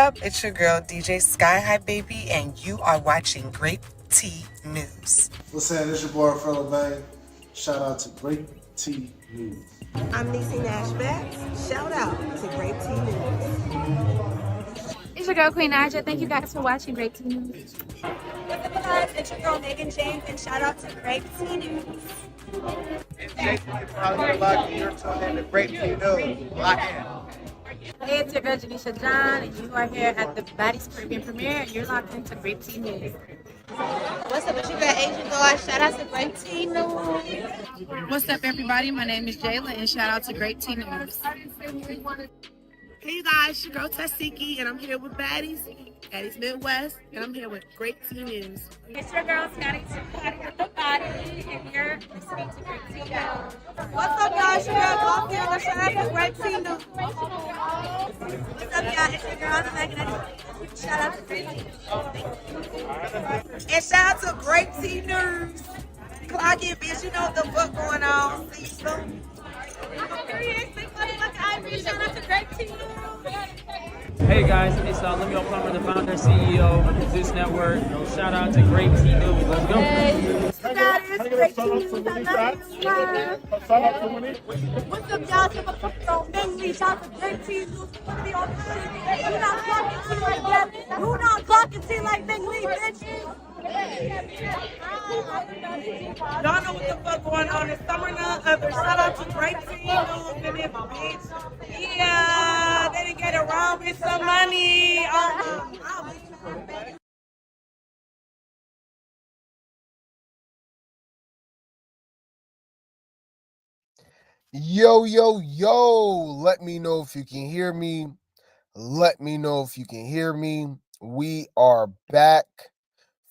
up? It's your girl, DJ Sky High Baby, and you are watching Grape Tea News. What's up? It's your boy, Fellow Bang. Shout out to Grape Tea News. I'm Niecy Nash Betts. Shout out to Grape Tea News. It's your girl, Queen Aja. Thank you guys for watching Grape Tea News. What's up, guys? It's your girl, Megan James, and shout out to Grape Tea News. It's Jason from Lock. You're tuned in to Grape Tea News. Lock in. Hey, it's your girl, Janisha John, and you are here at the Baddies Caribbean premiere, and you're locked into Grape Tea News. What's up? It's your girl, Asian Girl. Shout out to Grape Tea News. What's up, everybody? My name is Jayla, and shout out to Grape Tea News. Hey you guys, your girl Tesehki, and I'm here with Baddies Midwest, and I'm here with Grape Tea News. It's your girl, Scotty with the Body, and you're listening to Grape Tea News. What's up, y'all? It's your girl, Coffee, and shout out to Grape Tea News. What's up, y'all? It's your girl, Megan. Shout out to Grape Tea News. And shout out to Grape Tea News. Clock it, bitch. You know what the fuck going on. See you soon. Hey guys, it's Lemuel Plummer, the founder, CEO of the Zeus Network. Shout out to Grape Tea News. Let's go. What's up, y'all? It's my fucking old Bentley. Shout out to Grape Tea News. Be on the shit. You not clocking tea like that. You not clocking tea like Bentley, bitch. Y'all know what the fuck going on this summer now. Shout out to Grape Tea News and this bitch. Yeah, they didn't get it wrong with some money. Yo, let me know if you can hear me. Let me know if you can hear me. We are back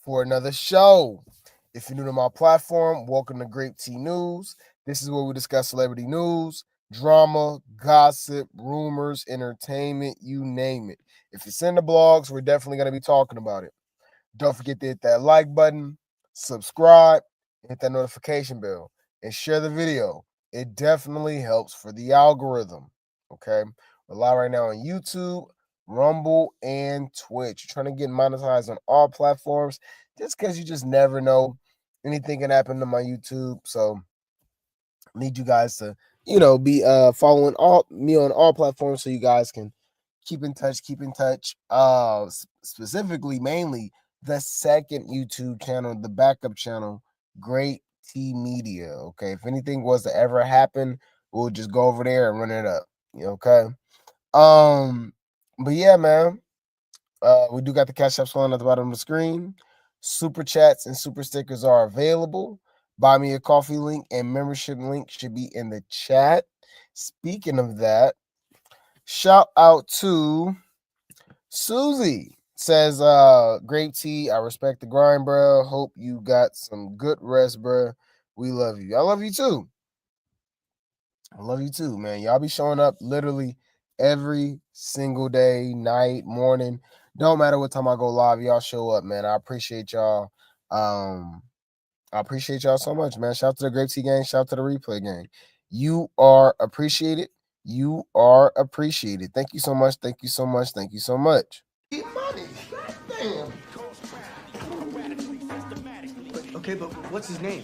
for another show. If you're new to my platform, welcome to Grape Tea News. This is where we discuss celebrity news, drama, gossip, rumors, entertainment, you name it. If it's in the blogs, we're definitely going to be talking about it. Don't forget to hit that like button, subscribe, hit that notification bell, and share the video. It definitely helps for the algorithm, okay? We're live right now on YouTube, Rumble, and Twitch. You're trying to get monetized on all platforms just because you just never know. Anything can happen to my YouTube, so I need you guys to, be following me on all platforms so you guys can keep in touch. Specifically, mainly, the second YouTube channel, the backup channel, Great T Media, okay? If anything was to ever happen, we'll just go over there and run it up, okay? But yeah, man, we do got the cash app swelling at the bottom of the screen. Super chats and super stickers are available. Buy me a coffee link and membership link should be in the chat. Speaking of that, shout out to Susie. Says, Great tea. I respect the grind, bro. Hope you got some good rest, bro. We love you. I love you too. I love you too, man. Y'all be showing up literally every single day, night, morning. Don't matter what time I go live, y'all show up, man. I appreciate y'all. I appreciate y'all so much, man. Shout out to the Grape Tea gang. Shout out to the replay gang. You are appreciated. You are appreciated. Thank you so much. Thank you so much. Thank you so much. Money. Damn. Okay, but what's his name?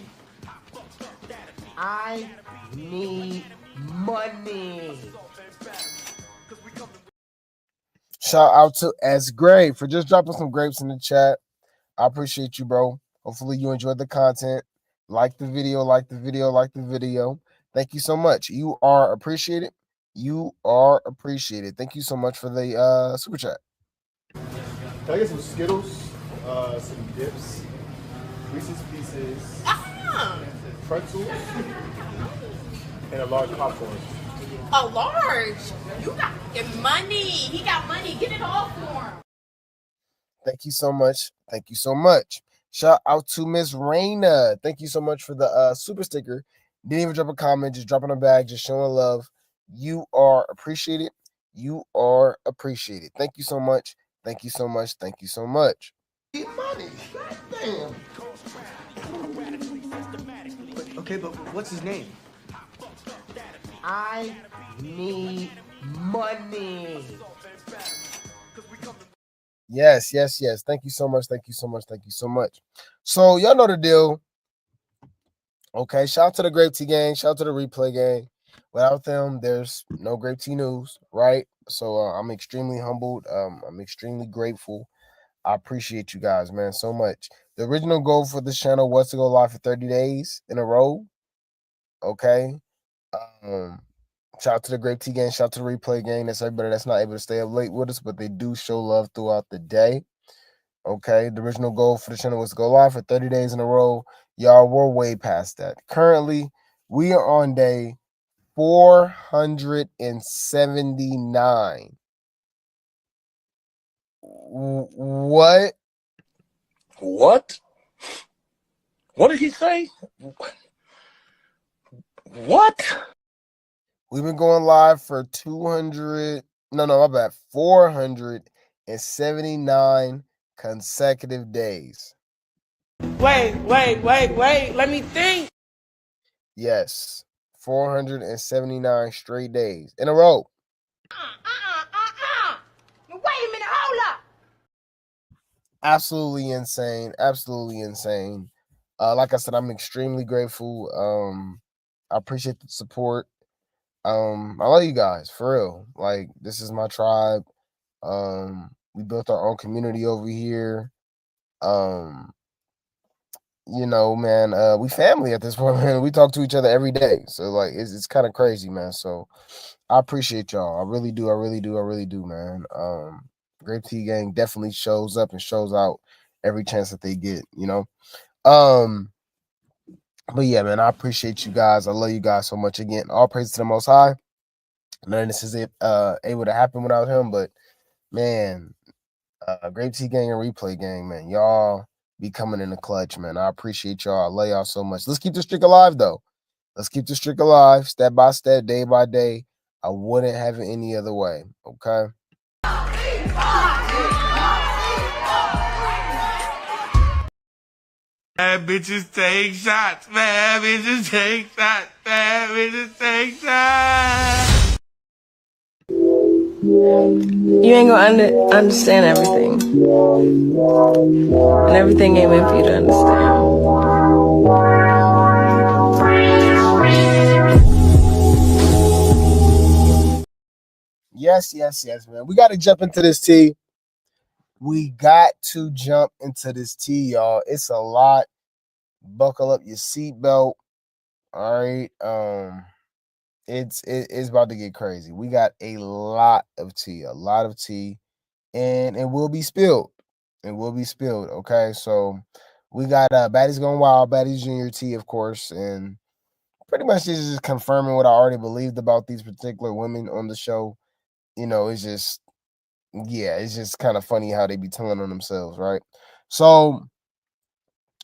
I need money. Shout out to S. Grape for just dropping some grapes in the chat. I appreciate you, bro. Hopefully you enjoyed the content. Like the video. Thank you so much. You are appreciated. You are appreciated. Thank you so much for the super chat. Can I get some Skittles, some dips, Reese's Pieces, pretzels, and a large popcorn? A large? You got money. He got money. Get it all for him. Thank you so much. Thank you so much. Shout out to Miss Raina. Thank you so much for the super sticker. Didn't even drop a comment, just dropping a bag, just showing love. You are appreciated. You are appreciated. Thank you so much. Thank you so much. Thank you so much. Money. Damn. Okay, but what's his name? I need money. Yes. Thank you so much. Thank you so much. So y'all know the deal. Okay, shout out to the Grape Tea gang. Shout out to the Replay gang. Without them, there's no Grape Tea News, right? So I'm extremely humbled. I'm extremely grateful. I appreciate you guys, man, so much. The original goal for this channel was to go live for 30 days in a row. Okay. Shout out to the Grape Tea gang. Shout out to the Replay gang. That's everybody that's not able to stay up late with us, but they do show love throughout the day. Okay, the original goal for the channel was to go live for 30 days in a row. Y'all were way past that. Currently, we are on day 479. What? What? What did he say? What? We've been going live for 479 consecutive days. Wait. Let me think. Yes, 479 straight days in a row. Wait a minute, hold up. Absolutely insane. Like I said, I'm extremely grateful. I appreciate the support. I love you guys for real. Like, this is my tribe. We built our own community over here. Man, we family at this point, man. We talk to each other every day. So like it's kind of crazy, man. So I appreciate y'all. I really do, man. Grape Tea Gang definitely shows up and shows out every chance that they get, But yeah, man, I appreciate you guys. I love you guys so much. Again, all praise to the Most High. None of this is able to happen without him. But man, Grape Tea Gang and Replay Gang, man, y'all be coming in the clutch, man. I appreciate y'all. I love y'all so much. Let's keep the streak alive, though. Let's keep the streak alive, step by step, day by day. I wouldn't have it any other way. Okay. Bad bitches take shots. Bad bitches take shots. Bad bitches take shots. You ain't gonna understand everything. And everything ain't meant for you to understand. Yes, man. We got to jump into this tea. We got to jump into this tea, y'all. It's a lot. Buckle up your seatbelt. All right. It's about to get crazy. We got a lot of tea, and it will be spilled. Okay. So we got Baddies Going Wild, Baddies Junior Tea, of course, and pretty much this is just confirming what I already believed about these particular women on the show. It's just kind of funny how they be telling on themselves, right? So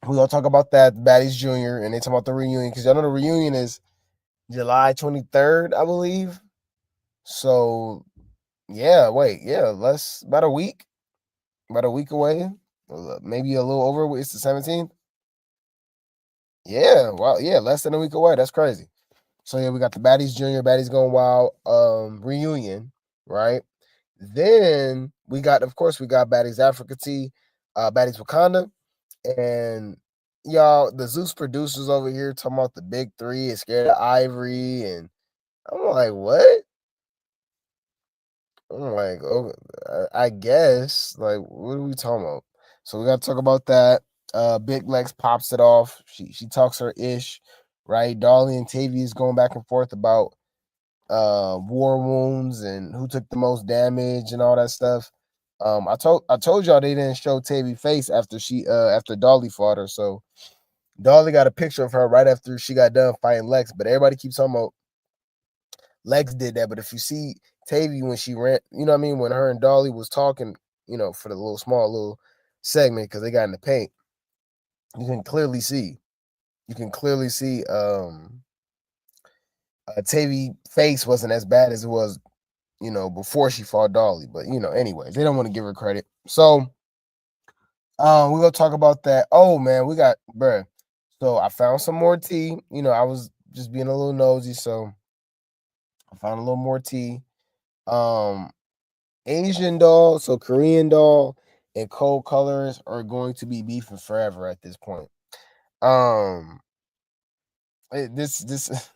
we're gonna talk about that, Baddies Junior, and they talk about the reunion, because y'all know the reunion is July 23rd, I believe. So less about a week away, maybe a little over. It's the 17th. Yeah, wow, yeah, less than a week away. That's crazy. So yeah, we got the Baddies Junior, Baddies Going Wild reunion, right? Then we got Baddies Africa Tea, Baddies Wakanda, and y'all, the Zeus producers over here talking about the big three is scared of Ivori, and I'm like, what? I'm like, oh, I guess, like, what are we talking about? So we got to talk about that. Big Lex pops it off. She talks her ish, right? Dolly and Tavy is going back and forth about war wounds and who took the most damage and all that stuff. I told y'all they didn't show Tavy face after after Dolly fought her. So Dolly got a picture of her right after she got done fighting Lex, but everybody keeps talking about Lex did that. But if you see Tavy when she ran, when her and Dolly was talking, for the little segment, because they got in the paint, you can clearly see Tavy face wasn't as bad as it was, before she fought Dolly. But anyways, they don't want to give her credit. So we're gonna talk about that. Oh man, we got bruh. So I found some more tea. I was just being a little nosy, so I found a little more tea. Asian doll, so Korean doll, and Cold Colors are going to be beefing forever at this point. This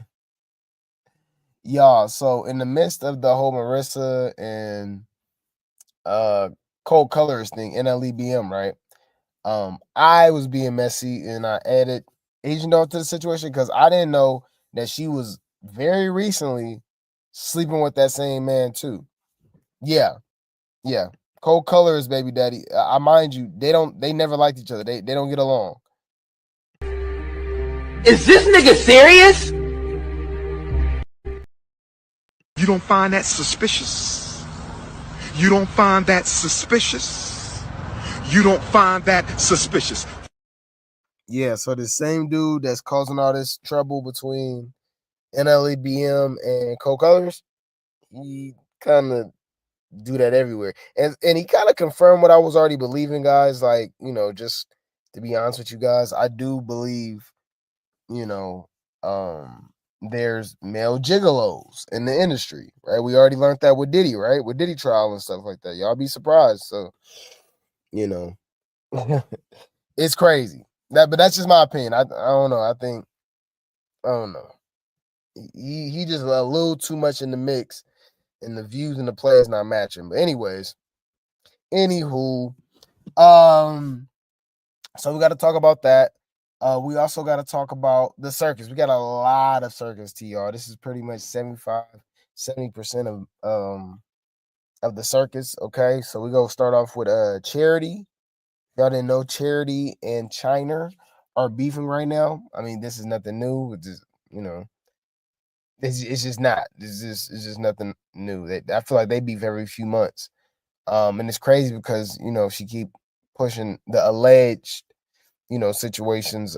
y'all. So in the midst of the whole Marissa and Cold Colors thing, NLEBM, right? I was being messy and I added Asian Dog to the situation because I didn't know that she was very recently sleeping with that same man too. Yeah. Cold Colors, baby daddy. I mind you, they never liked each other. They don't get along. Is this nigga serious? You don't find that suspicious? You don't find that suspicious? You don't find that suspicious? Yeah, so the same dude that's causing all this trouble between NLEBM and Cold Colors, he kind of do that everywhere. And he kind of confirmed what I was already believing, guys. Like, just to be honest with you guys, I do believe, there's male gigolos in the industry, right? We already learned that with Diddy, right? With Diddy trial and stuff like that. Y'all be surprised. So, it's crazy. But that's just my opinion. I don't know. I don't know. He just a little too much in the mix, and the views and the players not matching. But anyways, anywho, so we got to talk about that. We also got to talk about the circus. We got a lot of circus to y'all. This is pretty much 70% of the circus. Okay, so we gonna start off with Charity. Y'all didn't know Charity and Chyna are beefing right now. I mean, this is nothing new. It's just, it's just not. It's just nothing new. I feel like they beef every few months. And it's crazy because she keep pushing the alleged situations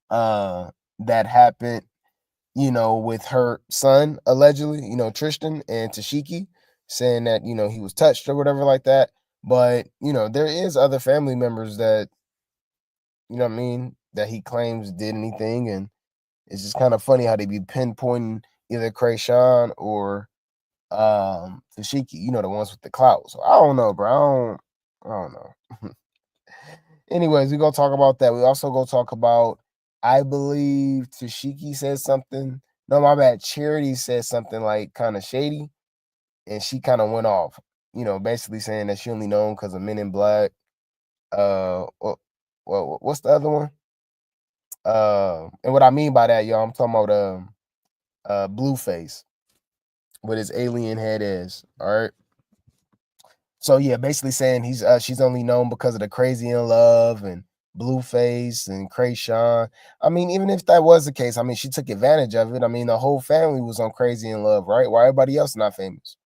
that happened with her son allegedly, Tristan and Tesehki, saying that he was touched or whatever like that. But there is other family members that that he claims did anything, and it's just kind of funny how they be pinpointing either Chrisean or Tesehki, the ones with the clout. So I don't know, bro. I don't know. Anyways, we gonna talk about that. We also go talk about, I believe Tesehki said something. No, my bad. Charity said something like kind of shady, and she kind of went off. Basically saying that she only known because of Men in Black. What's the other one? And what I mean by that, y'all, I'm talking about Blueface, what his alien head is. All right. So yeah, basically saying she's only known because of the Crazy in Love and Blueface and Chrisean. I mean, even if that was the case, I mean, she took advantage of it. I mean, the whole family was on Crazy in Love, right? Why everybody else not famous?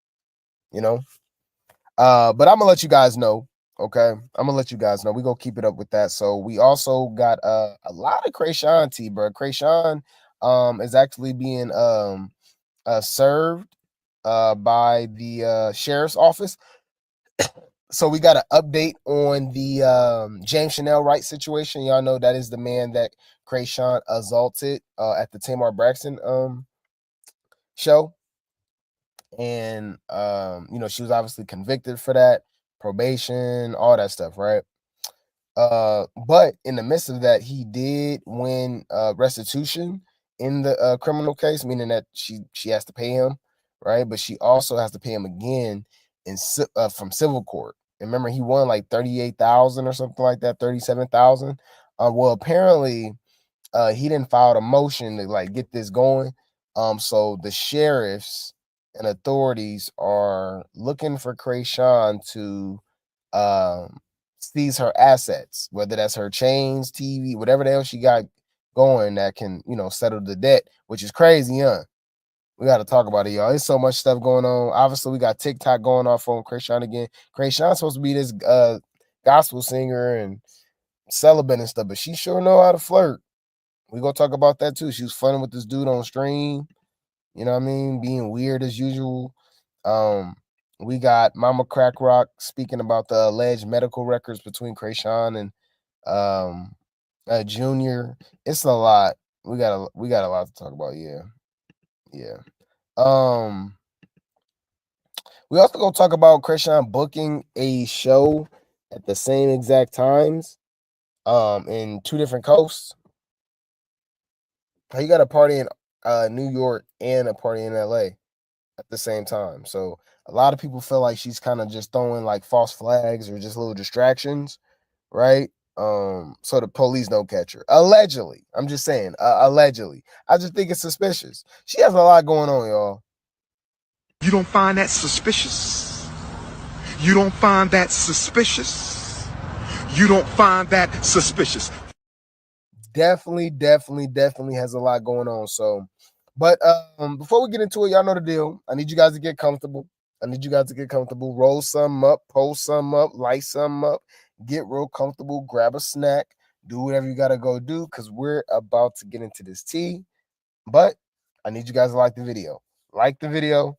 But I'm gonna let you guys know. Okay, I'm gonna let you guys know. We gonna keep it up with that. So we also got a lot of Chrisean tea, bro. Chrisean is actually being served by the sheriff's office. So we got an update on the James Chanel Wright situation. Y'all know that is the man that Chrisean assaulted at the Tamar Braxton show. And she was obviously convicted for that, probation, all that stuff, right? But in the midst of that, he did win restitution in the criminal case, meaning that she has to pay him, right? But she also has to pay him again from civil court. And remember, he won like 38,000 or something like that, 37,000. Well, apparently, he didn't file a motion to like get this going. So the sheriffs and authorities are looking for Chrisean to seize her assets, whether that's her chains, TV, whatever the hell she got going that can, settle the debt, which is crazy, huh? We got to talk about it, y'all. There's so much stuff going on. Obviously, we got TikTok going off on Chrisean again. Chrisean's supposed to be this gospel singer and celibate and stuff, but she sure know how to flirt. We gonna talk about that too. She was funning with this dude on stream. You know what I mean? Being weird as usual. We got Mama Crack Rock speaking about the alleged medical records between Chrisean and Junior. It's a lot. We got a lot to talk about. Yeah. We also gonna talk about Chrisean booking a show at the same exact times, in 2 different coasts. He got a party in New York and a party in LA at the same time. So a lot of people feel like she's kind of just throwing like false flags or just little distractions, right? So the police don't catch her. Allegedly. I'm just saying, allegedly. I just think it's suspicious. She has a lot going on, y'all. You don't find that suspicious? You don't find that suspicious? You don't find that suspicious? Definitely has a lot going on. So, but before we get into it, y'all know the deal. I need you guys to get comfortable. Roll some up, post some up, light some up, get real comfortable, grab a snack, do whatever you gotta go do, because we're about to get into this tea. But I need you guys to like the video. Like the video.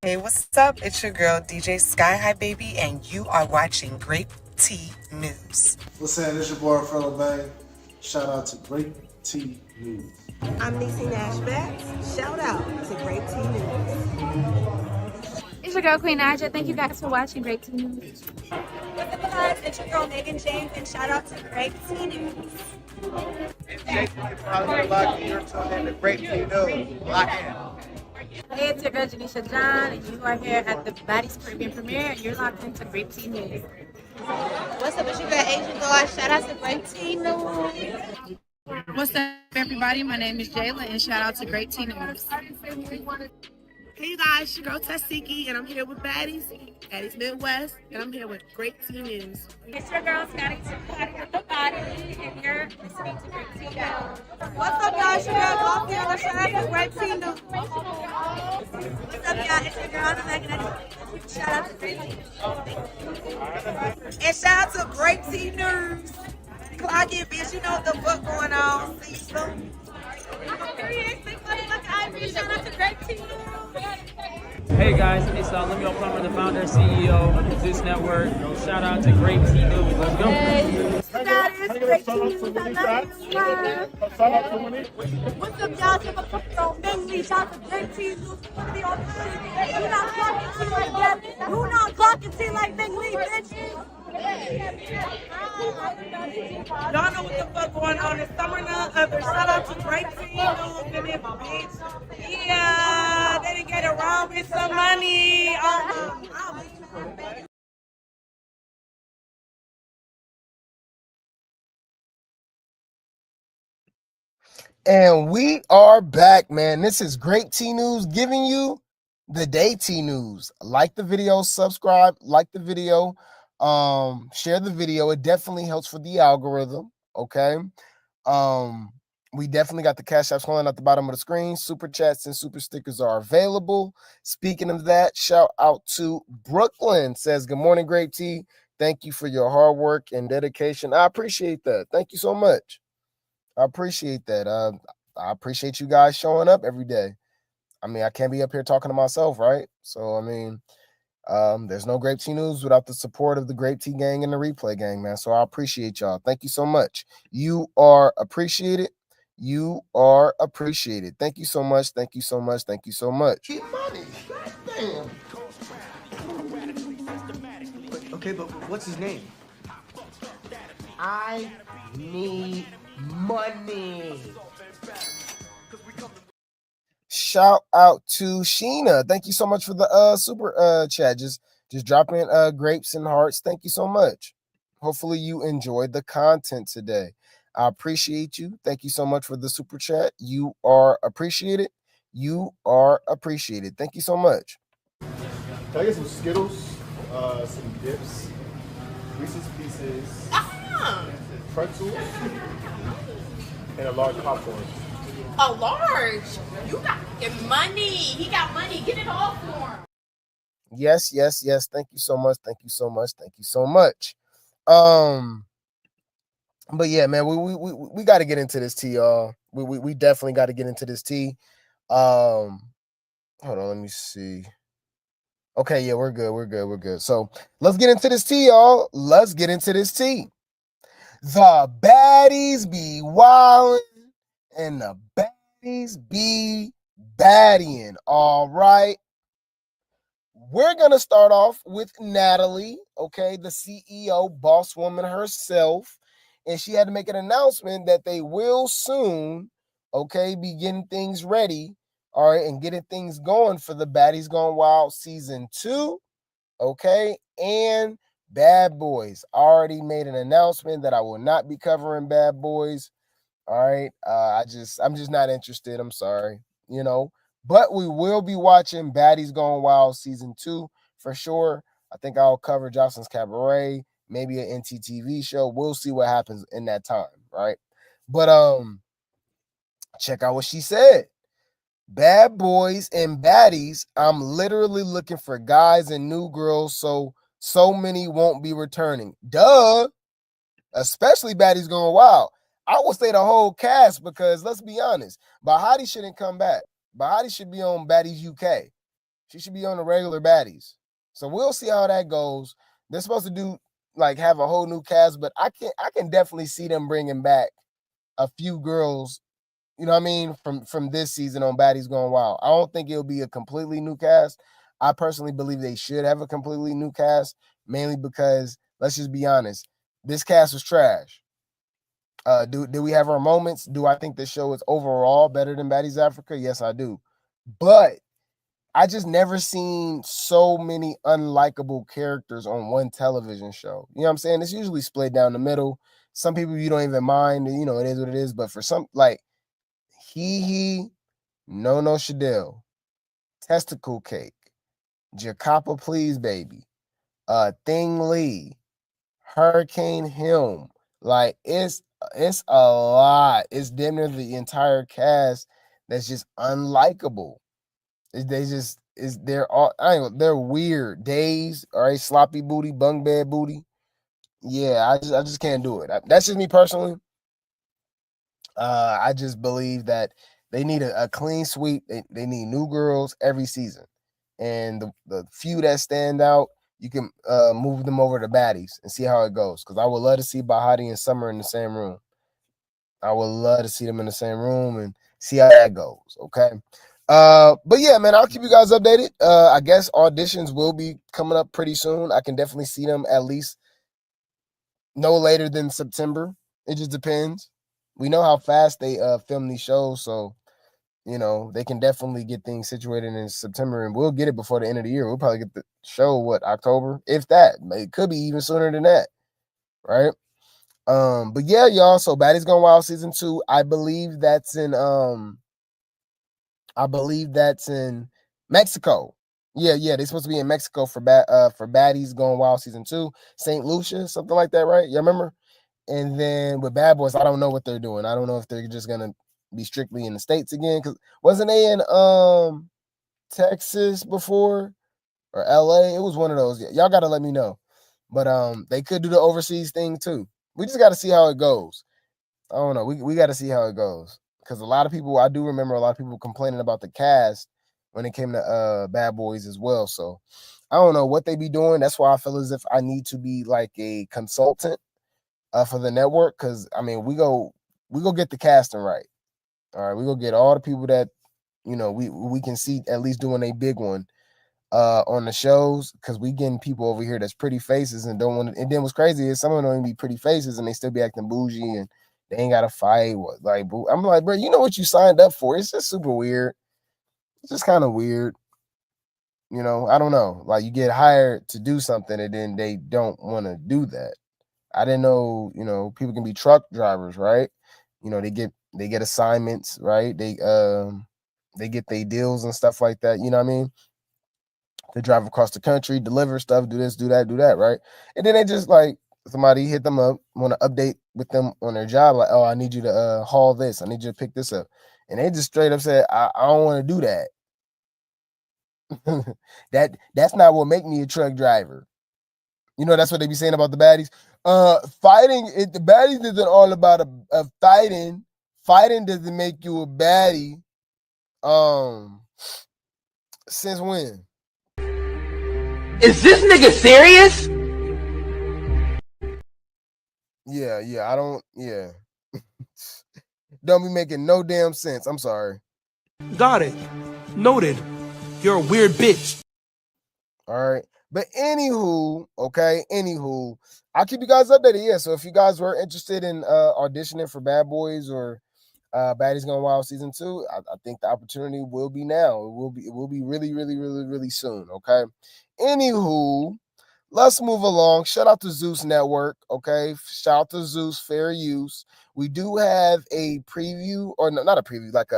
Hey, what's up? It's your girl, DJ Sky High Baby, and you are watching Grape Tea News. What's up? It's your boy, Fellow Bang. Shout out to Grape Tea News. I'm Niecy Nash. Shout out to Grape Tea News. It's your girl, Queen Aja. Thank you guys for watching Grape Tea News. What's up, guys? It's your girl, Megan James, and shout out to Grape Tea News. It's Chasity. You're tuned in to Grape Tea News. Lock in. Hey, it's your girl, Janisha John, and you are here at the Baddies Caribbean premiere, and you're locked into Grape Tea News. What's up? It's your girl, Asian Girl. Shout out to Grape Tea News. What's up, everybody? My name is Jayla, and shout out to Grape Tea News. Hey, you guys, your girl Tesehki, and I'm here with Baddies Midwest, and I'm here with Grape Tea News. It's your girl, Scotty, with the Body, and you're listening to Grape Tea News. What's up, y'all? It's your girl, Coffee, and shout out to Grape Tea News. What's up, y'all? It's your girl, Miscellaneous. Shout out to Grape Tea News. And shout out to Grape Tea News. Clock it, bitch. You know what the fuck going on. See you soon. Shout out to Grape Team. Hey guys, it's Lemuel Plummer, the founder and CEO of the Zeus Network. Shout out to Grape T News. Let's go. Grape Team. What's up, y'all? Check out the mainly. Shout out to Grape Team. Be on the shit. You not talking to like that. You not talking to like Big Lee, bitch. Y'all know what the fuck going on. It's summer none other. Shout out to Grape Team News and this bitch. Yeah, they didn't get around with some money. And we are back, man. This is Great T News giving you the day T News. Like the video, subscribe, like the video, share the video. It definitely helps for the algorithm, okay? We definitely got the cash apps scrolling at the bottom of the screen. Super chats and super stickers are available. Speaking of that, shout out to Brooklyn. Says, good morning, Great T. Thank you for your hard work and dedication. I appreciate that. Thank you so much. I appreciate that. I appreciate you guys showing up every day. I mean, I can't be up here talking to myself, right? So, I mean, there's no Grape T News without the support of the Grape T gang and the Replay gang, man. So I appreciate y'all. Thank you so much. You are appreciated. You are appreciated. Thank you so much. Thank you so much. Thank you so much. Keep money. Damn. Okay, but what's his name? I need money. Shout out to Chyna. Thank you so much for the super chat. Just dropping grapes and hearts. Thank you so much. Hopefully you enjoyed the content today. I appreciate you. Thank you so much for the super chat. You are appreciated. You are appreciated. Thank you so much. Can I get some Skittles, some dips, Reese's Pieces, pretzels, and a large popcorn? A large? You got money. He got money. Get it all for him. Yes, yes, yes. Thank you so much. Thank you so much. Thank you so much. But yeah, man, we got to get into this tea, y'all. We definitely got to get into this tea. Hold on, let me see. Okay, yeah, we're good. We're good. We're good. So let's get into this tea, y'all. Let's get into this tea. The baddies be wildin' and the baddies be baddying. All right. We're going to start off with Natalie, okay, the CEO, boss woman herself. And she had to make an announcement that they will soon, okay, be getting things ready, all right, and getting things going for the Baddies Gone Wild Season 2, okay, and Bad Boys. Already made an announcement that I will not be covering Bad Boys, all right. I'm just not interested. I'm sorry, you know. But we will be watching Baddies Gone Wild Season 2 for sure. I think I'll cover Jocelyn's Cabaret, maybe an NTTV show. We'll see what happens in that time, right? But check out what she said. Bad Boys and Baddies, I'm literally looking for guys and new girls, so many won't be returning. Duh. Especially Baddies Gone Wild. I would say the whole cast because let's be honest, Bahati shouldn't come back. Bahati should be on Baddies UK. She should be on the regular Baddies. So we'll see how that goes. They're supposed to have a whole new cast, but I can definitely see them bringing back a few girls, you know what I mean, from this season on Baddies Gone Wild. I don't think it'll be a completely new cast. I personally believe they should have a completely new cast, mainly because, let's just be honest, this cast was trash. Do we have our moments? Do I think this show is overall better than Baddies Africa? Yes, I do. But I just never seen so many unlikable characters on one television show. You know what I'm saying? It's usually split down the middle. Some people you don't even mind. You know, it is what it is. But for some, like No Shadell, Testicle Cake, Jacapa Please Baby, Thing Lee, Hurricane Him. Like it's a lot. It's damn near the entire cast that's just unlikable. They're weird. Days, all right, sloppy booty, bunk bed booty. Yeah, I just can't do it. That's just me personally. I just believe that They need a clean sweep. They need new girls every season. And the few that stand out, you can move them over to Baddies and see how it goes. Because I would love to see Bahati and Summer in the same room. I would love to see them in the same room and see how that goes. Okay. But yeah, man, I'll keep you guys updated. I guess auditions will be coming up pretty soon. I can definitely see them at least no later than September. It just depends. We know how fast they film these shows, so you know they can definitely get things situated in September, and we'll get it before the end of the year. We'll probably get the show October, if that. It could be even sooner than that, right? But yeah, y'all. So Baddies Gone Wild season 2. I believe that's in Mexico. Yeah, they're supposed to be in Mexico for Baddies Gone Wild season 2. St. Lucia, something like that, right? You remember? And then with Bad Boys, I don't know what they're doing. I don't know if they're just gonna be strictly in the States again. Because wasn't they in Texas before or LA? It was one of those. Y'all gotta let me know. But they could do the overseas thing too. We just gotta see how it goes. I don't know. We gotta see how it goes. Because a lot of people, I do remember a lot of people complaining about the cast when it came to Bad Boys as well. So I don't know what they be doing. That's why I feel as if I need to be like a consultant for the network, because I mean we go get the casting right. All right, we go get all the people that we can see at least doing a big one on the shows, because we getting people over here that's pretty faces and don't want to. And then what's crazy is some of them don't even be pretty faces and they still be acting bougie and they ain't got to fight. Like I'm like, bro, you know what you signed up for? It's just super weird. It's just kind of weird. I don't know. Like you get hired to do something and then they don't want to do that. I didn't know, people can be truck drivers, right? They get assignments, right? They get their deals and stuff like that. You know what I mean? They drive across the country, deliver stuff, do this, do that, right? And then they just like somebody hit them up, want to update with them on their job, like, oh, I need you to haul this, I need you to pick this up. And they just straight up said, I don't want to do that. That's not what make me a truck driver. That's what they be saying about the baddies. Fighting, the baddies isn't all about a fighting. Fighting doesn't make you a baddie. Since when? Is this nigga serious? Yeah, I don't, yeah. Don't be making no damn sense. I'm sorry. Got it. Noted. You're a weird bitch. All right. But anywho, I'll keep you guys updated. Yeah. So if you guys were interested in auditioning for Bad Boys or Baddies Gone Wild season 2, I think the opportunity will be now. It will be really, really, really, really soon. Okay. Anywho, let's move along. Shout out to Zeus Network. Okay. Shout out to Zeus Fair Use. We do have a preview, or no, not a preview, like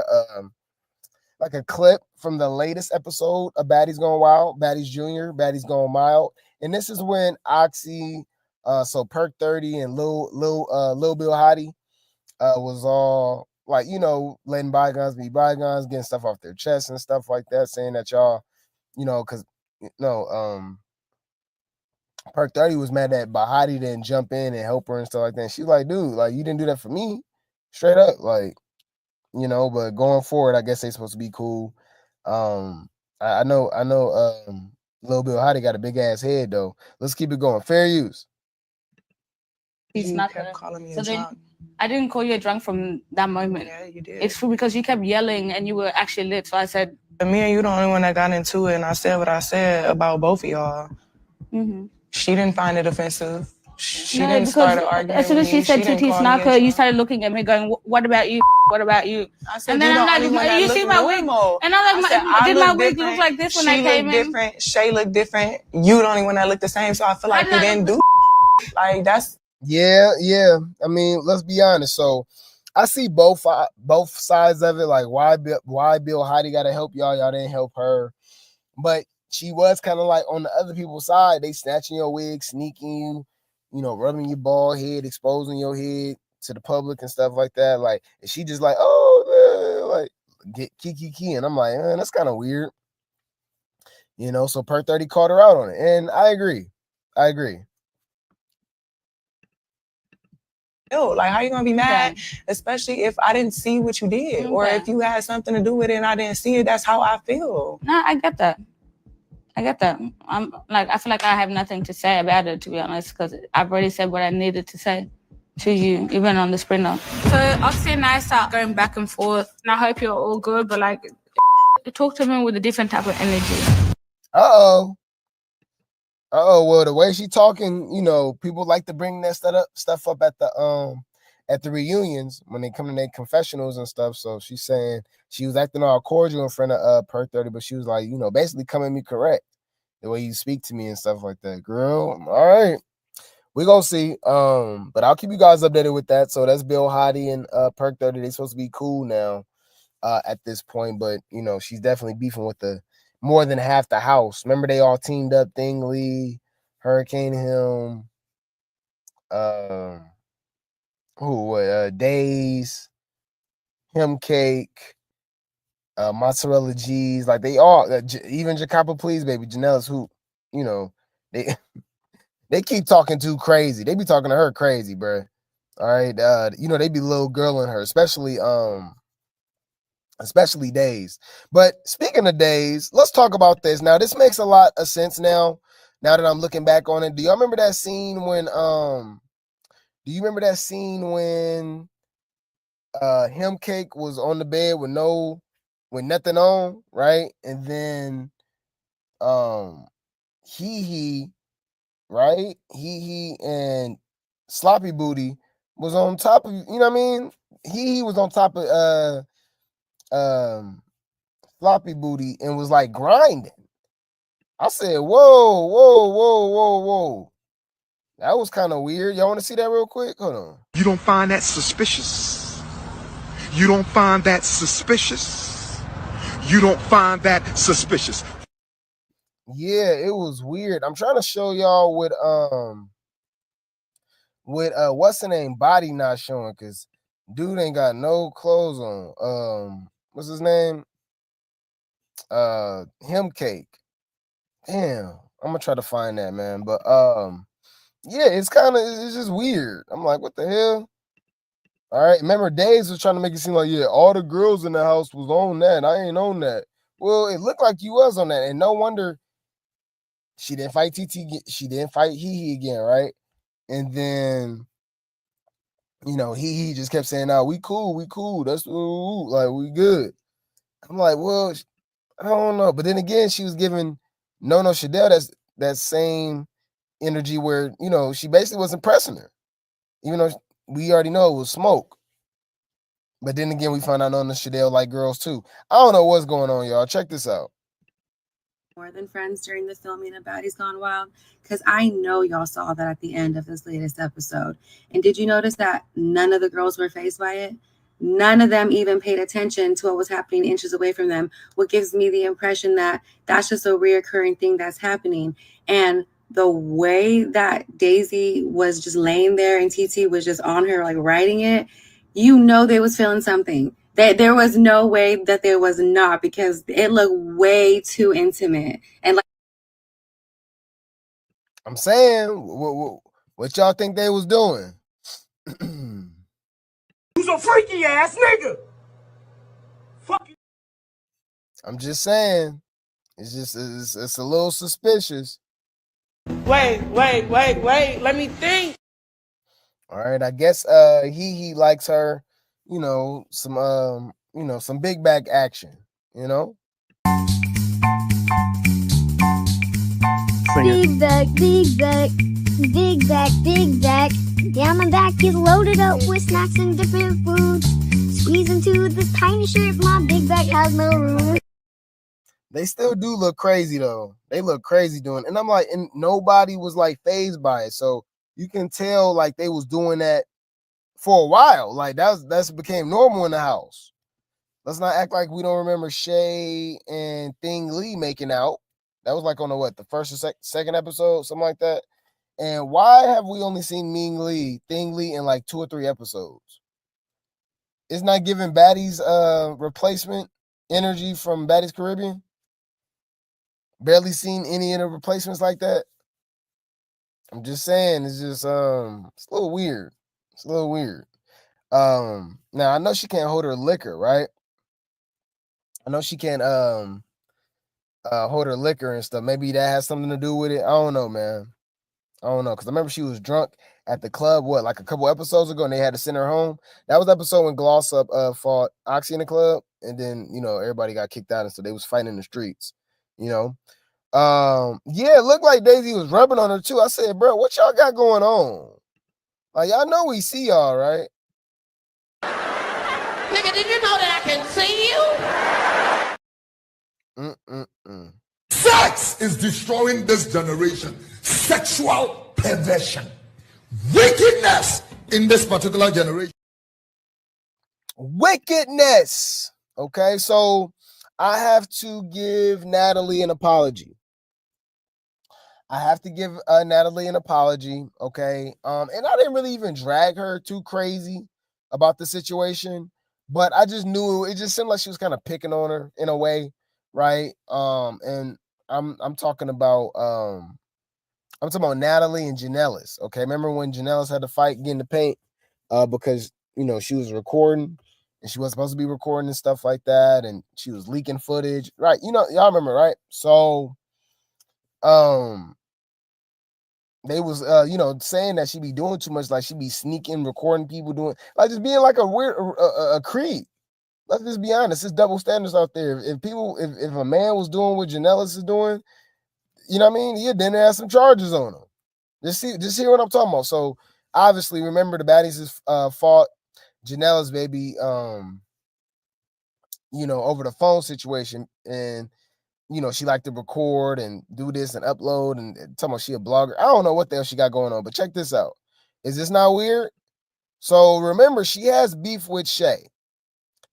a clip from the latest episode of Baddies Gone Wild, Baddies Junior, Baddies Gone Mild. And this is when Oxy, so Perk 30 and Lil Bill Hottie was all like, letting bygones be bygones, getting stuff off their chest and stuff like that, saying that y'all, because Perk 30 was mad that Bahati didn't jump in and help her and stuff like that. And she's like, dude, like, you didn't do that for me. Straight up, like, but going forward, I guess they're supposed to be cool. I know Lil Bill Hottie got a big ass head though. Let's keep it going. Fair use. He's not calling me a drunk. I didn't call you a drunk from that moment. Yeah, you did. It's true because you kept yelling and you were actually lit. So I said, me and you the only one that got into it, and I said what I said about both of y'all. Mm-hmm. She didn't find it offensive. She didn't start an argument. As soon as she said Tutti Snarker, you started looking at me going, what about you? What about you? I said, and then I'm like, you see my wig? And I'm like, did my wig look like this when I came in? She looked different. Shay looked different. You the only one that looked the same. So I feel like you didn't do like that's. Yeah. I mean, let's be honest. So I see both sides of it. Like why Bill Hottie got to help y'all? Y'all didn't help her. But she was kind of like on the other people's side. They snatching your wig, sneaking you, rubbing your bald head, exposing your head to the public and stuff like that. Like, and she just like, oh, man, like get kiki, and I'm like, that's kind of weird. So Per 30 called her out on it, and I agree. feel. Like, how you gonna be mad, especially if I didn't see what you did, or if you had something to do with it and I didn't see it? That's how I feel. No, I get that. I'm like, I feel like I have nothing to say about it, to be honest, because I've already said what I needed to say to you, even on the sprinter. So obviously now I start going back and forth, and I hope you're all good, but like, talk to me with a different type of energy. Uh-oh. Well, the way she talking, you know, people like to bring that stuff up at the reunions when they come to their confessionals and stuff. So she's saying she was acting all cordial in front of Per 30, but she was like, you know, basically coming me correct the way you speak to me and stuff like that. Girl, all right. We gonna see. But I'll keep you guys updated with that. So that's Bill Hottie and Per 30. They supposed to be cool now at this point, but you know, she's definitely beefing with the more than half the house. Remember, they all teamed up, Thing Lee, Hurricane Him, Days, Him Cake, Mozzarella G's, like they all, even Jacapa Please Baby, Janelle's Hoop, you know, they keep talking too crazy. They be talking to her crazy, bro. All right, you know, they be little girl in her, especially Days. But speaking of Days, let's talk about this. Now, this makes a lot of sense now that I'm looking back on it. Do y'all remember that scene when Him Cake was on the bed with nothing on, right? And then Hee right? Hee and Sloppy Booty was on top of, you know what I mean? Hee was on top of Floppy Booty and was like grinding. I said, whoa. That was kind of weird. Y'all want to see that real quick? Hold on. You don't find that suspicious? You don't find that suspicious? You don't find that suspicious? Yeah, it was weird. I'm trying to show y'all with what's the name? Body not showing because dude ain't got no clothes on. What's his name? Him Cake. Damn, I'm gonna try to find that, man. But yeah, it's just weird. I'm like, what the hell? All right, remember Days was trying to make it seem like, yeah, all the girls in the house was on that. I ain't on that. Well, it looked like you was on that, and no wonder she didn't fight TT. She didn't fight Hee again, right? And then, you know, he just kept saying, "No, we cool. That's like we good." I'm like, well, I don't know. But then again, she was giving No Shadell that same energy where, you know, she basically wasn't pressing her, even though we already know it was smoke. But then again, we found out No Shadell like girls too. I don't know what's going on, y'all. Check this out. More than friends during the filming of Baddies Gone Wild, because I know y'all saw that at the end of this latest episode. And did you notice that none of the girls were fazed by it? None of them even paid attention to what was happening inches away from them, what gives me the impression that that's just a reoccurring thing that's happening. And the way that Daisy was just laying there and TT was just on her, like writing it, you know they was feeling something. There was no way that there was not, because it looked way too intimate. And like I'm saying, what y'all think they was doing? Who's a freaky ass nigga? Fuck you. I'm just saying, it's a little suspicious. Wait. Let me think. All right, I guess he likes her, you know, some big back action, you know. Big back, big back, big back, big back. Down my back is loaded up with snacks and different foods. Squeeze into this tiny shirt, my big back has no room. They still do look crazy though. They look crazy doing, and I'm like, and nobody was like fazed by it. So you can tell like they was doing that for a while. Like that's became normal in the house. Let's not act like we don't remember Shay and Thing Lee making out. That was like on the first or second episode, something like that. And why have we only seen Thing Lee in like 2 or 3 episodes? It's not giving Baddies replacement energy from Baddies Caribbean. Barely seen any of the replacements like that. I'm just saying, it's just it's a little weird. It's a little weird. Now I know she can't hold her liquor, right? I know she can't hold her liquor and stuff. Maybe that has something to do with it. I don't know, man. I don't know, because I remember she was drunk at the club, like a couple episodes ago, and they had to send her home. That was the episode when Gloss Up fought Oxy in the club, and then, everybody got kicked out, and so they was fighting in the streets, Yeah, it looked like Daisy was rubbing on her, too. I said, bro, what y'all got going on? Like, y'all know we see y'all, right? Nigga, did you know that I can see you? Sex is destroying this generation. Sexual perversion. Wickedness in this particular generation. Wickedness. Okay, so I have to give Natalie an apology. Okay? And I didn't really even drag her too crazy about the situation, but I just knew it just seemed like she was kind of picking on her in a way, right? And I'm talking about Natalie and Janellis. Okay, remember when Janellis had to fight getting the paint because she was recording and she wasn't supposed to be recording and stuff like that, and she was leaking footage, right? Y'all remember, right? So they was saying that she be doing too much, like she be sneaking, recording people doing, like just being like a weird a creep. Let's just be honest, it's double standards out there. If a man was doing what Janellis is doing, you know what I mean, he'd then have some charges on him. Just hear what I'm talking about. So obviously, remember the Baddies fought Janellis, baby, over the phone situation, and she liked to record and do this and upload and talking about she a blogger. I don't know what the hell she got going on, but check this out. Is this not weird? So remember, she has beef with Shay.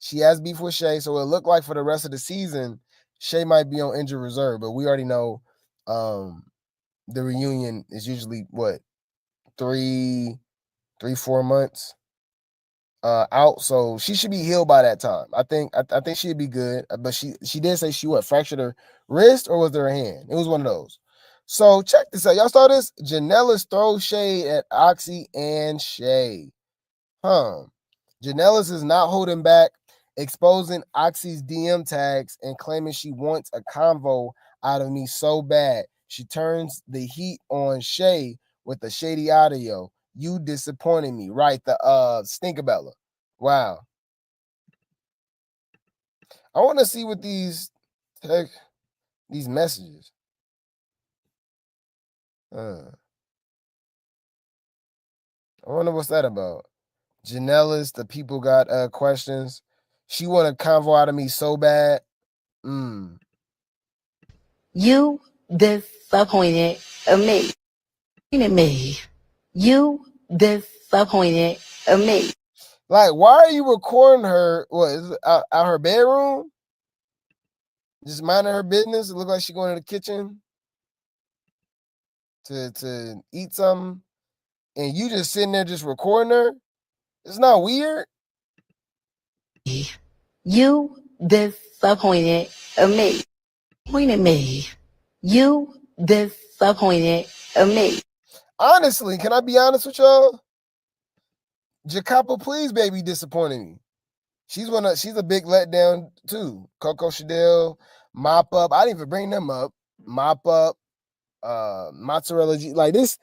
So it looked like for the rest of the season, Shay might be on injured reserve, but we already know the reunion is usually what, 3-4 months out, so she should be healed by that time. I think she'd be good, but she did say she fractured her wrist, or was there a hand? It was one of those. So check this out. Y'all saw this? Janellis throws shade at Oxy and Shay. Janellis is not holding back, exposing Oxy's DM tags and claiming she wants a convo out of me so bad. She turns the heat on Shay with the shady audio. You disappointed me, right? The Stinkabella. Wow. I want to see what these messages. I wonder what's that about. Janellis, the people got questions. She want a convo out of me so bad. You disappointed me. You disappointed me. Like, why are you recording her? What is it, out her bedroom? Just minding her business. It look like she going to the kitchen to eat something, and you just sitting there just recording her. It's not weird. You disappointed me. You disappointed me. Honestly, can I be honest with y'all? Jacopo Please Baby disappointed me. She's a big letdown too. Coco Chanel, Mop Up. I didn't even bring them up. Mop Up, Mozzarella G. Like this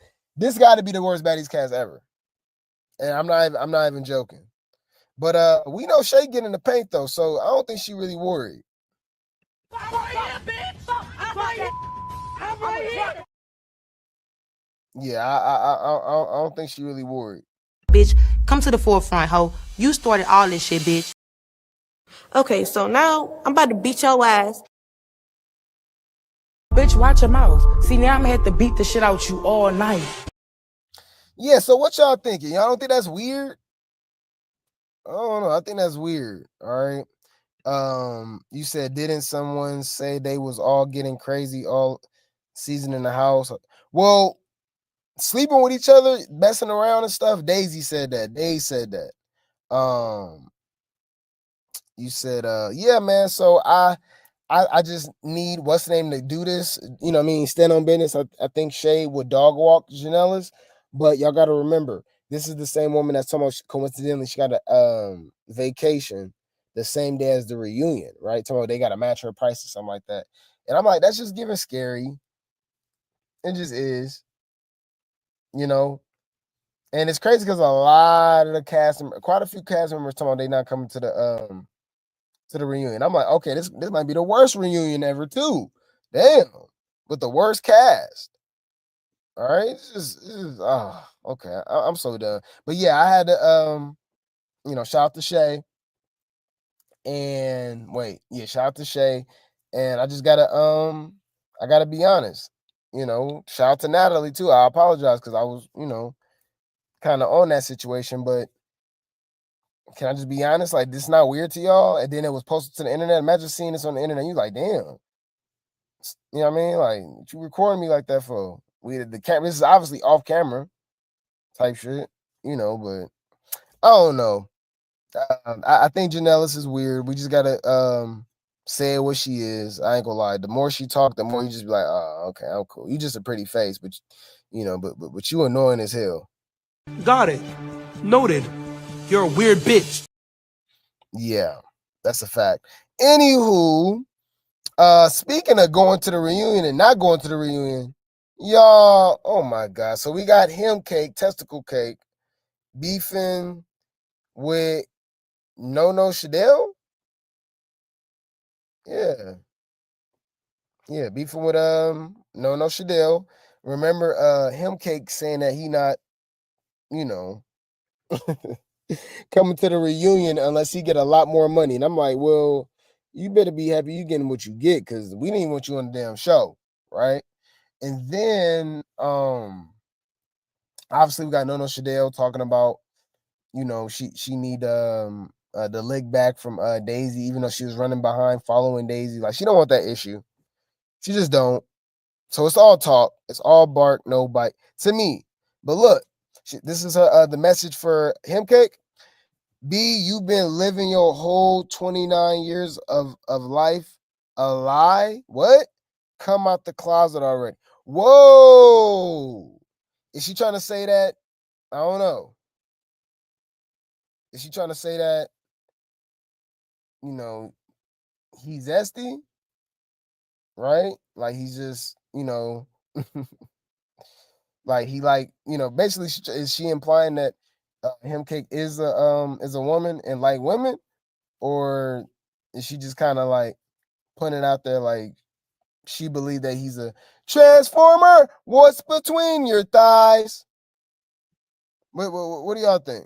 got to be the worst Baddies cast ever. And I'm not even joking. But we know Shay getting in the paint though, so I don't think she really worried. Yeah, I don't think she really worried. Bitch, come to the forefront, ho. You started all this shit, bitch. Okay, so now I'm about to beat your ass. Bitch, watch your mouth. See, now I'm gonna have to beat the shit out you all night. Yeah, so what y'all thinking? Y'all don't think that's weird? I don't know. I think that's weird. All right. You said, didn't someone say they was all getting crazy all season in the house? Well, sleeping with each other, messing around and stuff. Daisy said that. They said that. You said, yeah, man. So I just need what's the name to do this. You know what I mean? Stand on business. I think Shay would dog walk Janellas, but y'all got to remember, This is the same woman that's talking about coincidentally she got a vacation the same day as the reunion, right? Talking about they got to match her price or something like that. And I'm like, that's just giving scary. It just is, you know. And it's crazy because a lot of the cast, quite a few cast members talking about they not coming to the reunion. I'm like, okay, this might be the worst reunion ever too. Damn, with the worst cast. All right, it's just okay. I'm so done. But yeah, I had to shout out to Shay. And shout out to Shay. And I just gotta I gotta be honest. Shout out to Natalie too. I apologize because I was, kind of on that situation, but can I just be honest? Like, this is not weird to y'all. And then it was posted to the internet. Imagine seeing this on the internet. You like, damn. You know what I mean? Like, what you recording me like that for? The camera. This is obviously off camera type shit. But I don't know. I think Janellis is weird. We just gotta say what she is. I ain't gonna lie. The more she talk, the more you just be like, oh, okay, I'm cool. You just a pretty face, but but you annoying as hell. Got it. Noted. You're a weird bitch. Yeah, that's a fact. Anywho, speaking of going to the reunion and not going to the reunion, y'all, oh my God. So we got Testicle Cake, beefing with No Shadell. Yeah, beefing with No Shadell. Remember Cake saying that he not, coming to the reunion unless he get a lot more money. And I'm like, well, you better be happy you getting what you get because we didn't want you on the damn show, right? And then obviously we got No Shadell talking about, she need the leg back from Daisy, even though she was running behind following Daisy. Like, she don't want that issue. She just don't. So it's all talk. It's all bark, no bite to me. But look, this is the message for Cake. B, you've been living your whole 29 years of life a lie. What? Come out the closet already. Whoa. Is she trying to say that? I don't know. Is she trying to say that, he's zesty? Right? Like, he's just, like he basically is she implying that Cake is a woman and like women, or is she just kind of like putting it out there like she believed that he's a transformer? What's between your thighs? What do y'all think?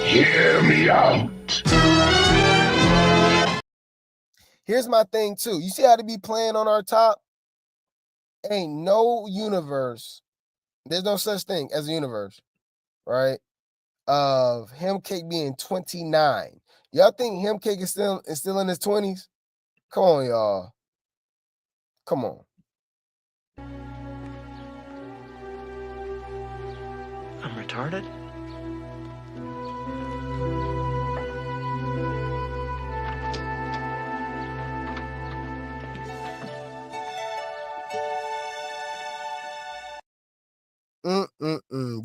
Hear me out. Here's my thing too. You see how they be playing on our top? Ain't no universe. There's no such thing as a universe, right? Of Cake being 29. Y'all think Cake is still in his 20s? Come on, y'all. Come on. I'm retarded?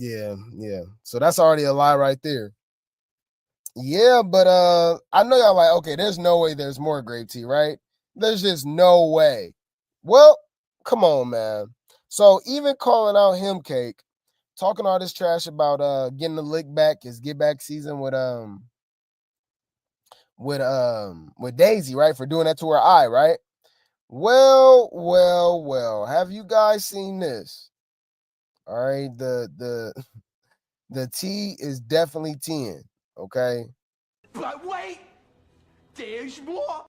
Yeah. So that's already a lie right there. Yeah, but I know y'all like, okay, there's no way there's more grape tea, right? There's just no way. Well, come on, man. So even calling out Cake, talking all this trash about getting the lick back, his get back season with Daisy, right? For doing that to her eye, right? Well. Have you guys seen this? All right, the tea is definitely 10, okay? But wait, there's more.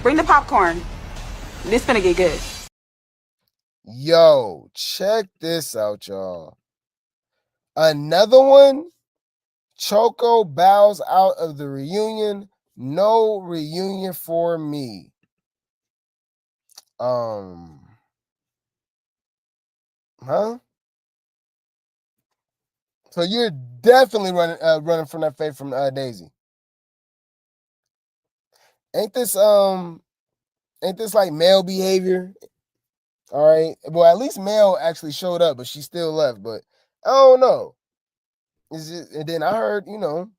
Bring the popcorn. This finna get good. Yo, check this out, y'all. Another one. Choco bows out of the reunion. No reunion for me. Huh? So you're definitely running from that fate from Daisy. Ain't this like male behavior? All right. Well, at least Mel actually showed up, but she still left. But I don't know. It's just, and then I heard, you know,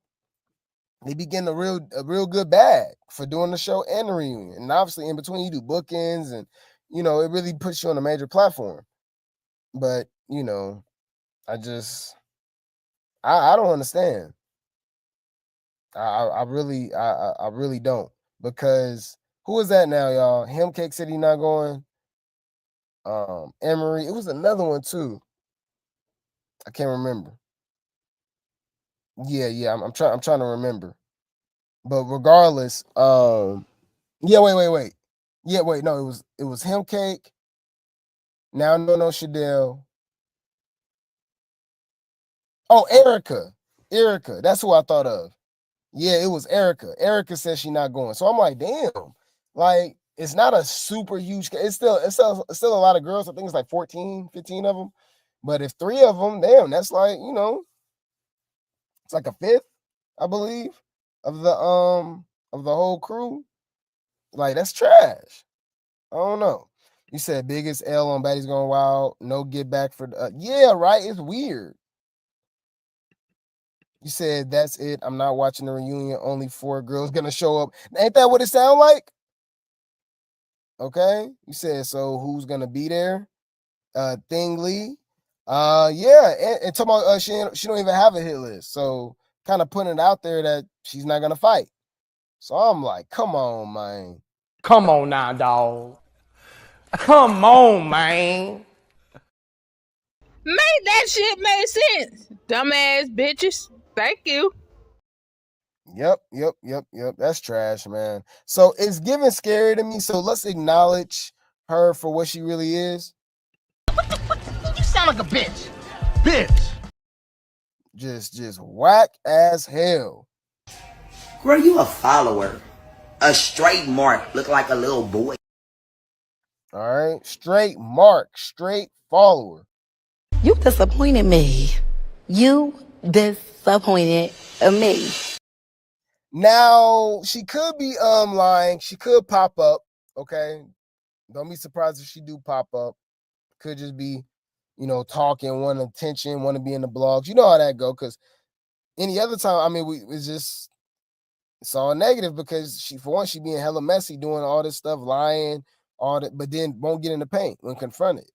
they be getting a real good bag for doing the show and the reunion. And obviously in between you do bookends and, you know, it really puts you on a major platform. But, you know, I don't understand. I really don't. Because who is that now, y'all? Him Cake City not going. Emery. It was another one too. I can't remember. Yeah. I'm trying to remember. But regardless, yeah, wait. Yeah, wait, no, it was Him Cake. Now no Shadell. Oh, Erica. That's who I thought of. Yeah, it was Erica. Erica said she's not going. So I'm like, damn. Like, it's not a super huge. It's still a lot of girls. I think it's like 14, 15 of them. But if 3 of them, damn, that's like, you know, it's like a fifth, I believe, of the whole crew. Like, that's trash. I don't know. You said biggest L on Baddies Going Wild. No get back for yeah, right. It's weird. You said that's it. I'm not watching the reunion. Only 4 girls gonna show up. Ain't that what it sound like? Okay. You said so. Who's gonna be there? Thing Lee. Yeah, and talking about she don't even have a hit list. So kind of putting it out there that she's not gonna fight. So I'm like, come on, man. Come on now, dog. Come on, man. Make that shit make sense, dumbass bitches. Thank you. Yep. That's trash, man. So it's giving scary to me. So let's acknowledge her for what she really is. You sound like a bitch. Bitch. Just whack as hell. Girl, you a follower. A straight mark. Look like a little boy. All right. Straight mark. Straight follower. You disappointed me. You disappointed me. Now, she could be lying. She could pop up. Okay. Don't be surprised if she do pop up. Could just be, you know, talking, want attention, want to be in the blogs. You know how that go. Because any other time, I mean, it's all negative because she being hella messy, doing all this stuff, lying, all that, but then won't get in the paint when confronted.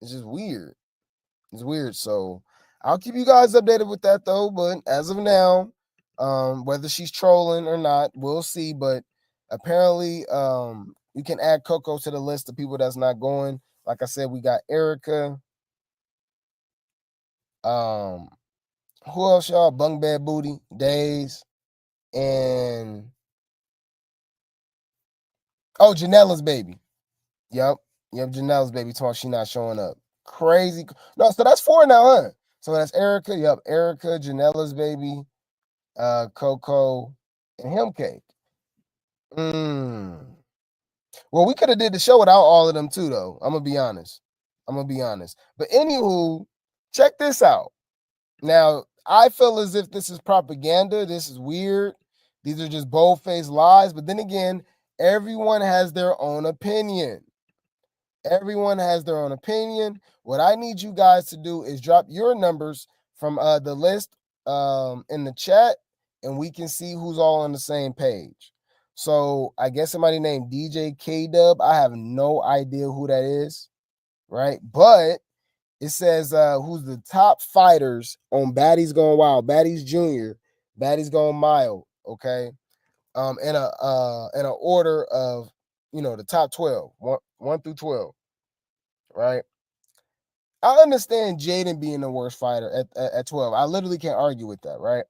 It's just weird. It's weird. So I'll keep you guys updated with that though. But as of now, whether she's trolling or not, we'll see. But apparently, you can add Coco to the list of people that's not going. Like I said, we got Erica. Who else, y'all? Bung Bad Booty, Days, and Janella's baby. Yep, Janella's baby talking she not showing up. Crazy. No, so that's 4 now, huh? So that's Erica. Yep, Erica, Janella's baby, Coco, and Him Cake. Well, we could have did the show without all of them too, though. I'm gonna be honest. But anywho, check this out. Now, I feel as if this is propaganda. This is weird. These are just bold-faced lies. But then again, everyone has their own opinion. What I need you guys to do is drop your numbers from the list in the chat, and we can see who's all on the same page. So I guess somebody named DJ K-Dub. I have no idea who that is, right? But it says who's the top fighters on Baddies Going Wild, Baddies Junior, Baddies Going Mild, okay? In a order of, you know, the top 12, 1 through 12, right? I understand Jaden being the worst fighter at 12. I literally can't argue with that, right?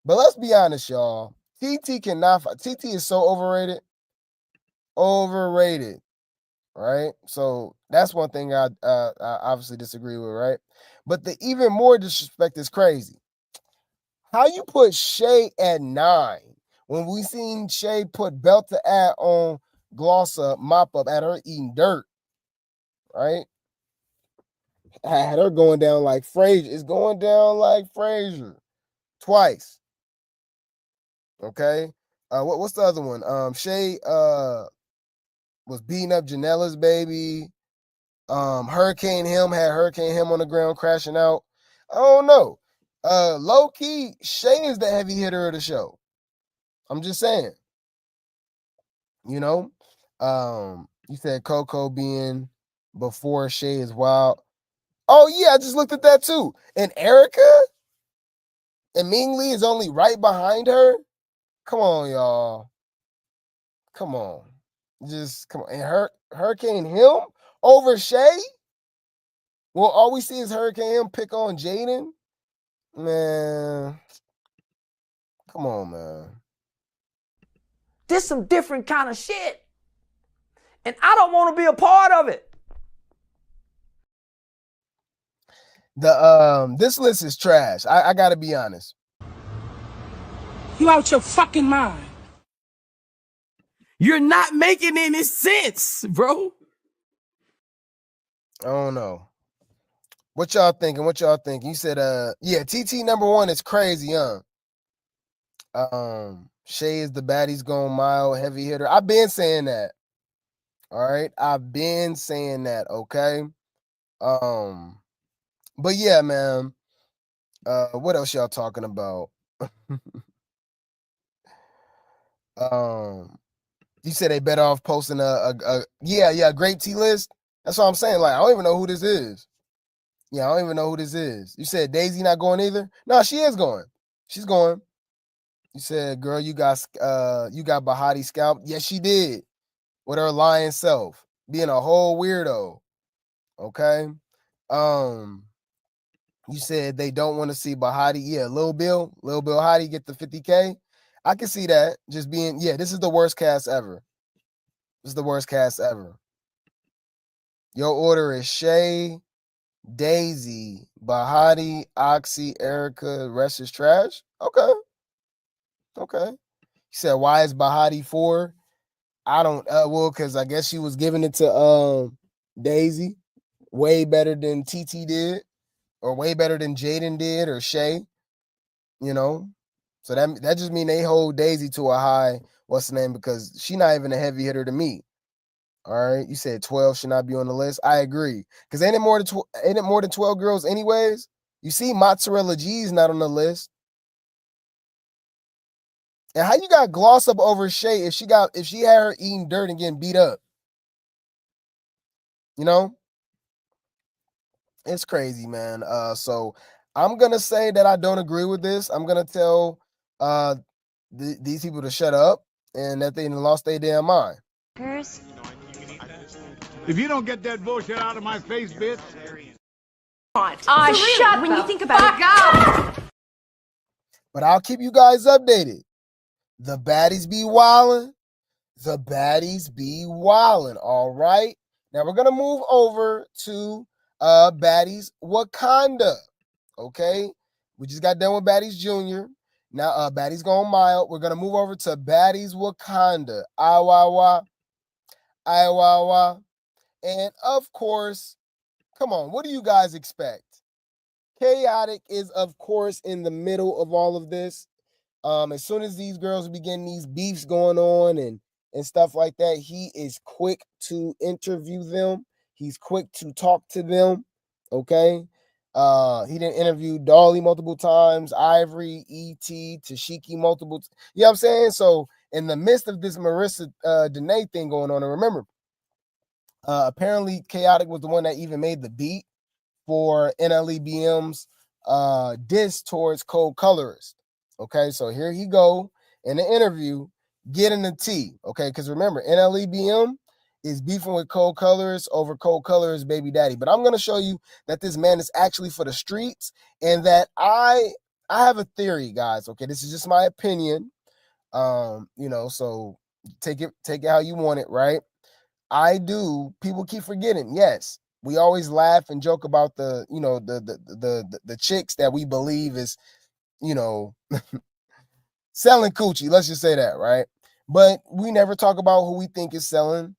But let's be honest, y'all. TT cannot fight. TT is so overrated. Right? So that's one thing I obviously disagree with, right? But the even more disrespect is crazy. How you put Shay at 9 when we seen Shay put belt to ad on Gloss Up, Mop Up at her eating dirt, right? I had her going down like Frazier. It's going down like Frazier twice. Okay. What's the other one? Shay was beating up Janella's baby. Hurricane Him on the ground crashing out. I don't know. Low key, Shay is the heavy hitter of the show. I'm just saying. You know, you said Coco being before Shay is wild. Oh yeah, I just looked at that too. And Erica and Ming Lee is only right behind her. Come on, y'all. Come on. Just come on. And Hurricane him over Shay? Well, all we see is Hurricane him pick on Jaden. Man. Come on, man. This some different kind of shit. And I don't want to be a part of it. This list is trash. I gotta be honest. You out your fucking mind. You're not making any sense, bro. I don't know. What y'all thinking? You said yeah, TT number 1 is crazy, huh? Shay is the Baddies going mild, heavy hitter. I've been saying that. All right. I've been saying that, okay? But yeah, man. What else y'all talking about? You said they better off posting a Grape T list. That's what I'm saying. Like, I don't even know who this is. Yeah, I don't even know who this is. You said Daisy not going either? No, she is going. She's going. You said, girl, you got Bahati scalped. Yes, she did. With her lying self. Being a whole weirdo. Okay. You said they don't want to see Bahati. Yeah, Lil Bill Hottie get the 50K. I can see that. Just being, this is the worst cast ever. This is the worst cast ever. Your order is Shay, Daisy, Bahati, Oxy, Erica, rest is trash. Okay. You said, why is Bahati 4? I don't because I guess she was giving it to Daisy way better than TT did, or way better than Jaden did, or Shay. You know, so that just mean they hold Daisy to a high. What's the name? Because she not even a heavy hitter to me. All right, you said 12 should not be on the list. I agree. Because ain't it more than 12 girls anyways? You see, Mozzarella G's not on the list. And how you got gloss up over Shay if she had her eating dirt and getting beat up? You know? It's crazy, man. So I'm gonna say that I don't agree with this. I'm gonna tell these people to shut up and that they lost their damn mind. If you don't get that bullshit out of my face, bitch. Shut when you think about it. But I'll keep you guys updated. The baddies be wildin'. All right. Now we're gonna move over to Baddies Wakanda. Okay. We just got done with Baddies Junior. Now Baddies going mild. We're gonna move over to Baddies Wakanda. Iwawa. And of course, come on, what do you guys expect? Chaotic is, of course, in the middle of all of this. As soon as these girls begin these beefs going on and stuff like that, he is quick to interview them. He's quick to talk to them. Okay. He didn't interview Dolly multiple times, Ivori, E.T., Tesehki multiple times. You know what I'm saying? So in the midst of this Marissa Danae thing going on, and remember, apparently Chaotic was the one that even made the beat for NLEBM's diss towards Cold Colorist. Okay, so here he go in the interview, getting the tea. Okay, because remember, NLEBM is beefing with Cold Colorist over Cold Colorist baby daddy. But I'm going to show you that this man is actually for the streets, and that I have a theory, guys. Okay, this is just my opinion. So take it how you want it, right? People keep forgetting. Yes, we always laugh and joke about the chicks that we believe is, selling coochie. Let's just say that, right? But we never talk about who we think is selling,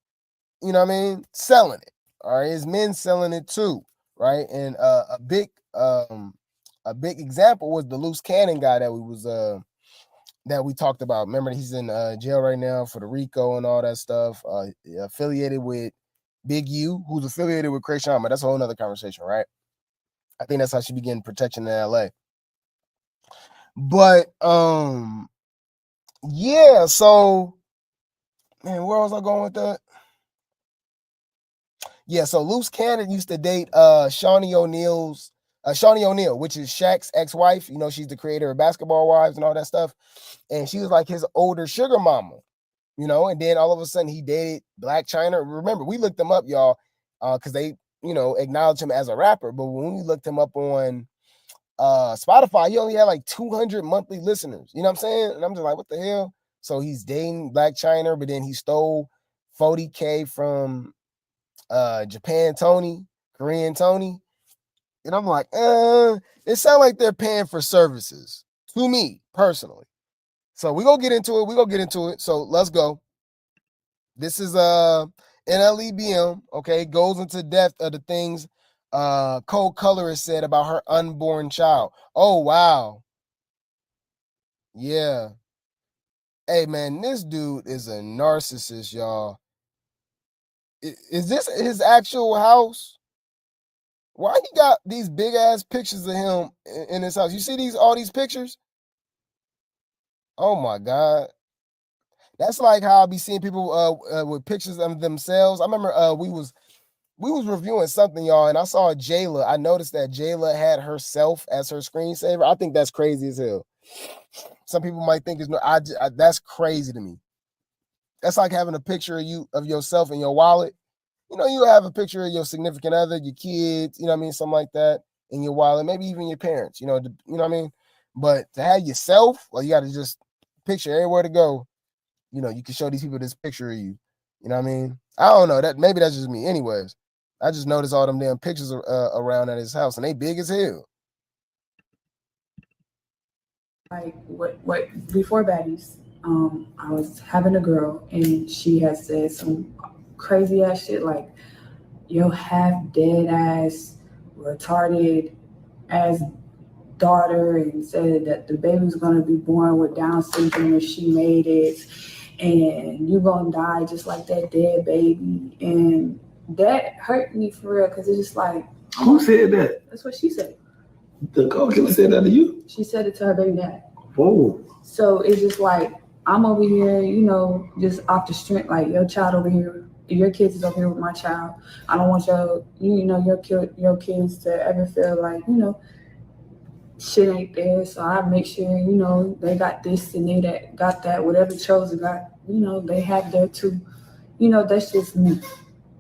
selling it. All right, is men selling it too, right? And a big example was the loose cannon guy that we talked about. Remember, he's in jail right now for the RICO and all that stuff. Affiliated with Big U, who's affiliated with Chrisean, but that's a whole nother conversation, right? I think that's how she be getting protection in LA. But yeah, so man, where was I going with that? Yeah, so Loose Cannon used to date Shawnee O'Neal, which is Shaq's ex-wife. You know, she's the creator of Basketball Wives and all that stuff. And she was like his older sugar mama, you know, and then all of a sudden he dated Black Chyna. Remember, we looked him up, y'all, because they, you know, acknowledged him as a rapper. But when we looked him up on Spotify, he only had like 200 monthly listeners. You know what I'm saying? And I'm just like, what the hell? So he's dating Black Chyna, but then he stole 40K from Japan Tony, Korean Tony. And I'm like, it sounds like they're paying for services to me personally. So we're gonna get into it. So let's go. This is NLEBM, okay, goes into depth of the things Cold Colorist said about her unborn child. Oh wow. Yeah. Hey man, this dude is a narcissist, y'all. Is this his actual house? Why he got these big ass pictures of him in his house? You see all these pictures? Oh my God. That's like how I be seeing people with pictures of themselves. I remember we was reviewing something, y'all, and I saw Jayla. I noticed that Jayla had herself as her screensaver. I think that's crazy as hell. Some people might think that's crazy to me. That's like having a picture of yourself in your wallet. You know, you have a picture of your significant other, your kids, you know what I mean, something like that in your wallet, maybe even your parents, you know what I mean? But to have yourself, well, you got to just picture everywhere to go. You know, you can show these people this picture of you. You know what I mean? I don't know. Maybe that's just me. Anyways, I just noticed all them damn pictures around at his house, and they big as hell. Like what before Baddies, I was having a girl and she had said some crazy ass shit like, yo, half dead ass, retarded ass daughter, and said that the baby was gonna be born with Down syndrome if she made it, and you gonna die just like that dead baby. And that hurt me for real, because it's just like, who said that? That's what she said. The co-killer said that to you? She said it to her baby dad. Whoa. So it's just like, I'm over here, you know, just off the strength, like your child over here, your kids is over here with my child. I don't want your kids to ever feel like, you know, shit ain't there. So I make sure, you know, they got this and they that got that, whatever Chosen got, you know, they have there too. You know, that's just me.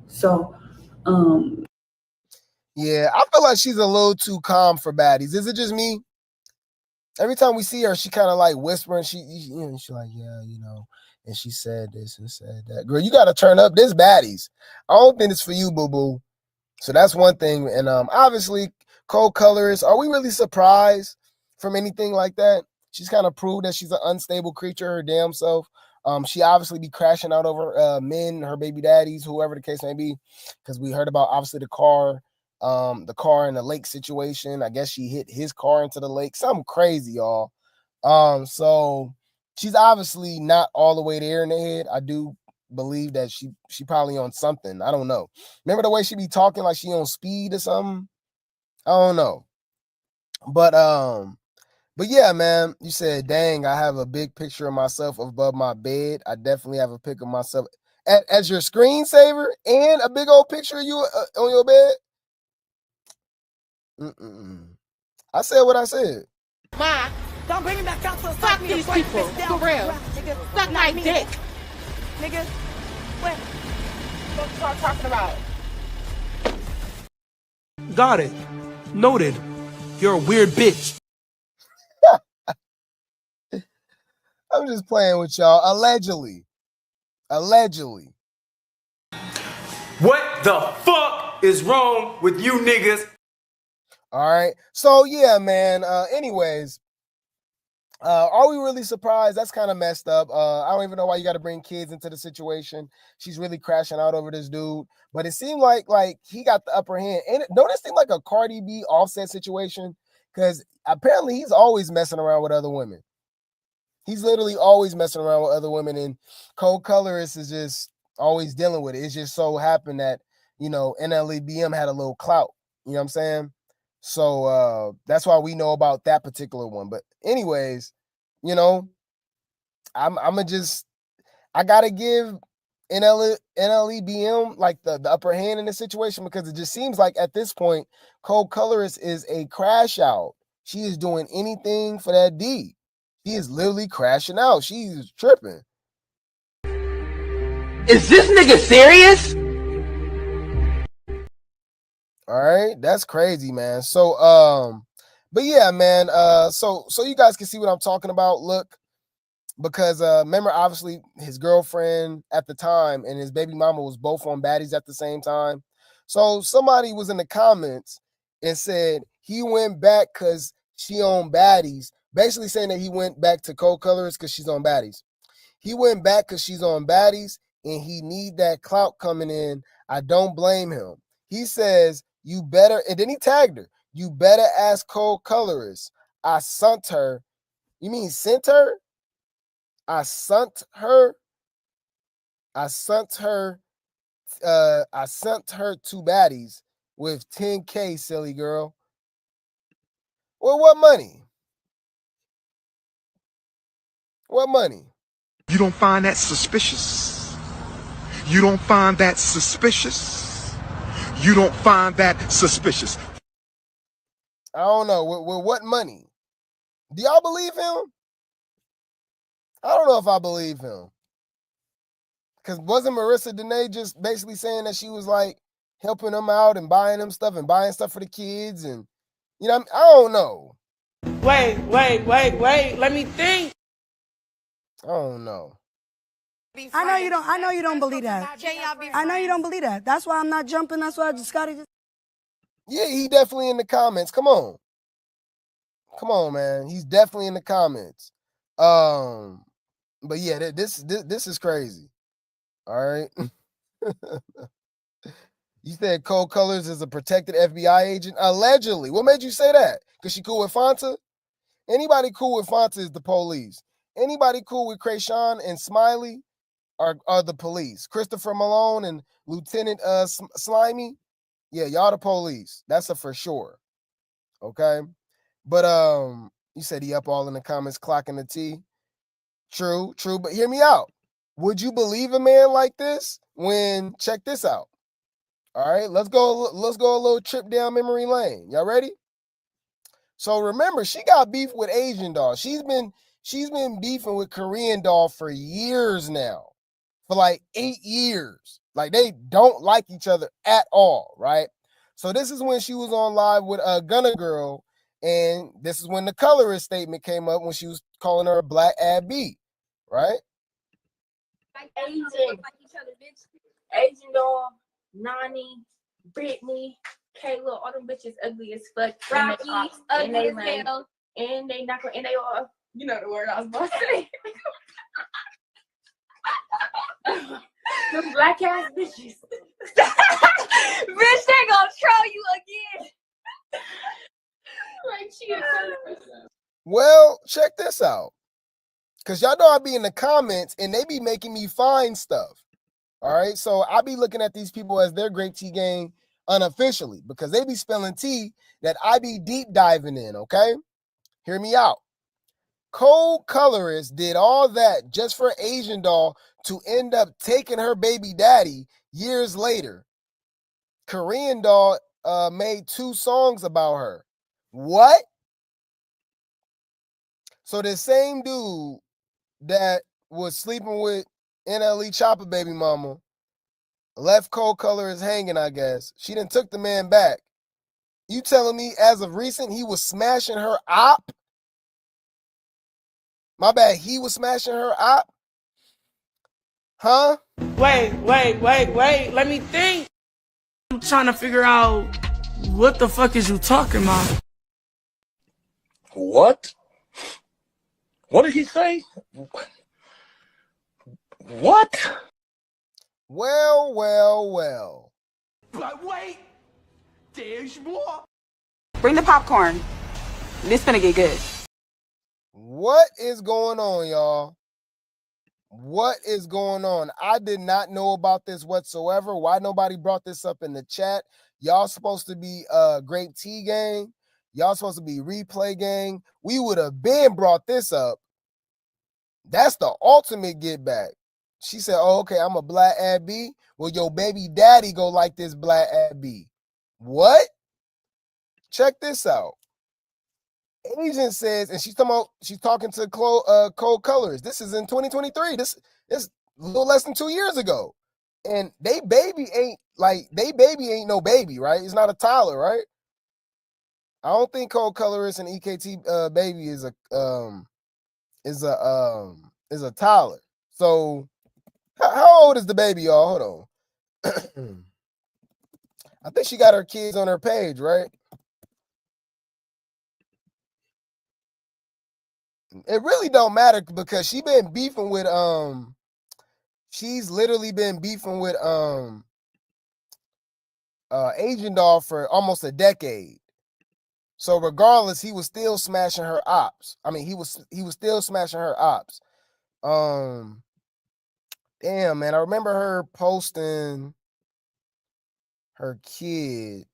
So, yeah, I feel like she's a little too calm for Baddies. Is it just me? Every time we see her, she kind of like whispering. She's like, yeah, you know, and she said this and said that. Girl, you got to turn up this Baddies. I don't think it's for you, boo-boo. So that's one thing. And obviously, Cold Colorist, are we really surprised from anything like that? She's kind of proved that she's an unstable creature, her damn self. She obviously be crashing out over men, her baby daddies, whoever the case may be, because we heard about obviously the car in the lake situation. I guess she hit his car into the lake. Something crazy, y'all. So she's obviously not all the way there in the head. I do believe that she probably on something. I don't know. Remember the way she be talking like she on speed or something? I don't know. But yeah, man, you said, dang, I have a big picture of myself above my bed. I definitely have a pic of myself as your screensaver and a big old picture of you on your bed. I said what I said. Ma, don't bring me back out to the fuck these people. For real. Suck my dick. Nigga, what you start talking about? Got it. Noted. You're a weird bitch. I'm just playing with y'all. Allegedly. What the fuck is wrong with you niggas? All right. So yeah, man. Anyways, are we really surprised? That's kind of messed up. I don't even know why you got to bring kids into the situation. She's really crashing out over this dude. But it seemed like he got the upper hand. And don't it seem like a Cardi B Offset situation? Because apparently he's always messing around with other women. He's literally always messing around with other women, and Cold Colorist is just always dealing with it. It just so happened that, you know, NLEBM had a little clout. You know what I'm saying? So that's why we know about that particular one. But anyways, you know, I gotta give NLEBM like the upper hand in this situation, because it just seems like at this point, Cold Colorist is a crash out. She is doing anything for that D. She is literally crashing out. She's tripping. Is this nigga serious? All right, that's crazy, man. So but yeah, man, so you guys can see what I'm talking about. Look, because remember, obviously his girlfriend at the time and his baby mama was both on Baddies at the same time. So somebody was in the comments and said he went back because she on Baddies, basically saying that he went back to Cold Colors because she's on Baddies. He went back because she's on Baddies and he need that clout coming in. I don't blame him. He says, you better, and then he tagged her, you better ask Cold Colorist. I sent her. You mean sent her? I sent her to Baddies with 10K, silly girl. Well, what money? What money? You don't find that suspicious? You don't find that suspicious? You don't find that suspicious? I don't know. With what money? Do y'all believe him? I don't know if I believe him. Because wasn't Marissa Danae just basically saying that she was like helping them out and buying them stuff and buying stuff for the kids? And, you know, I don't know. Wait. Let me think. I don't know. I know you don't believe that. I know you don't believe that. That's why I'm not jumping. That's why I just gotta just. Yeah, he definitely in the comments. Come on, man. He's definitely in the comments. But yeah, this is crazy. All right. You said Cold Colors is a protected FBI agent? Allegedly. What made you say that? Because she cool with Fanta? Anybody cool with Fanta is the police. Anybody cool with Chrisean and Smiley are the police. Christopher Malone and Lieutenant Slimy, yeah, y'all the police. That's a for sure. Okay? But you said he up all in the comments clocking the T. True, but hear me out. Would you believe a man like this when, check this out. All right, let's go a little trip down memory lane. Y'all ready? So remember, she got beef with Asian doll. She's been beefing with Korean doll for years now. For like 8 years. Like they don't like each other at all, right? So this is when she was on live with Gunna Girl, and this is when the colorist statement came up when she was calling her a black ad B, right? Asian, Asian doll, Nani, Brittany, Kayla, all them bitches ugly as fuck. Rocky, ugly as hell. And they not gonna, and they all, you know the word I was about to say. Them black ass bitches. Bitch, they gonna troll you again. Like she is. Well, check this out. Because y'all know I be in the comments and they be making me find stuff. All right. So I be looking at these people as their Grape Tea gang unofficially because they be spilling tea that I be deep diving in. Okay. Hear me out. Cold Colorist did all that just for Asian doll to end up taking her baby daddy years later. Korean doll made 2 songs about her. What? So the same dude that was sleeping with NLE Chopper baby mama left Cold Colorist hanging, I guess. She done took the man back. You telling me as of recent he was smashing her op? My bad, he was smashing her op? Huh? Wait. Let me think. I'm trying to figure out what the fuck is you talking about? What? What did he say? What? Well. But wait, there's more. Bring the popcorn. This finna get good. What is going on, y'all? What is going on? I did not know about this whatsoever. Why nobody brought this up in the chat? Y'all supposed to be Grape Tea gang. Y'all supposed to be Replay gang. We would have been brought this up. That's the ultimate get back. She said, oh, okay, I'm a black ad B. Well, your baby daddy go like this black ad B. What? Check this out. Agent says, and she's talking to Cold Colors. This is in 2023. This a little less than 2 years ago. And they baby ain't no baby, right? It's not a Tyler, right? I don't think Cold Colorist and EKT baby is a Tyler. So how old is the baby, y'all? Hold on. I think she got her kids on her page, right? It really don't matter because she's literally been beefing with Asian doll for almost a decade. So regardless, he was still smashing her ops. I mean, he was still smashing her ops. Damn, man, I remember her posting her kid.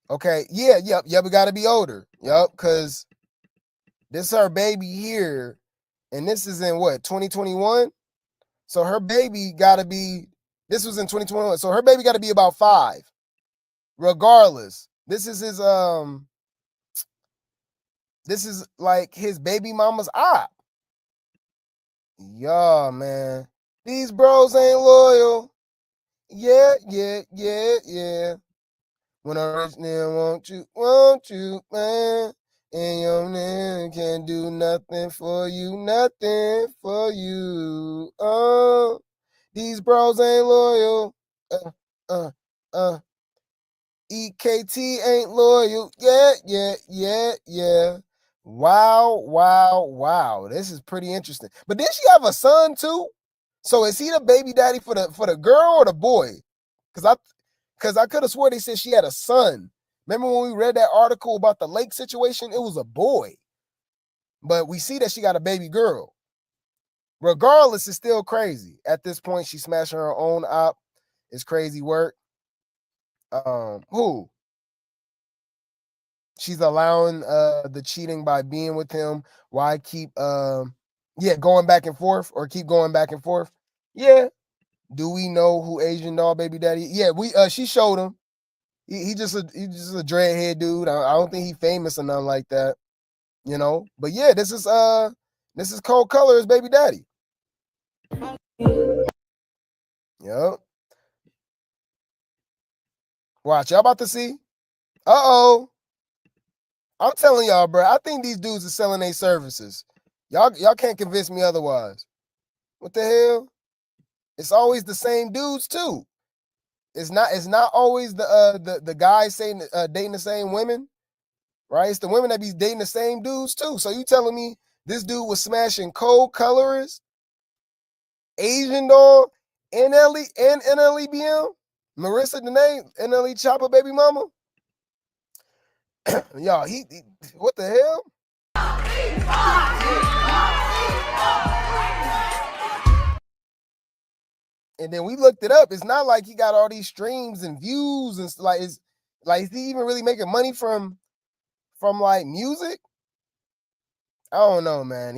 Okay, yeah, we gotta be older. Yep, because this is her baby here, and this is in what, 2021? So her baby gotta be, this was in 2021, so her baby gotta be about 5. Regardless, this is like his baby mama's op. Yeah, man. These bros ain't loyal. Yeah. When a rich nigga want you, man. And your nigga can't do nothing for you. Oh, these bros ain't loyal. EKT ain't loyal. Yeah. Wow. This is pretty interesting. But did she have a son too? So is he the baby daddy for the girl or the boy? Because I could have swore they said she had a son. Remember when we read that article about the lake situation? It was a boy. But we see that she got a baby girl. Regardless, it's still crazy. At this point, she's smashing her own op. It's crazy work. Who? She's allowing the cheating by being with him. Why keep going back and forth or keep going back and forth? Yeah. Do we know who Asian doll baby daddy? Yeah, she showed him. He just a dreadhead dude. I don't think he famous or nothing like that. You know? But yeah, this is Cold Colors baby daddy. Yep. Watch, y'all about to see. Uh-oh. I'm telling y'all, bro. I think these dudes are selling their services. Y'all can't convince me otherwise. What the hell? It's always the same dudes too. It's not always the guys saying dating the same women, right? It's the women that be dating the same dudes too. So you telling me this dude was smashing Cold Colorist, Asian doll, NLEBM, Marissa Danae, NLE Chopper baby mama? Y'all, he what the hell? And then we looked it up. It's not like he got all these streams and views and like is he even really making money from like music? I don't know, man.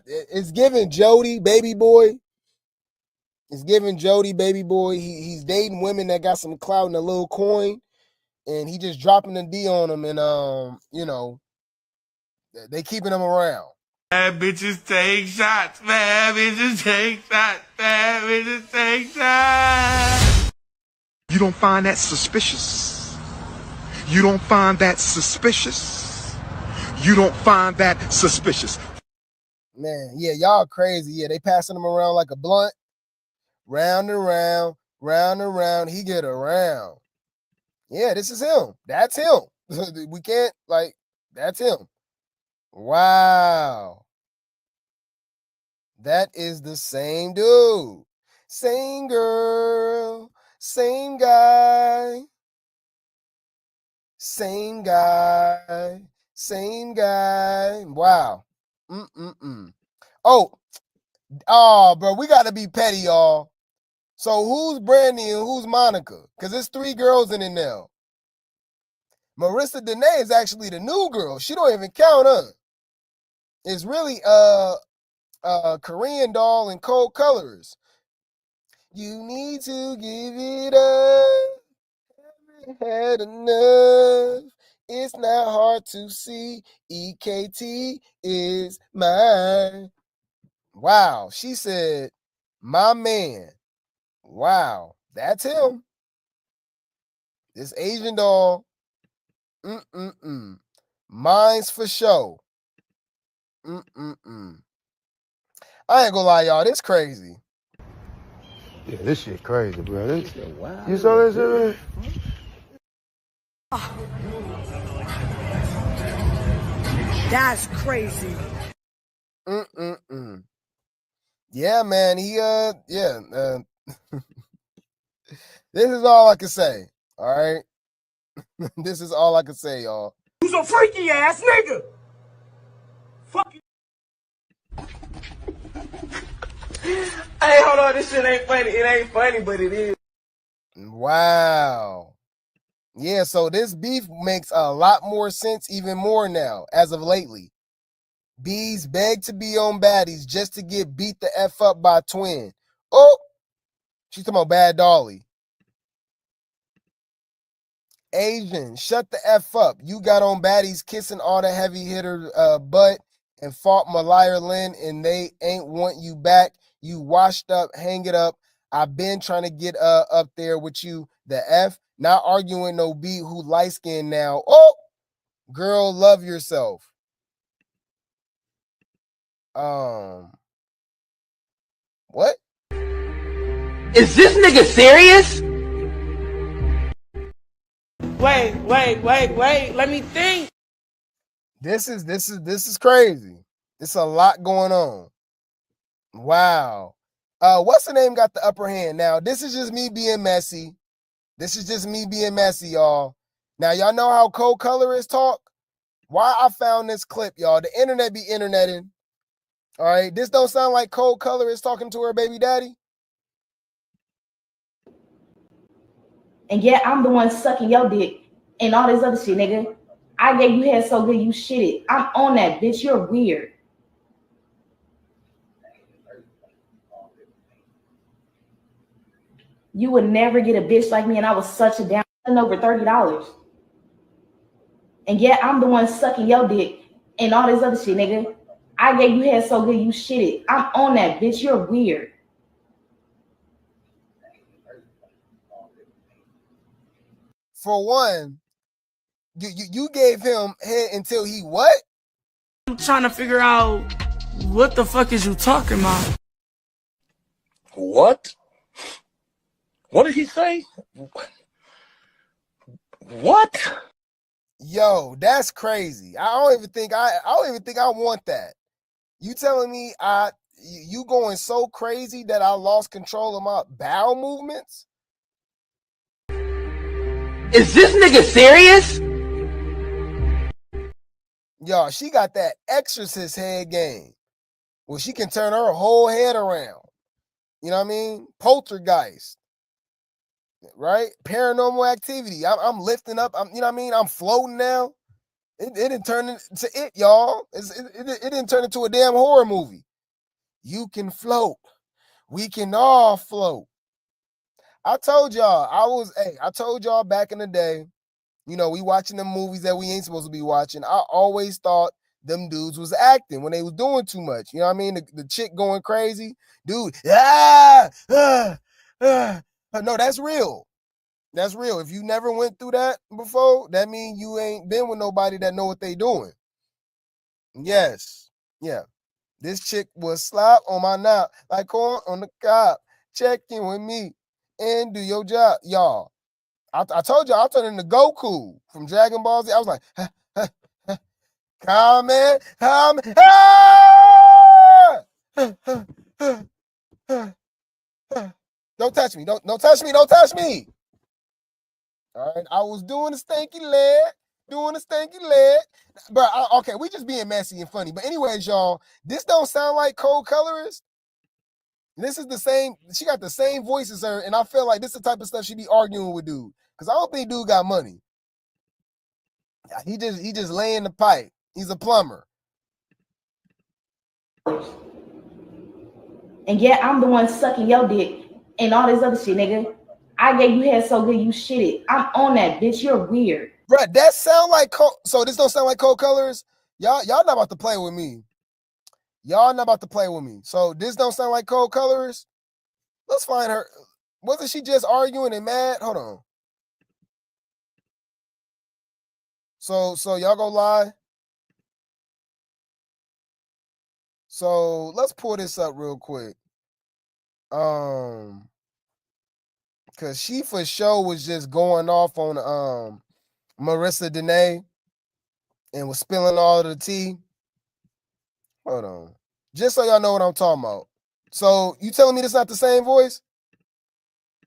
It's giving Jody baby boy. It's giving Jody baby boy. He's dating women that got some clout and a little coin, and he just dropping the D on them, and they keeping him around. Bad bitches take shots. Bad bitches take shots. Bad bitches take shots. You don't find that suspicious? You don't find that suspicious? You don't find that suspicious? Man, yeah, y'all crazy. Yeah, they passing him around like a blunt. Round and round, round and round. He get around. Yeah, this is him. That's him. We can't, that's him. Wow. That is the same dude. Same girl. Same guy. Same guy. Same guy. Wow. Oh, bro, we got to be petty, y'all. So who's Brandy and who's Monica? Because there's 3 girls in it now. Marissa Danae is actually the new girl. She don't even count, huh? It's really Korean doll and Cold Colors. You need to give it up. Had enough. It's not hard to see. EKT is mine. Wow. She said, my man. Wow. That's him. This Asian doll. Mine's for show. I ain't gonna lie, y'all. This crazy. Yeah, this shit crazy, bro. This shit wild. You saw that shit, man? That's crazy. Yeah, man. This is all I can say. All right. This is all I can say, y'all. You's a freaky ass nigga. Fuck you. Hey, hold on. This shit ain't funny. It ain't funny, but it is. Wow. Yeah, so this beef makes a lot more sense, even more now, as of lately. Bees beg to be on Baddies just to get beat the F up by Twin. Oh, she's talking about Bad Dolly. Asian, shut the F up. You got on Baddies kissing all the heavy hitter butt and fought Malaya Lynn and they ain't want you back. You washed up, hang it up. I've been trying to get up there with you. The F, not arguing no B who light skinned now. Oh, girl, love yourself. What? Is this nigga serious? Wait. Let me think. This is crazy. It's a lot going on. Wow. What's the name got the upper hand? Now, this is just me being messy. Y'all. Now, y'all know how Cold Colorists talk? Why I found this clip, y'all. The internet be interneting. All right. This don't sound like Cold Colorist talking to her baby daddy. And yeah, I'm the one sucking your dick and all this other shit, nigga. I gave you head so good you shitted. I'm on that, bitch. You're weird. You would never get a bitch like me, and I was such a down over $30. And yeah, I'm the one sucking your dick and all this other shit, nigga. I gave you head so good you shitted. I'm on that, bitch. You're weird. For one, you gave him head until he what? I'm trying to figure out what the fuck is you talking about? What? What did he say? What? Yo, that's crazy. I don't even think I want that. You telling me you going so crazy that I lost control of my bowel movements? Is this nigga serious? Yo, she got that exorcist head game. Well, she can turn her whole head around. You know what I mean? Poltergeist. Right? Paranormal Activity. I'm lifting up. You know what I mean? I'm floating now. It didn't turn into it, y'all. It didn't turn into a damn horror movie. You can float. We can all float. I told y'all, I told y'all back in the day, you know, we watching the movies that we ain't supposed to be watching. I always thought them dudes was acting when they was doing too much. You know what I mean? The chick going crazy. Dude, no, that's real. That's real. If you never went through that before, that means you ain't been with nobody that know what they doing. Yes. Yeah. This chick was slap on my knob like corn on the cob. Check in with me and do your job. Y'all, I told you I turned into Goku from Dragon Ball Z. I was like, come in, come. Don't touch me. Don't touch me. Don't touch me. All right. I was doing the stanky leg. But okay, we just being messy and funny. But anyways, y'all, this don't sound like Cold Colorist. This is the same. She got the same voice as her, and I feel like this is the type of stuff she be arguing with dude. Cause I don't think dude got money. He just laying the pipe. He's a plumber. And yet I'm the one sucking your dick and all this other shit, nigga. I gave you head so good you shitted. I'm on that, bitch. You're weird. Bruh, that sound like so this don't sound like Cold Colors? Y'all not about to play with me. Y'all not about to play with me. So this don't sound like Cold Colors? Let's find her. Wasn't she just arguing and mad? Hold on. So y'all go lie. So let's pull this up real quick. Cause she for sure was just going off on Marissa Danae and was spilling all of the tea. Hold on. Just so y'all know what I'm talking about. So you telling me this not the same voice?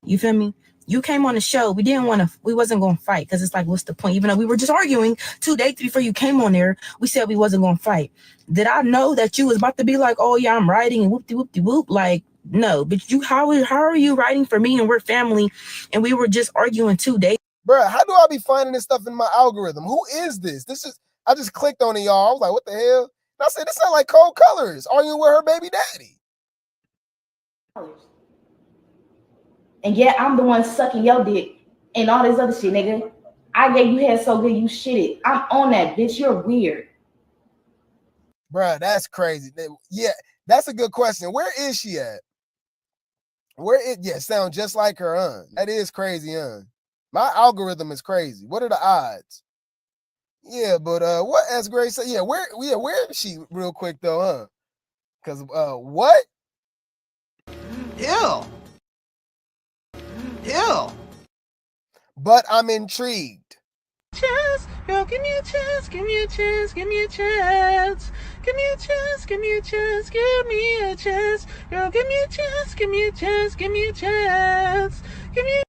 You feel me? You came on the show. We wasn't going to fight because it's like, what's the point? Even though we were just arguing 2 days before you came on there, we said we wasn't going to fight. Did I know that you was about to be like, oh yeah, I'm writing and whoop-de-whoop-de-whoop? Like, no. But how are you writing for me and we're family and we were just arguing 2 days? Bruh, how do I be finding this stuff in my algorithm? Who is this? I just clicked on it, y'all. I was like, what the hell? And I said, this sound like Cold Colors arguing with her baby daddy. And yet I'm the one sucking your dick and all this other shit, nigga. I gave you head so good you shitted. I'm on that, bitch. You're weird. Bruh, that's crazy. Yeah, that's a good question. Where is she at? Sound just like her, huh? That is crazy, huh? My algorithm is crazy. What are the odds? Yeah, but what as Grace said, where is she real quick though, huh? Cause what? Ew. But I'm intrigued. Chance, girl, give me a chance, give me a chance, give me a chance. Give me a chance, give me a chance, give me a chance. Girl, give me a chance, give me a chance, give me a chance. Give me a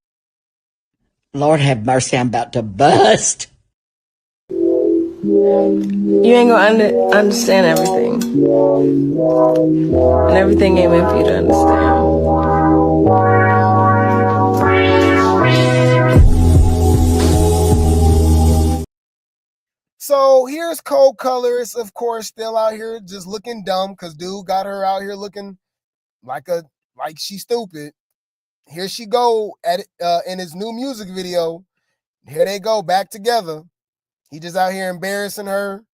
Lord have mercy, I'm about to bust. You ain't gonna understand everything. And everything ain't meant for you to understand. So here's Cold Colors, of course, still out here just looking dumb because dude got her out here looking like she's stupid. Here she go at in his new music video. Here they go back together. He just out here embarrassing her.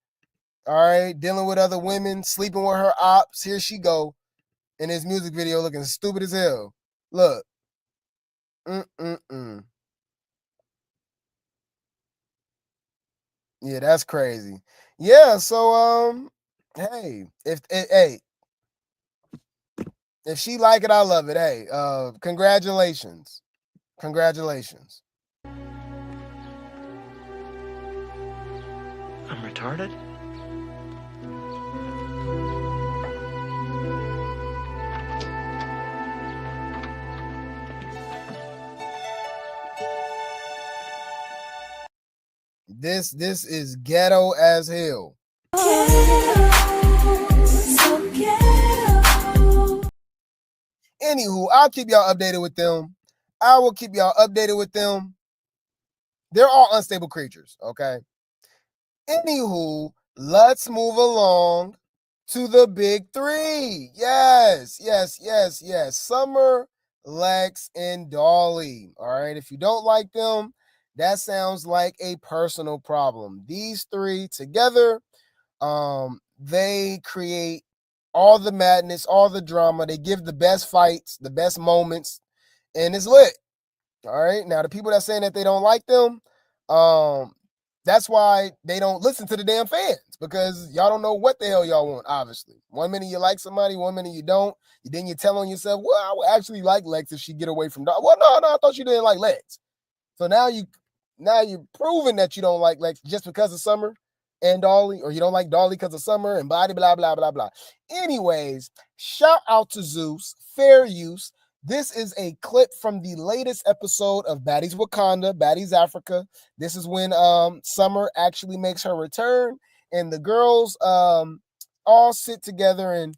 All right, dealing with other women, sleeping with her ops. Here she go in his music video looking stupid as hell. Look. Yeah, that's crazy. Yeah, so hey, if she like it, I love it. Hey, congratulations. Congratulations. I'm retarded? This is ghetto as hell. Anywho, I'll keep y'all updated with them. I will keep y'all updated with them. They're all unstable creatures, okay? Anywho, let's move along to the big three. Yes. Summer, Lex, and Dolly. All right. If you don't like them, that sounds like a personal problem. These three together, they create all the madness, all the drama. They give the best fights, the best moments, and it's lit. All right. Now, the people that saying that they don't like them, that's why they don't listen to the damn fans, because y'all don't know what the hell y'all want, obviously. 1 minute you like somebody, 1 minute you don't. Then you tell on yourself, well, I would actually like Lex if she get away from Dolly. Well, no, I thought you didn't like Lex. So now you're proving that you don't like Lex just because of Summer and Dolly, or you don't like Dolly because of Summer and blah, blah, blah, blah, blah. Anyways, shout out to Zeus, fair use. This is a clip from the latest episode of Baddies Wakanda, Baddies Africa. This is when Summer actually makes her return, and the girls all sit together and,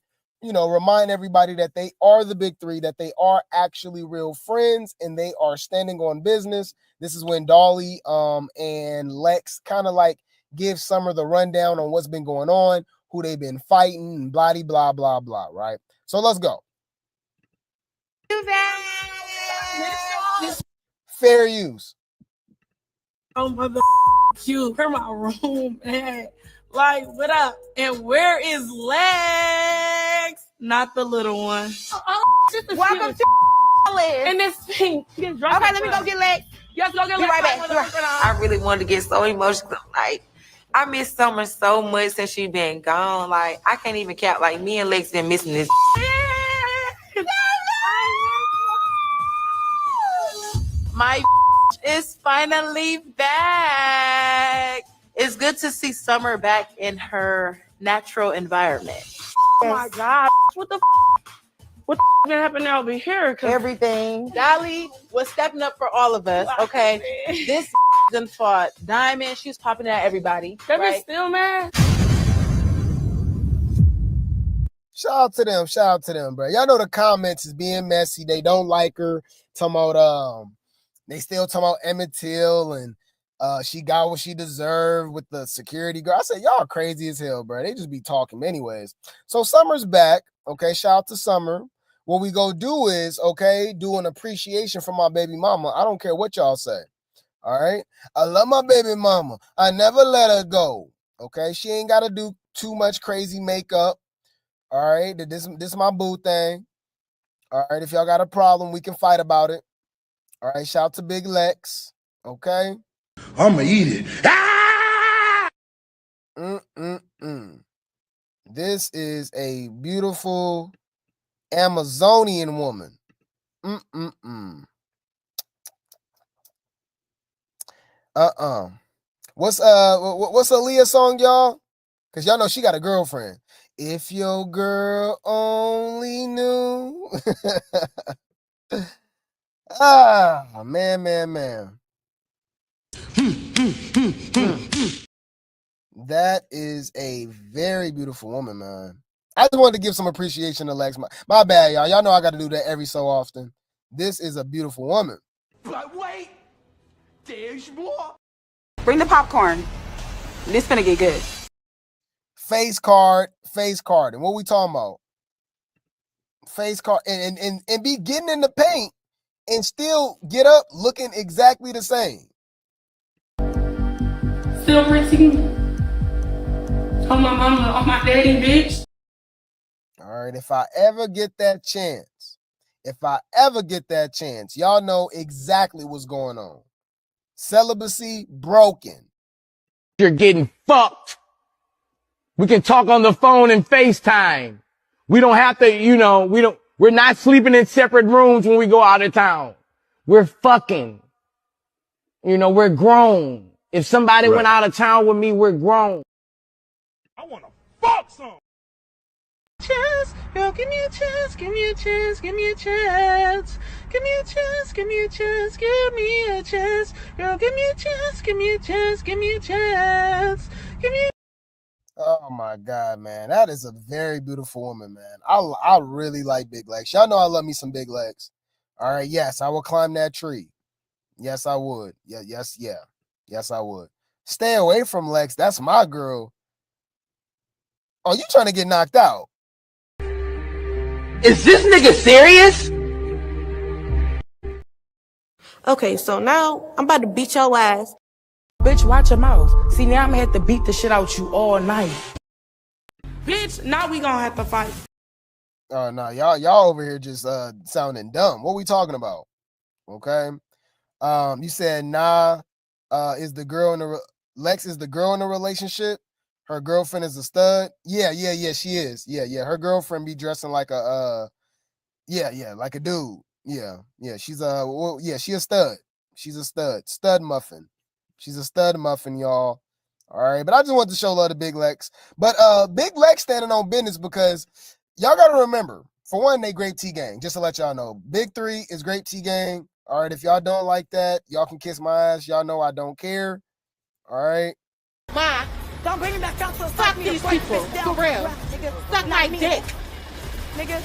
remind everybody that they are the big three, that they are actually real friends, and they are standing on business. This is when Dolly and Lex kind of like give Summer the rundown on what's been going on, who they've been fighting, and blah, blah, blah, blah, right? So let's go. Fair use. Oh, mother you. Where my room at? Like, what up? And where is Lex? Not the little one. Welcome to and this thing. Okay, let me go get Lex. Yes, go get Be Lex. right back. I really wanted to get so emotional. Like, I miss Summer so much since she been gone. Like, I can't even count. Like, me and Lex been missing this. My is finally back. It's good to see Summer back in her natural environment. Oh my God. What the been happening over here? Everything. Dolly was stepping up for all of us, okay? This done fought Diamond. She was popping at everybody. Right? Still mad? Shout out to them, bro. Y'all know the comments is being messy. They don't like her. Talking about they still talking about Emmett Till and she got what she deserved with the security guard. I said, y'all crazy as hell, bro. They just be talking anyways. So Summer's back. Okay, shout out to Summer. What we go do is, okay, do an appreciation for my baby mama. I don't care what y'all say. All right? I love my baby mama. I never let her go. Okay? She ain't got to do too much crazy makeup. All right? This my boo thing. All right? If y'all got a problem, we can fight about it. All right? Shout out to Big Lex. Okay? I'ma eat it. Ah! This is a beautiful Amazonian woman. What's Aaliyah's song, y'all? Cause y'all know she got a girlfriend. If your girl only knew. Man. That is a very beautiful woman, man. I just wanted to give some appreciation to Lex. My bad, y'all. Y'all know I got to do that every so often. This is a beautiful woman. But wait, there's more. Bring the popcorn. This finna get good. Face card. And what we talking about? Face card. And be getting in the paint and still get up looking exactly the same. Silver team. On my mama, on my daddy, bitch. All right, if I ever get that chance, y'all know exactly what's going on. Celibacy broken. You're getting fucked. We can talk on the phone and FaceTime. We don't have to, we're not sleeping in separate rooms when we go out of town. We're fucking. We're grown. If somebody went out of town with me, we're grown. I want to fuck some. Chance, girl, give me a chance, give me a chance, give me a chance, give me a chance, give me a chance, give me a chance, girl, give me a chance, give me a chance, give me a chance, give me. Oh my God, man, that is a very beautiful woman, man. I really like Big Legs. Y'all know I love me some Big Legs. All right, yes, I will climb that tree. Yes, I would. Yes, I would. Stay away from Lex. That's my girl. Oh, you trying to get knocked out? Is this nigga serious? Okay, so now I'm about to beat your ass. Bitch, watch your mouth. See, now I'm gonna have to beat the shit out you all night. Bitch, now we gonna have to fight. Oh no, y'all over here just sounding dumb. What we talking about? Okay. You said is the girl in Lex is the girl in the relationship? Her girlfriend is a stud. Yeah, she is. Yeah. Her girlfriend be dressing like a like a dude. Yeah. She's she a stud. She's a stud muffin. She's a stud muffin, y'all. All right, but I just want to show love to Big Lex. But Big Lex standing on business because y'all got to remember, for one, they Grape T gang. Just to let y'all know, Big Three is Grape T gang. All right, if y'all don't like that, y'all can kiss my ass. Y'all know I don't care. All right. Ma, don't bring me back out to fuck these people. For real. Suck my dick. Nigga,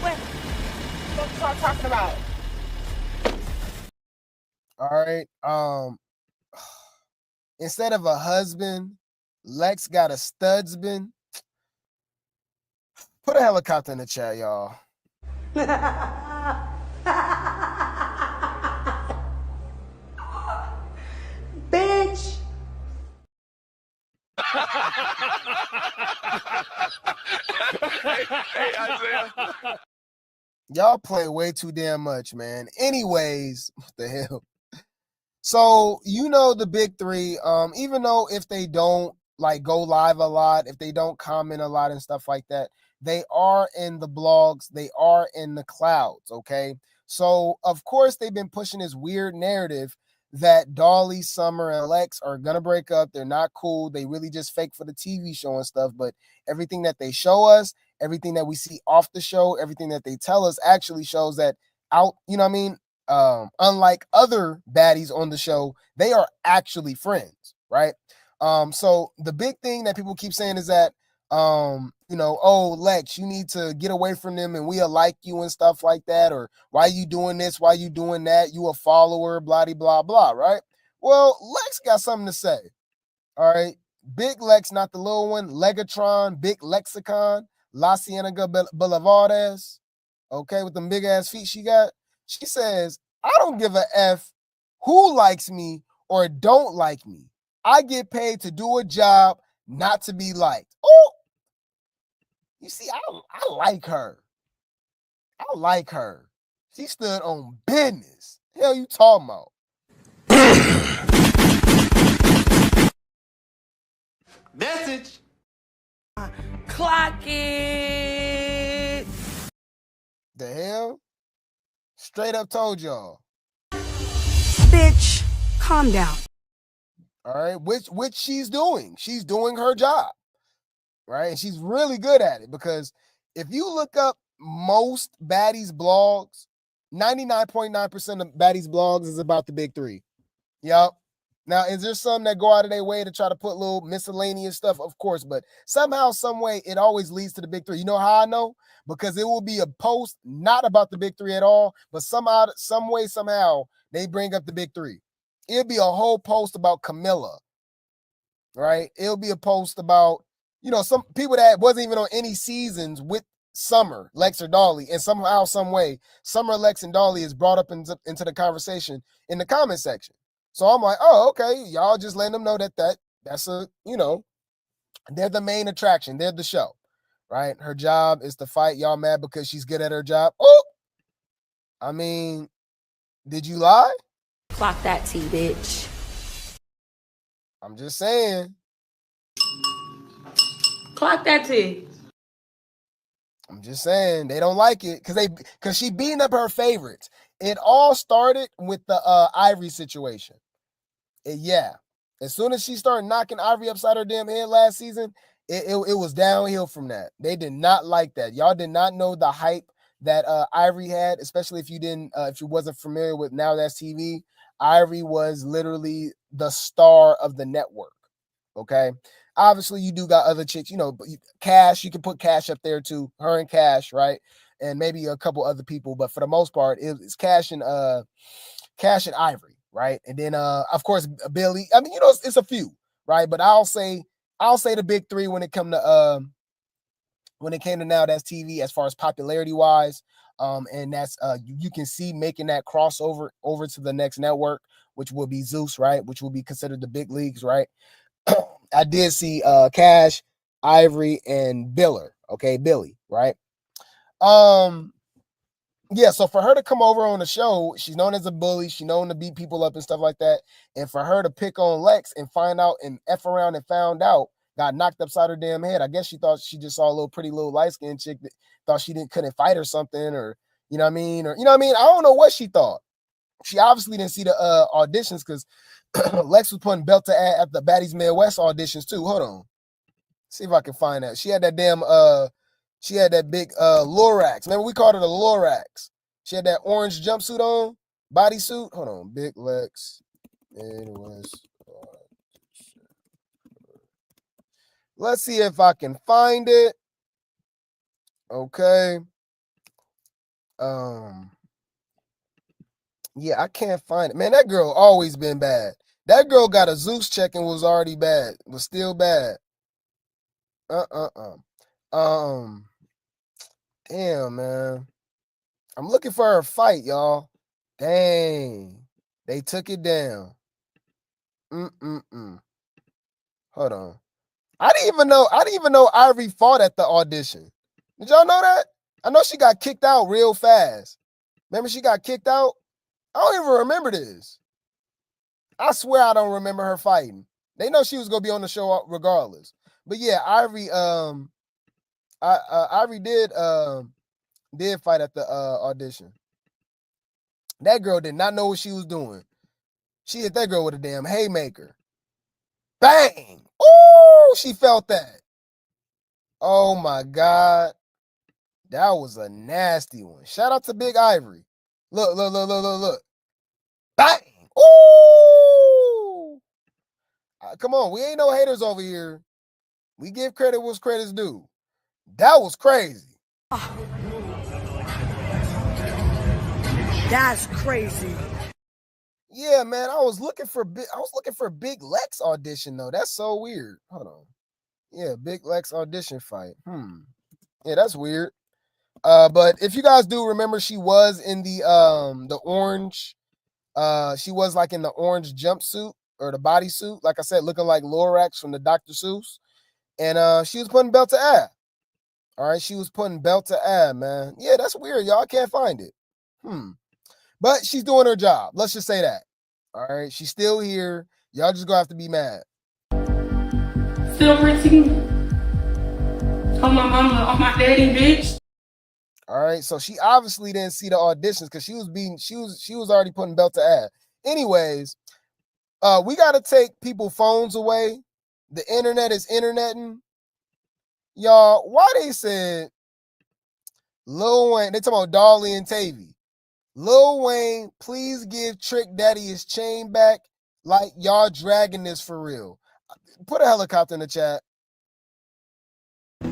what you all talking about? All right. Instead of a husband, Lex got a studsman. Put a helicopter in the chat, y'all. Bitch. Hey, Isaiah. Y'all play way too damn much, man. Anyways, what the hell? So, you know, the big three, even though if they don't like go live a lot, if they don't comment a lot and stuff like that, they are in the blogs, they are in the clouds, okay? So, of course, they've been pushing this weird narrative that Dolly, Summer, and Lex are gonna break up. They're not cool. They really just fake for the TV show and stuff. But everything that they show us, everything that we see off the show, everything that they tell us actually shows that out, you know what I mean? Unlike other baddies on the show, they are actually friends, right? So the big thing that people keep saying is that, you know, oh, Lex, you need to get away from them and we'll like you and stuff like that. Or why you doing this? Why you doing that? You a follower, blah, blah, blah, right? Well, Lex got something to say. All right. Big Lex, not the little one. Legatron, Big Lexicon, La Cienega Boulevardes. Okay, with them big ass feet she got. She says, I don't give a F who likes me or don't like me. I get paid to do a job, not to be liked. Oh, you see, I like her. I like her. She stood on business. Hell you talking about? Message. Clock it. The hell? Straight up told y'all. Bitch, calm down. All right, which she's doing. She's doing her job, right? And she's really good at it because if you look up most baddies blogs, 99.9% of baddies blogs is about the big three. Yep. Now, is there some that go out of their way to try to put little miscellaneous stuff? Of course, but somehow, some way, it always leads to the big three. You know how I know? Because it will be a post not about the big three at all, but somehow, some way, somehow, they bring up the big three. It'll be a whole post about Camilla, right? It'll be a post about, you know, some people that wasn't even on any seasons with Summer, Lex or Dolly, and somehow, some way, Summer, Lex, and Dolly is brought up into the conversation in the comment section. So I'm like, oh, okay, y'all just letting them know that's a, you know, they're the main attraction. They're the show, right? Her job is to fight. Y'all mad because she's good at her job? Oh, I mean, did you lie? Clock that T, bitch. I'm just saying. Clock that T. I'm just saying they don't like it because she beating up her favorites. It all started with the Ivori situation. Yeah. As soon as she started knocking Ivori upside her damn head last season, it was downhill from that. They did not like that. Y'all did not know the hype that Ivori had, especially if you didn't, if you wasn't familiar with Now That's TV. Ivori was literally the star of the network. Okay. Obviously, you do got other chicks, you know, but Cash, you can put Cash up there too. Her and Cash, right? And maybe a couple other people, but for the most part, it's Cash and Ivori, right? And then of course Billy. I mean, you know, it's a few, right? But I'll say the big three when it came to Now That's TV as far as popularity wise. And that's you can see making that crossover over to the next network, which will be Zeus, right? Which will be considered the big leagues, right? I did see Cash, Ivori, and Billy, right? Yeah, so for her to come over on the show, she's known as a bully, she's known to beat people up and stuff like that. And for her to pick on Lex and find out and F around and found out, got knocked upside her damn head. I guess she thought she just saw a little pretty little light-skinned chick that thought she couldn't fight or something, or you know what I mean? Or you know what I mean? I don't know what she thought. She obviously didn't see the auditions because Lex was putting belt to ass at the Baddies Midwest auditions too. Hold on. See if I can find that. She had that damn she had that big Lorax. Remember we called it a Lorax. She had that orange jumpsuit on, bodysuit. Hold on, Big Lex. Midwest. Let's see if I can find it. Okay. Yeah, I can't find it. Man, that girl always been bad. That girl got a Zeus check and was already bad. Was still bad. Damn, man. I'm looking for her fight, y'all. Dang. They took it down. Hold on. I didn't even know Ivori fought at the audition. Did y'all know that? I know she got kicked out real fast. Remember she got kicked out? I don't even remember this. I swear I don't remember her fighting. They know she was gonna be on the show regardless. But yeah, Ivori did fight at the audition. That girl did not know what she was doing. She hit that girl with a damn haymaker. Bang! Ooh, she felt that. Oh my God. That was a nasty one. Shout out to Big Ivori. Look. Bang! Ooh! Come on, we ain't no haters over here. We give credit what's credit's due. That was crazy. That's crazy. Yeah, man. I was looking for Big Lex audition though. That's so weird. Hold on. Yeah, Big Lex audition fight. Yeah, that's weird. But if you guys do remember, she was in the orange. She was like in the orange jumpsuit or the bodysuit, like I said, looking like Lorax from the Dr. Seuss. And she was putting belt to ab. All right, she was putting belt to ab, man. Yeah, that's weird, y'all. I can't find it. But she's doing her job. Let's just say that. All right, she's still here. Y'all just gonna have to be mad. Still routine. On my mama, on my daddy, bitch. All right, so she obviously didn't see the auditions because she was already putting belt to ab. Anyways, we gotta take people's phones away. The internet is interneting. Y'all, why they said Lil Wayne, they talking about Dolly and Tavy. Lil Wayne, please give Trick Daddy his chain back. Like y'all dragging this for real. Put a helicopter in the chat.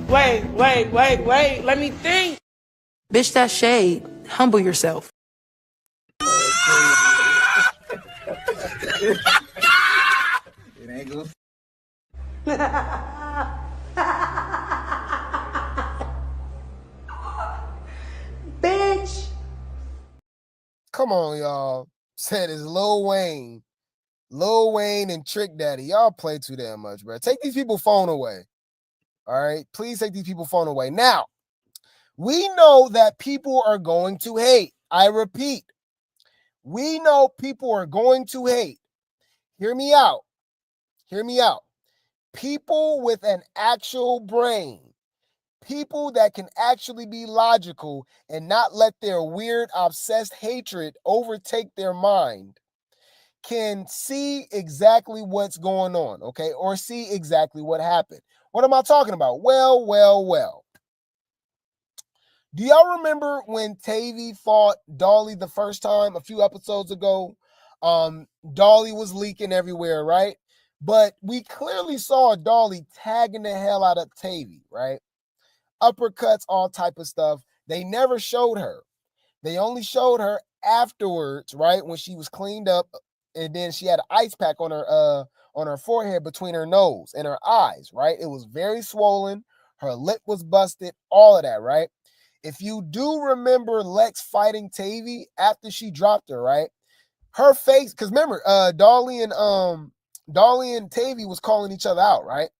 Wait. Let me think. Bitch, that's shade. Humble yourself. It ain't good. Bitch. Come on, y'all. Said it's Lil Wayne. Lil Wayne and Trick Daddy. Y'all play too damn much, bro. Take these people's phone away. All right? Please take these people's phone away. Now, we know that people are going to hate. I repeat. We know people are going to hate. Hear me out. Hear me out. People with an actual brain. People that can actually be logical and not let their weird, obsessed hatred overtake their mind can see exactly what's going on, okay? Or see exactly what happened. What am I talking about? Well. Do y'all remember when Tavy fought Dolly the first time a few episodes ago? Dolly was leaking everywhere, right? But we clearly saw Dolly tagging the hell out of Tavy, right? Uppercuts, all type of stuff. They never showed her. They only showed her afterwards, right? When she was cleaned up, and then she had an ice pack on her forehead between her nose and her eyes, right? It was very swollen. Her lip was busted, all of that, right? If you do remember Lex fighting Tavy after she dropped her, right? Her face, because remember, Dolly and Tavy was calling each other out, right?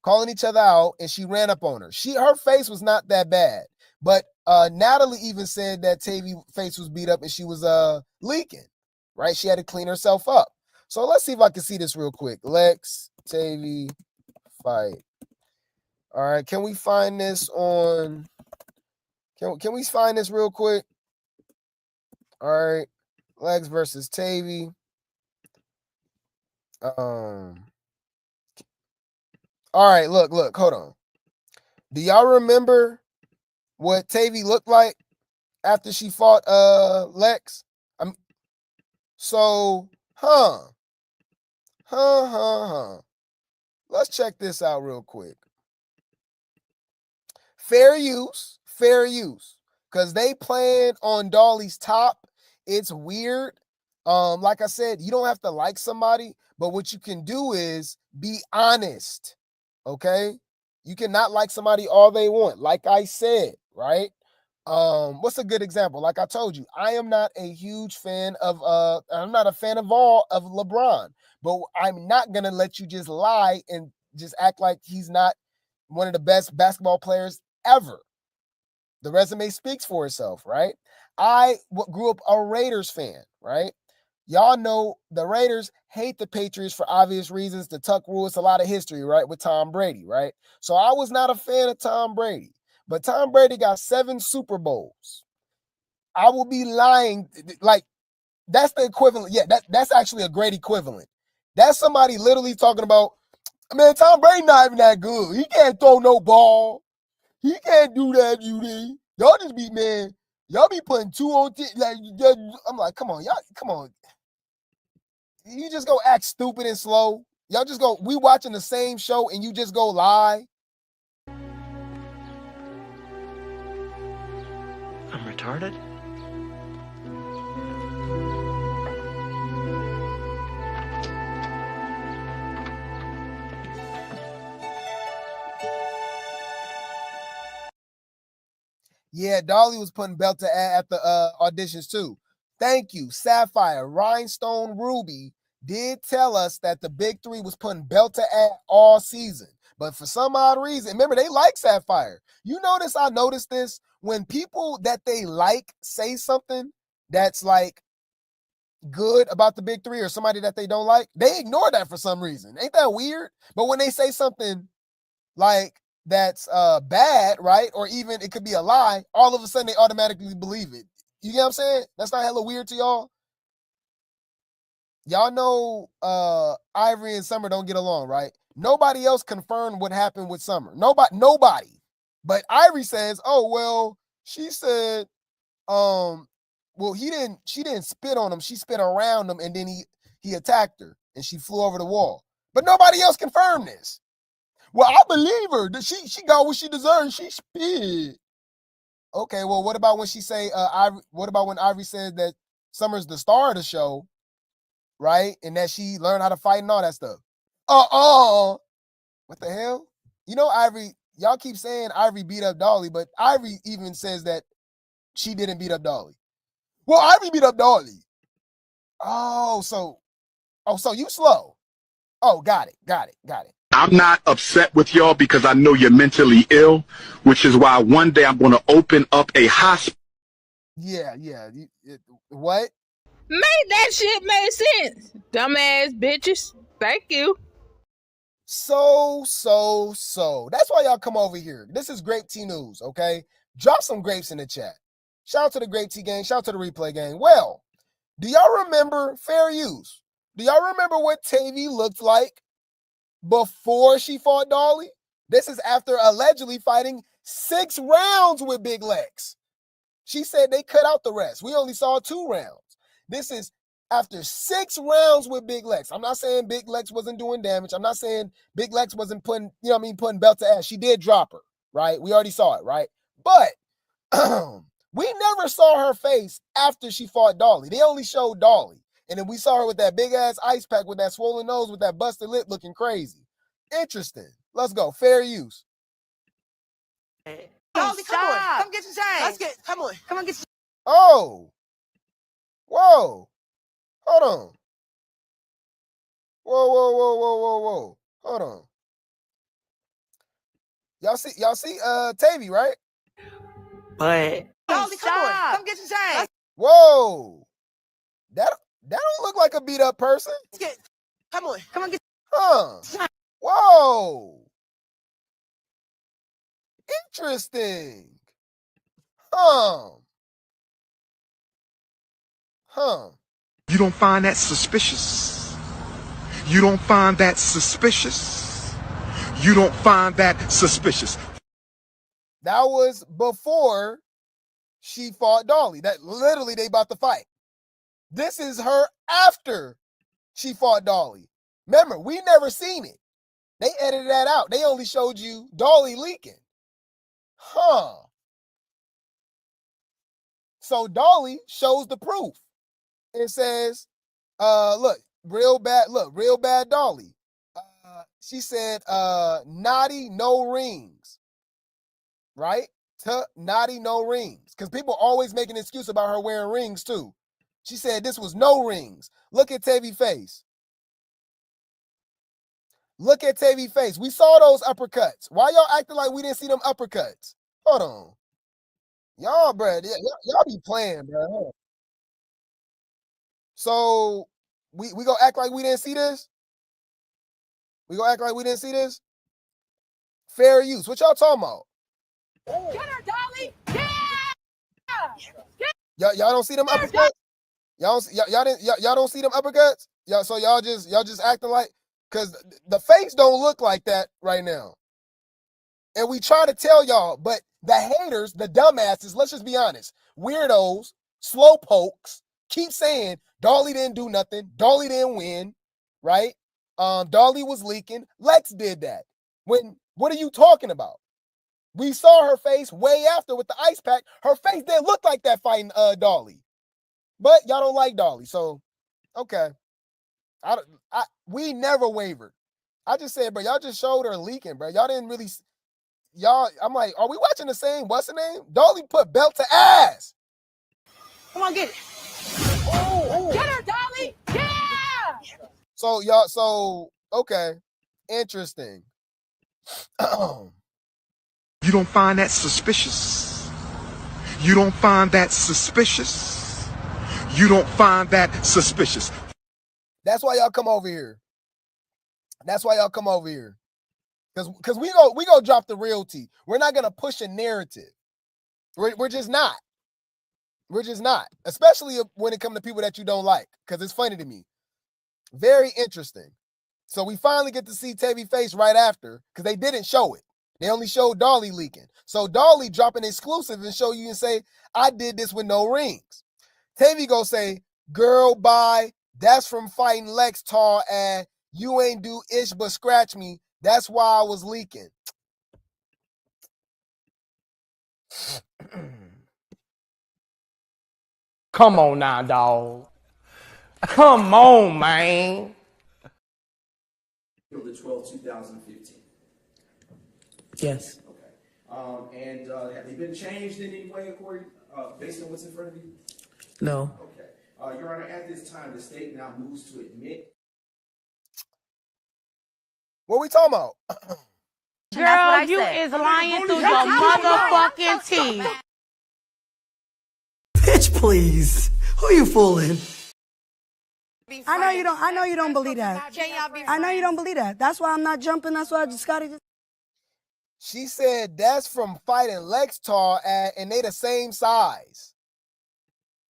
Calling each other out, and she ran up on her. Her face was not that bad, but Natalie even said that Tavy's face was beat up and she was leaking, right? She had to clean herself up. So let's see if I can see this real quick. Lex, Tavy, fight. All right, can we find this on? Can we find this real quick? All right, Lex versus Tavy. All right, look, hold on. Do y'all remember what Tavy looked like after she fought Lex? Let's check this out real quick. fair use. Because they playing on Dolly's top. It's weird. Like I said, you don't have to like somebody, but what you can do is be honest. Okay? You cannot like somebody all they want. Like I said, right? What's a good example? Like I told you, I am not a huge fan of I'm not a fan of LeBron, but I'm not gonna let you just lie and just act like he's not one of the best basketball players ever. The resume speaks for itself, right? I grew up a Raiders fan, right? Y'all know the Raiders hate the Patriots for obvious reasons. The Tuck rule, it's a lot of history, right, with Tom Brady, right? So I was not a fan of Tom Brady, but Tom Brady got 7 Super Bowls. I will be lying. Like, that's the equivalent. Yeah, that's actually a great equivalent. That's somebody literally talking about, man, Tom Brady not even that good. He can't throw no ball. He can't do that, UD. Y'all just be, man, y'all be putting 2 on, like, I'm like, come on, y'all, come on. You just go act stupid and slow. Y'all just go, we watching the same show and you just go lie. I'm retarded? Yeah, Dolly was putting belt to ass at the auditions too. Thank you, Sapphire. Rhinestone Ruby did tell us that the big 3 was putting belt to ass all season. But for some odd reason, remember, they like Sapphire. You notice, I noticed this, when people that they like say something that's like good about the big 3 or somebody that they don't like, they ignore that for some reason. Ain't that weird? But when they say something like that's bad, right? Or even it could be a lie, all of a sudden they automatically believe it. You get what I'm saying? That's not hella weird to y'all? Y'all know Ivory and Summer don't get along, right? Nobody else confirmed what happened with Summer. Nobody. But Ivory says, oh, well, she said, well, she didn't spit on him. She spit around him, and then he attacked her, and she flew over the wall. But nobody else confirmed this. Well, I believe her. That she got what she deserved. She spit. Okay, well, what about when she say, what about when Ivory said that Summer's the star of the show, right? And that she learned how to fight and all that stuff. What the hell? You know, Ivory, y'all keep saying Ivory beat up Dolly, but Ivory even says that she didn't beat up Dolly. Well, Ivory beat up Dolly. So you slow. Oh, got it. I'm not upset with y'all because I know you're mentally ill, which is why one day I'm going to open up a hospital. Yeah. What? Made that shit make sense. Dumbass bitches. Thank you. So. That's why y'all come over here. This is Grape Tea News, okay? Drop some grapes in the chat. Shout out to the Grape Tea gang. Shout out to the replay gang. Well, do y'all remember fair use? Do y'all remember what Tavy looked like before she fought Dolly? This is after allegedly fighting 6 rounds with Big Lex. She said they cut out the rest. We only saw 2 rounds. This is after 6 rounds with Big Lex. I'm not saying Big Lex wasn't doing damage. I'm not saying Big Lex wasn't putting belt to ass. She did drop her, right? We already saw it, right? But we never saw her face after she fought Dolly. They only showed Dolly. And then we saw her with that big ass ice pack with that swollen nose with that busted lip looking crazy. Interesting. Let's go. Fair use. Dolly, come get your change. Come on, get your. Oh. Whoa. Hold on. Whoa. Hold on. Y'all see Tavy, right? But Dolly, come get your change. Whoa. That don't look like a beat up person. Come on, get. Huh. Whoa. Interesting. Huh. You don't find that suspicious? You don't find that suspicious? You don't find that suspicious? That was before she fought Dolly. That literally they about to fight. This is her after she fought Dolly. Remember, we never seen it. They edited that out. They only showed you Dolly leaking. Huh. So Dolly shows the proof. It says, look, real bad Dolly. She said, naughty, no rings. Right? Naughty, no rings. Because people always make an excuse about her wearing rings too. She said this was no rings. Look at Tavy face. Look at Tavy face. We saw those uppercuts. Why y'all acting like we didn't see them uppercuts? Hold on. Y'all, bro, y'all be playing, bro. So we gonna act like we didn't see this? We gonna act like we didn't see this? Fair use. What y'all talking about? Get her, Dolly! Y'all don't see them uppercuts? Y'all don't see them uppercuts? Y'all just acting like, cause the face don't look like that right now. And we try to tell y'all, but the haters, the dumbasses, let's just be honest, weirdos, slow pokes, keep saying Dolly didn't do nothing, Dolly didn't win, right? Dolly was leaking. Lex did that. What are you talking about? We saw her face way after with the ice pack. Her face didn't look like that fighting Dolly. But y'all don't like Dolly, so okay. We never wavered. I just said, bro, y'all just showed her leaking, bro. Y'all didn't really. I'm like, are we watching the same? What's the name? Dolly put belt to ass. Come on, get it. Oh. Get her, Dolly! Yeah! So okay. Interesting. You don't find that suspicious? You don't find that suspicious? You don't find that suspicious? That's why y'all come over here. That's why y'all come over here. Because we go drop the real tea. We're not gonna push a narrative. We're just not. We're just not. Especially when it comes to people that you don't like. Because it's funny to me. Very interesting. So we finally get to see Tavy face right after, because they didn't show it. They only showed Dolly leaking. So Dolly dropping exclusive and show you and say, I did this with no rings. Tavy go say, girl, bye. That's from fighting Lex Tar, and you ain't do ish but scratch me. That's why I was leaking. Come on now, dog. Come on, man. The 12th, 2015. Yes. Okay. And have they been changed in any way according, based on what's in front of you? No. Okay. Your Honor, at this time, the state now moves to admit. What we talking about? Girl, you is lying through your motherfucking teeth. Bitch, please. Who you fooling? I know you don't believe that. I know you don't believe that. That's why I'm not jumping. That's why I just gotta. She said that's from fighting Lex Tar, and they the same size.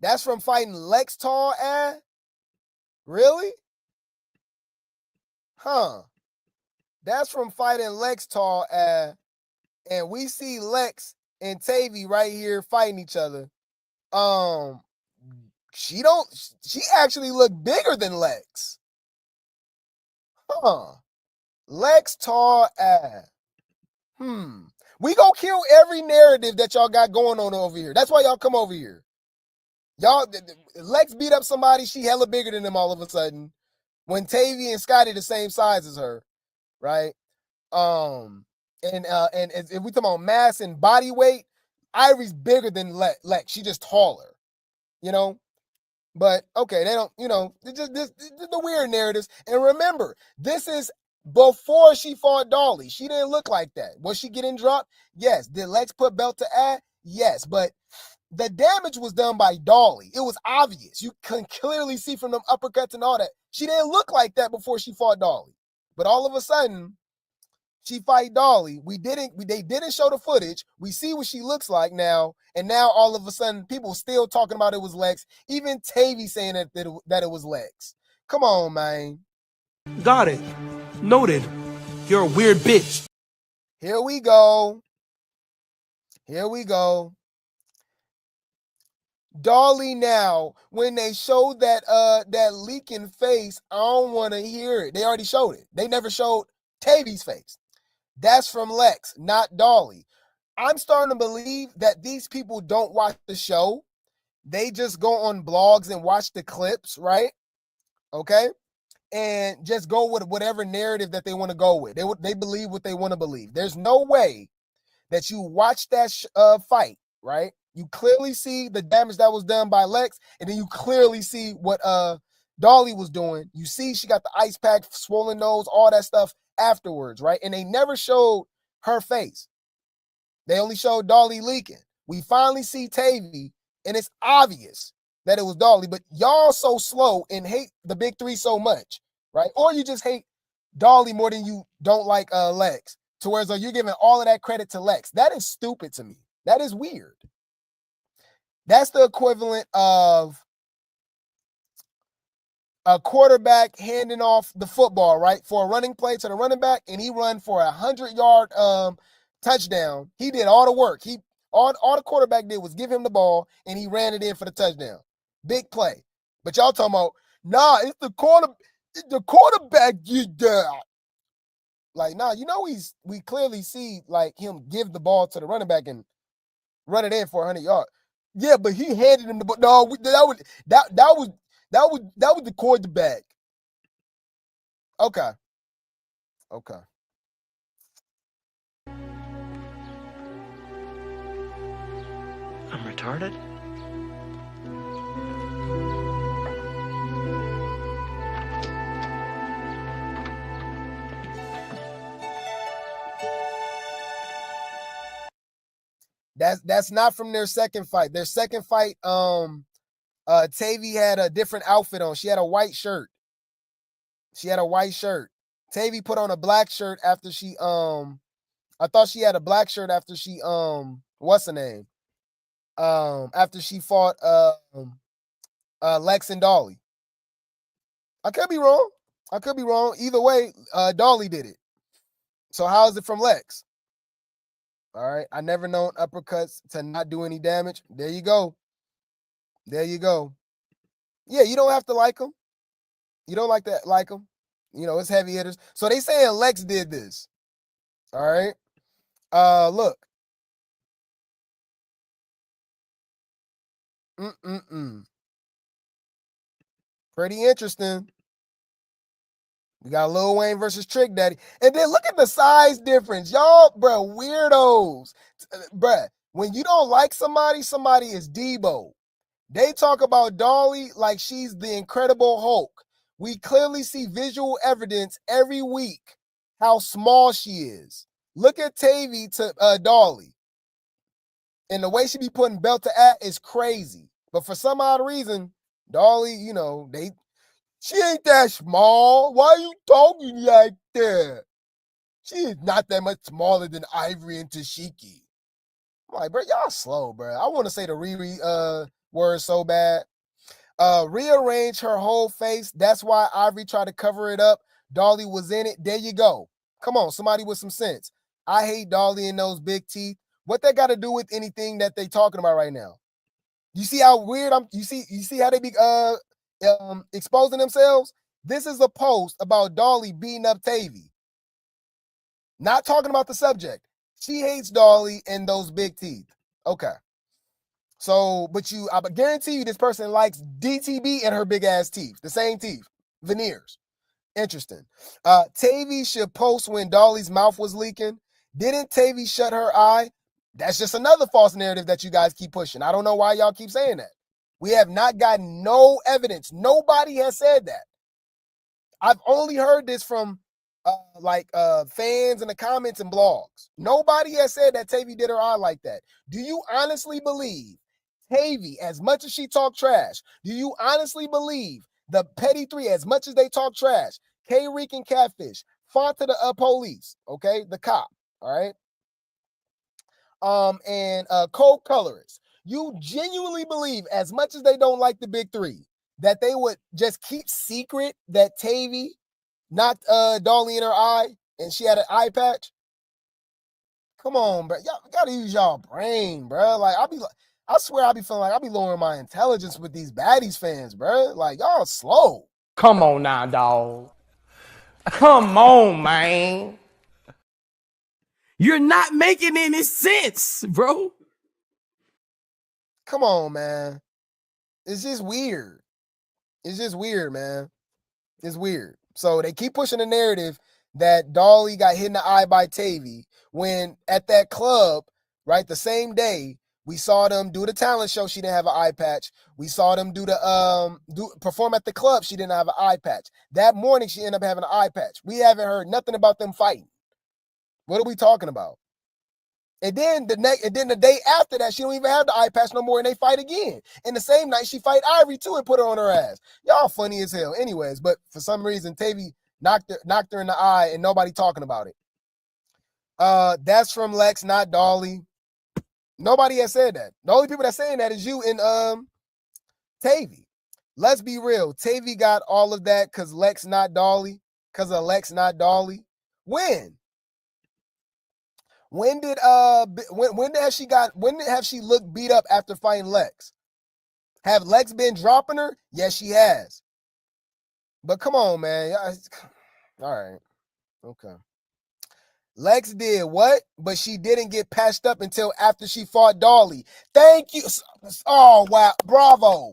That's from fighting Lex Tar, really? Huh. That's from fighting Lex Tar, and we see Lex and Tavy right here fighting each other. She actually looked bigger than Lex. Huh. Lex Tar, We gonna kill every narrative that y'all got going on over here. That's why y'all come over here. Y'all, Lex beat up somebody, she hella bigger than them all of a sudden. When Tavy and Scotty the same size as her, right? And if we talk about mass and body weight, Ivory's bigger than Lex. She just taller, you know? But okay, they don't, it's just the weird narratives. And remember, this is before she fought Dolly. She didn't look like that. Was she getting dropped? Yes. Did Lex put belt to ass? Yes. But the damage was done by Dolly. It was obvious. You can clearly see from them uppercuts and all that. She didn't look like that before she fought Dolly. But all of a sudden, she fight Dolly. They didn't show the footage. We see what she looks like now. And now all of a sudden, people still talking about it was Lex. Even Tavy saying that it was Lex. Come on, man. Got it. Noted. You're a weird bitch. Here we go. Dolly now, when they showed that leaking face, I don't want to hear it. They already showed it. They never showed Tavy's face. That's from Lex, not Dolly. I'm starting to believe that these people don't watch the show. They just go on blogs and watch the clips, right? Okay. And just go with whatever narrative that they want to go with. They believe what they want to believe. There's no way that you watch that fight, right? You clearly see the damage that was done by Lex, and then you clearly see what Dolly was doing. You see she got the ice pack, swollen nose, all that stuff afterwards, right? And they never showed her face. They only showed Dolly leaking. We finally see Tavy, and it's obvious that it was Dolly, but y'all so slow and hate the big three so much, right? Or you just hate Dolly more than you don't like Lex, to where you're giving all of that credit to Lex. That is stupid to me. That is weird. That's the equivalent of a quarterback handing off the football, right, for a running play to the running back, and he run for a 100-yard touchdown. He did all the work. All the quarterback did was give him the ball, and he ran it in for the touchdown. Big play. But y'all talking about, nah, it's the quarterback did that. Like, nah, we clearly see like him give the ball to the running back and run it in for 100 yards. Yeah, but he handed him the ball. No, that was the quarterback. Okay. I'm retarded? That's not from their second fight. Their second fight, Tavy had a different outfit on. She had a white shirt. Tavy put on a black shirt after she I thought she had a black shirt after she what's her name? After she fought Lex and Dolly. I could be wrong. Either way, Dolly did it. So how is it from Lex? All right. I never known uppercuts to not do any damage. There you go. Yeah, you don't have to like them. You don't like them. It's heavy hitters. So they saying Lex did this. All right. Look. Pretty interesting. We got Lil Wayne versus Trick Daddy. And then look at the size difference. Y'all, bro, weirdos. Bruh, when you don't like somebody is Debo. They talk about Dolly like she's the Incredible Hulk. We clearly see visual evidence every week how small she is. Look at Tavy to Dolly. And the way she be putting belt to at is crazy. But for some odd reason, Dolly, she ain't that small. Why are you talking like that? She is not that much smaller than Ivori and Tesehki. I'm like, bro, y'all slow, bro. I want to say the Riri word so bad. Rearrange her whole face. That's why Ivori tried to cover it up. Dolly was in it. There you go. Come on, somebody with some sense. I hate Dolly and those big teeth. What that got to do with anything that they talking about right now? You see how weird you see how they be exposing themselves? This is a post about Dolly beating up Tavy. Not talking about the subject. She hates Dolly and those big teeth. Okay. So, but I guarantee you this person likes DTB and her big ass teeth. The same teeth. Veneers. Interesting. Tavy should post when Dolly's mouth was leaking. Didn't Tavy shut her eye? That's just another false narrative that you guys keep pushing. I don't know why y'all keep saying that. We have not gotten no evidence. Nobody has said that. I've only heard this from fans in the comments and blogs. Nobody has said that Tavy did her eye like that. Do you honestly believe Tavy, as much as she talked trash, do you honestly believe the Petty Three, as much as they talk trash, K-Reek and Catfish, fought to the police, okay, the cop, all right, and Cold Colorist, you genuinely believe, as much as they don't like the big three, that they would just keep secret that Tavy knocked Dolly in her eye and she had an eye patch? Come on, bro. Y'all gotta use y'all brain, bro. Like, I swear I be feeling like I be lowering my intelligence with these Baddies fans, bro. Like, y'all slow. Come on now, dog. Come on, man. You're not making any sense, bro. Come on, man. It's just weird. It's just weird, man. It's weird. So they keep pushing the narrative that Dolly got hit in the eye by Tavy when at that club, right, the same day, we saw them do the talent show. She didn't have an eye patch. We saw them do the perform at the club. She didn't have an eye patch. That morning, she ended up having an eye patch. We haven't heard nothing about them fighting. What are we talking about? And then the day after that, she don't even have the eye patch no more, and they fight again. And the same night, she fight Ivori too and put her on her ass. Y'all funny as hell. Anyways, but for some reason, Tavy knocked her in the eye, and nobody talking about it. That's from Lex, not Dolly. Nobody has said that. The only people that's saying that is you and Tavy. Let's be real. Tavy got all of that because Lex, not Dolly. Because of Lex, not Dolly. When? When have she looked beat up after fighting Lex? Have Lex been dropping her? Yes, she has. But come on, man. All right. Okay. Lex did what? But she didn't get patched up until after she fought Dolly. Thank you. Oh, wow. Bravo.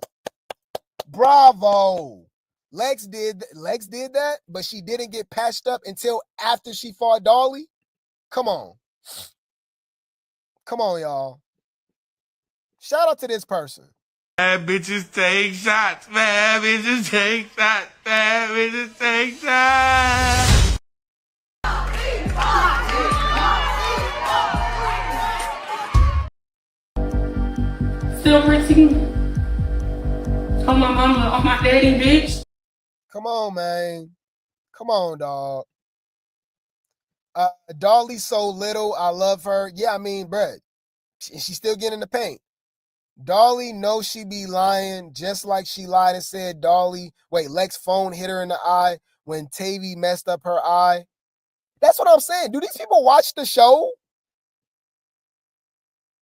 Bravo. Lex did that, but she didn't get patched up until after she fought Dolly? Come on. Come on, y'all. Shout out to this person. Bad bitches take shots. Bad bitches take shots. Bad bitches take shots. Silver team. On my mama, on my daddy, bitch. Come on, man. Come on, dog. Dolly's so little. I love her. Yeah, I mean, bruh, she's still getting in the paint. Dolly knows she be lying, just like she lied and said Lex phone hit her in the eye when Tavy messed up her eye. That's what I'm saying. Do these people watch the show?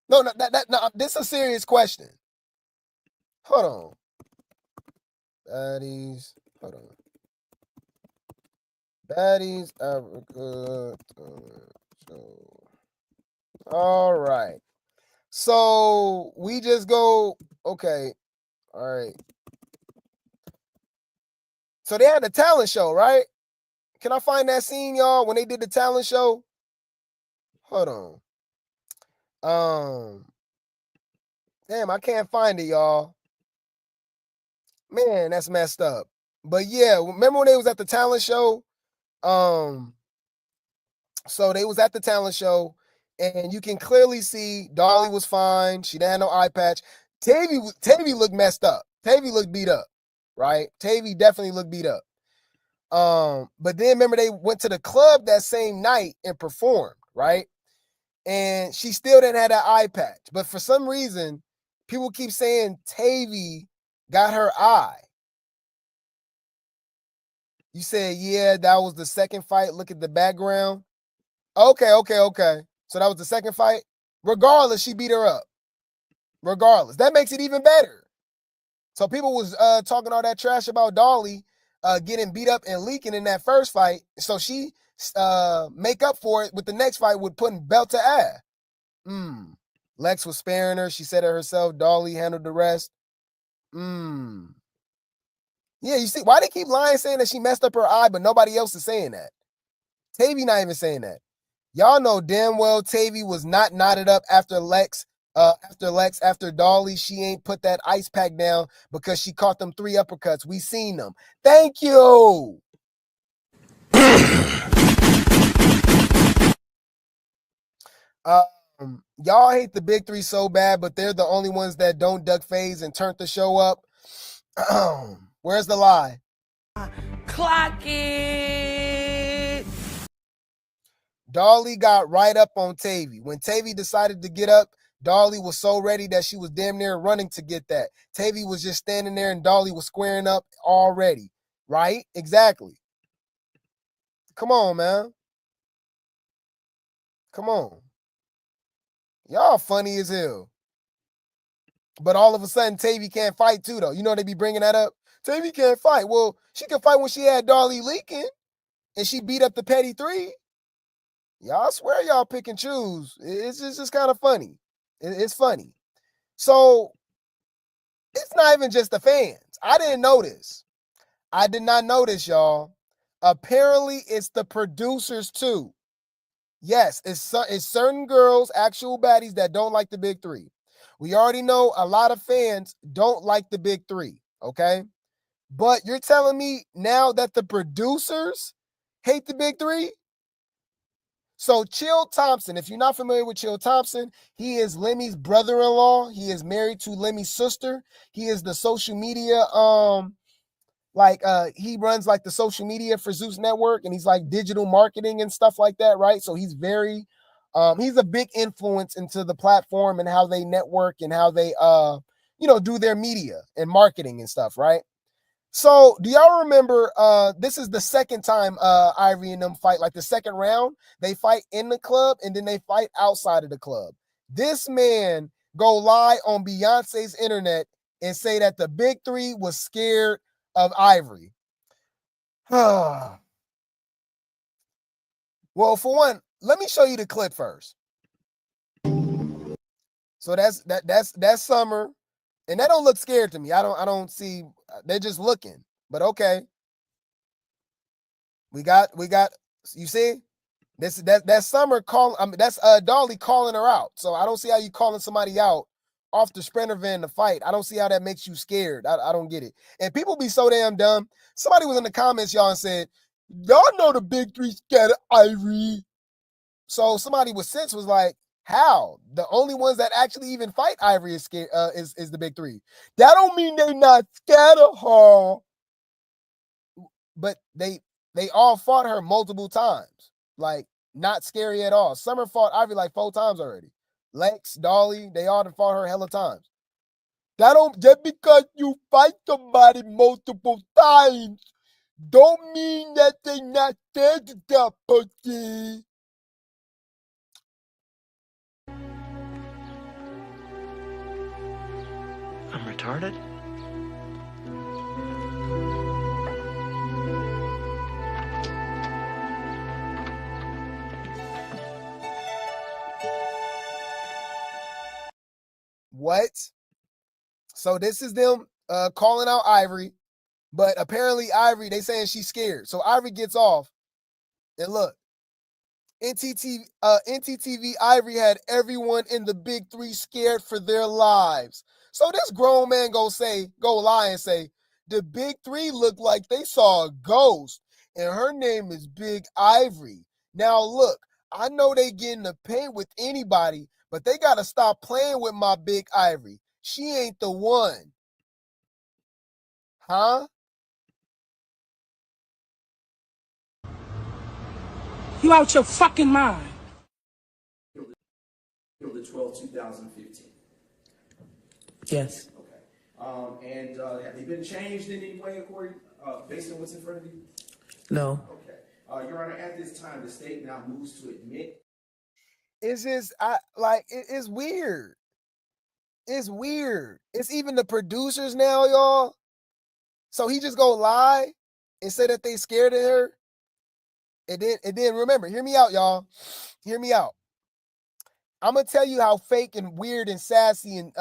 No, this is a serious question. Hold on. Baddies. Hold on. Baddies, Africa. All right. So we just go, okay. All right. So they had the talent show, right? Can I find that scene, y'all, when they did the talent show? Hold on. Damn, I can't find it, y'all. Man, that's messed up. But yeah, remember when they was at the talent show? So they was at the talent show, and you can clearly see Dolly was fine. She didn't have no eye patch. Tavy looked messed up. Tavy looked beat up, right? Tavy definitely looked beat up. But then remember they went to the club that same night and performed, right? And she still didn't have that eye patch. But for some reason, people keep saying Tavy got her eye. You said, yeah, that was the second fight. Look at the background. Okay. So that was the second fight. Regardless, she beat her up. Regardless. That makes it even better. So people was talking all that trash about Dolly getting beat up and leaking in that first fight. So she make up for it with the next fight with putting belt to ass. Lex was sparing her. She said it herself. Dolly handled the rest. Yeah, you see, why they keep lying saying that she messed up her eye, but nobody else is saying that? Tavy not even saying that. Y'all know damn well Tavy was not knotted up after Dolly. She ain't put that ice pack down because she caught them 3 uppercuts. We seen them. Thank you. Y'all hate the big 3 so bad, but they're the only ones that don't duck phase and turn the show up. Where's the lie? Clock it. Dolly got right up on Tavy. When Tavy decided to get up, Dolly was so ready that she was damn near running to get that. Tavy was just standing there and Dolly was squaring up already. Right? Exactly. Come on, man. Come on. Y'all funny as hell. But all of a sudden, Tavy can't fight too, though. You know they be bringing that up? Tavy can't fight. Well, she can fight when she had Dolly leaking and she beat up the petty 3. Y'all swear y'all pick and choose. It's just kind of funny. It's funny. So it's not even just the fans. I didn't notice. I did not notice, y'all. Apparently, it's the producers too. Yes, it's certain girls, actual baddies that don't like the big three. We already know a lot of fans don't like the big three, okay? But you're telling me now that the producers hate the big three? So Chill Thompson, if you're not familiar with Chill Thompson, he is Lemmy's brother-in-law. He is married to Lemmy's sister. He is the social media, he runs like the social media for Zeus Network, and he's like digital marketing and stuff like that, right? So he's very, he's a big influence into the platform and how they network and how they, do their media and marketing and stuff, right? So do y'all remember, this is the second time Ivori and them fight, like the second round, they fight in the club and then they fight outside of the club. This man go lie on Beyonce's internet and say that the big three was scared of Ivori. Well, for one, let me show you the clip first. So that's Summer. And that don't look scared to me. I don't see, they're just looking. But okay. We got, you see? That's Summer calling, that's Dolly calling her out. So I don't see how you calling somebody out off the sprinter van to fight. I don't see how that makes you scared. I don't get it. And people be so damn dumb. Somebody was in the comments, y'all, and said, y'all know the big three scared of Ivori. So somebody with sense was like, how? The only ones that actually even fight Ivori is scared, is the big three. That don't mean they're not scared of her. But they all fought her multiple times. Like, not scary at all. Summer fought Ivori like 4 times already. Lex, Dolly, they all done fought her hella times. Just because you fight somebody multiple times don't mean that they not scared of that person. I'm retarded? What? So this is them calling out Ivori, but apparently Ivori, they saying she's scared. So Ivori gets off, and look, NTTV Ivori had everyone in the big three scared for their lives. So this grown man go lie and say, the big three look like they saw a ghost, and her name is Big Ivori. Now look, I know they get in the paint with anybody, but they gotta stop playing with my Big Ivori. She ain't the one. Huh? You out your fucking mind. The 12th, 2015. Yes. Okay. And have they been changed in any way according, based on what's in front of you? No. Okay. Your Honor, at this time, the state now moves to admit. It's just, it's weird. It's weird. It's even the producers now, y'all. So he just go lie and say that they scared of her. And then remember, hear me out, y'all. Hear me out. I'm gonna tell you how fake and weird and sassy and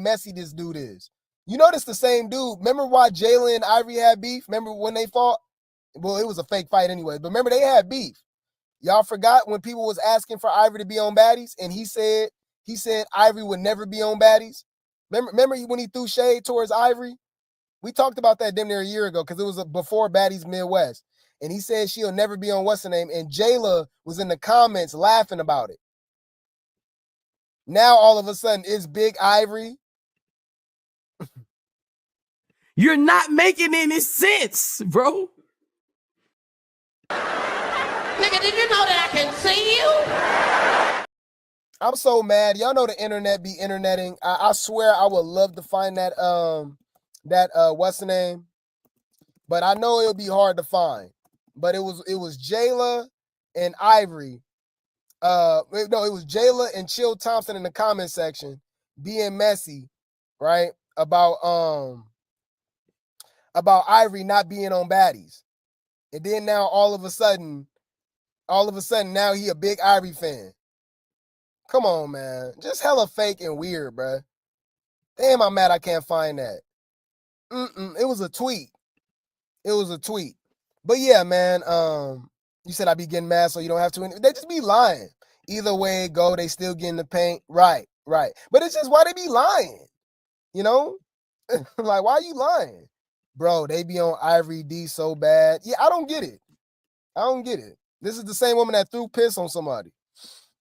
messy this dude is. You notice the same dude. Remember why Jayla and Ivori had beef? Remember when they fought? Well, it was a fake fight anyway, but remember they had beef. Y'all forgot when people was asking for Ivori to be on Baddies, and he said Ivori would never be on Baddies. Remember when he threw shade towards Ivori? We talked about that damn near a year ago because it was before Baddies Midwest. And he said she'll never be on what's her name. And Jayla was in the comments laughing about it. Now all of a sudden it's Big Ivori. You're not making any sense, bro. Nigga, did you know that I can see you? I'm so mad. Y'all know the internet be interneting. I swear I would love to find that what's the name? But I know it'll be hard to find. But it was Jayla and Ivori. It was Jayla and Chill Thompson in the comment section being messy, right? About Ivori not being on Baddies. And then now all of a sudden all of a sudden now he a big Ivy fan. Come on, man. Just hella fake and weird, bruh. Damn, I'm mad I can't find that. It was a tweet. It was a tweet. But yeah, man, you said I'd be getting mad so you don't have to. They just be lying. Either way it go, they still get in the paint. Right. But it's just why they be lying, you know? Like, why are you lying? Bro, they be on Ivory D so bad. Yeah, I don't get it. This is the same woman that threw piss on somebody.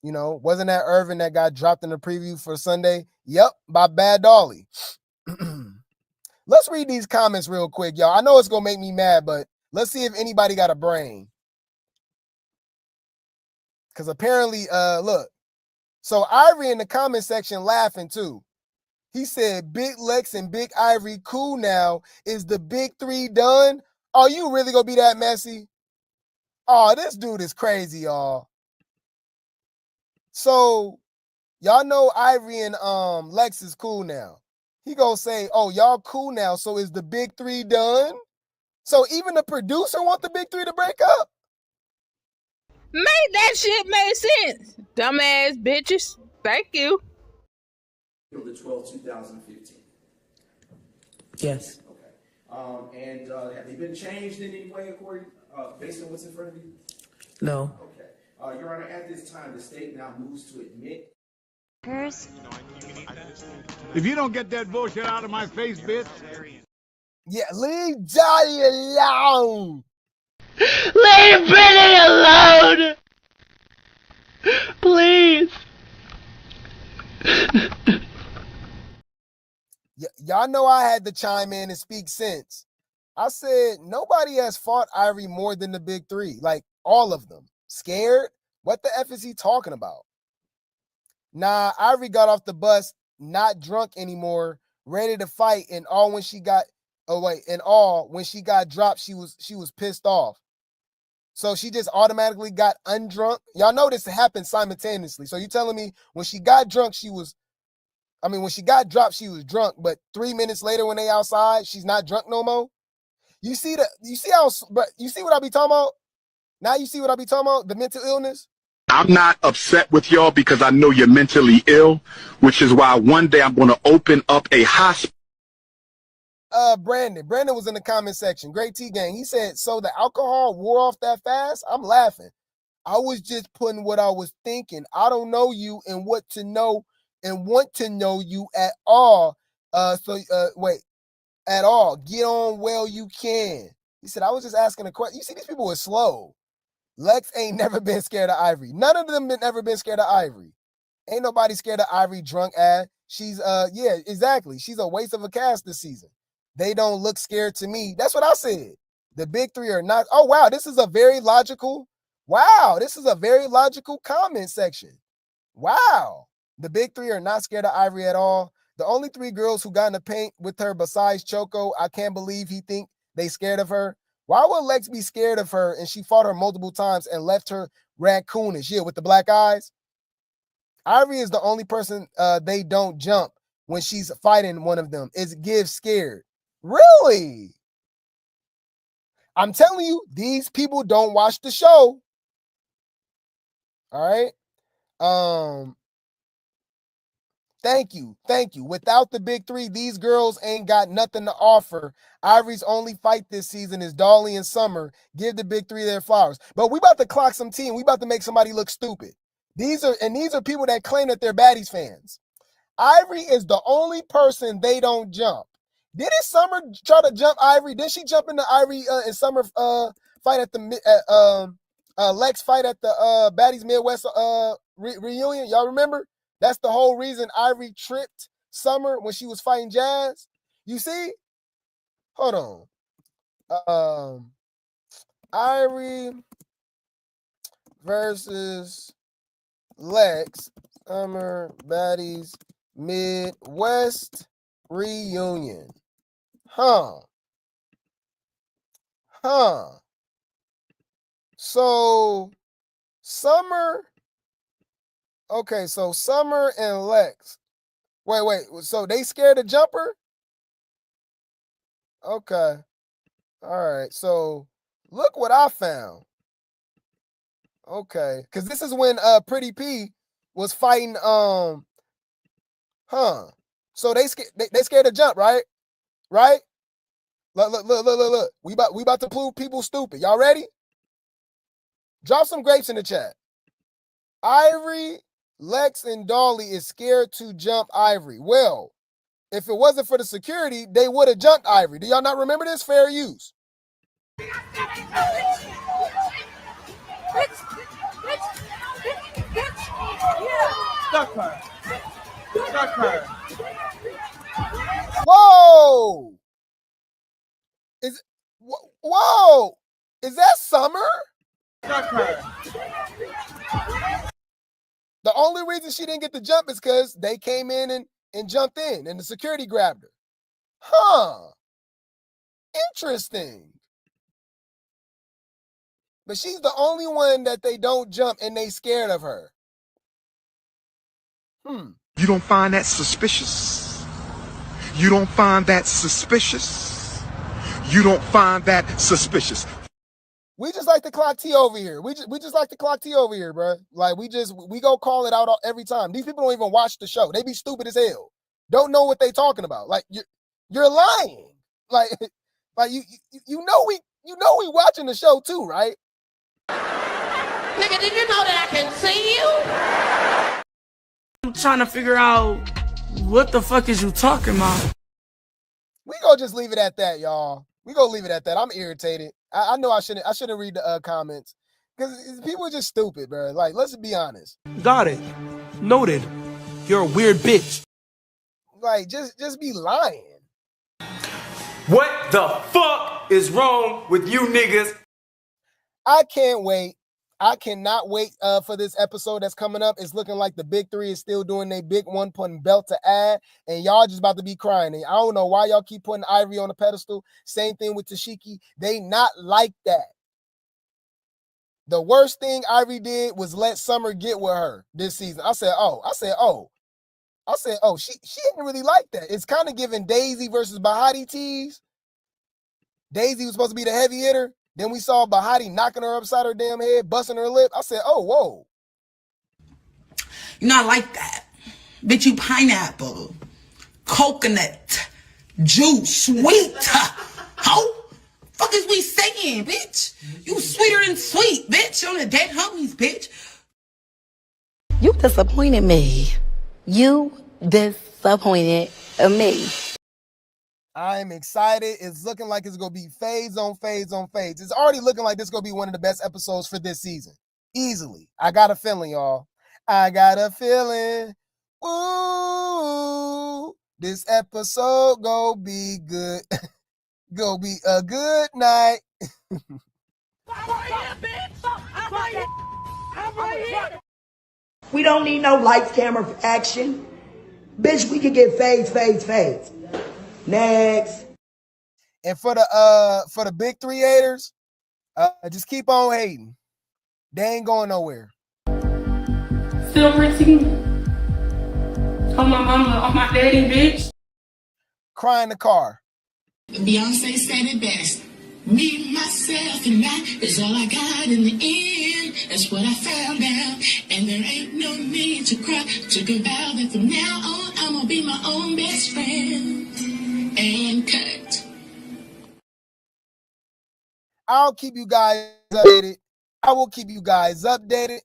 You know, wasn't that Irvin that got dropped in the preview for Sunday? Yep, by Bad Dolly. Let's read these comments real quick, y'all. I know it's going to make me mad, but let's see if anybody got a brain. Because apparently, look. So Ivory in the comment section laughing too. He said, Big Lex and Big Ivory cool now. Is the big three done? Oh, you really going to be that messy? Oh, this dude is crazy, y'all. So, y'all know Ivory and Lex is cool now. He gonna say, oh, y'all cool now, so is the big three done? So even the producer want the big three to break up? Make that shit make sense, dumbass bitches. Thank you. The 12th, 2015. Yes. Okay. And have they been changed in any way according, based on what's in front of you? No. Okay. Your Honor, at this time, the state now moves to admit. If you don't get that bullshit out of my face, bitch. Yeah, leave Johnny alone. Leave Brittany alone! Please. Y'all know I had to chime in and speak sense. I said nobody has fought Ivory more than the big three. Like all of them. Scared? What the F is he talking about? Nah, Ivory got off the bus, not drunk anymore, ready to fight, and all when she got when she got dropped, she was pissed off. So she just automatically got undrunk. Y'all know this happened simultaneously. So you telling me when she got drunk, when she got dropped, she was drunk, but 3 minutes later when they outside, she's not drunk no more? You see what I be talking about? Now you see what I be talking about? The mental illness? I'm not upset with y'all because I know you're mentally ill, which is why one day I'm going to open up a hospital. Brandon was in the comment section. Great T gang. He said, so the alcohol wore off that fast? I'm laughing. I was just putting what I was thinking. I don't know you and what to know and want to know you at all. At all. Get on well you can. He said, I was just asking a question. You see, these people are slow. Lex ain't never been scared of Ivory. None of them ever been scared of Ivory. Ain't nobody scared of Ivory drunk ass. She's yeah, exactly. She's a waste of a cast this season. They don't look scared to me. That's what I said. The big three are not. Oh wow, this is a very logical. Wow, this is a very logical comment section. Wow. The big three are not scared of Ivory at all. The only three girls who got in the paint with her besides Choco, I can't believe he think they scared of her. Why would Lex be scared of her and she fought her multiple times and left her raccoonish? Yeah, with the black eyes. Ivory is the only person they don't jump when she's fighting one of them. It gives scared. Really? I'm telling you, these people don't watch the show. All right. Thank you. Without the big three, these girls ain't got nothing to offer. Ivory's only fight this season is Dolly and Summer. Give the big three their flowers. But we about to clock some team. We about to make somebody look stupid. These are people that claim that they're Baddies fans. Ivory is the only person they don't jump. Didn't Summer try to jump Ivory? Didn't she jump into Ivory and Summer fight at the Lex fight at the Baddies Midwest reunion? Y'all remember? That's the whole reason Ivory tripped Summer when she was fighting Jazz. You see? Hold on. Ivory versus Lex Summer Baddies Midwest reunion. So Summer. Okay, so Summer and Lex. Wait. So they scared of Jumper? Okay. All right. So look what I found. Okay, because this is when Pretty P was fighting So they scared to jump, right? Right? Look. We about to prove people stupid. Y'all ready? Drop some grapes in the chat. Ivori, Lex, and Dolly is scared to jump Ivori. Well, if it wasn't for the security, they would have jumped Ivori. Do y'all not remember this? Fair use. Stuck her. Stuck her. Whoa! Whoa! Is that Summer? Stuck her. The only reason she didn't get the jump is because they came in and jumped in, and the security grabbed her. Huh. Interesting. But she's the only one that they don't jump and they scared of her. You don't find that suspicious? You don't find that suspicious? You don't find that suspicious? We just like to clock T over here. We just like to clock T over here, bro. Like we go call it out every time. These people don't even watch the show. They be stupid as hell. Don't know what they talking about. Like you're lying. Like you know we watching the show too, right? Nigga, did you know that I can see you? I'm trying to figure out what the fuck is you talking about. We gonna just leave it at that, y'all. We gonna leave it at that. I'm irritated. I know I shouldn't read the comments because people are just stupid, bro. Like, let's be honest. Got it. Noted. You're a weird bitch. Like, just be lying. What the fuck is wrong with you niggas? I can't wait. I cannot wait for this episode that's coming up. It's looking like the big three is still doing their big one, putting belt to add, and y'all just about to be crying. And I don't know why y'all keep putting Ivori on the pedestal. Same thing with Tesehki. They not like that. The worst thing Ivori did was let Summer get with her this season. I said, she didn't really like that. It's kind of giving Daisy versus Baddies tease. Daisy was supposed to be the heavy hitter. Then we saw Baddies knocking her upside her damn head, busting her lip. I said, oh, whoa. You're not like that. Bitch, you pineapple, coconut, juice, sweet. How fuck is we saying, bitch? You sweeter than sweet, bitch. On the dead homies, bitch. You disappointed me. You disappointed me. I'm excited. It's looking like it's going to be phase on phase on phase. It's already looking like this is going to be one of the best episodes for this season. Easily. I got a feeling, y'all. I got a feeling. Ooh, this episode going to be good. Going to be a good night. We don't need no lights, camera, action. Bitch, we can get fades. Next. And for the big three haters, just keep on hating. They ain't going nowhere. Celebrity. On my mama, on my daddy, bitch. Cry in the car. Beyonce said it best. Me, myself, and I is all I got in the end. That's what I found out. And there ain't no need to cry. Took a vow that from now on, I'm gonna be my own best friend. And cut. I'll keep you guys updated. I will keep you guys updated.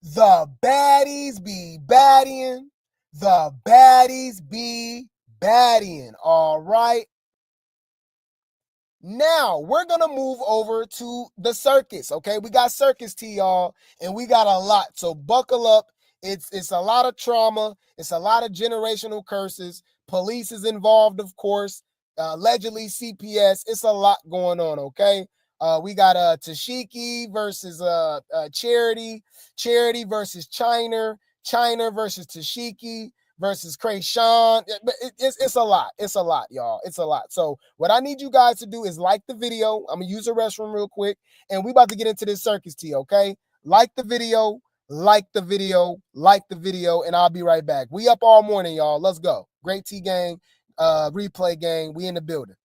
The baddies be baddying. The baddies be baddying. All right. Now we're gonna move over to the circus. Okay, we got Circus tea, y'all, and we got a lot. So buckle up. It's a lot of trauma. It's a lot of generational curses. Police is involved, of course. Allegedly CPS. It's a lot going on. Okay. We got Tesehki versus Charity versus Chyna versus Tesehki versus Chrisean. It's a lot. It's a lot, y'all. It's a lot. So what I need you guys to do is like the video. I'm gonna use the restroom real quick, and we about to get into this circus tea. Okay, like the video, and I'll be right back. We up all morning, y'all. Let's go. Great tea gang, replay gang. We in the building.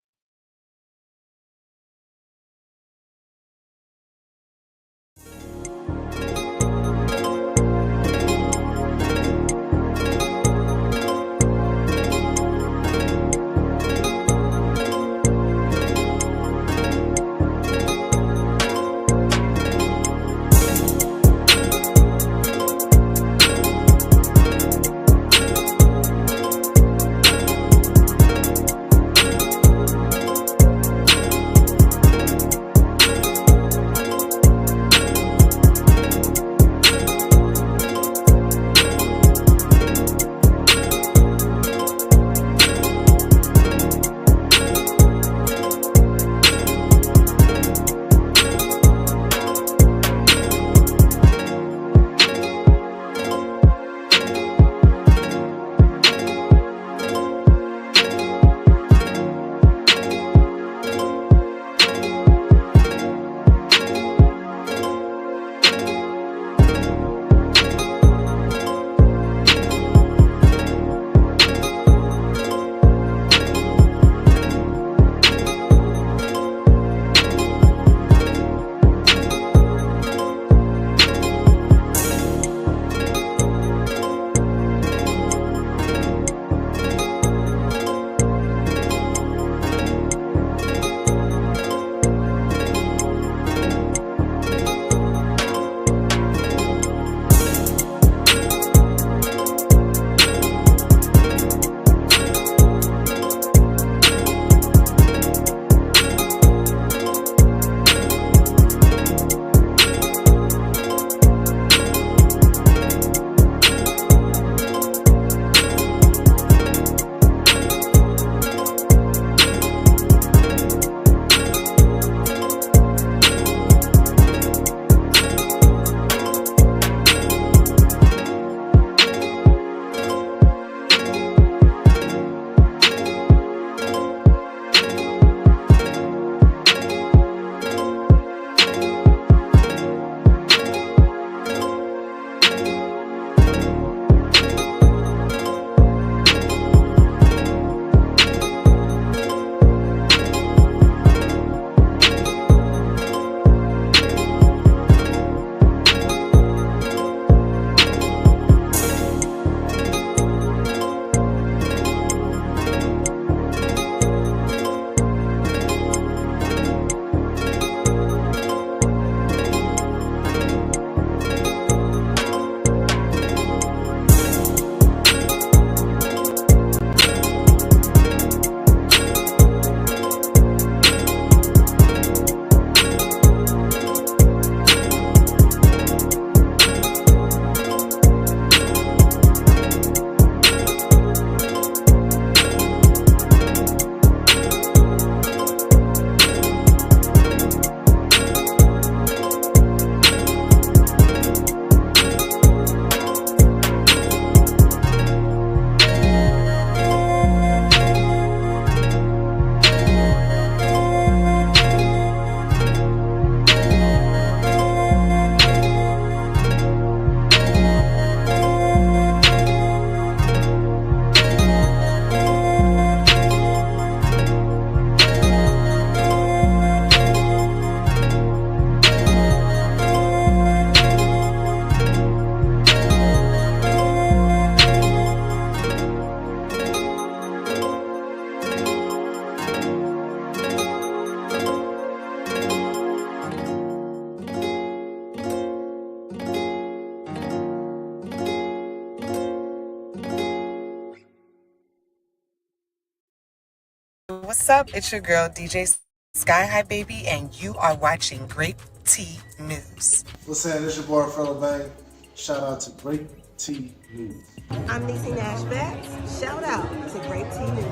What's up? It's your girl, DJ Sky High Baby, and you are watching Grape T News. What's saying? This your boy, Fellow Bang. Shout out to Grape T News. I'm Niecy Nash Betts. Shout out to Grape T News.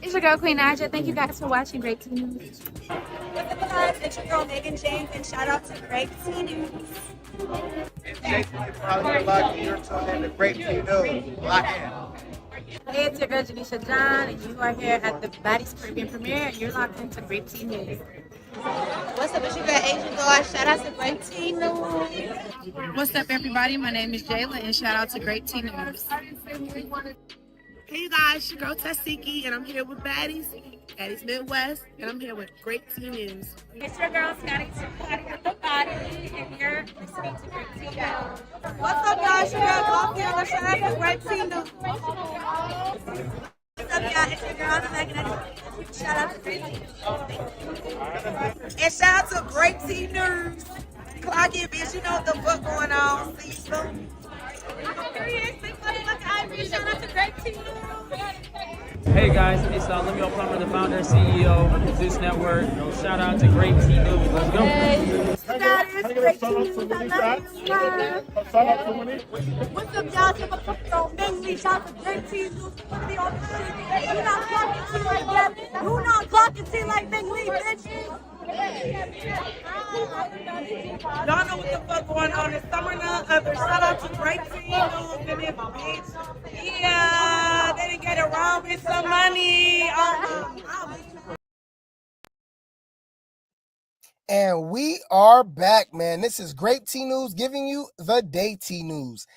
It's your girl, Queen Aja. Thank you guys for watching Grape T News. What's up, guys? It's your girl, Megan James, and shout out to Grape T News. It's Jason from Lock. You're tuned in to Grape T News. Lock in. Hey, it's your girl, Janisha John, and you are here at the Baddies Caribbean premiere, and you're locked into Grape T News. What's up, it's your girl, Asian Girl. Shout out to Grape T News. What's up, everybody? My name is Jayla, and shout out to Grape T News. Hey, you guys, your girl, Tesehki, and I'm here with Baddies Midwest, and I'm here with Grape T News. It's your girl, Scotty with the Body, and you're listening to Grape T News. What's up, guys? Your girl, Coffee, and shout out to Grape T News. What's up, y'all? It's your girl, Megan. Shout out to Grape T News. And shout out to Grape T News. Clock it, bitch. You know what the fuck going on. See you soon. Hey guys, it's Lemuel Plummer, the founder and CEO of the Zeus Network. Shout out to Grape T News. Let's go. What's up, y'all? It's my fucking old Mingley. Shout out to Grape T News. Put me on the shit. You not talking to like that. You not talking to like Mingley, bitch. Y'all know what the fuck going on. It's summer none other. Shout out to Grape T News and this bitch. Yeah, they didn't get it wrong with some money. And we are back, man. This is Grape T News giving you the day T News.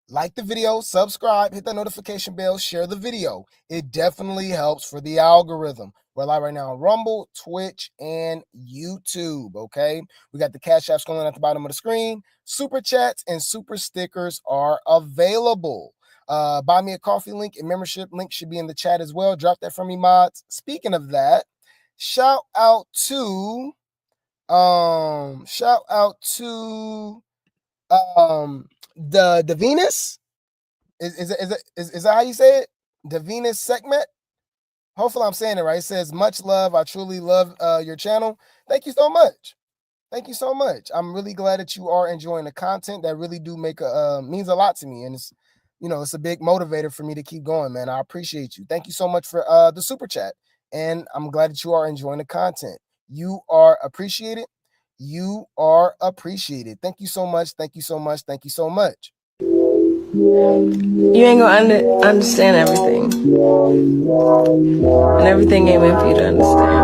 Like the video, subscribe, hit the notification bell, share the video. It definitely helps for the algorithm. We're live right now on Rumble, Twitch, and YouTube, okay? We got the Cash App scrolling at the bottom of the screen. Super chats and super stickers are available. Buy me a coffee link and membership link should be in the chat as well. Drop that for me, mods. Speaking of that, shout out to the Venus. Is that how you say it? The Venus segment. Hopefully I'm saying it right. It says, much love. I truly love your channel. Thank you so much. Thank you so much. I'm really glad that you are enjoying the content. That really do make means a lot to me. And it's, it's a big motivator for me to keep going, man. I appreciate you. Thank you so much for the super chat. And I'm glad that you are enjoying the content. You are appreciated. You are appreciated. Thank you so much. Thank you so much. Thank you so much. You ain't gonna understand everything. And everything ain't meant for you to understand.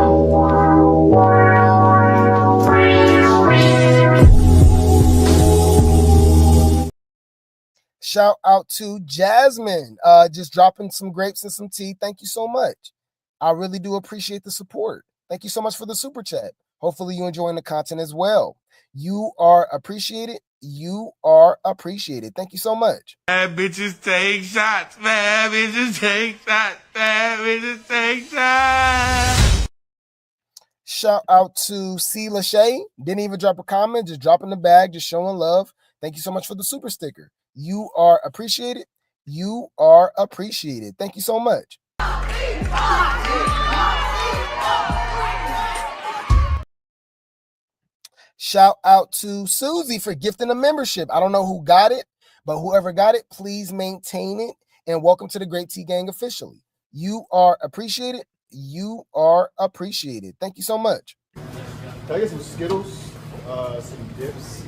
Shout out to Jasmine. Just dropping some grapes and some tea. Thank you so much. I really do appreciate the support. Thank you so much for the super chat. Hopefully you enjoying the content as well. You are appreciated. You are appreciated. Thank you so much. Bad bitches take shots. Bad bitches take shots. Bad bitches take shots. Shout out to C. Lachey. Didn't even drop a comment. Just dropping the bag. Just showing love. Thank you so much for the super sticker. You are appreciated. You are appreciated. Thank you so much. Shout out to Susie for gifting a membership. I don't know who got it, but whoever got it, please maintain it. And welcome to the Grape T Gang officially. You are appreciated. You are appreciated. Thank you so much. Can I get some Skittles, some dips,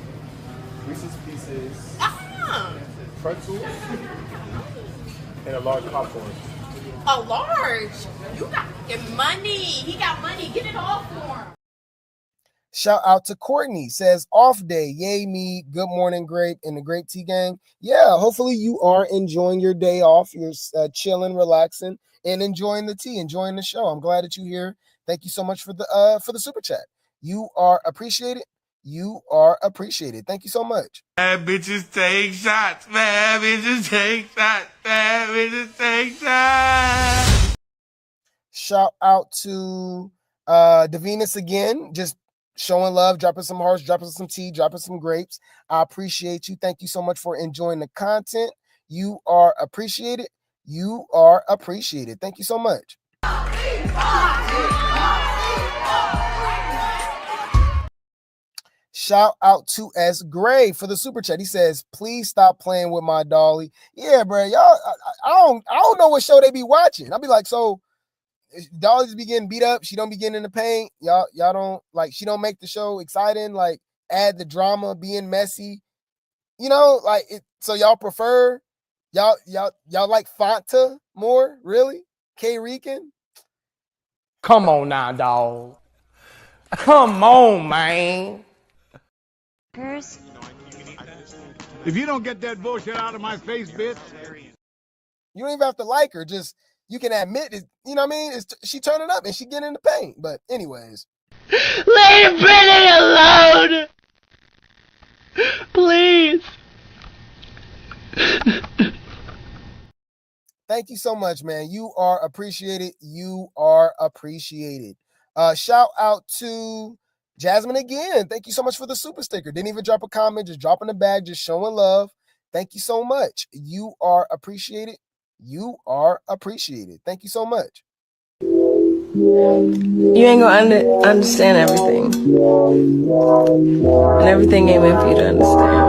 Reese's Pieces, pretzels, and a large popcorn? A large? You got fucking money. He got money. Get it all for him. Shout out to Courtney, says off day. Yay me. Good morning, Grape and the Grape T Gang. Yeah, hopefully you are enjoying your day off. You're chilling, relaxing, and enjoying the tea, enjoying the show. I'm glad that you're here. Thank you so much for the super chat. You are appreciated. You are appreciated. Thank you so much. Bad bitches take shots. Bad bitches take shots. Bad bitches take shots. Shout out to Davinus again. Just showing love, dropping some hearts, dropping some tea, dropping some grapes. I appreciate you. Thank you so much for enjoying the content. You are appreciated. You are appreciated. Thank you so much. Shout out to S. Gray for the super chat. He says, "Please stop playing with my dolly." Yeah, bro. Y'all, I don't know what show they be watching. I'll be like, so Dolly's be getting beat up. She don't be getting in the paint. Y'all don't like. She don't make the show exciting. Like, add the drama, being messy. You know, like it. So y'all prefer y'all like Fanta more? Really? K Rican? Come on now, dog. Come on, man. If you don't get that bullshit out of my face, bitch. You don't even have to like her. Just you can admit it. You know what I mean? She turning up and she getting in the paint. But anyways, Leave Brittany alone! Please. thank you so much, man. You are appreciated. You are appreciated. Shout out to Jasmine again. Thank you so much for the super sticker. Didn't even drop a comment, just dropping the bag, just showing love. Thank you so much. You are appreciated. You are appreciated. Thank you so much. You ain't gonna understand everything. And everything ain't meant for you to understand.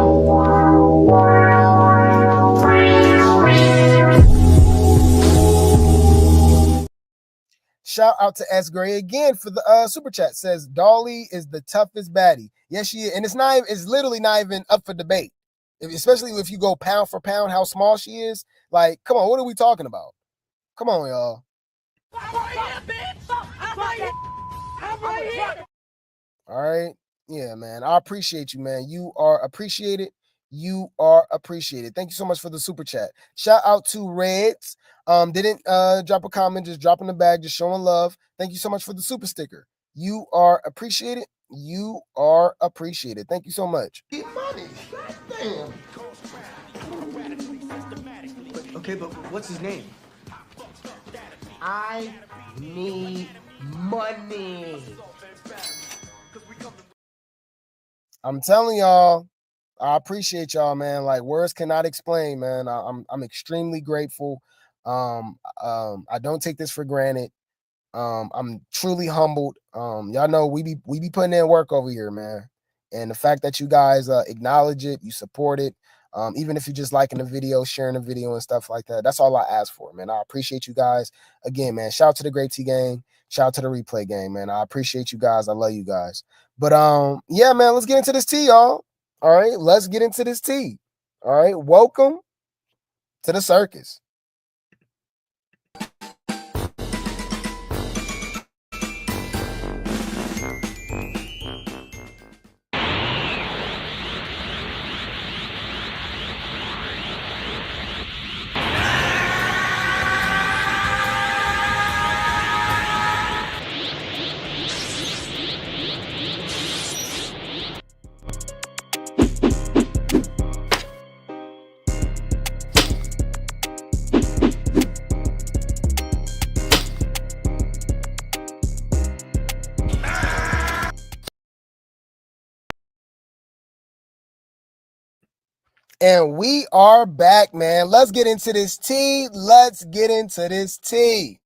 Shout out to S. Gray again for the super chat. Says Dolly is the toughest baddie. Yes, she is. And it's literally not even up for debate. Especially if you go pound for pound, how small she is. Like, come on, what are we talking about? Come on, y'all. All right. Yeah, man. I appreciate you, man. You are appreciated. You are appreciated. Thank you so much for the super chat. Shout out to Reds. Didn't drop a comment, just dropping the bag, just showing love. Thank you so much for the super sticker. You are appreciated. You are appreciated. Thank you so much. Money. Damn. Okay, but what's his name? I need money. I'm telling y'all, I appreciate y'all, man. Like, words cannot explain, man. I'm extremely grateful. I don't take this for granted. I'm truly humbled. Y'all know we be putting in work over here, man. And the fact that you guys acknowledge it, you support it, even if you're just liking the video, sharing the video and stuff like that, that's all I ask for, man. I appreciate you guys. Again, man, shout out to the Grape T gang. Shout out to the replay gang, man. I appreciate you guys. I love you guys. But yeah, man, let's get into this tea, y'all. All right, let's get into this tea. All right, welcome to the circus. And we are back, man. Let's get into this tea. Let's get into this tea.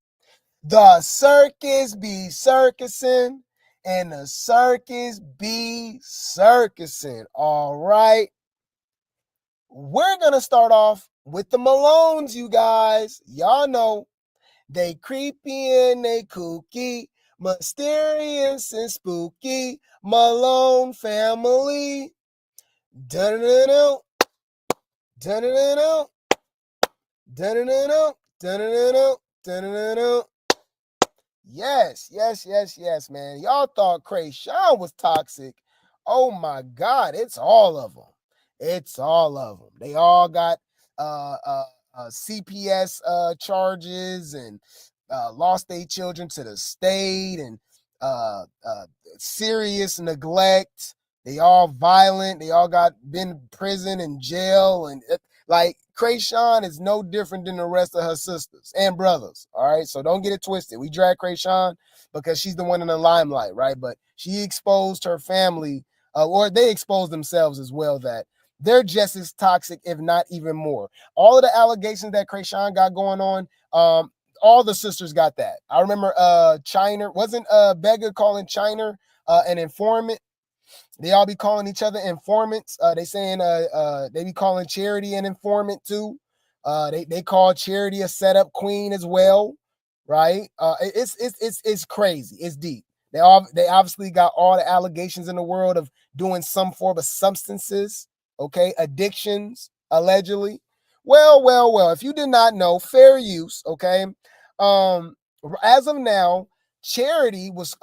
The circus be circusing, and the circus be circusing. All right. We're going to start off with the Malones, you guys. Y'all know they creepy and they kooky, mysterious and spooky. Malone family. Dun-dun-dun-dun. Dun-dun-dun-dun. Dun-dun-dun-dun. Dun-dun-dun-dun. Dun-dun-dun-dun. Yes, man. Y'all thought Chrisean was toxic. Oh my God, it's all of them. It's all of them. They all got CPS charges and lost their children to the state and serious neglect. They all violent. They all been in prison and jail. And like Chrisean is no different than the rest of her sisters and brothers. All right. So don't get it twisted. We drag Chrisean because she's the one in the limelight, right? But she exposed her family, or they exposed themselves as well, that they're just as toxic, if not even more. All of the allegations that Chrisean got going on, all the sisters got that. I remember Chyna, wasn't Beggar calling Chyna an informant? They all be calling each other informants. They saying they be calling Charity an informant too. They call Charity a setup queen as well, right? It's crazy. It's deep. They obviously got all the allegations in the world of doing some form of substances, okay, addictions, allegedly. Well. If you did not know, fair use, okay. As of now, Charity was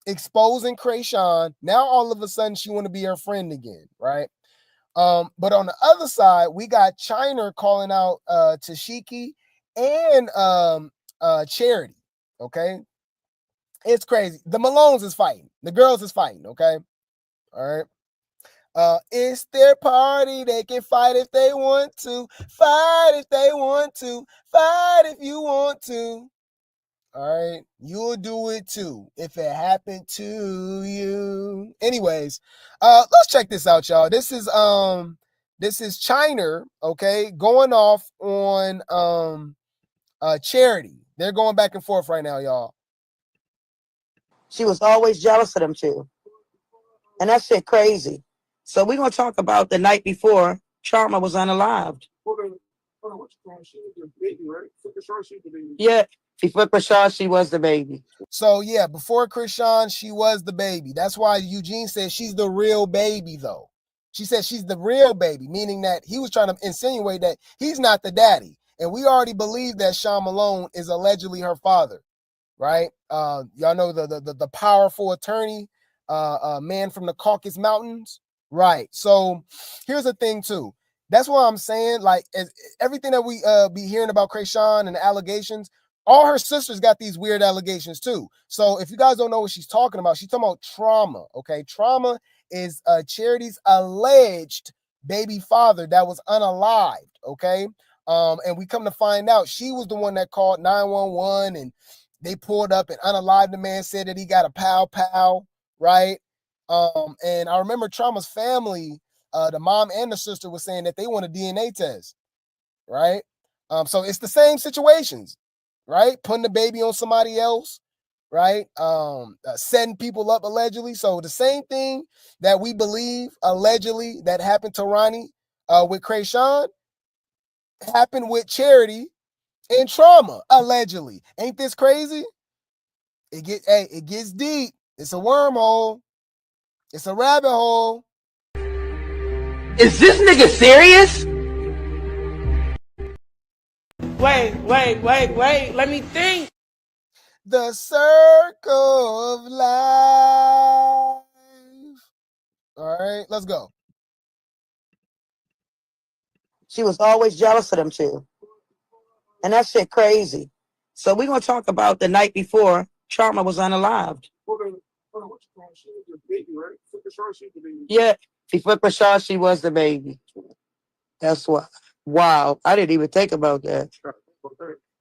exposing Chrisean. Now all of a sudden she want to be her friend again, right? But on the other side, we got Chyna calling out Tesehki and Charity. Okay. It's crazy. The Malones is fighting. The girls is fighting, okay? All right. It's their party. They can fight if they want to. Fight if they want to. Fight if you want to. All right. You'll do it too if it happened to you. Anyways, let's check this out, y'all. This is Chyna, okay, going off on Charity. They're going back and forth right now, y'all. She was always jealous of them two. And that shit crazy. So we're going to talk about the night before Charma was unalived. Yeah, before Chrisean, she was the baby. So yeah, before Chrisean, she was the baby. That's why Eugene said she's the real baby, though. She said she's the real baby, meaning that he was trying to insinuate that he's not the daddy. And we already believe that Sean Malone is allegedly her father. Right? Y'all know the powerful attorney, man from the Caucasus Mountains. Right. So here's the thing too. That's why I'm saying, like, everything that we be hearing about Chrisean and the allegations, all her sisters got these weird allegations too. So if you guys don't know what she's talking about trauma. Okay, trauma is Charity's alleged baby father that was unalived. Okay, and we come to find out she was the one that called 911 and they pulled up and unalived the man, said that he got a pow, right? And I remember Trauma's family, the mom and the sister was saying that they want a DNA test, right? So it's the same situations, right? Putting the baby on somebody else, right? Setting people up allegedly. So the same thing that we believe allegedly that happened to Ronnie with Chrisean happened with Charity and Trauma, allegedly. Ain't this crazy? It gets deep. It's a wormhole. It's a rabbit hole. Is this nigga serious? Wait. Let me think. The circle of life. All right, let's go. She was always jealous of them two. And that shit crazy. So we're going to talk about the night before Charma was unalived. Yeah, before Chrisean, she was the baby. That's why. Wow, I didn't even think about that.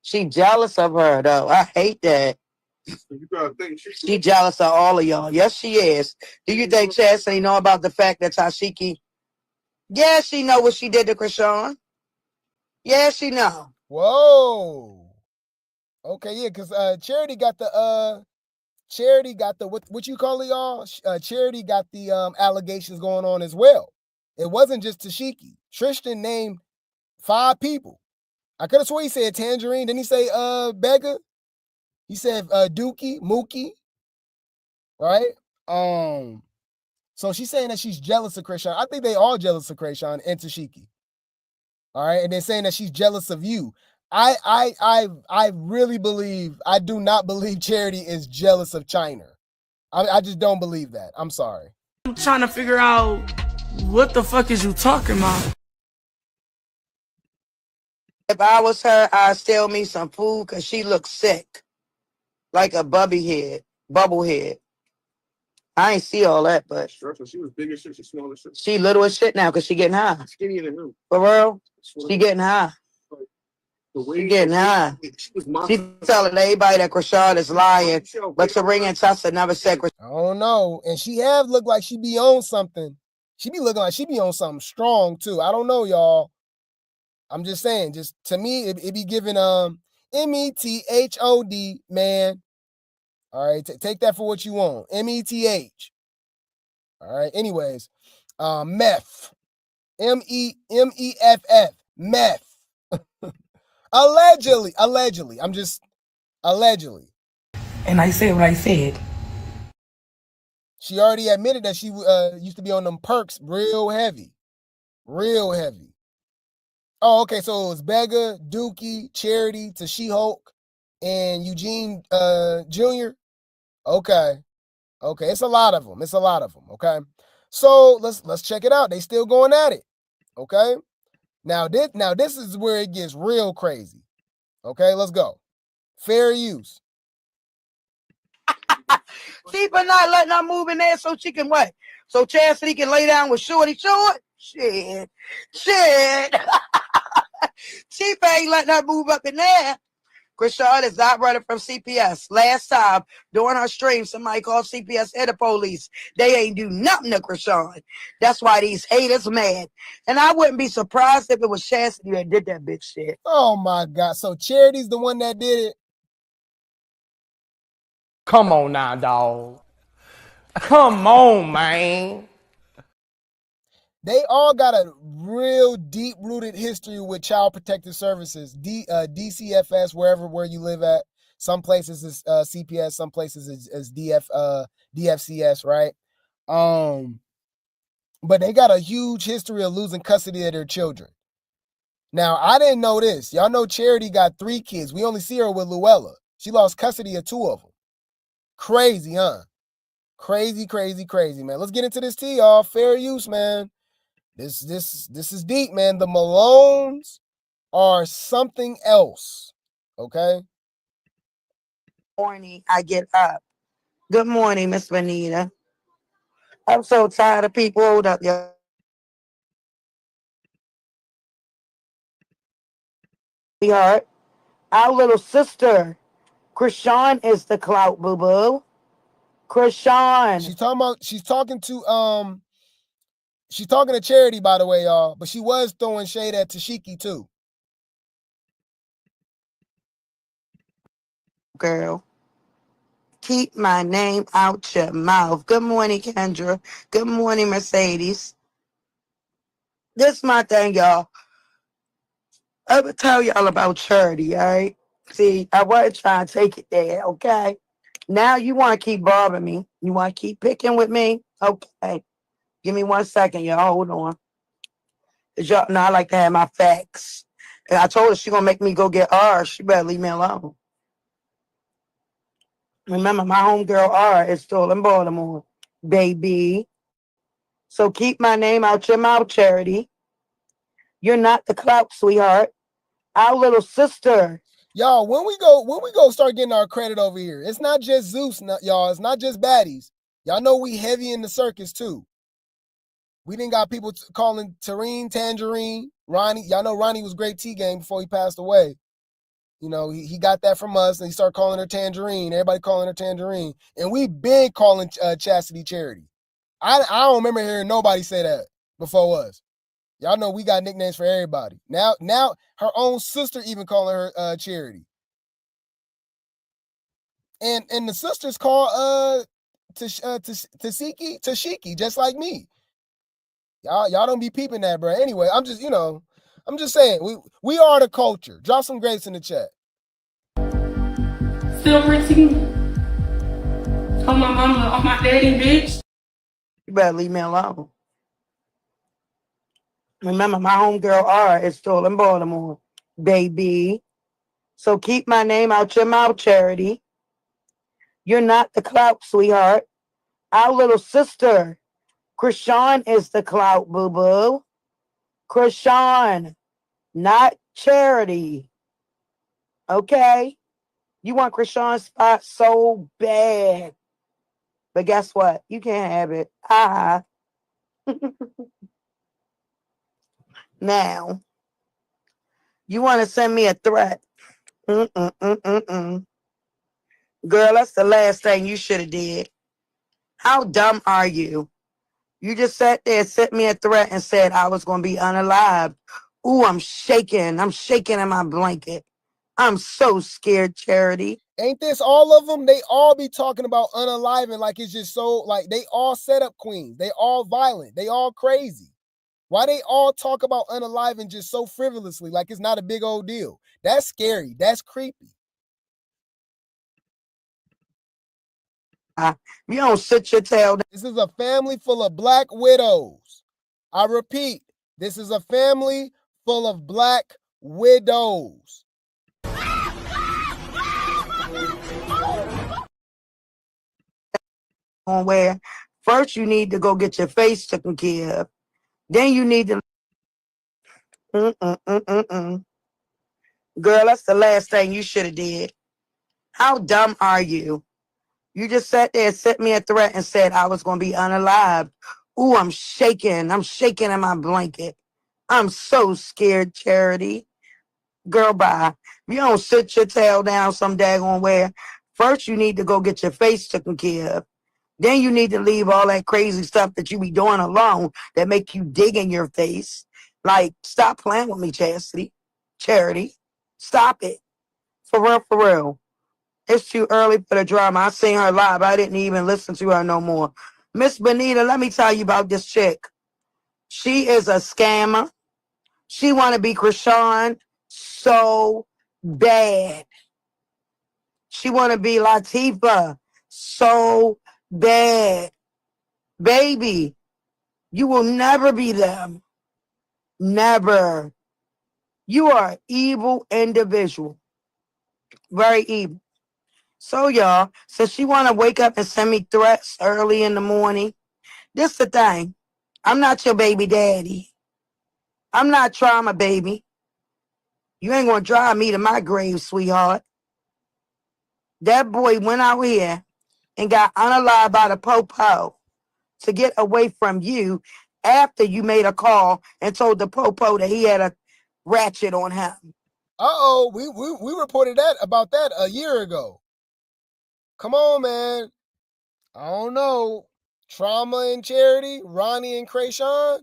She jealous of her, though. I hate that. She jealous of all of y'all. Yes, she is. Do you think Chasity know about the fact that Tesehki? Yeah, she know what she did to Chrisean. Yeah, she know. Whoa. Okay, yeah, because Charity got the what you call it, y'all? Charity got the allegations going on as well. It wasn't just Tesehki. Tristan named 5 people. I could have sworn he said Tangerine. Didn't he say Beggar? He said Dookie, Mookie. Right? So she's saying that she's jealous of Chrisean. I think they all jealous of Chrisean and Tesehki. All right, and they're saying that she's jealous of you. I really believe, I do not believe Charity is jealous of Chyna. I just don't believe that. I'm sorry. I'm trying to figure out what the fuck is you talking about? If I was her, I'd steal me some food because she looks sick. Like a bubble head. I ain't see all that, but she was big as shit, she small as shit. She little as shit now because she getting high. Skinnier than who? For real? She getting high. She getting high. She telling everybody that Chrisean is lying, but Serena and Tessa never said Chrisean. I don't know. And she have looked like she be on something. She be looking like she be on something strong too. I don't know, y'all. I'm just saying, just to me, it be giving METHOD, man. All right, take that for what you want. METH. All right. Anyways, meth. MEFF. Meth. Allegedly. I'm just allegedly. And I said what I said. She already admitted that she used to be on them perks real heavy. Real heavy. Oh, okay. So it was Begga, Dookie, Charity, to She-Hulk, and Eugene Jr. Okay. Okay. It's a lot of them. Okay. So let's check it out. They still going at it. Okay. Now this is where it gets real crazy. Okay, let's go. Fair use. Keep her not letting her move in there so she can what? So Chasity can lay down with Shorty Short? Shit. Chief ain't letting her move up in there. Chrisean is not running from CPS. Last time, during her stream, somebody called CPS and the police. They ain't do nothing to Chrisean. That's why these haters mad. And I wouldn't be surprised if it was Chasity that did that bitch shit. Oh, my God. So Charity's the one that did it? Come on now, dog. Come on, man. They all got a real deep-rooted history with Child Protective Services, DCFS, where you live at. Some places is CPS, some places is DFCS, right? But they got a huge history of losing custody of their children. Now, I didn't know this. Y'all know Charity got 3 kids. We only see her with Luella. She lost custody of 2 of them. Crazy, huh? Crazy, man. Let's get into this tea, y'all. Fair use, man. This is deep, man. The Malones are something else. Okay? Morning, I get up. Good morning, Miss Benita. I'm so tired of people. Hold up, y'all. Sweetheart, our little sister, Chrisean is the clout, boo-boo. Chrisean. She's talking to Charity, by the way, y'all. But she was throwing shade at Tesehki, too. Girl, keep my name out your mouth. Good morning, Kendra. Good morning, Mercedes. This is my thing, y'all. I will tell y'all about Charity, all right? See, I wasn't trying to take it there, okay? Now you want to keep bothering me. You want to keep picking with me? Okay. Give me 1 second, y'all. Hold on. Y'all know I like to have my facts. And I told her she going to make me go get R. She better leave me alone. Remember, my homegirl R is still in Baltimore, baby. So keep my name out your mouth, Charity. You're not the clout, sweetheart. Our little sister. Y'all, when we go start getting our credit over here, it's not just Zeus, y'all. It's not just Baddies. Y'all know we heavy in the circus, too. We didn't got people calling Terrine, Tangerine, Ronnie. Y'all know Ronnie was Grape T Game before he passed away. You know, he got that from us, and he started calling her Tangerine. Everybody calling her Tangerine. And we been calling Chasity Charity. I don't remember hearing nobody say that before us. Y'all know we got nicknames for everybody. Now her own sister even calling her Charity. And the sisters call Tesehki, just like me. Y'all don't be peeping that, bro. Anyway, I'm just saying, we are the culture. Drop some grapes in the chat. Silver team. On my mama, on my daddy, bitch. You better leave me alone. Remember, my homegirl R is still in Baltimore, baby. So keep my name out your mouth, Charity. You're not the clout, sweetheart. Our little sister, Chrisean, is the clout, boo-boo. Chrisean, not Charity. Okay? You want Chrisean's spot so bad. But guess what? You can't have it. Now, you want to send me a threat. Girl, that's the last thing you should have did. How dumb are you? You just sat there, sent me a threat, and said I was going to be unalived Ooh, I'm shaking. I'm shaking in my blanket. I'm so scared, Charity. Ain't this all of them? They all be talking about unaliving like it's just so, like, they all set up queens. They all violent. They all crazy. Why they all talk about unaliving just so frivolously, like it's not a big old deal? That's scary. That's creepy. You don't sit your tail down. This is a family full of black widows. I repeat, this is a family full of black widows. On where first you need to go get your face taken care of. Then you need to. Girl, that's the last thing you should have did. How dumb are you? You just sat there and sent me a threat and said I was going to be unalived. Ooh, I'm shaking. I'm shaking in my blanket. I'm so scared, Charity. Girl, bye. You don't sit your tail down some daggone where. First, you need to go get your face taken care of. Then you need to leave all that crazy stuff that you be doing alone that make you dig in your face. Like, stop playing with me, Chasity. Charity. Stop it. For real, for real. It's too early for the drama. I seen her live. I didn't even listen to her no more. Miss Benita, let me tell you about this chick. She is a scammer. She want to be Chrisean so bad. She want to be Latifah so bad. Baby, you will never be them. Never. You are an evil individual. Very evil. So, y'all, since she want to wake up and send me threats early in the morning, this the thing. I'm not your baby daddy. I'm not trauma, baby. You ain't going to drive me to my grave, sweetheart. That boy went out here and got unalived by the popo to get away from you after you made a call and told the popo that he had a ratchet on him. Uh-oh, we reported that about that a year ago. Come on, man. I don't know. Trauma and Charity, Ronnie and Chrisean.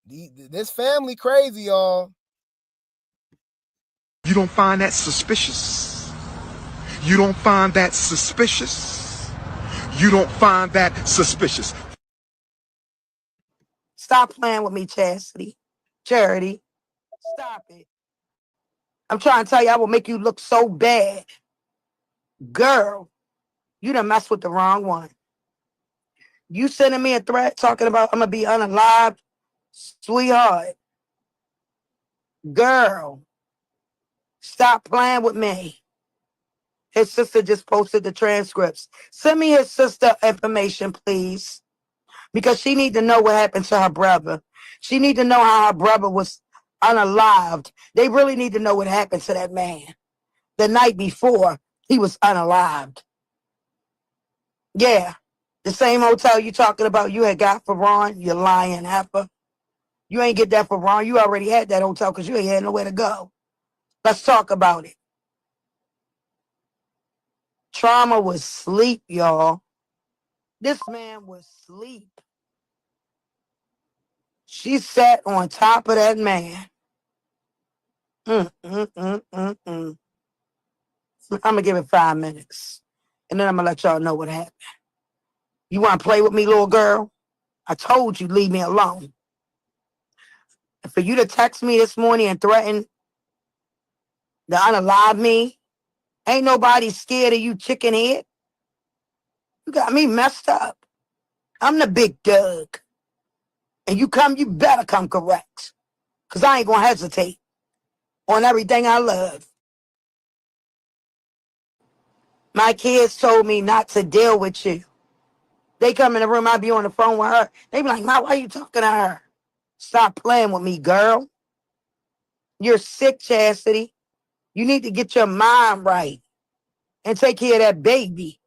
This family crazy, y'all. You don't find that suspicious? You don't find that suspicious? You don't find that suspicious? Stop playing with me, Chasity. Charity. Stop it. I'm trying to tell you, I will make you look so bad. Girl, you done messed with the wrong one. You sending me a threat talking about I'm going to be unalived? Sweetheart. Girl, stop playing with me. His sister just posted the transcripts. Send me his sister information, please. Because she need to know what happened to her brother. She need to know how her brother was unalived. They really need to know what happened to that man the night before he was unalived. Yeah, the same hotel you talking about you had got for Ron, you lying heifer. You ain't get that for Ron. You already had that hotel because you ain't had nowhere to go. Let's talk about it. Trauma was sleep, y'all. This man was sleep. She sat on top of that man. I'm going to give it 5 minutes. And then I'm going to let y'all know what happened. You want to play with me, little girl? I told you, leave me alone. And for you to text me this morning and threaten to unalive me, ain't nobody scared of you, chicken head. You got me messed up. I'm the big dog. And you better come correct. Because I ain't going to hesitate on everything I love. My kids told me not to deal with you. They come in the room, I be on the phone with her. They be like, Ma, why are you talking to her? Stop playing with me, girl. You're sick, Chasity. You need to get your mind right and take care of that baby.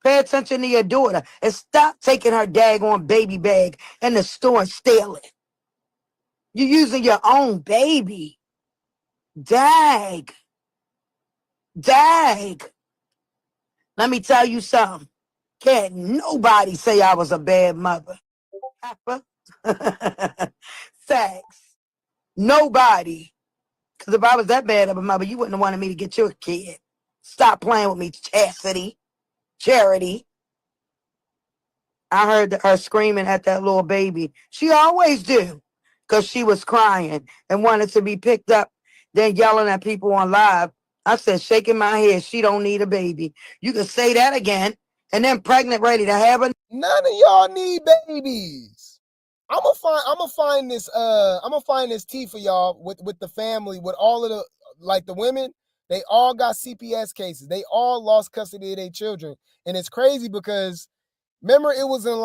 Pay attention to your daughter and stop taking her daggone baby bag in the store and steal it. You're using your own baby. Dag. Let me tell you something. Can't nobody say I was a bad mother. Facts. Nobody. Because if I was that bad of a mother, you wouldn't have wanted me to get your kid. Stop playing with me, Chasity. Charity. I heard her screaming at that little baby. She always do. Because she was crying and wanted to be picked up, then yelling at people on live. I said, shaking my head, she don't need a baby. You can say that again, and then pregnant, ready to have a... None of y'all need babies. I'm gonna find this tea for y'all with the family, with all of the women. They all got CPS cases. They all lost custody of their children. And it's crazy because remember it was in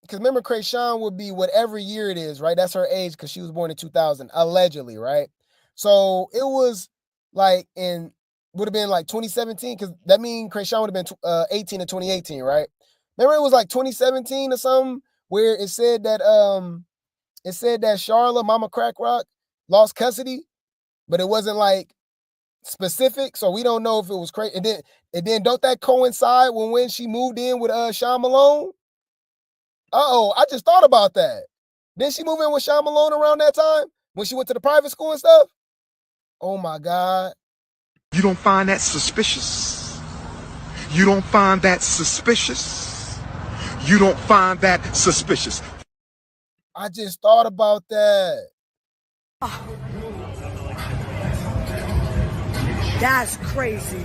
because remember Chrisean would be whatever year it is, right? That's her age because she was born in 2000, allegedly, right? So it was would have been 2017 because that means Chrisean would have been 18 in 2018, right? Remember it was 2017 or something where it said that Charlotte, Mama Crack Rock, lost custody, but it wasn't specific, so we don't know if it was crazy. And then don't that coincide when she moved in with Sean Malone? I just thought about that. Didn't she move in with Sean Malone around that time when she went to the private school and stuff? Oh my God. You don't find that suspicious? You don't find that suspicious? You don't find that suspicious? I just thought about that. That's crazy.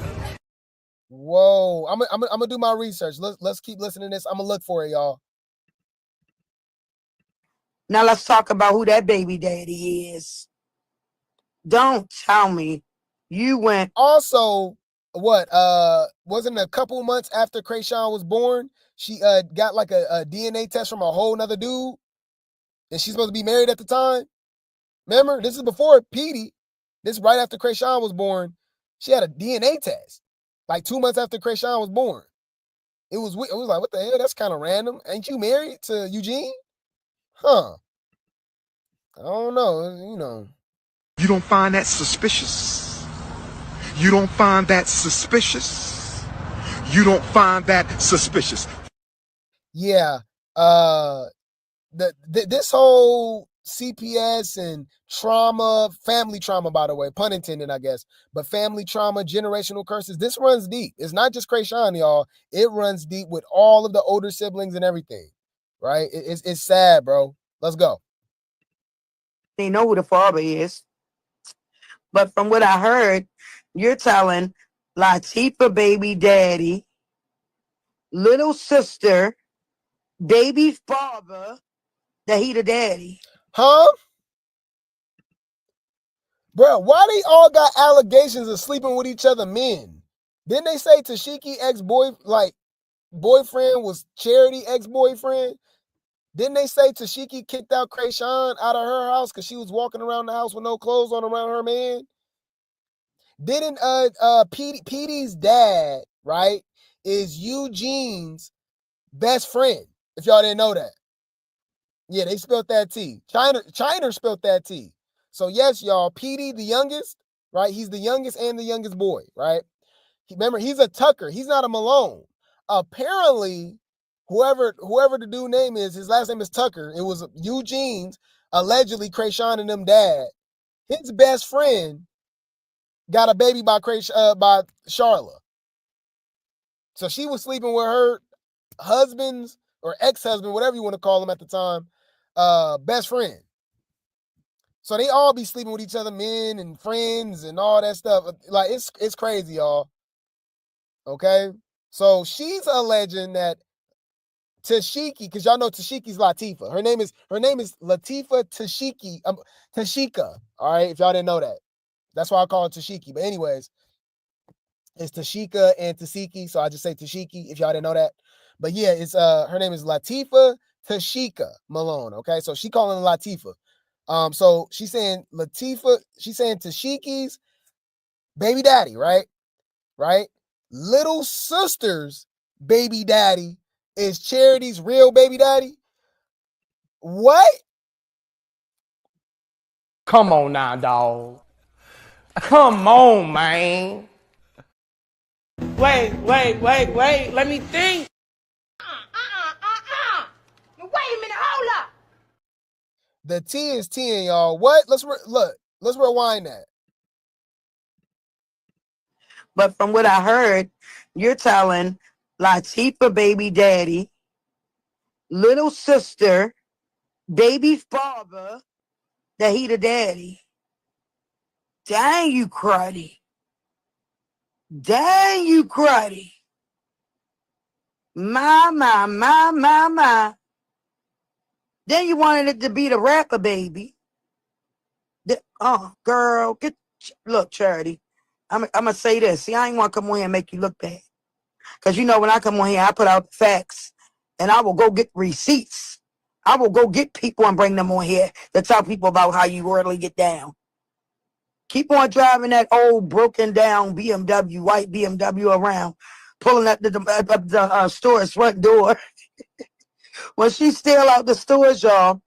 Whoa. I'm gonna do my research. Let's keep listening to this. I'm gonna look for it, y'all. Now let's talk about who that baby daddy is. Don't tell me you went. Also, what? Wasn't a couple months after Chrisean was born, she got a DNA test from a whole nother dude, and she's supposed to be married at the time. Remember, this is before Petey. This is right after Chrisean was born. She had a DNA test 2 months after Chrisean was born. It was like, what the hell? That's kind of random. Ain't you married to Eugene? Huh. I don't know, You don't find that suspicious? You don't find that suspicious? You don't find that suspicious? Yeah. This whole CPS and trauma, family trauma, by the way, pun intended, I guess, but family trauma, generational curses, this runs deep. It's not just Chrisean, y'all. It runs deep with all of the older siblings and everything, right? It's sad, bro. Let's go. They know who the father is. But from what I heard, you're telling Latifah baby daddy, little sister, baby father, that he the daddy. Huh? Bro, why they all got allegations of sleeping with each other men? Didn't they say Tesehki boyfriend was Charity ex-boyfriend? Didn't they say Tesehki kicked out Chrisean out of her house because she was walking around the house with no clothes on around her man? Didn't Petey's dad, right, is Eugene's best friend, if y'all didn't know that. Yeah, they spilled that tea. Chyna spilled that tea. So yes, y'all, Petey, the youngest, right? He's the youngest and the youngest boy, right? Remember, he's a Tucker. He's not a Malone. Apparently, whoever the dude name is, his last name is Tucker. It was Eugene's, allegedly Chrisean and them dad. His best friend got a baby by Charlotte. So she was sleeping with her husband's or ex-husband, whatever you want to call him at the time, best friend. So they all be sleeping with each other, men and friends and all that stuff. It's crazy, y'all. Okay? So she's alleging that Tesehki, because y'all know Tesehki's Latifah. Her name is Latifah Tesehki. Tashika. All right, if y'all didn't know that. That's why I call it Tesehki. But anyways, it's Tashika and Tesehki, so I just say Tesehki if y'all didn't know that. But yeah, it's her name is Latifah Tashika Malone. Okay, so she calling her Latifah. So she's saying Tesehki's baby daddy, right? Right? Little sister's baby daddy is Charity's real baby daddy. What? Come on now, dog. Come on, man. Wait. Let me think. Wait a minute, hold up. The T is 10, y'all. What? Let's rewind that. But from what I heard, you're telling Latifah baby daddy, little sister, baby father that he the daddy. Dang, you cruddy. Dang, you cruddy. My. Then you wanted it to be the rapper baby. Girl, look, Charity. I'm gonna say this. See, I ain't want to come on here and make you look bad. Because you know when I come on here, I put out the facts. And I will go get receipts. I will go get people and bring them on here to tell people about how you really get down. Keep on driving that old broken down BMW, white BMW around, pulling up the store's front door. When she steal out the stores, y'all,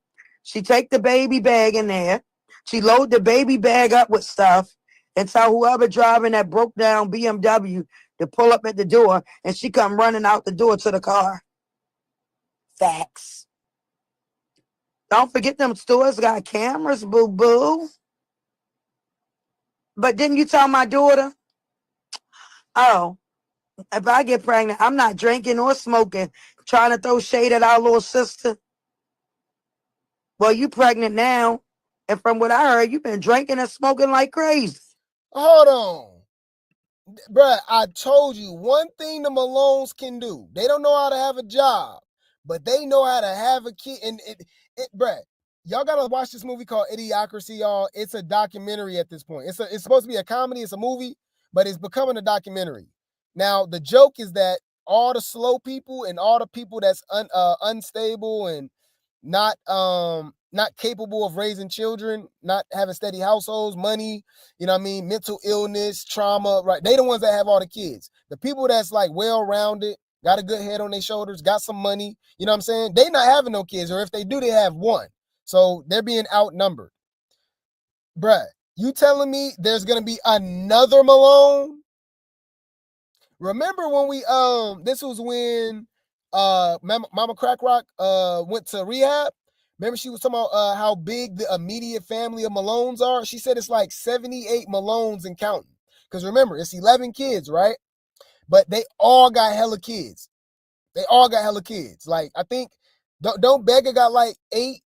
she take the baby bag in there. She load the baby bag up with stuff and tell whoever driving that broke down BMW to pull up at the door, and she come running out the door to the car. Facts. Don't forget them stores got cameras, boo-boo. But didn't you tell my daughter, oh, if I get pregnant, I'm not drinking or smoking, trying to throw shade at our little sister? Well, you pregnant now, and from what I heard, you've been drinking and smoking like crazy. Hold on. Bruh, I told you one thing the Malones can do. They don't know how to have a job, but they know how to have a kid. And bruh, y'all gotta watch this movie called Idiocracy, y'all. It's a documentary at this point. It's supposed to be a comedy, it's a movie, but it's becoming a documentary. Now, the joke is that all the slow people and all the people that's unstable and not capable of raising children, not having steady households, money, you know what I mean, mental illness, trauma, right? They the ones that have all the kids. The people that's like well-rounded, got a good head on their shoulders, got some money, you know what I'm saying? They not having no kids, or if they do, they have one. So they're being outnumbered. Bruh, you telling me there's gonna be another Malone? Remember when we this was when Mama Crack Rock went to rehab? Remember she was talking about how big the immediate family of Malones are? She said it's like 78 Malones and counting. Because remember, it's 11 kids, right? But they all got hella kids. They all got hella kids. Like, I think, don't Beggar got like 8,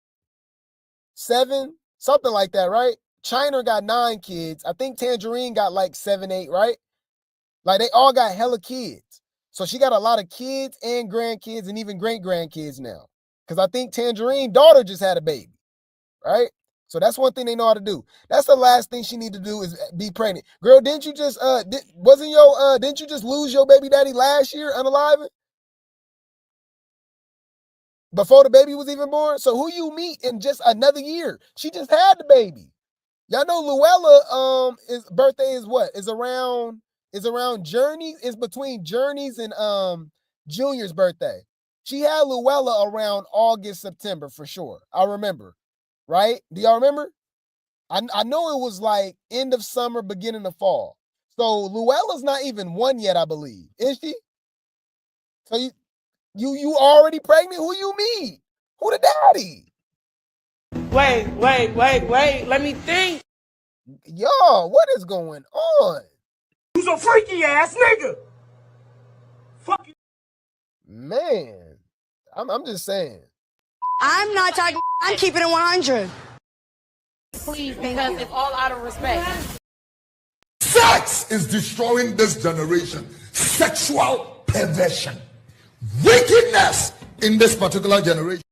7, something like that, right? Chyna got 9 kids. I think Tangerine got like 7, 8, right? Like, they all got hella kids. So she got a lot of kids and grandkids and even great-grandkids now. Because I think Tangerine daughter just had a baby, right? So that's one thing they know how to do. That's the last thing she need to do is be pregnant. Girl, didn't you just didn't you just lose your baby daddy last year unaliving? Before the baby was even born? So who you meet in just another year? She just had the baby. Y'all know Luella his birthday is what? Is around Journey. It's between Journey's and Junior's birthday. She had Luella around August, September for sure. I remember. Right? Do y'all remember? I know it was like end of summer, beginning of fall. So Luella's not even 1 yet, I believe. Is she? So you already pregnant? Who you meet? Who the daddy? Wait. Let me think. Y'all, what is going on? Who's a freaky ass nigga? Fuck you. Man, I'm just saying. I'm not talking. I'm keeping it 100. Please, because it's all out of respect. Sex is destroying this generation. Sexual perversion. Wickedness in this particular generation.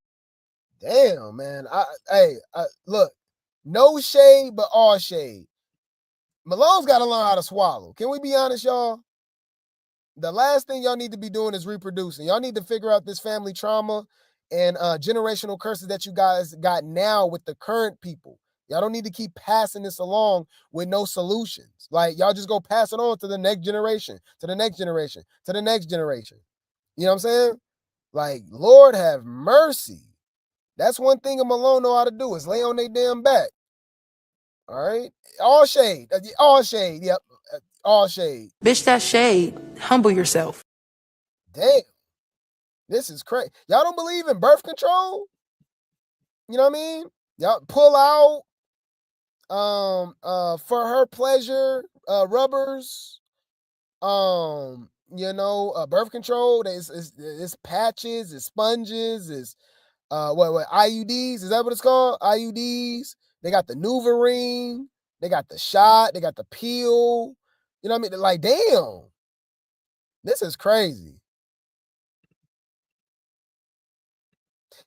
Damn, man. Look, no shade, but all shade. Malone's got to learn how to swallow. Can we be honest, y'all? The last thing y'all need to be doing is reproducing. Y'all need to figure out this family trauma and generational curses that you guys got now with the current people. Y'all don't need to keep passing this along with no solutions. Like, y'all just go pass it on to the next generation, to the next generation, to the next generation. You know what I'm saying? Like, Lord have mercy. That's one thing a Malone know how to do is lay on their damn back. All right? All shade. All shade. Yep. All shade. Bitch, that's shade. Humble yourself. Damn. This is crazy. Y'all don't believe in birth control? You know what I mean? Y'all pull out for her pleasure, rubbers, birth control. It's patches, it's sponges, it's what IUDs, is that what it's called? IUDs. They got the Nuvarine, they got the shot, they got the peel. You know what I mean? Like, damn, this is crazy.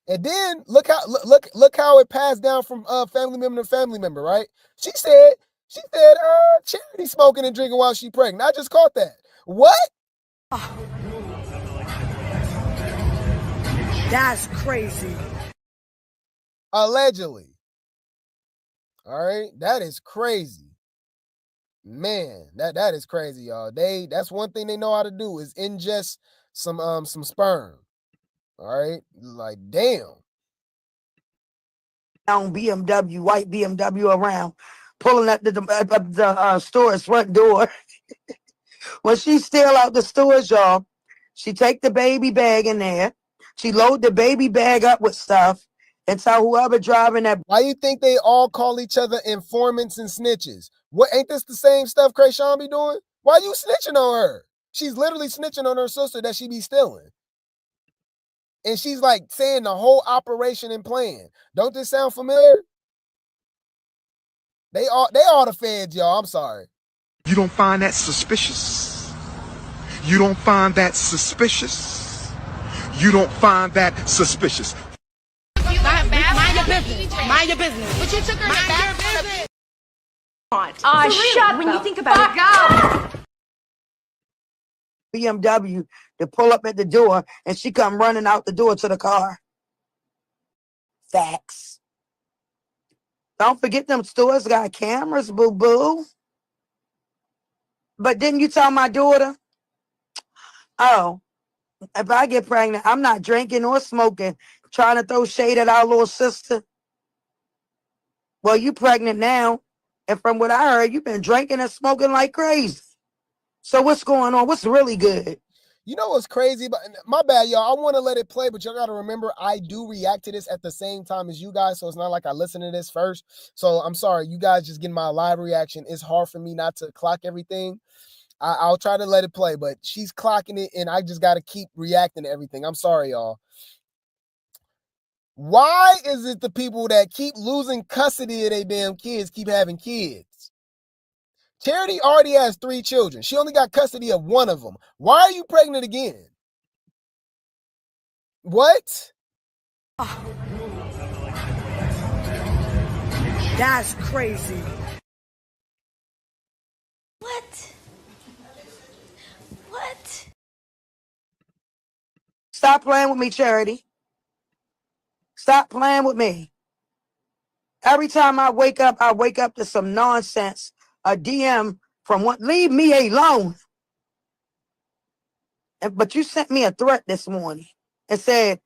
And then look how it passed down from family member to family member, right? She said Charity smoking and drinking while she pregnant. I just caught that. What? That's crazy. Allegedly. All right, that is crazy. Man, that is crazy, y'all. That's one thing they know how to do is ingest some sperm. All right, like damn. On BMW, white BMW around, pulling up the store's front door. When she steal out the stores, y'all, she take the baby bag in there. She load the baby bag up with stuff and tell whoever driving that. Why you think they all call each other informants and snitches? What, ain't this the same stuff Chrisean be doing? Why you snitching on her? She's literally snitching on her sister that she be stealing. And she's like saying the whole operation and plan. Don't this sound familiar? They are the feds, y'all. I'm sorry. You don't find that suspicious? You don't find that suspicious? You don't find that suspicious? Mind your business. Mind your business. But you took her back. Shut when you think about it. BMW to pull up at the door and she come running out the door to the car. Facts. Don't forget them stores got cameras, boo-boo. But didn't you tell my daughter? Oh, if I get pregnant, I'm not drinking or smoking, trying to throw shade at our little sister. Well, you pregnant now. And from what I heard, you've been drinking and smoking like crazy. So what's going on? What's really good? You know what's crazy? But my bad, y'all. I want to let it play, but y'all got to remember I do react to this at the same time as you guys, so it's not like I listen to this first. So I'm sorry, you guys just getting my live reaction. It's hard for me not to clock everything. I'll try to let it play, but she's clocking it, and I just got to keep reacting to everything. I'm sorry, y'all. Why is it the people that keep losing custody of their damn kids keep having kids? Charity already has 3 children. She only got custody of one of them. Why are you pregnant again? What? That's crazy. What? What? Stop playing with me, Charity. Stop playing with me. Every time I wake up to some nonsense. A DM from what? Leave me alone. But you sent me a threat this morning and said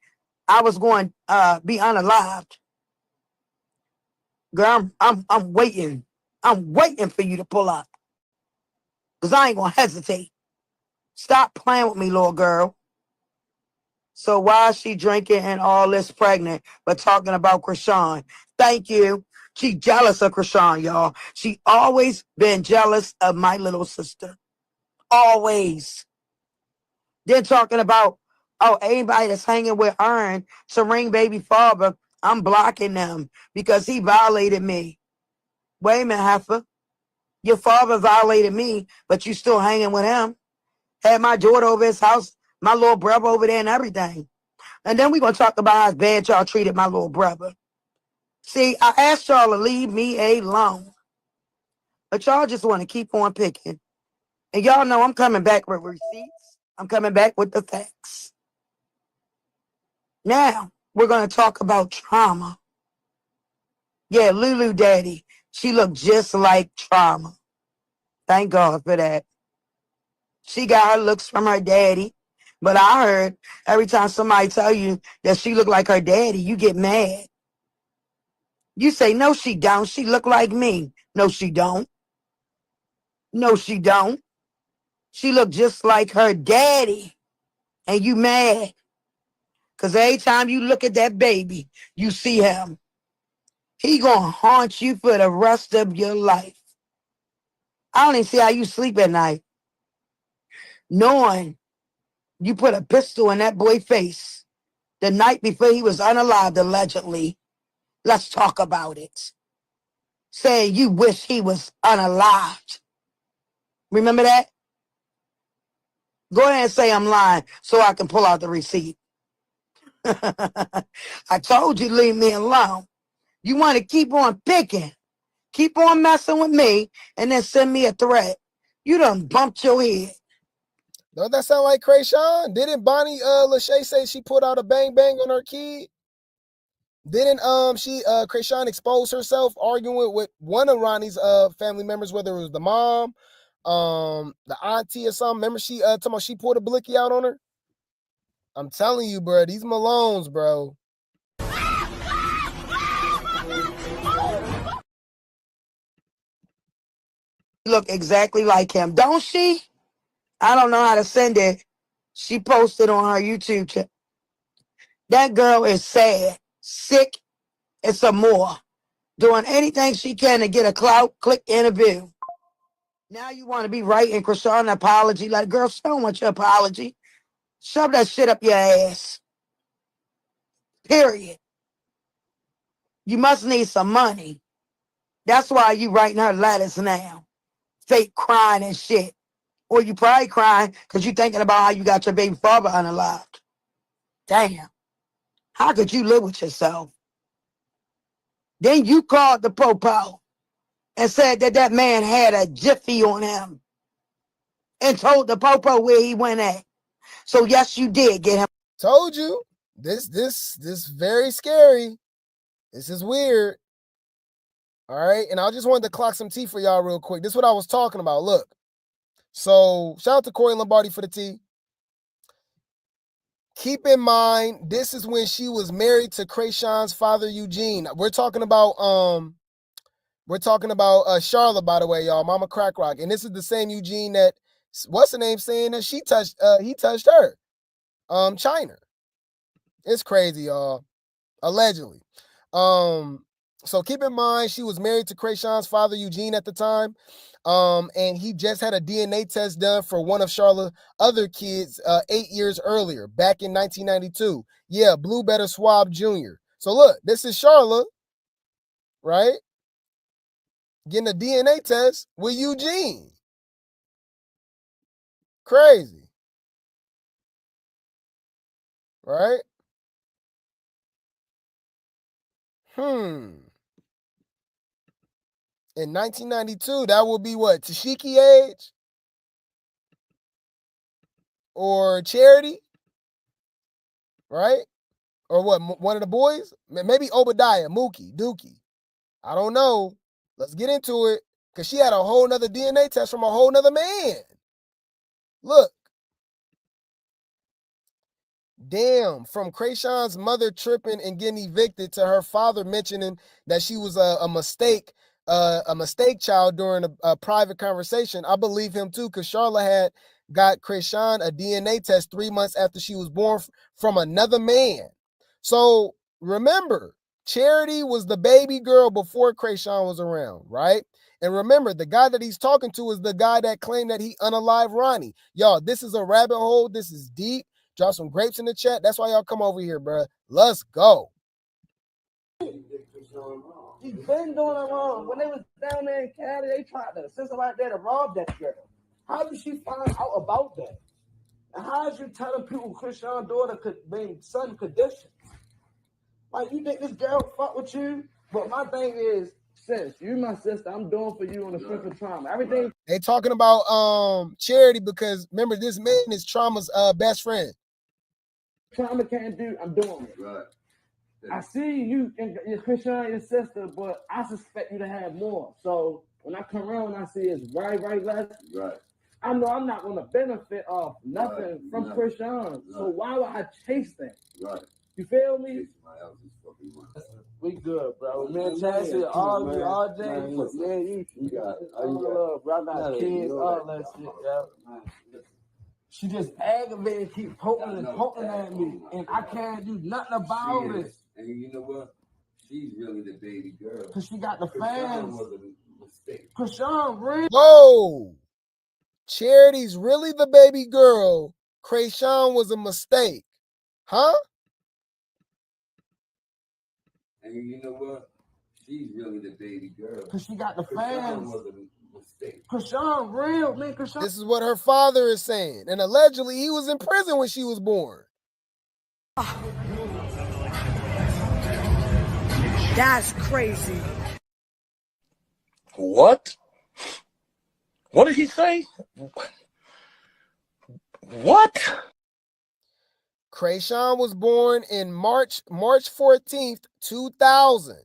I was going to be unalived. Girl, I'm waiting. I'm waiting for you to pull up. Because I ain't going to hesitate. Stop playing with me, little girl. So why is she drinking and all this pregnant, but talking about Chrisean? Thank you. She jealous of Chrisean, y'all. She always been jealous of my little sister. Always. Then talking about, oh, anybody that's hanging with Earn to ring baby father, I'm blocking them because he violated me. Wait a minute, Heifer. Your father violated me, but you still hanging with him. Had my daughter over his house, my little brother over there and everything. And then we're going to talk about how bad y'all treated my little brother. See, I asked y'all to leave me alone. But y'all just want to keep on picking. And y'all know I'm coming back with receipts. I'm coming back with the facts. Now, we're going to talk about trauma. Yeah, Lulu Daddy. She looked just like Trauma. Thank God for that. She got her looks from her daddy. But I heard every time somebody tell you that she look like her daddy, you get mad. You say, no, she don't. She look like me. No, she don't. No, she don't. She look just like her daddy. And you mad. Because every time you look at that baby, you see him. he gonna haunt you for the rest of your life. I don't even see how you sleep at night, knowing you put a pistol in that boy's face the night before he was unalived, allegedly. Let's talk about it. Saying you wish he was unalived. Remember that? Go ahead and say I'm lying so I can pull out the receipt. I told you leave me alone. You want to keep on picking, keep on messing with me, and then send me a threat. You done bumped your head. Don't that sound like Chrisean? Didn't Bonnie Lachey say she put out a bang bang on her kid? Didn't Chrisean expose herself arguing with one of Ronnie's family members, whether it was the mom, the auntie or something? Remember she talking about she pulled a blicky out on her? I'm telling you, bro, these Malones, bro. Look exactly like him, don't she? I don't know how to send it. She posted on her YouTube channel. That girl is sad, sick, and some more. Doing anything she can to get a clout click interview. Now you want to be writing Chrisean an apology. Like, girl, she don't want your apology. Shove that shit up your ass. Period. You must need some money. That's why you writing her letters now. Fake crying and shit. Or you probably crying because you thinking about how you got your baby father unalived. Damn. How could you live with yourself? Then you called the popo and said that that man had a jiffy on him and told the popo where he went at. So yes, you did get him. Told you. This very scary. This is weird. All right. And I just wanted to clock some tea for y'all real quick. This is what I was talking about. Look. So shout out to Corey Lombardi for the tea. Keep in mind, this is when she was married to Chrisean's father, Eugene. We're talking about Charlotte, by the way, y'all, Mama Crack Rock. And this is the same Eugene that, what's the name, saying that he touched her. Chyna. It's crazy, y'all. Allegedly. So keep in mind, she was married to Chrisean's father, Eugene, at the time. And he just had a DNA test done for one of Charlotte's other kids 8 years earlier, back in 1992. Yeah, Blue Better Swab Jr. So look, this is Charlotte, right? Getting a DNA test with Eugene. Crazy. Right? In 1992, that would be what? Tesehki age? Or Charity? Right? Or what? One of the boys? Maybe Obadiah, Mookie, Dookie. I don't know. Let's get into it. Because she had a whole nother DNA test from a whole nother man. Look. Damn. From Chrisean's mother tripping and getting evicted to her father mentioning that she was a mistake child during a private conversation. I believe him too, because Charlotte had got Chrisean a DNA test 3 months after she was born from another man. So remember, Charity was the baby girl before Chrisean was around, right? And remember, the guy that he's talking to is the guy that claimed that he unalived Ronnie. Y'all, this is a rabbit hole. This is deep. Drop some grapes in the chat. That's why y'all come over here, bro. Let's go. She's been doing it wrong. When they was down there in Cali, they tried to send somebody there to rob that girl. How did she find out about that? And how is you telling people Chrisean's daughter could be son condition? Like, you think this girl fuck with you? But my thing is, sis, you my sister. I'm doing for you on the front of trauma. Everything. They talking about Charity because remember, this man is Trauma's best friend. Trauma can't do, I'm doing it. Right. I see you and your Chrisean, your sister, but I suspect you to have more. So when I come around, I see it's right less. Right. I know I'm not going to benefit off nothing from Chrisean. Right. So why would I chase that? Right. You feel me? We good, bro. Man, Chasity, all day. Man, you got it. All love, bro. I got kids, all that shit, yo. She just aggravated, keep poking at me, and I can't do nothing about it. And you know what? She's really the baby girl. Cause she got the fans. Was a mistake. Chrisean, real. Whoa. Charity's really the baby girl. Chrisean was a mistake. Huh? And you know what? She's really the baby girl. Cause she got the fans. Was a mistake. Chrisean, real, man. Chrisean. This is what her father is saying. And allegedly, he was in prison when she was born. That's crazy. What? What did he say? What? Chrisean was born in March 14th, 2000.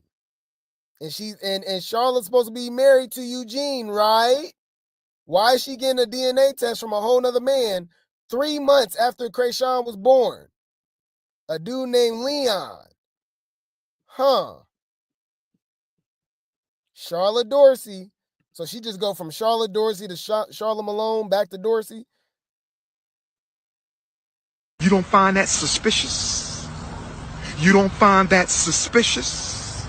And Charlotte's supposed to be married to Eugene, right? Why is she getting a DNA test from a whole nother man 3 months after Chrisean was born? A dude named Leon. Huh. Charlotte Dorsey. So she just go from Charlotte Dorsey to Charlotte Malone back to Dorsey. You don't find that suspicious? You don't find that suspicious?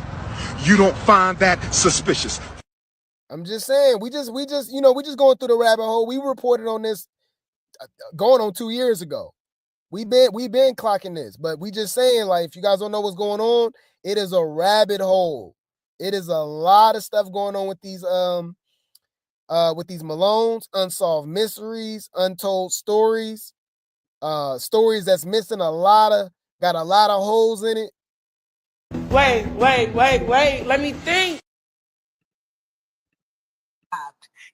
You don't find that suspicious? I'm just saying, we just going through the rabbit hole. We reported on this going on 2 years ago. We been clocking this, but we just saying, like, if you guys don't know what's going on, it is a rabbit hole. It is a lot of stuff going on with these Malones, unsolved mysteries, untold stories, stories that's missing got a lot of holes in it. Wait. Let me think.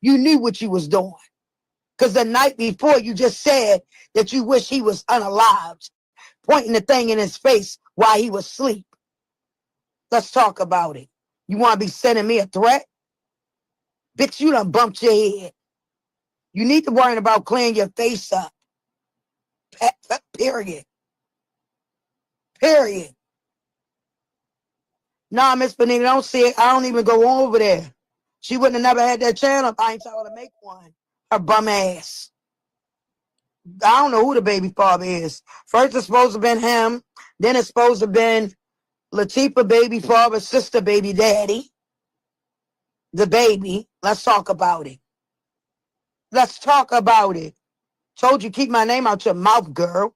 You knew what you was doing. Because the night before, you just said that you wish he was unalived, pointing the thing in his face while he was asleep. Let's talk about it. You want to be sending me a threat? Bitch, you done bumped your head. You need to worry about clearing your face up. Period. Nah, Miss Benita, don't see it. I don't even go over there. She wouldn't have never had that channel if I ain't told her to make one. Her bum ass. I don't know who the baby father is. First it's supposed to have been him. Then it's supposed to have been Latifah baby father, sister baby daddy. The baby. Let's talk about it. Told you keep my name out your mouth, girl.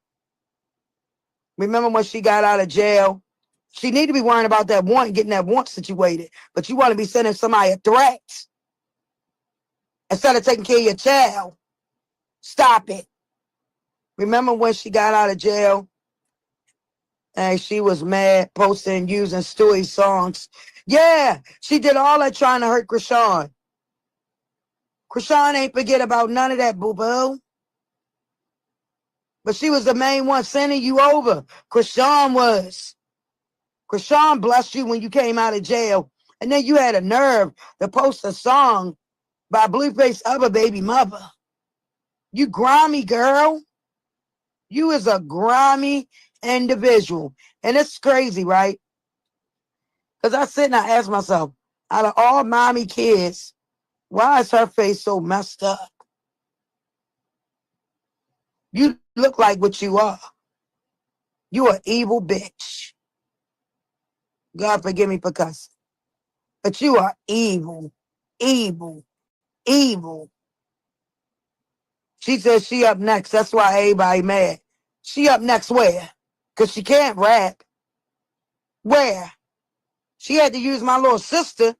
Remember when she got out of jail? She need to be worrying about that warrant, getting that warrant situated. But you want to be sending somebody a threat instead of taking care of your child. Stop it. Remember when she got out of jail and she was mad, posting, using Stewie songs? Yeah, she did all that trying to hurt Chrisean. Chrisean ain't forget about none of that, boo-boo. But she was the main one sending you over. Chrisean was. Chrisean blessed you when you came out of jail. And then you had a nerve to post a song by Blueface other baby mother. You grimy girl. You is a grimy individual. And it's crazy, right? Because I sit and I ask myself, out of all mommy kids, why is her face so messed up? You look like what you are. You an evil bitch. God forgive me for cussing. But you are evil. Evil. She says she up next. That's why everybody mad. She up next where? Because she can't rap. Where? She had to use my little sister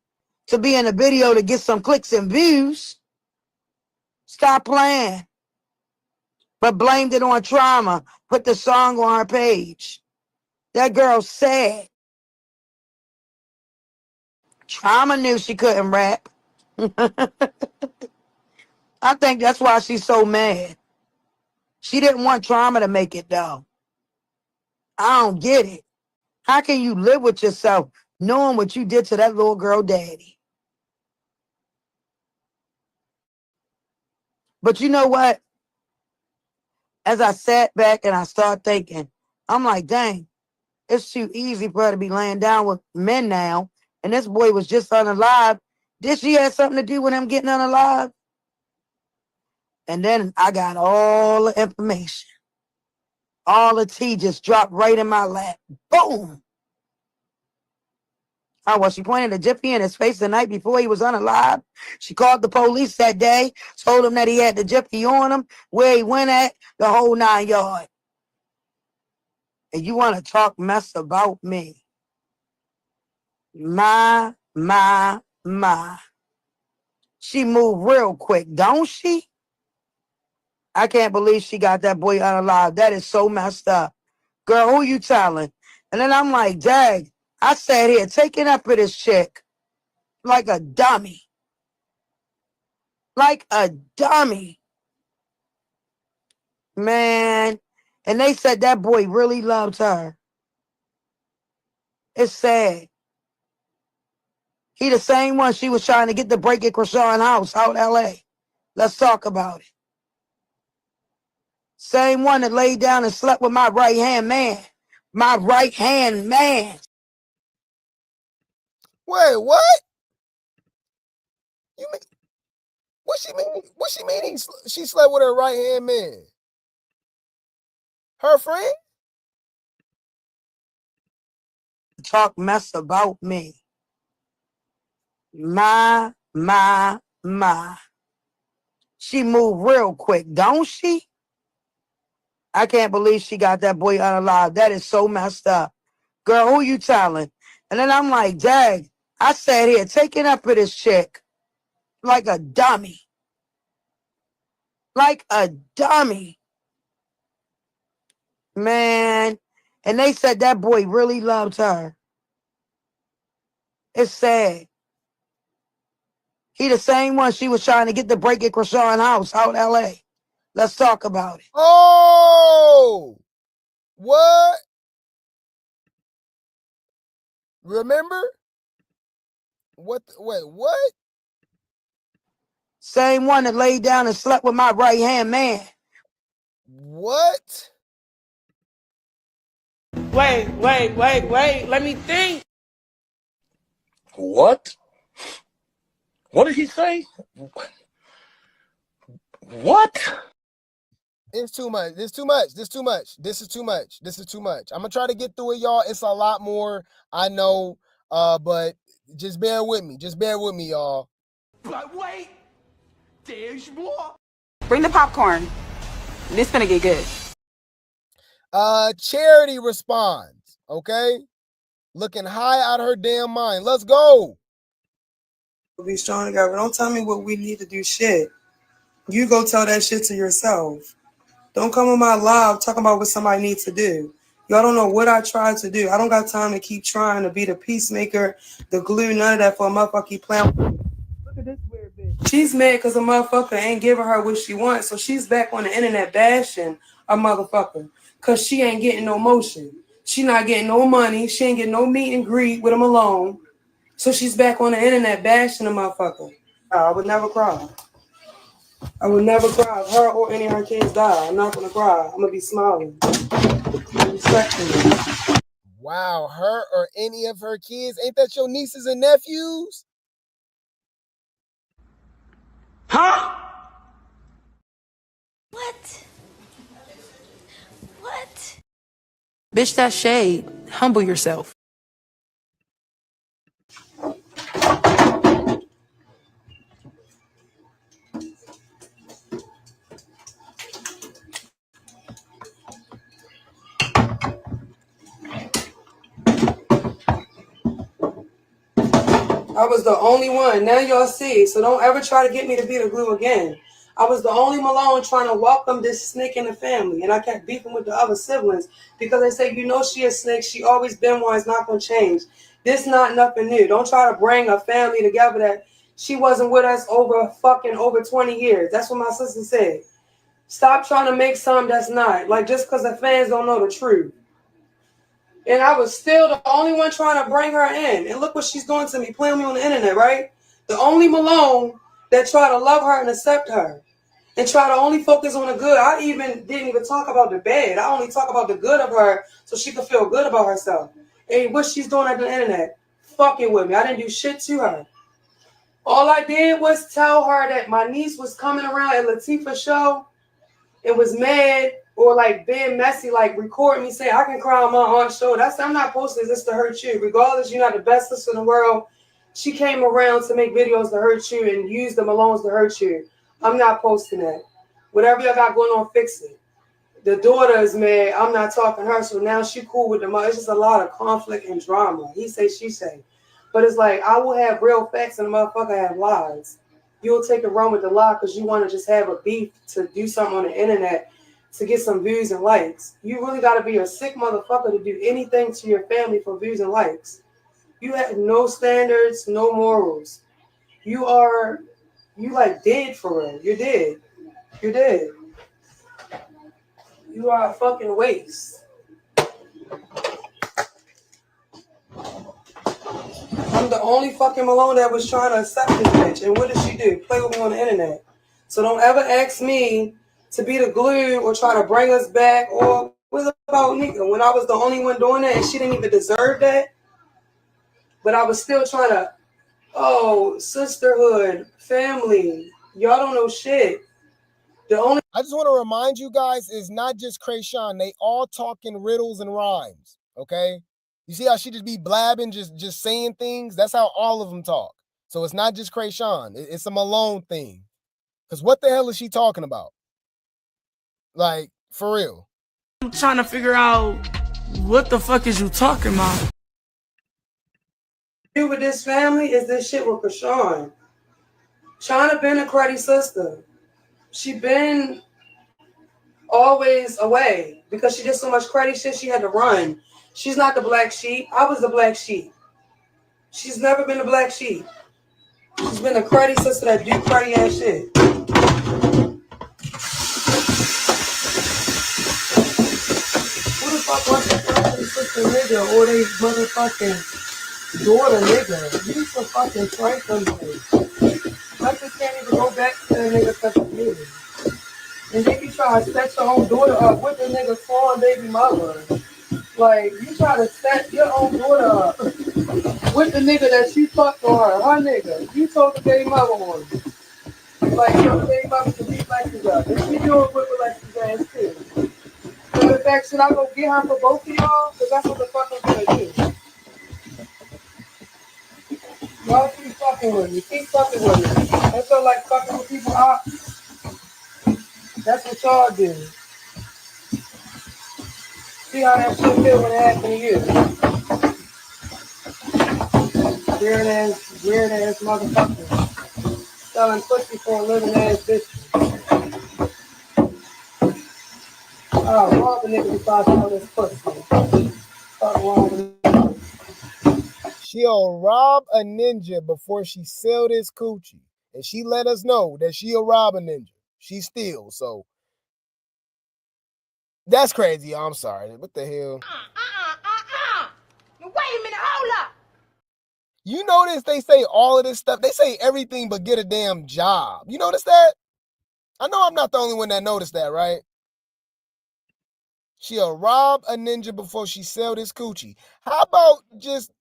to be in a video to get some clicks and views. Stop playing. But blamed it on trauma. Put the song on her page. That girl's sad. Trauma knew she couldn't rap. I think that's why she's so mad. She didn't want Trauma to make it, though. I don't get it. How can you live with yourself knowing what you did to that little girl daddy? But you know what? As I sat back and I started thinking, I'm like, dang, it's too easy for her to be laying down with men now. And this boy was just unalive. Did she have something to do with him getting unalive? And then I got all the information. All the tea just dropped right in my lap. Boom. Oh, well, she pointed a jiffy in his face the night before he was unalive. She called the police that day, told him that he had the jiffy on him, where he went at, the whole 9 yards. And you want to talk mess about me? My. She moved real quick, don't she? I can't believe she got that boy unalive. That is so messed up. Girl, who you telling? And then I'm like, dang, I sat here taking up for this chick like a dummy. Like a dummy. Man. And they said that boy really loved her. It's sad. He the same one she was trying to get to break at Chrisean house out L.A. Let's talk about it. Same one that laid down and slept with my right-hand man. My right-hand man. Wait, what? You mean what she mean? What she mean? She slept with her right-hand man. Her friend? Talk mess about me. My. She moved real quick, don't she? I can't believe she got that boy unalive. That is so messed up. Girl, who you telling? And then I'm like, dang, I sat here taking up for this chick like a dummy. Like a dummy. Man. And they said that boy really loved her. It's sad. He the same one she was trying to get to break at Chrisean house out L.A. Let's talk about it. Oh, what? Remember? What? Wait, what? Same one that laid down and slept with my right-hand man. What? Wait. Let me think. What? What did he say? What? It's too much. This is too much. I'm gonna try to get through it, y'all. It's a lot more, I know, but just bear with me. Y'all. But wait, there's more. Bring the popcorn. This finna get good. Charity responds, okay? Looking high out of her damn mind. Let's go. Be strong together. Don't tell me what we need to do shit. You go tell that shit to yourself. Don't come on my live talking about what somebody needs to do. Y'all don't know what I tried to do. I don't got time to keep trying to be the peacemaker, the glue, none of that for a motherfucker keep playing. Look at this weird bitch. She's mad because a motherfucker ain't giving her what she wants, so she's back on the internet bashing a motherfucker because she ain't getting no motion. She not getting no money. She ain't getting no meet and greet with a Malone. So she's back on the internet bashing a motherfucker. I would never cry. I would never cry if her or any of her kids die. I'm not gonna cry. I'm gonna be smiling. Respectfully. Wow, her or any of her kids? Ain't that your nieces and nephews? Huh? What? Bitch, that's shade. Humble yourself. I was the only one. Now y'all see. So don't ever try to get me to be the glue again. I was the only Malone trying to welcome this snake in the family. And I kept beefing with the other siblings because they say, you know she a snake. She always been one. It's not going to change. This not nothing new. Don't try to bring a family together that she wasn't with us over 20 years. That's what my sister said. Stop trying to make something that's not. Like just because the fans don't know the truth. And I was still the only one trying to bring her in. And look what she's doing to me, playing me on the internet, right? The only Malone that tried to love her and accept her. And try to only focus on the good. I didn't even talk about the bad. I only talk about the good of her so she could feel good about herself. And what she's doing at the internet, fucking with me. I didn't do shit to her. All I did was tell her that my niece was coming around at Latifah's show and was mad or like being messy, like record me saying I can cry on my aunt's show. I'm not posting this to hurt you. Regardless, you're not the best sister in the world. She came around to make videos to hurt you and use the Malones to hurt you. I'm not posting that. Whatever y'all got going on, fix it. The daughter is mad. I'm not talking to her, so now she cool with the mother. It's just a lot of conflict and drama. He say, she say. But it's like, I will have real facts and the motherfucker have lies. You'll take a run with the lie because you want to just have a beef to do something on the internet to get some views and likes. You really got to be a sick motherfucker to do anything to your family for views and likes. You have no standards, no morals. You like dead for real. You're dead. You're dead. You are a fucking waste. I'm the only fucking Malone that was trying to accept this bitch. And what did she do? Play with me on the internet. So don't ever ask me to be the glue or try to bring us back or what about nigga when I was the only one doing that and she didn't even deserve that. But I was still trying to, sisterhood, family. Y'all don't know shit. I just want to remind you guys, it's not just Chrisean. They all talk in riddles and rhymes, okay? You see how she just be blabbing, just saying things? That's how all of them talk. So it's not just Chrisean. It's a Malone thing. Because what the hell is she talking about? Like, for real. I'm trying to figure out what the fuck is you talking about? With this family is this shit with Chrisean. Chyna been a cruddy sister. She been always away because she did so much cruddy shit she had to run. She's not the black sheep. I was the black sheep. She's never been the black sheep. She's been a cruddy sister that do cruddy ass shit. Who the fuck wants to fucking sister nigga or they motherfucking daughter nigga? You some fucking trifling nigga. I just can't even go back to the nigga because of me. And then you try to set your own daughter up with the nigga's foreign baby mother. Like, you try to set your own daughter up with the nigga that she fucked on her nigga. You told the baby mother on her. Like, your baby mother can beat Lexus up. And she do it with Lexus ass too. So in fact, should I go get her for both of y'all? Because that's what the fuck I'm gonna do. Y'all keep fucking with me. Keep fucking with me. That's so like fucking with people out. That's what y'all do. See how that shit feel when it happened to you. Weird ass motherfucker. Selling pussy for a living ass bitch. Oh, rob a nigga before I sell this pussy. Fuck wrong with me. She'll rob a ninja before she sell this coochie. And she let us know that she'll rob a ninja. She steals, so that's crazy. I'm sorry. What the hell? Wait a minute, hold up. You notice they say all of this stuff. They say everything but get a damn job. You notice that? I know I'm not the only one that noticed that, right? She'll rob a ninja before she sell this coochie. How about just,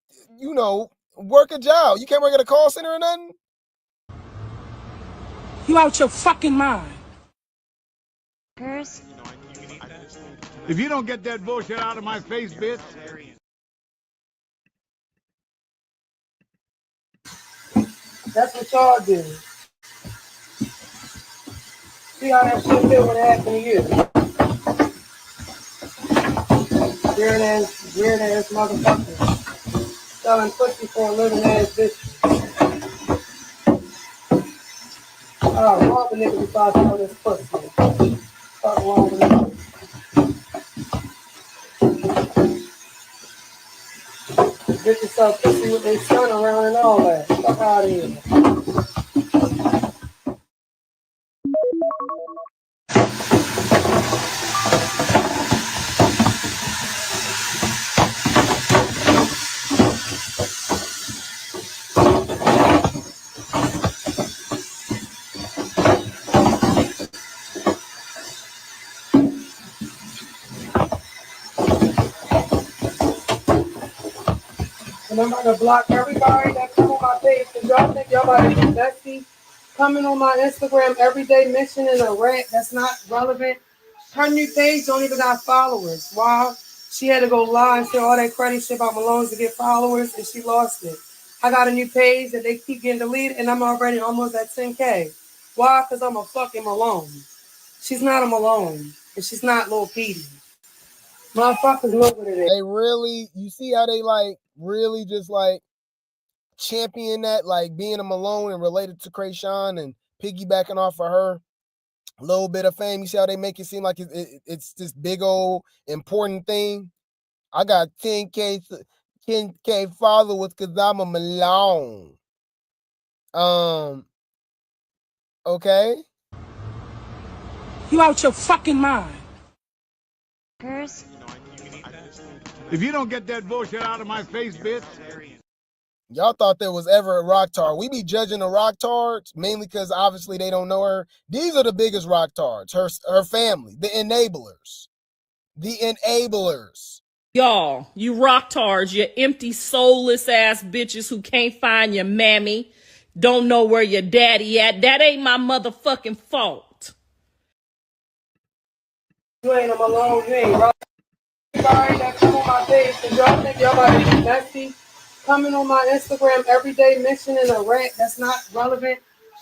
work a job? You can't work at a call center or nothing? You out your fucking mind. If you don't get that bullshit out of my face, bitch. That's what y'all do. See how that shit feel when it happened to you. Weird ass motherfucker. Selling pussy for a living ass bitch. Oh, rob a nigga before I sell this pussy. Fuck wrong with me. Bitches sell pussy with their son around and all that. Fuck out of here. And I'm going to block everybody that come on my page because y'all think y'all about to be bestie. Coming on my Instagram every day mentioning a rant that's not relevant. Her new page don't even got followers. Why? She had to go lie and say all that crazy shit about Malones to get followers, and she lost it. I got a new page that they keep getting deleted, and I'm already almost at 10K. Why? Because I'm a fucking Malone. She's not a Malone, and she's not Lil Petey. Motherfuckers know what it is. They really, you see how they like really just like champion that, like being a Malone and related to Chrisean and piggybacking off of her little bit of fame. You see how they make it seem like it's this big old important thing. I got 10K followers because I'm a Malone. Okay. You out your fucking mind. If you don't get that bullshit out of my face, bitch. Y'all thought there was ever a rock tar. We be judging the rock tards mainly because obviously they don't know her. These are the biggest rock tards. Her family, the enablers. The enablers. Y'all, you rock tards, you empty, soulless ass bitches who can't find your mammy, don't know where your daddy at. That ain't my motherfucking fault. You ain't a Malone, you ain't right. Everybody that come on my page, because y'all think y'all about to be messy, coming on my Instagram every day mentioning a rant that's not relevant.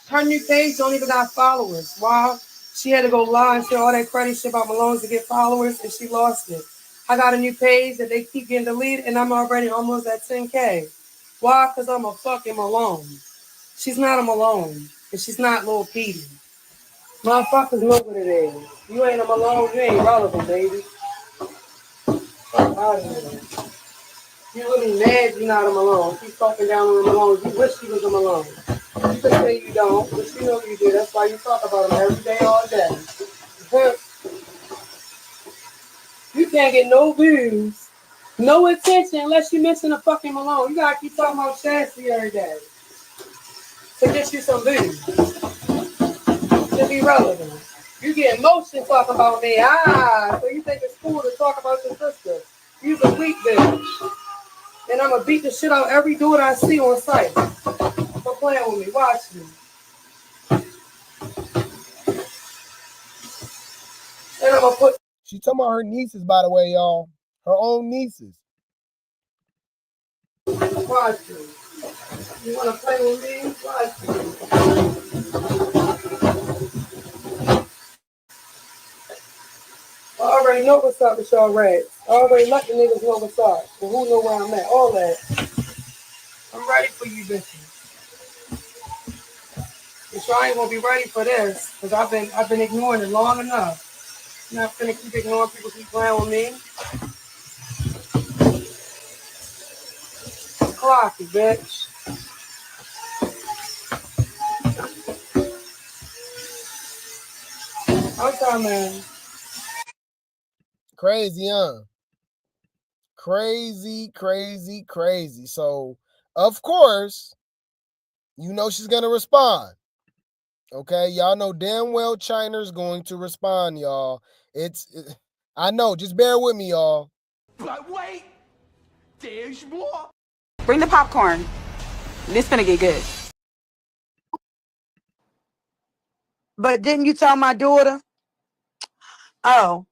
Her new page don't even got followers. Why? She had to go lie and say all that crazy shit about Malones to get followers, and she lost it. I got a new page that they keep getting deleted, and I'm already almost at 10K. Why? Because I'm a fucking Malone. She's not a Malone, and she's not Lil Petey. Motherfuckers know what it is. You ain't a Malone, you ain't relevant, baby. Fuck out of here. You really mad you're not a Malone. Keep talking down on the Malone. You wish you was a Malone. You can say you don't, but you know you do. That's why you talk about them every day, all day. You can't get no views, no attention unless you mention a fucking Malone. You gotta keep talking about Chasity every day to get you some views, to be relevant. You get emotion talking about me. So you think it's cool to talk about your sister. You's a weak bitch. And I'm going to beat the shit out every dude I see on site. For playing with me. Watch me. And I'm going to put... She talking about her nieces, by the way, y'all. Her own nieces. Watch me. You want to play with me? Watch me. I already know what's up with y'all rats. I already let the niggas know what's up. And who know where I'm at. All that. I'm ready for you bitches. But y'all ain't gonna be ready for this. Because I've been ignoring it long enough. I'm not gonna keep ignoring people keep playing with me. Clock it, bitch. Okay, man. Crazy, huh? Crazy, crazy, crazy. So, of course, you know she's going to respond. Okay? Y'all know damn well Chyna's going to respond, y'all. I know. Just bear with me, y'all. But wait, there's more. Bring the popcorn. This finna get good. But didn't you tell my daughter? Oh,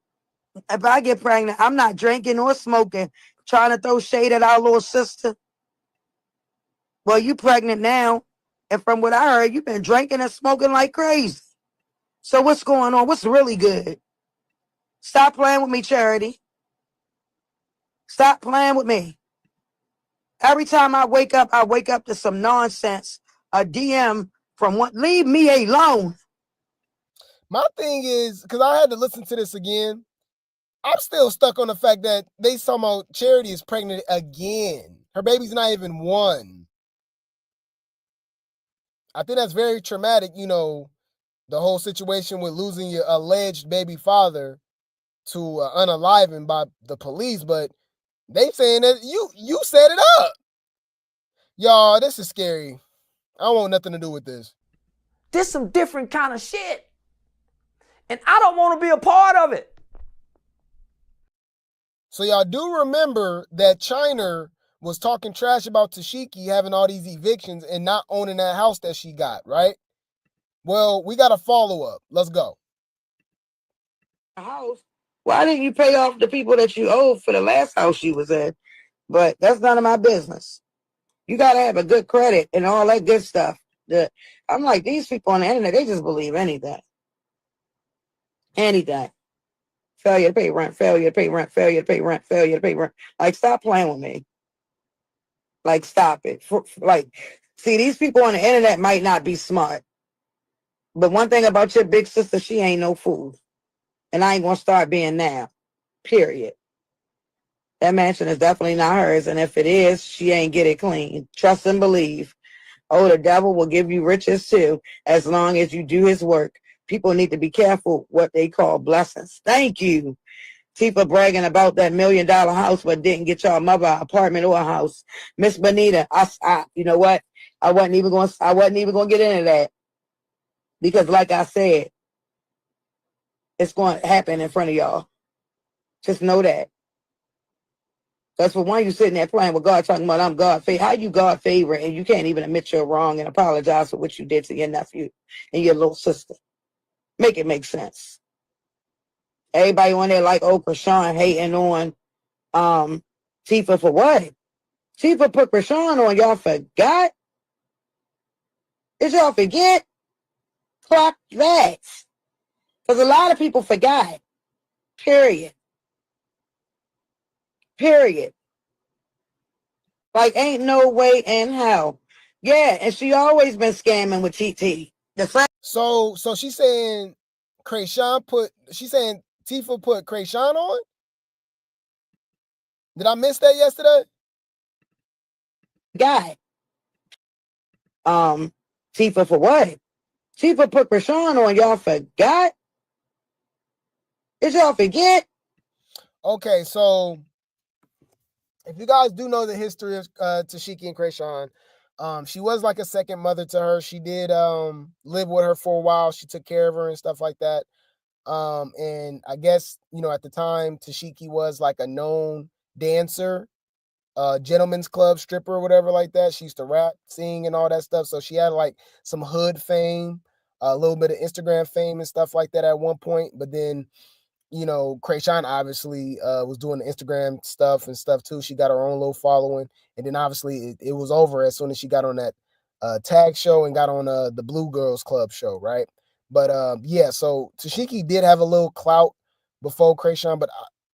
if I get pregnant, I'm not drinking or smoking, trying to throw shade at our little sister. Well, you pregnant now. And from what I heard, you've been drinking and smoking like crazy. So what's going on? What's really good? Stop playing with me, Charity. Stop playing with me. Every time I wake up to some nonsense. A DM from what? Leave me alone. My thing is, because I had to listen to this again, I'm still stuck on the fact that they somehow Charity is pregnant again. Her baby's not even 1. I think that's very traumatic, you know, the whole situation with losing your alleged baby father to unaliving by the police, but they saying that you set it up. Y'all, this is scary. I don't want nothing to do with this. This some different kind of shit. And I don't want to be a part of it. So y'all do remember that Chyna was talking trash about Tesehki having all these evictions and not owning that house that she got, right? Well, we got a follow-up. Let's go. house. Why didn't you pay off the people that you owed for the last house you was in? But that's none of my business. You got to have a good credit and all that good stuff. I'm like, these people on the internet, they just believe anything. Anything. Failure to pay rent, failure to pay rent, failure to pay rent, failure to pay rent. Like, stop playing with me. Like, stop it. Like, see, these people on the internet might not be smart. But one thing about your big sister, she ain't no fool. And I ain't going to start being now. Period. That mansion is definitely not hers. And if it is, she ain't get it clean. Trust and believe. Oh, the devil will give you riches too, as long as you do his work. People need to be careful what they call blessings. Thank you. Tifa bragging about that $1 million house, but didn't get y'all mother an apartment or a house. Miss Bonita, you know what? I wasn't even going to get into that. Because like I said, it's going to happen in front of y'all. Just know that. That's for one, you sitting there playing with God, talking about I'm God favor. How you God favor and you can't even admit you're wrong and apologize for what you did to your nephew and your little sister? Make it make sense. Everybody on there like, oh, Chrisean hating on Tifa for what? Tifa put Chrisean on. Y'all forgot? Did y'all forget? Clock that. Because a lot of people forgot. Period. Period. Like, ain't no way in hell. Yeah, and she always been scamming with TT. So she's saying she's saying Tifa put Chrisean on? Did I miss that yesterday? Guy. Tifa for what? Tifa put Chrisean on. Y'all forgot? Did y'all forget? Okay, so if you guys do know the history of Tesehki and Chrisean, she was like a second mother to her. She did live with her for a while. She took care of her and stuff like that. And I guess, at the time, Tesehki was like a known dancer, gentleman's club stripper or whatever like that. She used to rap, sing, and all that stuff. So she had like some hood fame, a little bit of Instagram fame and stuff like that at one point. But then, Chrisean obviously was doing the Instagram stuff too. She got her own little following. And then obviously it was over as soon as she got on that tag show and got on the Blue Girls Club show, right? But yeah, so Tesehki did have a little clout before Chrisean,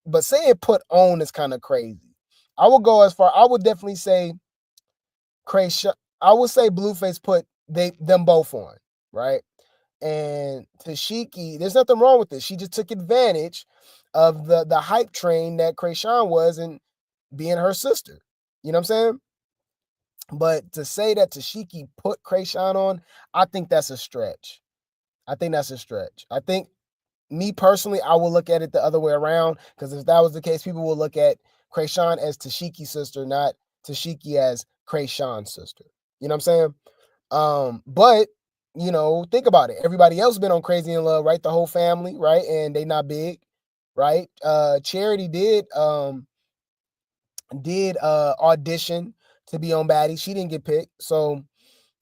but saying put on is kind of crazy. I would go as far, I would definitely say Chrisean, I would say Blueface put them both on, right? And Tesehki, there's nothing wrong with this. She just took advantage of the hype train that Chrisean was and being her sister. You know what I'm saying? But to say that Tesehki put Chrisean on, I think that's a stretch. I think me personally, I will look at it the other way around, because if that was the case, people will look at Chrisean as Tesehki's sister, not Tesehki as Chrisean's sister. You know what I'm saying? But think about it. Everybody else been on Crazy in Love, right? The whole family, right? And they not big, right? Charity did audition to be on Baddies. She didn't get picked. So,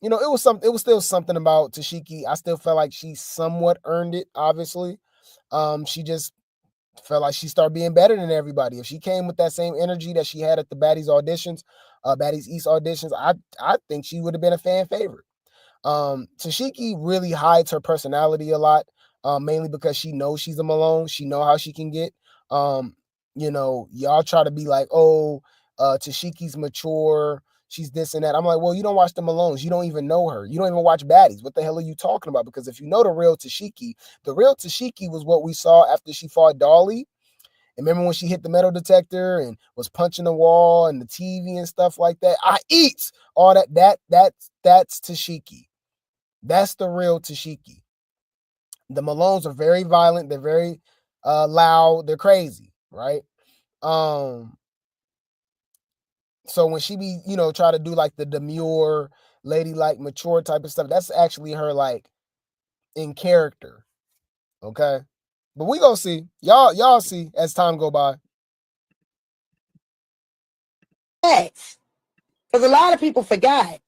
it was still something about Tesehki. I still felt like she somewhat earned it, obviously. She just felt like she started being better than everybody. If she came with that same energy that she had at the Baddies auditions, Baddies East auditions, I think she would have been a fan favorite. Tesehki really hides her personality a lot, mainly because she knows she's a Malone. She know how she can get. Y'all try to be like, oh, Tesehki's mature, she's this and that. I'm like, well, you don't watch the Malones. You don't even know her. You don't even watch Baddies. What the hell are you talking about? Because if you know the real Tesehki was what we saw after she fought Dolly. And remember when she hit the metal detector and was punching the wall and the TV and stuff like that? I eat all that's Tesehki. That's the real Tesehki. The Malones are very violent. They're very loud. They're crazy, right? So when she be, try to do like the demure, ladylike, mature type of stuff, that's actually her like in character. Okay. But we gonna see. Y'all see as time go by. Because a lot of people forgot.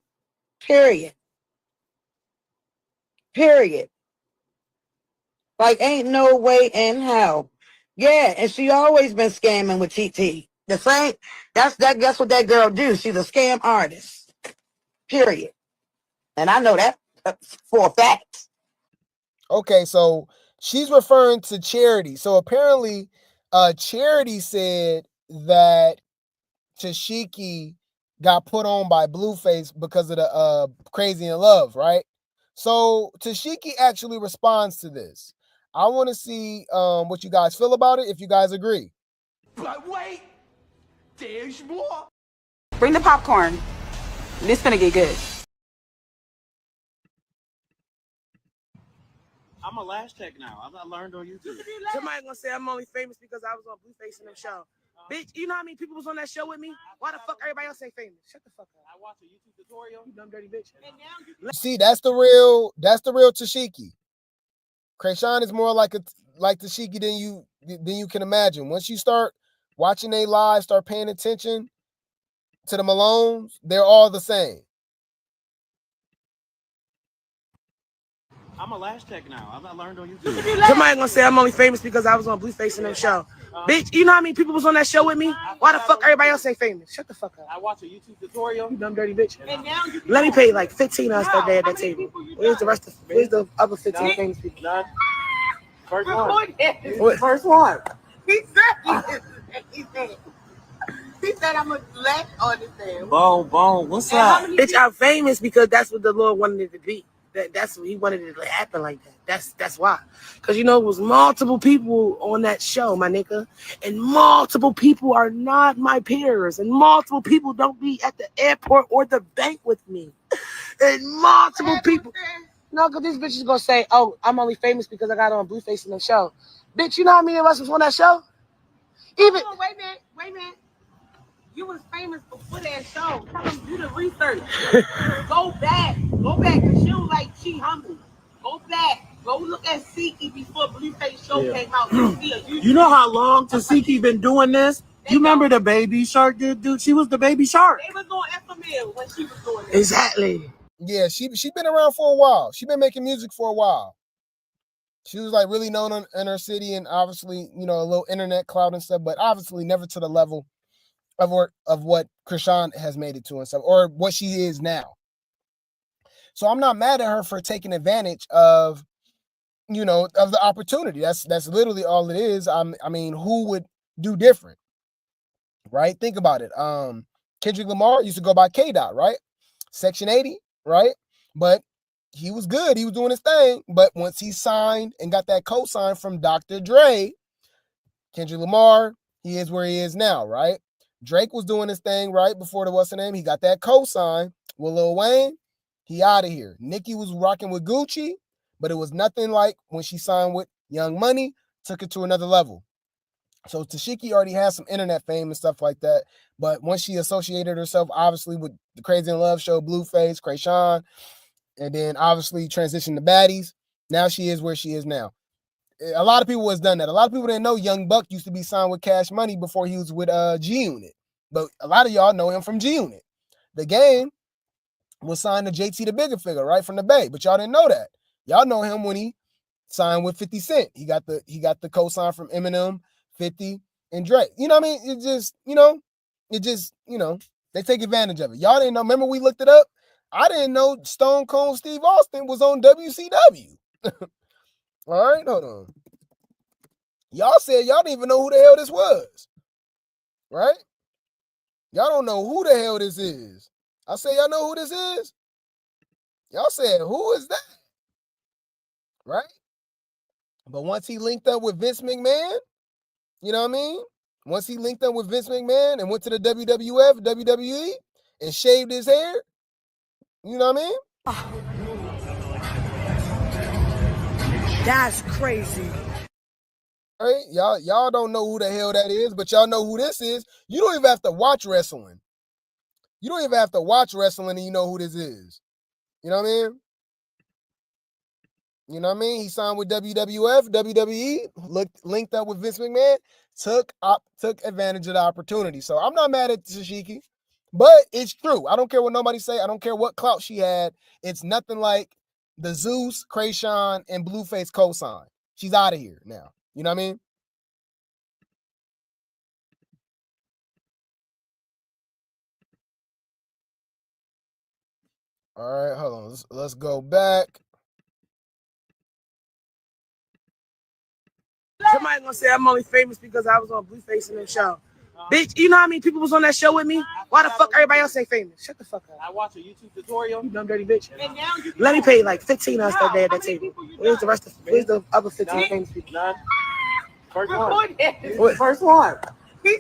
Period. Like, ain't no way in hell. Yeah, and she always been scamming with TT. The same. That's what that girl do. She's a scam artist. Period. And I know that for a fact. Okay, so she's referring to Charity. So apparently, Charity said that Tesehki got put on by Blueface because of the Crazy in Love, right? So Tesehki actually responds to this. I want to see what you guys feel about it, if you guys agree. But wait, there's more. Bring the popcorn. This finna get good. I'm a lash tech now. I learned on YouTube. Somebody gonna say I'm only famous because I was on Blueface in them show. Bitch, you know how many people was on that show with me? Why the fuck everybody else say famous? Shut the fuck up. I watched a YouTube tutorial. You dumb dirty bitch. And now you See, that's the real Tesehki. Chrisean is more like Tesehki than you can imagine. Once you start watching they live, start paying attention to the Malones, they're all the same. I'm a lash tech now. I learned on YouTube. Somebody gonna say I'm only famous because I was on Blueface in them show. Bitch, you know how many people was on that show with me? Why the fuck everybody else say famous? Shut the fuck up. I watched a YouTube tutorial. You dumb dirty bitch. And now you Let me pay like 15 us that day at that table. Where's the other 15 famous people? None. First one. What? First one. He said I'm a black on this thing. Boom. What's up? Bitch, I'm famous because that's what the Lord wanted it to be. That's what he wanted it to happen like that. That's why. Because, you know, it was multiple people on that show, my nigga. And multiple people are not my peers. And multiple people don't be at the airport or the bank with me. And multiple people. No, because this bitch is going to say, oh, I'm only famous because I got on Blueface in the show. Bitch, you know how many of us was on that show? Even. Oh, wait a minute. You was famous before that show. Tell them do the research. Go back, because you like she humble. Go back. Go look at Siki before Blueface show came out. You know how long Tesehki been doing this? You remember the Baby Shark dude? She was the Baby Shark. They was on FML when she was doing this. Exactly. Yeah, she been around for a while. She been making music for a while. She was like really known in her city and obviously, you know, a little internet clout and stuff, but obviously never to the level of what Chrisean has made it to and stuff, or what she is now. So I'm not mad at her for taking advantage of, you know, of the opportunity. That's literally all it is. I mean, who would do different, right? Think about it. Kendrick Lamar used to go by K-Dot, right? Section 80, right? But he was good. He was doing his thing. But once he signed and got that co-sign from Dr. Dre, Kendrick Lamar, he is where he is now, right? Drake was doing his thing right before the what's the name. He got that co-sign with Lil Wayne. He out of here. Nicki was rocking with Gucci, but it was nothing like when she signed with Young Money, took it to another level. So Tesehki already has some internet fame and stuff like that. But once she associated herself, obviously, with the Crazy in Love show, Blueface, Chrisean, and then obviously transitioned to Baddies, now she is where she is now. A lot of people has done that. A lot of people didn't know Young Buck used to be signed with Cash Money before he was with G-Unit. But a lot of y'all know him from G-Unit. The Game was signed to JT the Bigger Figure, right, from the Bay. But y'all didn't know that. Y'all know him when he signed with 50 Cent. He got the co-sign from Eminem, 50, and Drake. You know what I mean? It just, they take advantage of it. Y'all didn't know. Remember we looked it up? I didn't know Stone Cold Steve Austin was on WCW. All right, hold on. Y'all said y'all didn't even know who the hell this was, right? Y'all don't know who the hell this is. I say y'all know who this is? Y'all said, who is that? Right? But once he linked up with Vince McMahon, you know what I mean? Once he linked up with Vince McMahon and went to the WWF, WWE, and shaved his hair, you know what I mean? That's crazy. All right, y'all don't know who the hell that is, but y'all know who this is. You don't even have to watch wrestling. You don't even have to watch wrestling and you know who this is. You know what I mean? You know what I mean? He signed with WWF, WWE, linked up with Vince McMahon, took advantage of the opportunity. So I'm not mad at Tesehki, but it's true. I don't care what nobody say. I don't care what clout she had. It's nothing like the Zeus, Chrisean, and Blueface cosign. She's out of here now. You know what I mean? All right, hold on. Let's go back. Somebody gonna say I'm only famous because I was on Blueface in the show. Bitch, you know how many people was on that show with me? Why the fuck everybody else say famous? Shut the fuck up. I watch a YouTube tutorial. You dumb dirty bitch. Let me pay like 15 us that day at that table. Where's the other 15 famous people? None. First one. What? First one. He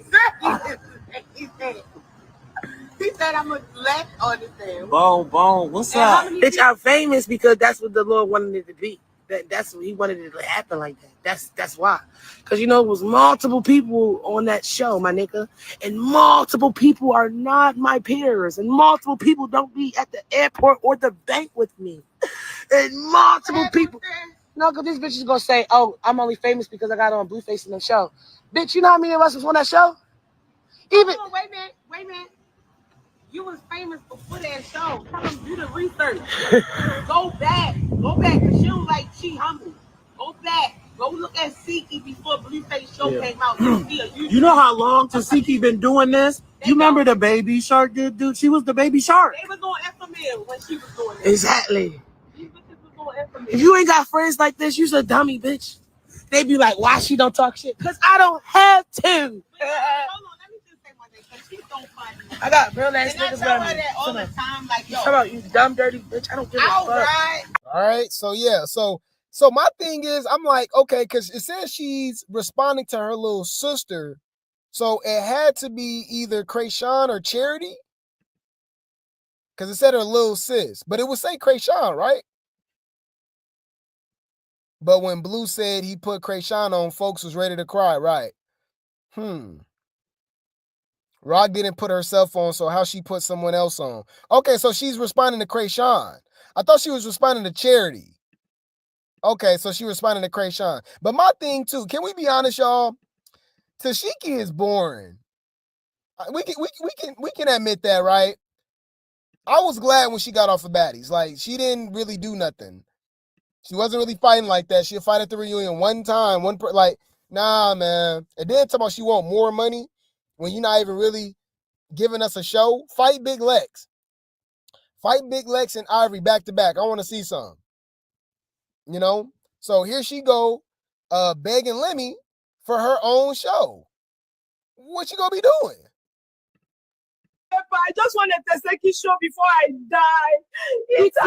said I'm a black on the thing. Bone. What's up? Bitch, I'm famous because that's what the Lord wanted it to be. That's what he wanted it to happen like that. That's why. Because you know, it was multiple people on that show, my nigga. And multiple people are not my peers. And multiple people don't be at the airport or the bank with me. And multiple people. No, because these bitches gonna say, oh, I'm only famous because I got on Blueface in the show. Bitch, you know how many of us was on that show? Even Oh, wait a minute. You was famous before that show. Tell them do the research. Go back, cause she was like she humble. Go back, go look at Tesehki before Blueface show came out. You know how long Tesehki been doing this? You remember the baby shark dude? She was the baby shark. They was on FML when she was doing this. exactly. These bitches was on FML. If you ain't got friends like this, you's a dummy, bitch. They be like, why she don't talk shit? Because I don't have to. Hold on, let me just say one thing, because she's so funny. I got real ass And I niggas tell around her me. that all the time, like, yo. Talk about you dumb, dirty bitch. I don't give a fuck. Right. All right. So yeah. So my thing is, I'm like, okay, because it says she's responding to her little sister. So it had to be either Chrisean or Charity. Because it said her little sis. But it would say Chrisean, right? But when Blue said he put Chrisean on, folks was ready to cry, right? Rock didn't put herself on, so how she put someone else on? Okay, so she's responding to Chrisean. I thought she was responding to Charity. Okay, so she responding to Chrisean. But my thing too, can we be honest, y'all? Tesehki is boring. We can admit that, right? I was glad when she got off of Baddies. Like, she didn't really do nothing. She wasn't really fighting like that. She'll fight at the reunion one time, nah, man. And then talking about she want more money when you're not even really giving us a show. Fight Big Lex. Fight Big Lex and Ivori back to back. I want to see some. You know? So here she go, begging Lemmy for her own show. What you gonna be doing? I just wanted to Tesehki show before I die. It's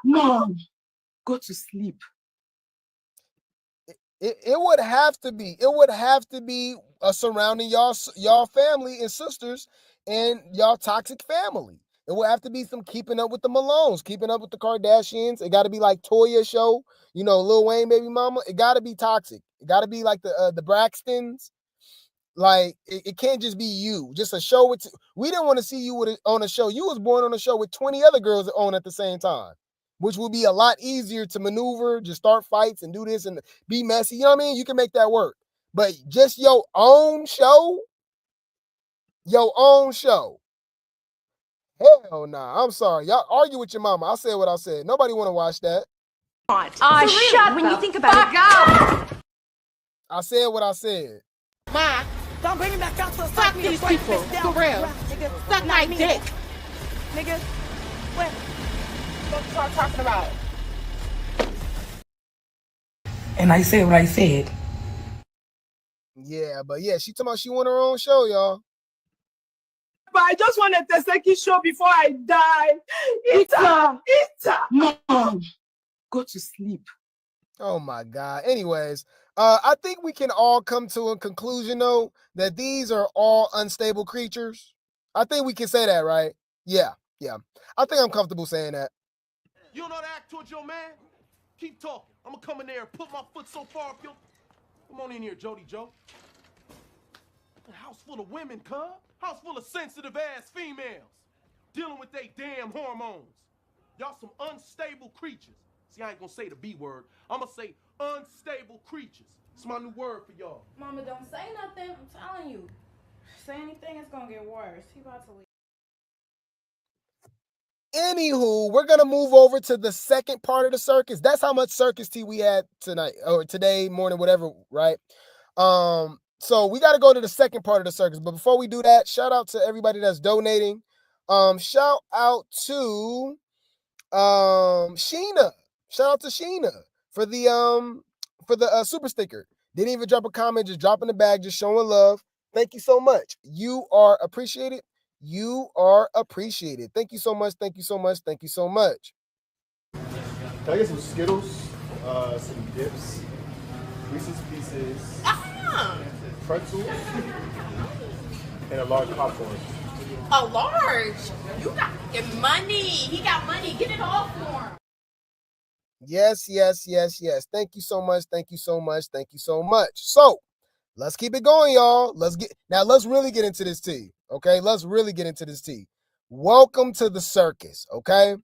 Mom, go to sleep. It would have to be. It would have to be surrounding y'all family and sisters and y'all toxic family. It would have to be some keeping up with the Malones, keeping up with the Kardashians. It got to be like Toya show, you know, Lil Wayne baby mama. It got to be toxic. It got to be like the Braxtons. Like it can't just be you. Just a show with. We didn't want to see you on a show. You was born on a show with 20 other girls on at the same time, which would be a lot easier to maneuver. Just start fights and do this and be messy. You know what I mean? You can make that work. But just your own show. Hell nah. I'm sorry. Y'all argue with your mama. I said what I said. Nobody want to watch that. Shut when you think about it. I said what I said. Ma, don't bring me back out to the fuck these people. For real. Suck my dick. Nigga, what? What you start talking about? And I said what I said. Yeah, but yeah, she talking about she want her own show, y'all. But I just wanted to Tesehki show before I die. It's Mom, go to sleep. Oh my God. Anyways, I think we can all come to a conclusion though that these are all unstable creatures. I think we can say that, right? Yeah. I think I'm comfortable saying that. You don't know how to act towards your man? Keep talking. I'm gonna come in there and put my foot so far up your... Come on in here, Jody Joe. A house full of women, cuz. House full of sensitive-ass females. Dealing with they damn hormones. Y'all some unstable creatures. See, I ain't gonna say the B word. I'm gonna say unstable creatures. It's my new word for y'all. Mama, don't say nothing. I'm telling you. Say anything, it's gonna get worse. He about to leave. Anywho, we're gonna move over to the second part of the circus. That's how much circus tea we had tonight or today morning, whatever, right? So we got to go to the second part of the circus. But before we do that, shout out to everybody that's donating. Shout out to Chyna. Shout out to Chyna for the super sticker. Didn't even drop a comment, just dropping the bag, just showing love. Thank you so much. You are appreciated. You are appreciated. Thank you so much. Thank you so much. Thank you so much. Can I get some Skittles, some dips, Reese's Pieces, pretzels, and a large popcorn? A large? You got money. He got money. Get it all for him. Yes, yes, yes, yes. Thank you so much. Thank you so much. Thank you so much. So let's keep it going, y'all. Let's really get into this tea. Okay, let's really get into this tea. Welcome to the circus. Okay,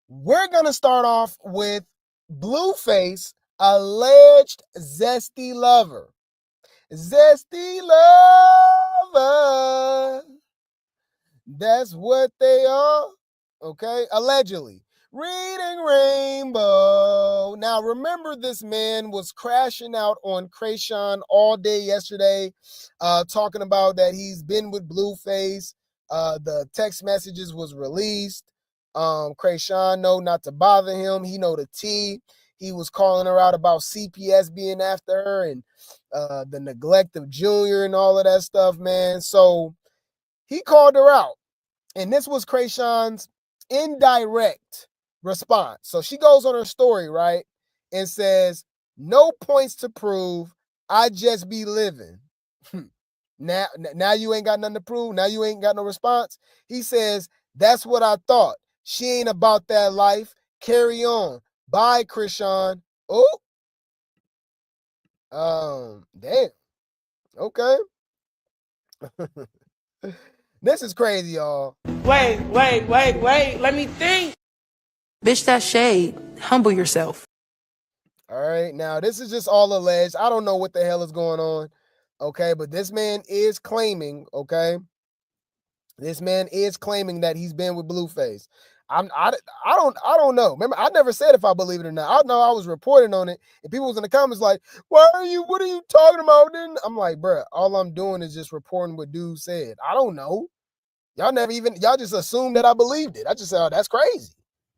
we're gonna start off with Blueface, alleged zesty lover. Zesty lover. That's what they are. Okay, allegedly. Reading Rainbow. Now, remember, this man was crashing out on Chrisean all day yesterday, talking about that he's been with Blueface. The text messages was released. Chrisean know not to bother him. He know the tea. He was calling her out about CPS being after her and the neglect of Junior and all of that stuff, man. So he called her out. And this was Chrisean's indirect response. So she goes on her story, right, and says, "No points to prove. I just be living." Now you ain't got nothing to prove. Now you ain't got no response. He says, "That's what I thought. She ain't about that life. Carry on. Bye, Chrisean." Oh, damn. Okay. This is crazy, y'all. Wait. Let me think. Bitch, that shade. Humble yourself. All right. Now, this is just all alleged. I don't know what the hell is going on. Okay. But this man is claiming, okay? This man is claiming that he's been with Blueface. I don't know. Remember, I never said if I believe it or not. I know I was reporting on it, and people was in the comments like, what are you talking about? Then I'm like, bruh, all I'm doing is just reporting what dude said. I don't know. Y'all just assumed that I believed it. I just said, oh, that's crazy.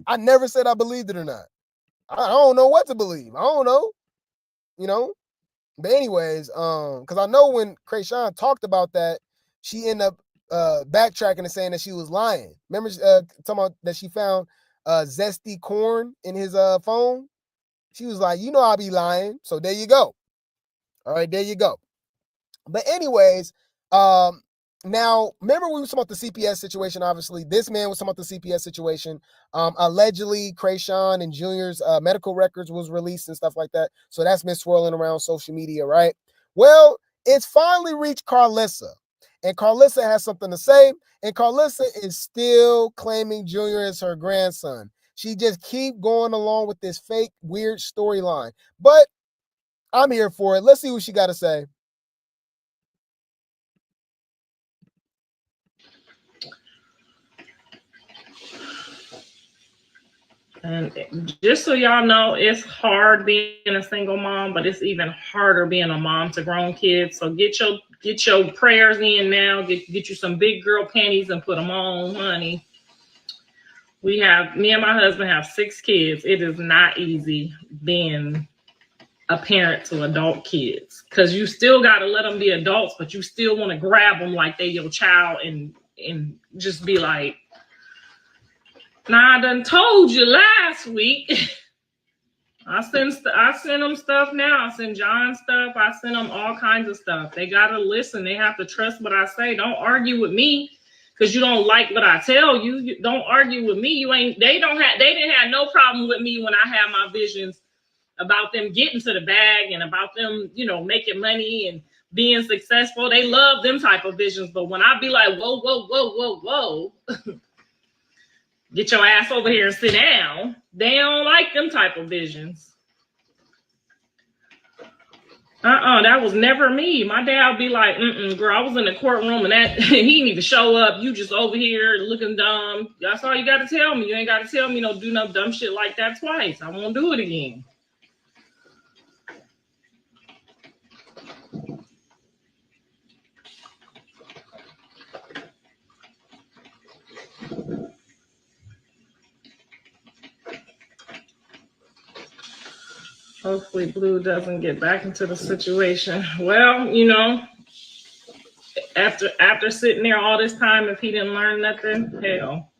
I never said I believed it or not. I don't know what to believe. I don't know. You know? But anyways, because I know when Chrisean talked about that, she ended up backtracking and saying that she was lying. Remember talking about that she found zesty corn in his phone? She was like, you know I'll be lying. So there you go. All right, there you go. But anyways, now, remember we were talking about the CPS situation, obviously. This man was talking about the CPS situation. Allegedly, Chrisean and Junior's medical records was released and stuff like that. So that's been swirling around social media, right? Well, it's finally reached Carlissa. And Carlissa has something to say. And Carlissa is still claiming Junior as her grandson. She just keep going along with this fake, weird storyline. But I'm here for it. Let's see what she got to say. And just so y'all know, it's hard being a single mom, but it's even harder being a mom to grown kids. So get your prayers in now. Get you some big girl panties and put them on, honey. Me and my husband have 6 kids. It is not easy being a parent to adult kids because you still got to let them be adults, but you still want to grab them like they your child and just be like, "Nah, I done told you last week." I send them stuff now. I send John stuff. I send them all kinds of stuff. They gotta listen. They have to trust what I say. Don't argue with me because you don't like what I tell you. You don't argue with me. They didn't have no problem with me when I had my visions about them getting to the bag and about them, making money and being successful. They love them type of visions. But when I be like, whoa, get your ass over here and sit down, they don't like them type of visions. That was never me. My dad would be like, girl, I was in the courtroom and that he didn't even show up. You just over here looking dumb. That's all you got to tell me. You ain't got to tell me do no dumb shit like that twice. I won't do it again. Hopefully Blue doesn't get back into the situation. Well, after sitting there all this time, if he didn't learn nothing, hell.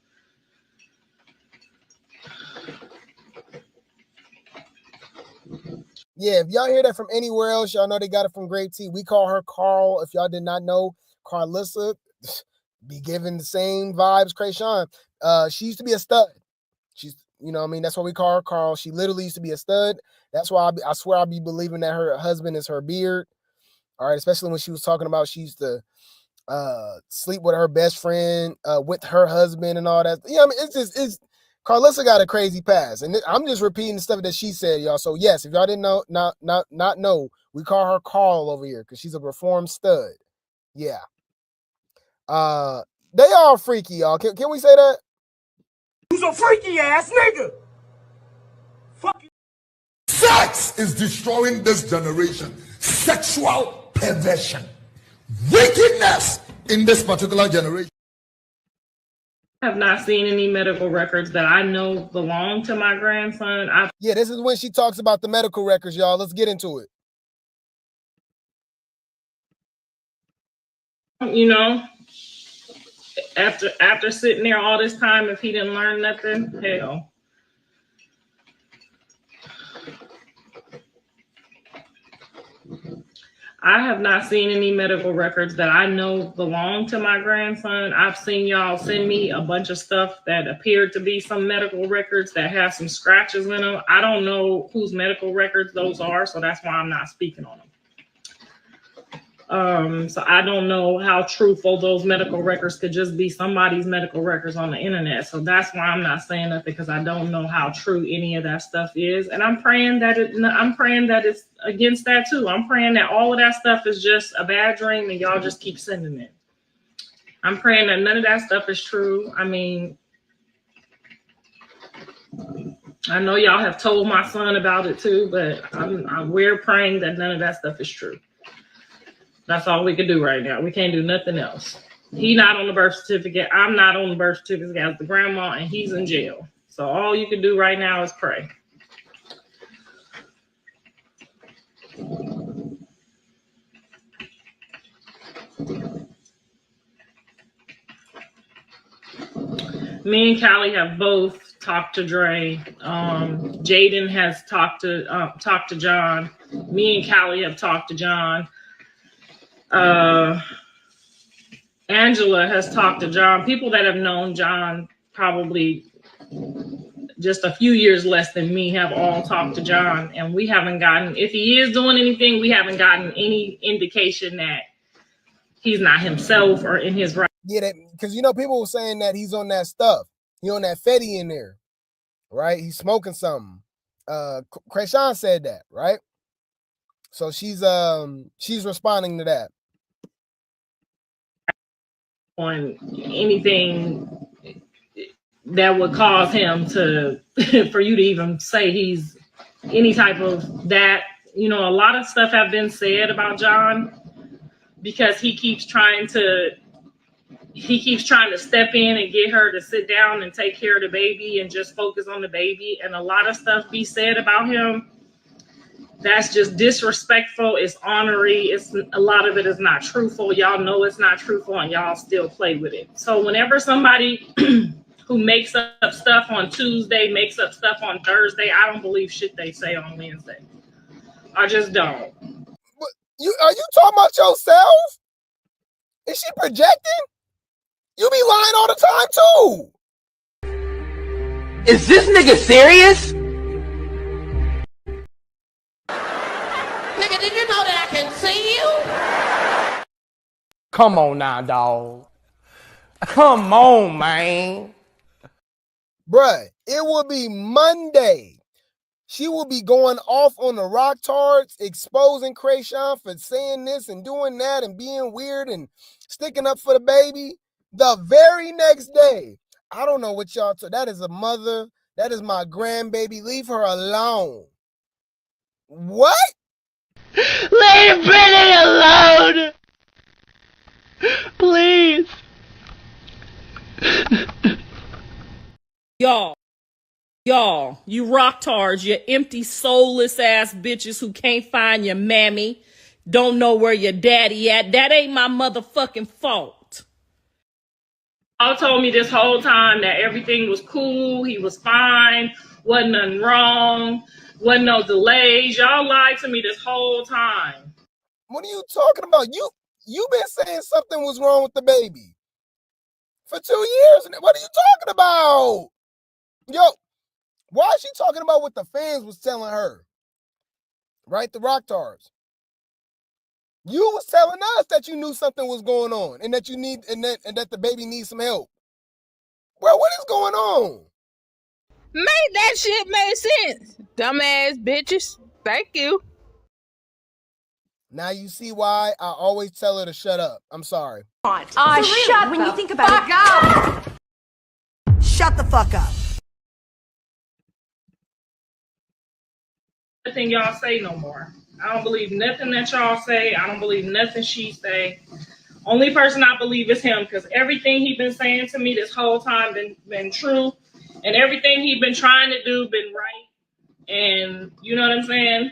Yeah, if y'all hear that from anywhere else, y'all know they got it from Grape T. We call her Carl. If y'all did not know, Carlissa be giving the same vibes Chrisean. She used to be a stud. She's, that's why we call her Carl. She literally used to be a stud. That's why I swear I'll be believing that her husband is her beard. All right, especially when she was talking about she used to sleep with her best friend, with her husband and all that. Yeah, it's Carlissa got a crazy past, and I'm just repeating the stuff that she said, y'all. So yes, if y'all didn't know, not know, we call her Carl over here because she's a reformed stud. Yeah. They all freaky, y'all. Can we say that? Who's a freaky ass nigga? Fuck you. Sex is destroying this generation. Sexual perversion. Wickedness in this particular generation. I have not seen any medical records that I know belong to my grandson. Yeah, this is when she talks about the medical records, y'all. Let's get into it. After sitting there all this time, if he didn't learn nothing, hell. I have not seen any medical records that I know belong to my grandson. I've seen y'all send me a bunch of stuff that appeared to be some medical records that have some scratches in them. I don't know whose medical records those are, so that's why I'm not speaking on them. So I don't know how truthful those medical records could just be somebody's medical records on the internet. So that's why I'm not saying nothing, because I don't know how true any of that stuff is. And I'm praying that it's against that too. I'm praying that all of that stuff is just a bad dream and y'all just keep sending it. I'm praying that none of that stuff is true. I mean, I know y'all have told my son about it too, but we're praying that none of that stuff is true. That's all we can do right now. We can't do nothing else. He's not on the birth certificate. I'm not on the birth certificate as the grandma, and he's in jail. So all you can do right now is pray. Me and Callie have both talked to Dre. Jaden has talked to John. Me and Callie have talked to John. Angela has talked to John. People that have known John probably just a few years less than me have all talked to John, and we haven't gotten, if he is doing anything, we haven't gotten any indication that he's not himself or in his right. Yeah, because people were saying that he's on that stuff. He on that Fetty in there, right? He's smoking something. Chrisean said that, right? So she's responding to that. On anything that would cause him to, for you to even say he's any type of that, a lot of stuff have been said about John because he keeps trying to step in and get her to sit down and take care of the baby and just focus on the baby. And a lot of stuff be said about him that's just disrespectful. It's honorary. A lot of it is not truthful. Y'all know it's not truthful and y'all still play with it. So whenever somebody who makes up stuff on Tuesday, makes up stuff on Thursday, I don't believe shit they say on Wednesday. I just don't. Are you talking about yourself? Is she projecting? You be lying all the time too. Is this nigga serious? Nigga, did you know that I can see you? Come on now, dog. Come on, man. Bruh, it will be Monday. She will be going off on the rock tards, exposing Chrisean for saying this and doing that and being weird and sticking up for the baby. The very next day, I don't know what y'all that is a mother. That is my grandbaby. Leave her alone. What? Leave Brittany alone! Please. Y'all, you rocktards, you empty, soulless ass bitches who can't find your mammy, don't know where your daddy at. That ain't my motherfucking fault. Y'all told me this whole time that everything was cool, he was fine, wasn't nothing wrong, wasn't no delays. Y'all lied to me this whole time. What are you talking about? You've been saying something was wrong with the baby for 2 years. What are you talking about? Yo, why is she talking about what the fans was telling her? Right? The rocktards. You was telling us that you knew something was going on and that you need and that the baby needs some help. Well, what is going on? Make that shit make sense. Dumbass bitches. Thank you. Now you see why I always tell her to shut up. I'm sorry. Shut when you think about it. Shut the fuck up. Nothing y'all say no more. I don't believe nothing that y'all say. I don't believe nothing she say. Only person I believe is him, because everything he been saying to me this whole time been true, and everything he been trying to do been right. And you know what I'm saying?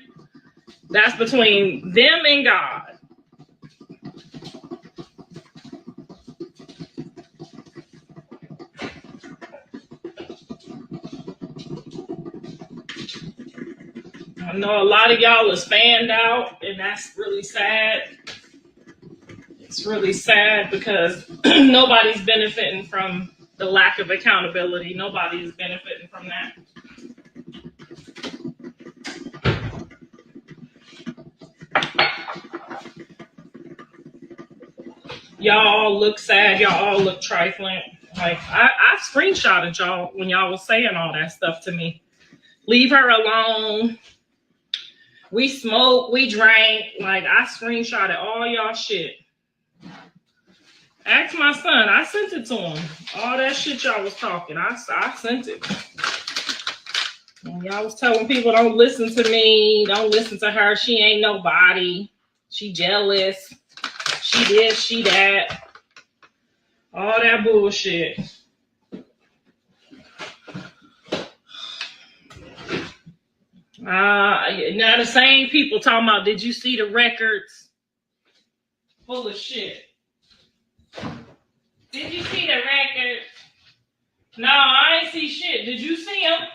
That's between them and God. I know a lot of y'all is fanned out, and that's really sad. It's really sad because nobody's benefiting from the lack of accountability. Nobody's benefiting from that. Y'all all look sad. Y'all all look trifling. Like, I screenshotted y'all when y'all was saying all that stuff to me. Leave her alone. We smoked, we drank. Like, I screenshotted all y'all shit. Ask my son. I sent it to him. All that shit y'all was talking. I sent it. And y'all was telling people, don't listen to me. Don't listen to her. She ain't nobody. She jealous. She this, she that. All that bullshit. Now the same people talking about, did you see the records? Full of shit. Did you see the records? No, I ain't see shit. Did you see them?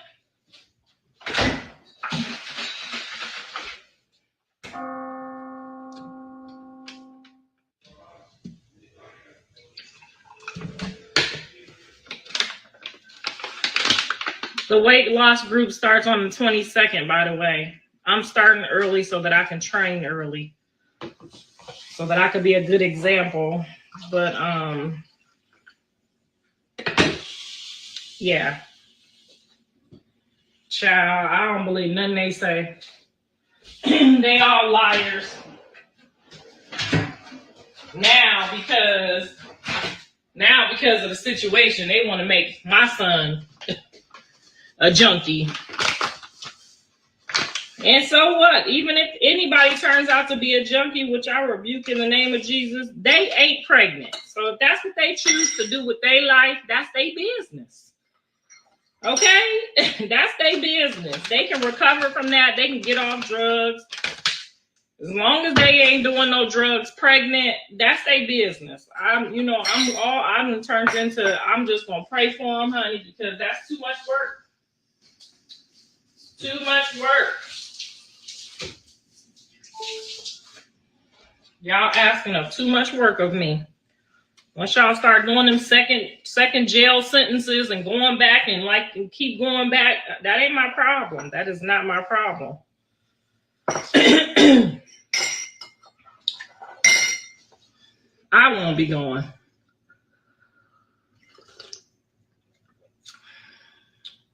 The weight loss group starts on the 22nd, by the way. I'm starting early so that I can train early. So that I could be a good example. But, yeah. Child, I don't believe nothing they say. They all liars. Now because of the situation, they want to make my son a junkie. And so what? Even if anybody turns out to be a junkie, which I rebuke in the name of Jesus, they ain't pregnant. So if that's what they choose to do with their life, that's their business. Okay? That's their business. They can recover from that. They can get off drugs. As long as they ain't doing no drugs pregnant, that's their business. I'm turned into, I'm just gonna pray for them, honey, because that's too much work. Too much work. Y'all asking of too much work of me. Once y'all start doing them second jail sentences and going back and keep going back, that ain't my problem. That is not my problem. I won't be going.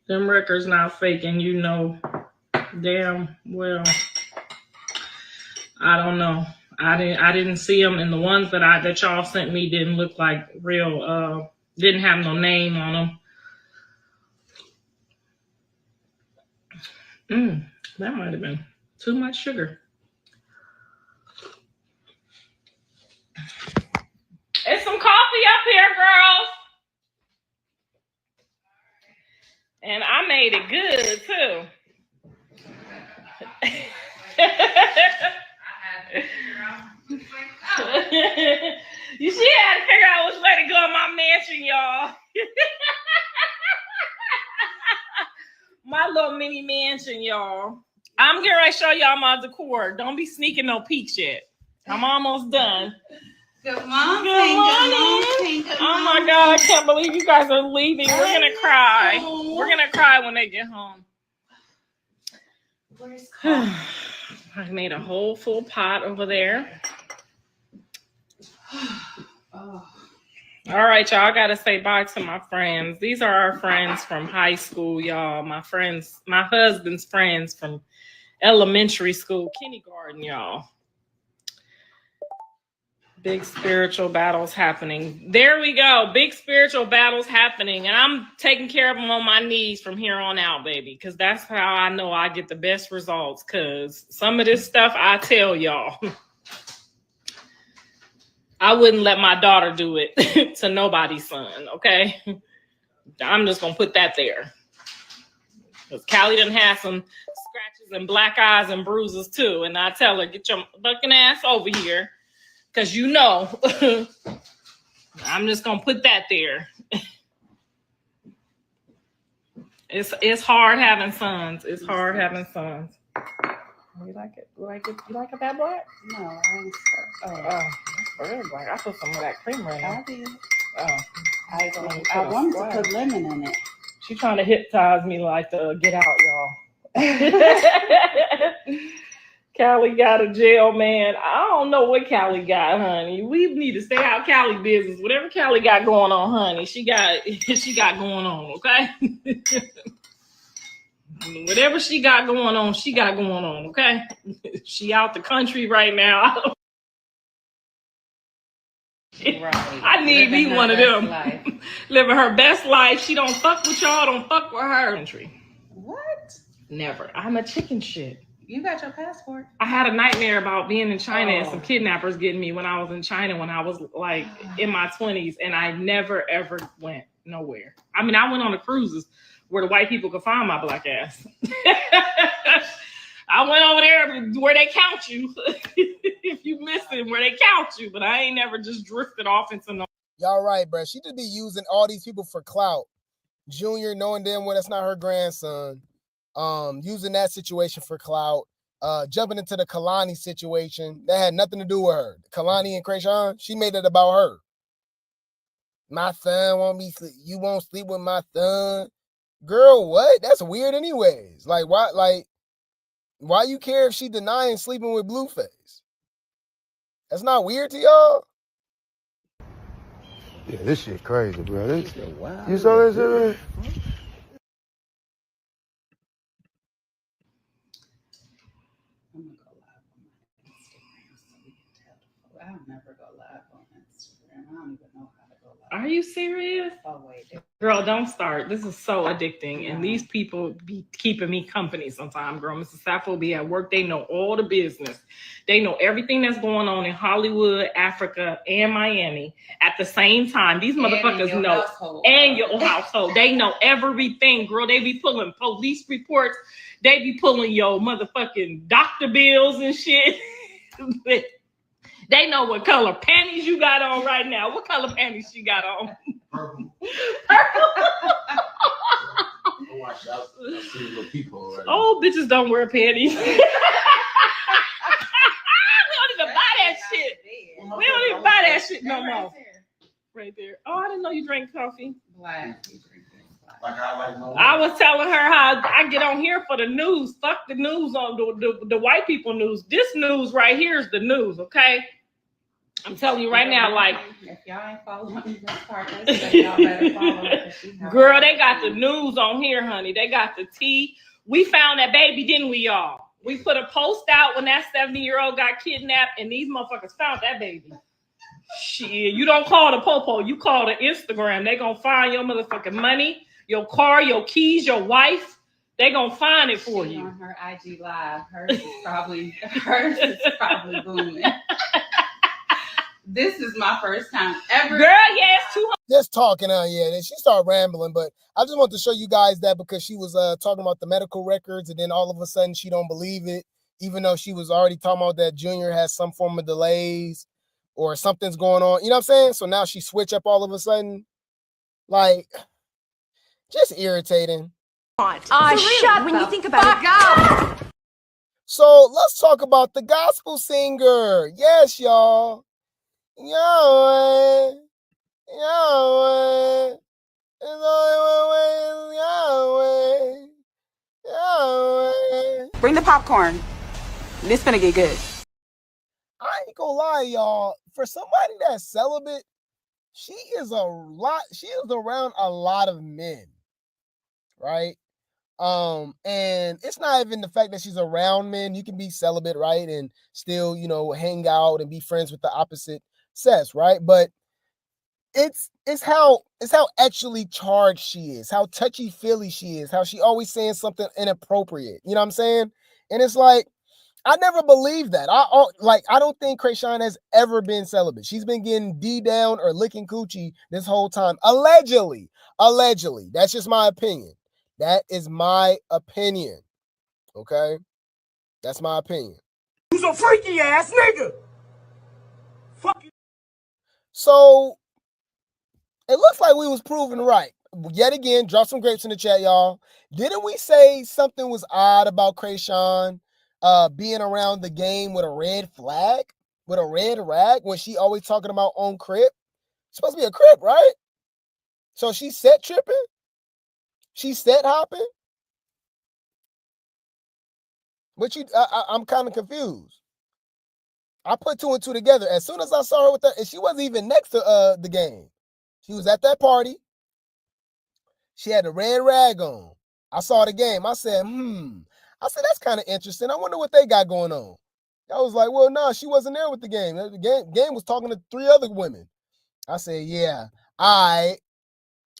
Them records not fake, and you know Damn. Well, I don't know. I didn't see them, and the ones that y'all sent me didn't look like real. Didn't have no name on them. That might have been too much sugar. It's some coffee up here, girls. And I made it good, too. You see, I had to figure out which way to go in my mansion, y'all. My little mini mansion, y'all. I'm getting ready to show y'all my decor. Don't be sneaking no peeks yet. I'm almost done. Good morning. Good morning. Oh my God, I can't believe you guys are leaving. We're gonna cry. We're gonna cry when they get home. Where's coffee? I made a whole full pot over there. Oh. All right, y'all. I gotta say bye to my friends. These are our friends from high school, y'all. My friends, my husband's friends from elementary school, kindergarten, y'all. Big spiritual battles happening. There we go. Big spiritual battles happening. And I'm taking care of them on my knees from here on out, baby. Because that's how I know I get the best results. Because some of this stuff, I tell y'all, I wouldn't let my daughter do it to nobody's son, okay? I'm just going to put that there. Because Callie done had some scratches and black eyes and bruises too. And I tell her, get your fucking ass over here. Because you know, I'm just going to put that there. It's hard having sons. It's hard having sons. You like it? You like it that black? No, I ain't sure. Oh, that's very black. I put some of that creamer in it. I did. Oh. I wanted to put lemon in it. She trying to hypnotize me like to get out, y'all. Callie got a jail, man. I don't know what Callie got, honey. We need to stay out Callie business. Whatever Callie got going on, honey, she got going on, okay? Whatever she got going on, okay? She out the country right now. Right. I need me one of them. Living her best life. She don't fuck with y'all, don't fuck with her country. What? Never. I'm a chicken shit. You got your passport. I had a nightmare about being in China and some kidnappers getting me when I was in China when I was like in my 20s, and I never ever went nowhere. I mean, I went on the cruises where the white people could find my black ass. I went over there where they count you. If you missing, where they count you, but I ain't never just drifted off into no. Y'all right, bro. She just be using all these people for clout. Junior, knowing damn well that's not her grandson. Using that situation for clout, jumping into the Kalani situation that had nothing to do with her. Kalani and Chrisean, she made it about her. My son won't be sleep. You won't sleep with my son, girl. What? That's weird, anyways. Like why? Like why you care if she denying sleeping with Blueface? That's not weird to y'all. Yeah, this shit crazy, bro. This, you saw this shit, man? I'll never go live on Instagram. I don't even know how to go live. Are you serious? Oh, wait. Girl, don't start. This is so addicting. And these people be keeping me company sometimes, girl. Mrs. Sappho be at work. They know all the business. They know everything that's going on in Hollywood, Africa, and Miami at the same time. These motherfuckers know. And your household. They know everything, girl. They be pulling police reports. They be pulling your motherfucking doctor bills and shit. They know what color panties you got on right now. What color panties she got on? Purple. Oh, bitches don't wear panties. We don't even buy that shit. We don't even buy that shit no more. Right there. Oh, I didn't know you drank coffee. Black. I was telling her how I get on here for the news. Fuck the news on the white people news. This news right here is the news, okay? I'm telling you right now, like, if y'all ain't following this part, y'all better follow her. Girl, they got the news on here, honey. They got the tea. We found that baby, didn't we, y'all? We put a post out when that 70-year-old got kidnapped, and these motherfuckers found that baby. Shit, you don't call the popo, you call the Instagram. They gonna find your motherfucking money, your car, your keys, your wife. They gonna find it for you. On her IG live, hers is probably booming. This is my first time ever. Girl, yes, 200. Just talking, yeah. Then she started rambling, but I just want to show you guys that because she was talking about the medical records, and then all of a sudden she don't believe it, even though she was already talking about that Junior has some form of delays or something's going on. You know what I'm saying? So now she switch up all of a sudden. Like, just irritating. Shut when you think about it. So let's talk about the gospel singer. Yes, y'all. Yahweh. Yahweh. There's only one way. Yahweh. Yahweh. Bring the popcorn. This finna get good. I ain't gonna lie, y'all. For somebody that's celibate, she is around a lot of men, right? And it's not even the fact that she's around men. You can be celibate, right, and still, hang out and be friends with the opposite sex, right? But it's how actually charged she is, how touchy-feely she is, how she always saying something inappropriate. You know what I'm saying? And it's like, I never believed that. I don't think Chrisean has ever been celibate. She's been getting D down or licking coochie this whole time. Allegedly. That's just my opinion. That is my opinion. Okay? That's my opinion. Who's a freaky ass nigga? Fuck you. So it looks like we was proven right. Yet again, drop some grapes in the chat, y'all. Didn't we say something was odd about Chrisean being around the game with a red flag, with a red rag, when she always talking about on Crip? Supposed to be a Crip, right? So she set tripping? She set hopping? But I'm kind of confused. I put two and two together. As soon as I saw her with that, and she wasn't even next to the game. She was at that party. She had the red rag on. I saw the game. I said, I said, that's kind of interesting. I wonder what they got going on. I was like, well, no, she wasn't there with the game. The game was talking to 3 other women. I said, yeah,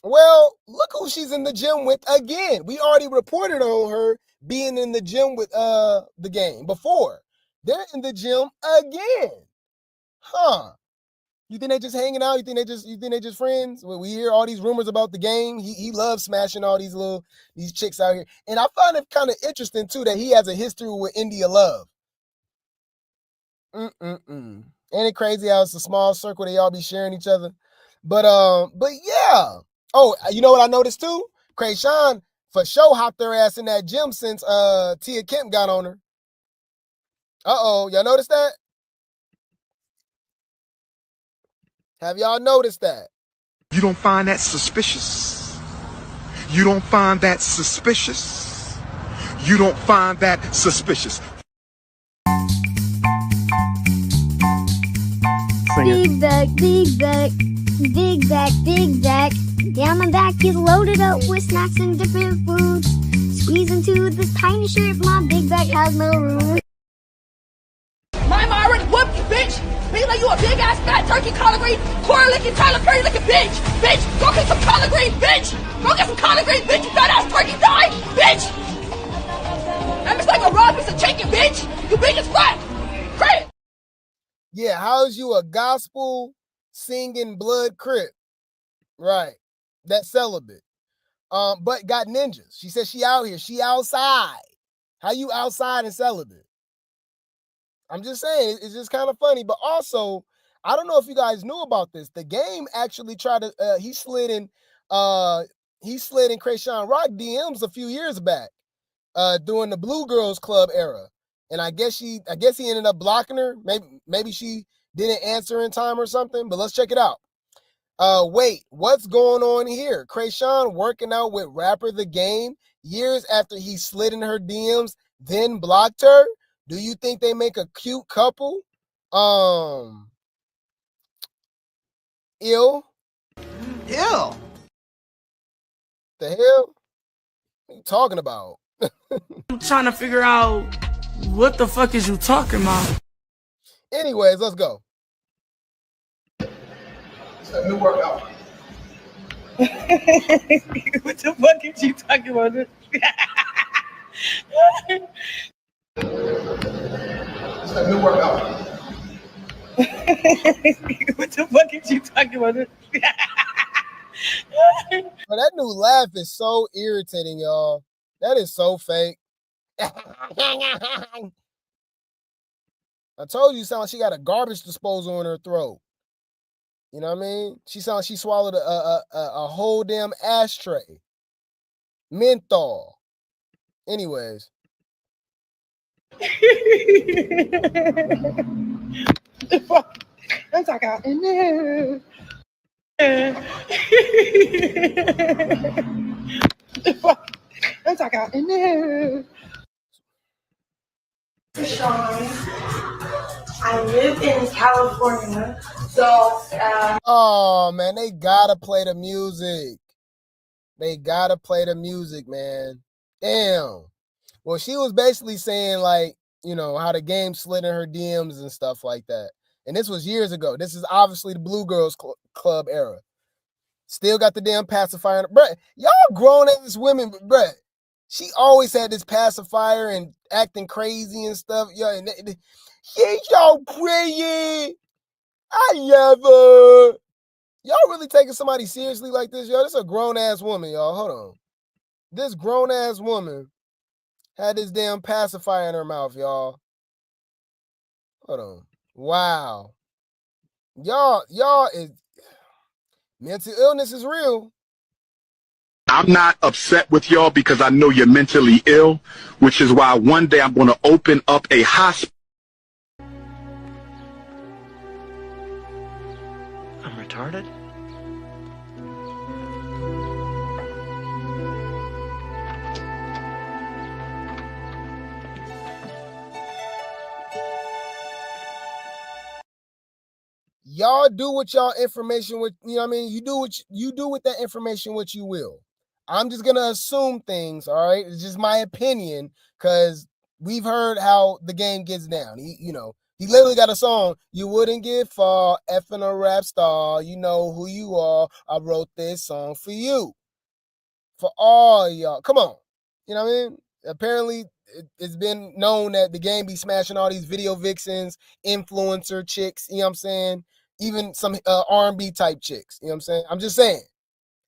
well, look who she's in the gym with again. We already reported on her being in the gym with the game before. They're in the gym again. Huh. You think they just hanging out? You think they just friends? Well, we hear all these rumors about the game. He loves smashing all these chicks out here. And I find it kind of interesting too that he has a history with India Love. Ain't it crazy how it's a small circle, they all be sharing each other? But yeah. Oh, you know what I noticed too? Chrisean for sure hopped her ass in that gym since Tia Kemp got on her. Y'all noticed that? Have y'all noticed that? You don't find that suspicious? You don't find that suspicious? You don't find that suspicious? Dig back, dig back, dig back, dig back. Down my back is loaded up with snacks and different foods. Squeeze into this tiny shirt, my big bag has no room. Mama already whooped you, bitch. Be like you a big ass fat turkey collard green, corn licking, Tyler Perry looking bitch. Bitch, go get some collard green, bitch. Go get some collard green, bitch. You fat ass turkey die, bitch. That looks like a raw piece of chicken, bitch. You big as fuck. Crip. Yeah, how's you a gospel singing blood Crip? Right. That's celibate. But got ninjas. She said she out here. She outside. How you outside and celibate? I'm just saying, it's just kind of funny. But also, I don't know if you guys knew about this. The game actually tried to he slid in Chrisean Rock DMs a few years back, during the Blue Girls Club era. And I guess he ended up blocking her. Maybe she didn't answer in time or something, but let's check it out. Wait, what's going on here? Chrisean working out with rapper The Game years after he slid in her DMs, then blocked her? Do you think they make a cute couple? Ill? Ill. The hell? What are you talking about? I'm trying to figure out what the fuck is you talking about. Anyways, let's go. It's a new workout. What the fuck is you talking about? It's a new workout. What the fuck is you talking about? But that new laugh is so irritating, y'all. That is so fake. I told you, sound like she got a garbage disposal in her throat. You know what I mean? She sounds like she swallowed a whole damn ashtray. Menthol. Anyways. I'm talking. I'm talking. I live in California, so Oh man, they gotta play the music. They gotta play the music, man. Damn. Well, she was basically saying, like, you know, how the game slid in her DMs and stuff like that. And this was years ago. This is obviously the Blue Girls Club era. Still got the damn pacifier. Bruh, y'all grown ass women, bruh. She always had this pacifier and acting crazy and stuff. Yeah, she's so pretty. I love her. Y'all really taking somebody seriously like this, y'all? This is a grown ass woman, y'all. Hold on. This grown ass woman had this damn pacifier in her mouth, y'all. Hold on. Wow. Y'all is mental illness is real. I'm not upset with y'all because I know you're mentally ill, which is why one day I'm going to open up a hospital. I'm retarded? Y'all do with y'all information with, you know what I mean? You do with that information what you will. I'm just gonna assume things, all right? It's just my opinion, because we've heard how the game gets down. He literally got a song, "You wouldn't get far, effing a rap star, you know who you are. I wrote this song for you." For all y'all. Come on. You know what I mean? Apparently, it's been known that the game be smashing all these video vixens, influencer chicks, you know what I'm saying? Even some R&B type chicks, you know what I'm saying? I'm just saying.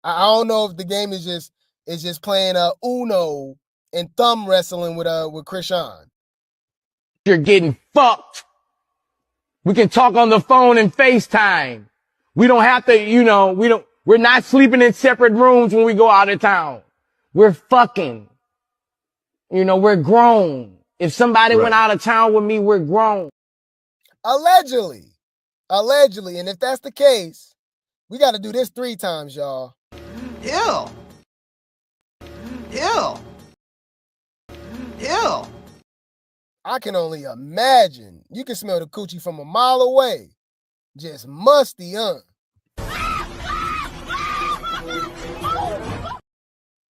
I don't know if the game is just playing Uno and thumb wrestling with Chrisean. You're getting fucked. We can talk on the phone and FaceTime. We don't have to, we're not sleeping in separate rooms when we go out of town. We're fucking. We're grown. If somebody went out of town with me, we're grown. Allegedly. And if that's the case, we got to do this 3 times, y'all. Ew. I can only imagine. You can smell the coochie from a mile away. Just musty, huh?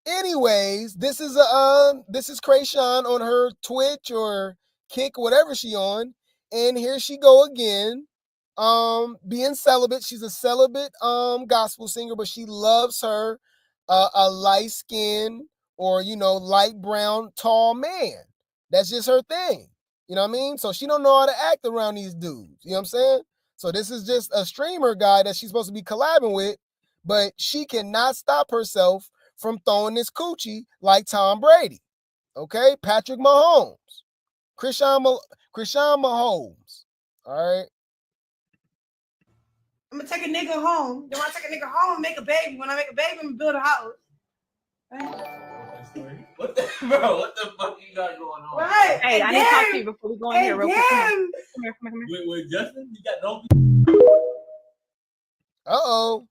Anyways, this is Chrisean on her Twitch or Kick, whatever she on, and here she go again, being celibate. She's a celibate gospel singer, but she loves her a light skin or light brown tall man. That's just her thing. You know what I mean? So she don't know how to act around these dudes. You know what I'm saying? So this is just a streamer guy that she's supposed to be collabing with, but she cannot stop herself from throwing this coochie like Tom Brady. Okay? Patrick Mahomes. Chrisean Mahomes. All right? I'm gonna take a nigga home. Then when I take a nigga home and make a baby. When I make a baby, I'm gonna build a house. Right? What the fuck you got going on? Right. Hey, I need to talk to you before we go in here real quick. Come here. Wait, Justin, you got no. Uh-oh.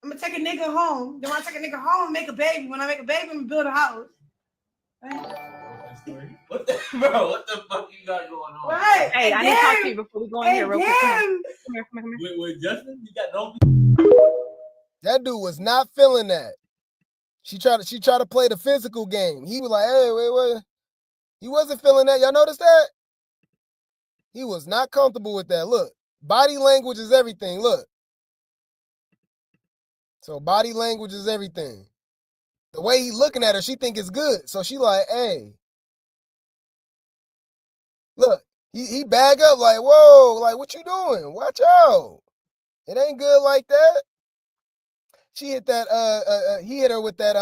I'm gonna take a nigga home. Then when I take a nigga home and make a baby. When I make a baby, I'm gonna build a house. Right? What the fuck you got going on? Right. Hey, I need to talk to you before we go in here real quick. Come here. Wait, Justin, you got no. That dude was not feeling that. She tried to play the physical game. He was like, hey, wait. He wasn't feeling that. Y'all notice that? He was not comfortable with that. Look, body language is everything. Look. So body language is everything. The way he looking at her, she think it's good. So she like, hey. Look, he bag up like, whoa, like, what you doing? Watch out. It ain't good like that. She hit that, he hit her with that,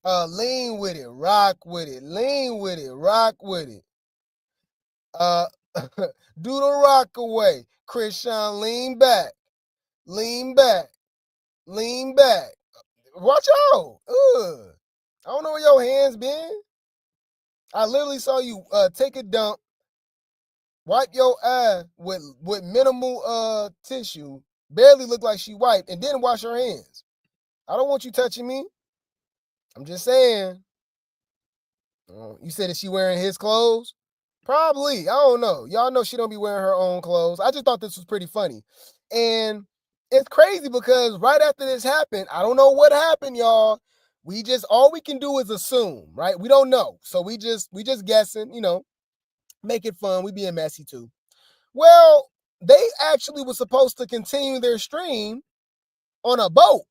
lean with it, rock with it, lean with it, rock with it. Do the rock away. Chrisean, lean back, lean back, lean back. Watch out. Ugh. I don't know where your hands been. I literally saw you take a dump, wipe your eye with minimal tissue, barely look like she wiped, and then wash her hands. I don't want you touching me. I'm just saying. You said, is she wearing his clothes? Probably. I don't know. Y'all know she don't be wearing her own clothes. I just thought this was pretty funny. And it's crazy because right after this happened, I don't know what happened, y'all. All we can do is assume, right? We don't know. So we just guessing, make it fun. We being messy too. Well, they actually were supposed to continue their stream on a boat,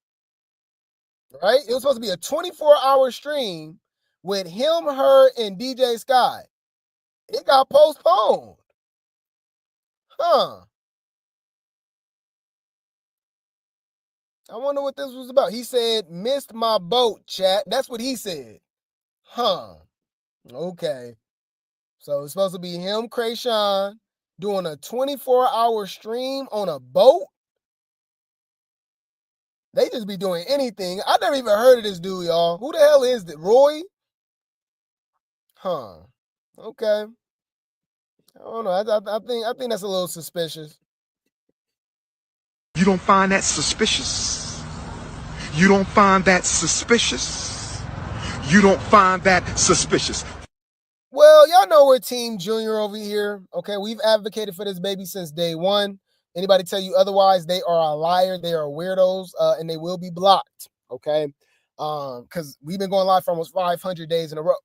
right? It was supposed to be a 24-hour stream with him, her, and DJ Sky. It got postponed. Huh. I wonder what this was about. He said, missed my boat, chat. That's what he said. Huh. Okay. So it's supposed to be him, Chrisean, doing a 24-hour stream on a boat? They just be doing anything. I never even heard of this dude, y'all. Who the hell is that? Roy? Huh. Okay. I don't know. I think that's a little suspicious. You don't find that suspicious? You don't find that suspicious? You don't find that suspicious? Well, y'all know we're Team Junior over here. Okay, we've advocated for this baby since day one. Anybody tell you otherwise, they are a liar. They are weirdos, and they will be blocked. Okay, because we've been going live for almost 500 days in a row,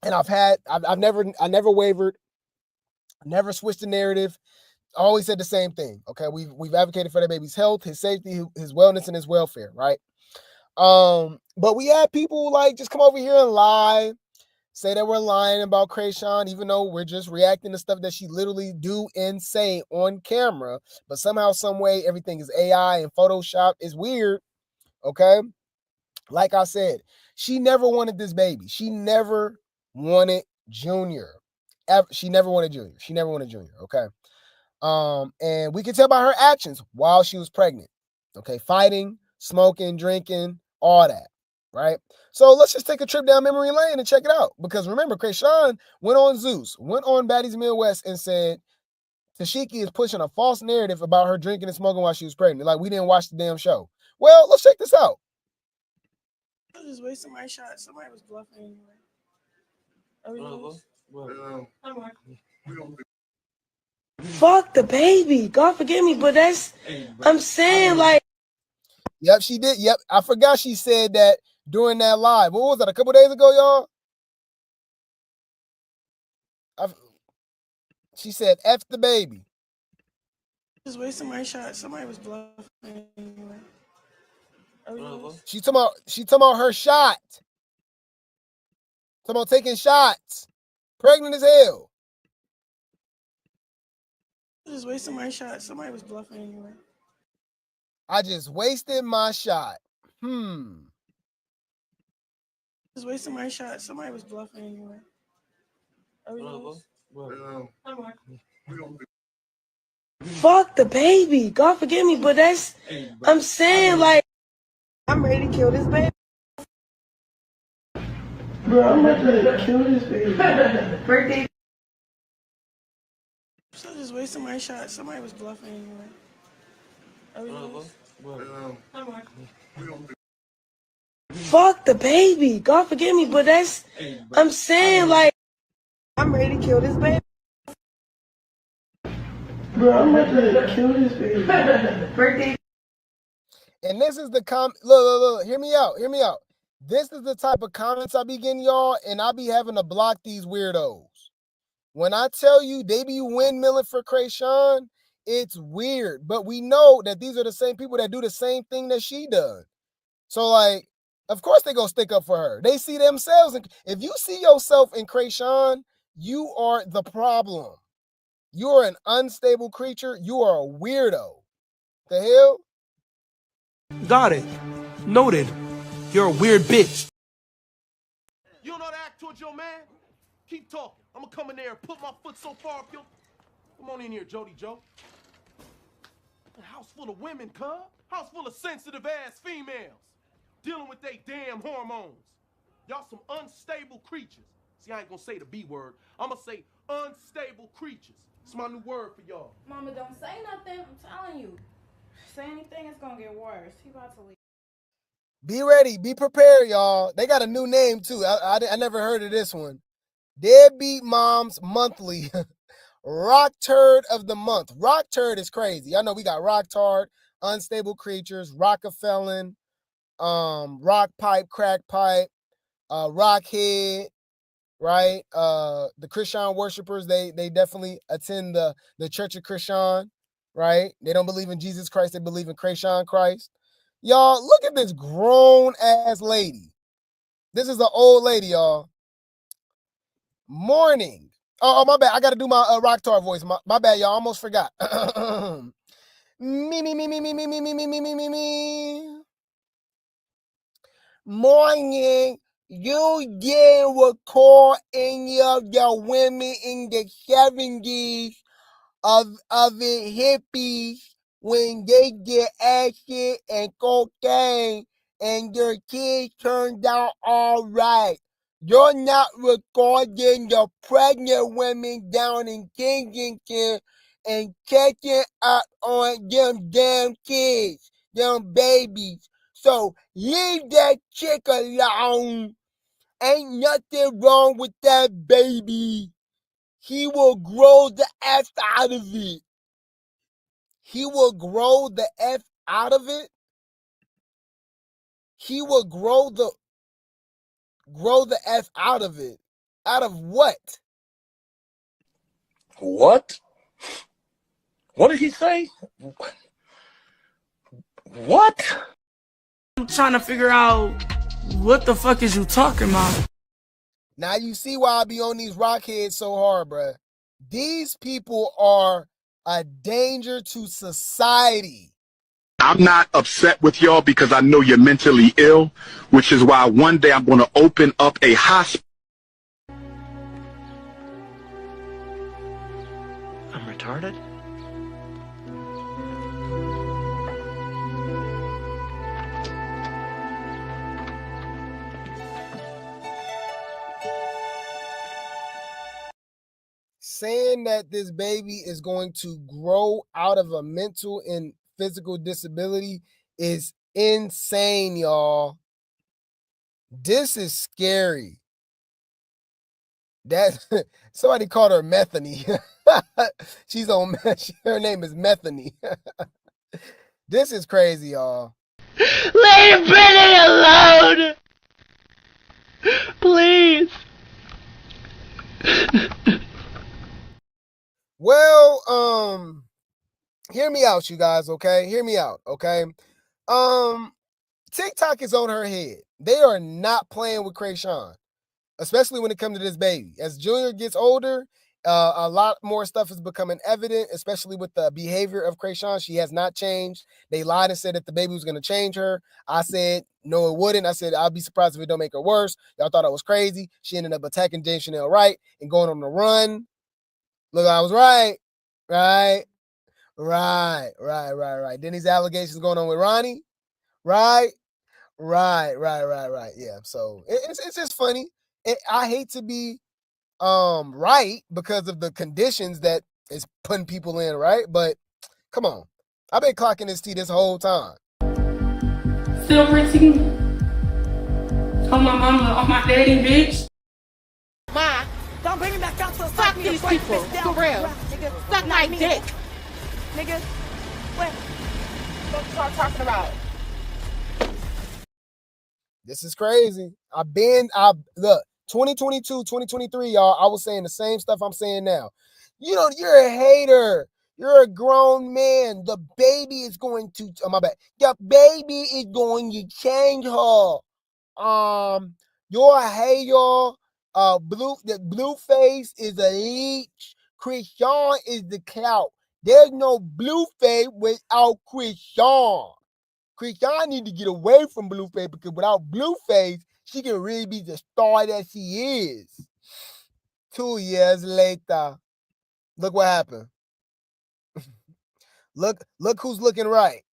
and I never wavered, never switched the narrative. I always said the same thing. Okay, we've advocated for that baby's health, his safety, his wellness, and his welfare, right? But we had people like just come over here and lie, say that we're lying about Chrisean, even though we're just reacting to stuff that she literally do and say on camera. But somehow, some way, everything is AI and Photoshop. Is weird. Okay, like I said, she never wanted this baby. She never wanted Junior. She never wanted Junior. She never wanted Junior. Okay. And we can tell by her actions while she was pregnant. Okay, fighting, smoking, drinking, all that, right? So let's just take a trip down memory lane and check it out. Because remember, Chrisean went on Zeus, went on Baddies Midwest and said Tesehki is pushing a false narrative about her drinking and smoking while she was pregnant. Like we didn't watch the damn show. Well, let's check this out. I was just wasting my shot. Somebody was bluffing anyway. Fuck the baby. God forgive me, but I'm saying like. Yep, she did. Yep, I forgot she said that during that live. What was that, a couple days ago, y'all? She said, F the baby. Just wasting my shot. Somebody was bluffing anyway. She talking about her shot. Talking about taking shots. Pregnant as hell. Just wasting my shot. Somebody was bluffing anyway. I just wasted my shot. Just wasting my shot. Somebody was bluffing anyway. Fuck the baby. God forgive me, but I'm saying like I'm ready to kill this baby. Bro, I'm ready to kill this baby. Birthday. So just wasting my shot. Somebody was bluffing anyway. Fuck the baby. God forgive me, but I'm saying like I'm ready to kill this baby. Bro, I'm ready to kill this baby. Birthday. And this is the look, hear me out. This is the type of comments I be getting, y'all, and I be having to block these weirdos. When I tell you they be windmilling for Chrisean, it's weird. But we know that these are the same people that do the same thing that she does. So, like, of course they gonna stick up for her. They see themselves. If you see yourself in Chrisean, you are the problem. You are an unstable creature. You are a weirdo. The hell? Got it. Noted. You're a weird bitch. You don't know how to act towards your man? Keep talking. I'm gonna come in there and put my foot so far up your... Come on in here, Jody Joe. A house full of women, cuz. House full of sensitive-ass females. Dealing with they damn hormones. Y'all some unstable creatures. See, I ain't gonna say the B word. I'm gonna say unstable creatures. It's my new word for y'all. Mama, don't say nothing. I'm telling you. Say anything, it's gonna get worse. He about to leave. Be ready. Be prepared, y'all. They got a new name, too. I never heard of this one. Deadbeat Moms Monthly. Rock Turd of the Month. Rock Turd is crazy. I know we got Rock Tard, Unstable Creatures, Rockefeller, Rock Pipe, Crack Pipe, Rockhead, right? The Chrisean worshipers, they definitely attend the Church of Chrisean, right? They don't believe in Jesus Christ. They believe in Chrisean Christ. Y'all, look at this grown-ass lady. This is an old lady, y'all. Morning. Oh, my bad. I got to do my Rock Tard voice. My bad, y'all. Almost forgot. Me. Morning. You did record any of the women in the 70s of the hippies when they get acid and cocaine and their kids turned out all right. You're not recording the pregnant women down in Kensington and checking up on them damn kids, them babies. So leave that chick alone. Ain't nothing wrong with that baby. He will grow the F out of it. He will grow the F out of it. He will grow the F out of it. Out of what? What? What did he say? What? I'm trying to figure out what the fuck is you talking about. Now you see why I be on these rockheads so hard, bruh. These people are a danger to society. I'm not upset with y'all because I know you're mentally ill, which is why one day I'm going to open up a hospital. I'm retarded? Saying that this baby is going to grow out of a mental and physical disability is insane, y'all. This is scary. That somebody called her Methany. She's on. Her name is Methany. This is crazy, y'all. Leave Brittany alone! Please! Well, hear me out, you guys, okay? Hear me out, okay? TikTok is on her head. They are not playing with Chrisean, especially when it comes to this baby. As Junior gets older, a lot more stuff is becoming evident, especially with the behavior of Chrisean. She has not changed. They lied and said that the baby was going to change her. I said, no, it wouldn't. I said, I'll be surprised if it don't make her worse. Y'all thought I was crazy. She ended up attacking Jane Chanel Wright and going on the run. Look, I was right. Right. Then these allegations going on with Ronnie. Right. Yeah. So it's just funny. I hate to be right because of the conditions that is putting people in, right? But come on. I've been clocking this tea this whole time. Silver tea. On my mama, on my daddy, bitch. Ma, don't bring me back out to fuck these people. For real. Suck my dick. Nigga, what you start talking about? This is crazy. Look, 2022, 2023, y'all, I was saying the same stuff I'm saying now. You know, you're a hater. You're a grown man. The baby is going to, oh my bad. The baby is going to change her. You're a hater. The Blueface is a leech. Chrisean is the clout. There's no Blueface without Chrisean. Chrisean need to get away from Blueface because without Blueface, she can really be the star that she is. 2 years later, look what happened. Look who's looking right.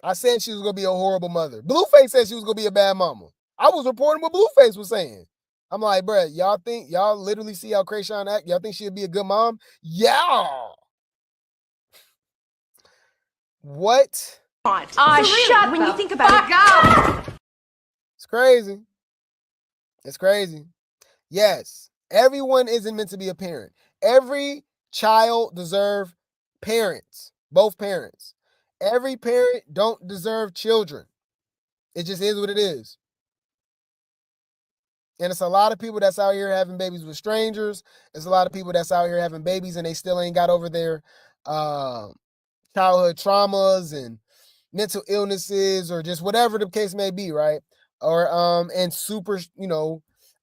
I said she was gonna be a horrible mother. Blueface said she was gonna be a bad mama. I was reporting what Blueface was saying. I'm like, bruh, y'all literally see how Chrisean act? Y'all think she'd be a good mom? Yeah. What? Shut when you think about it. It's crazy. It's crazy. Yes, everyone isn't meant to be a parent. Every child deserves parents, both parents. Every parent don't deserve children. It just is what it is. And it's a lot of people that's out here having babies with strangers. It's a lot of people that's out here having babies and they still ain't got over their childhood traumas and mental illnesses or just whatever the case may be, right? Or and super,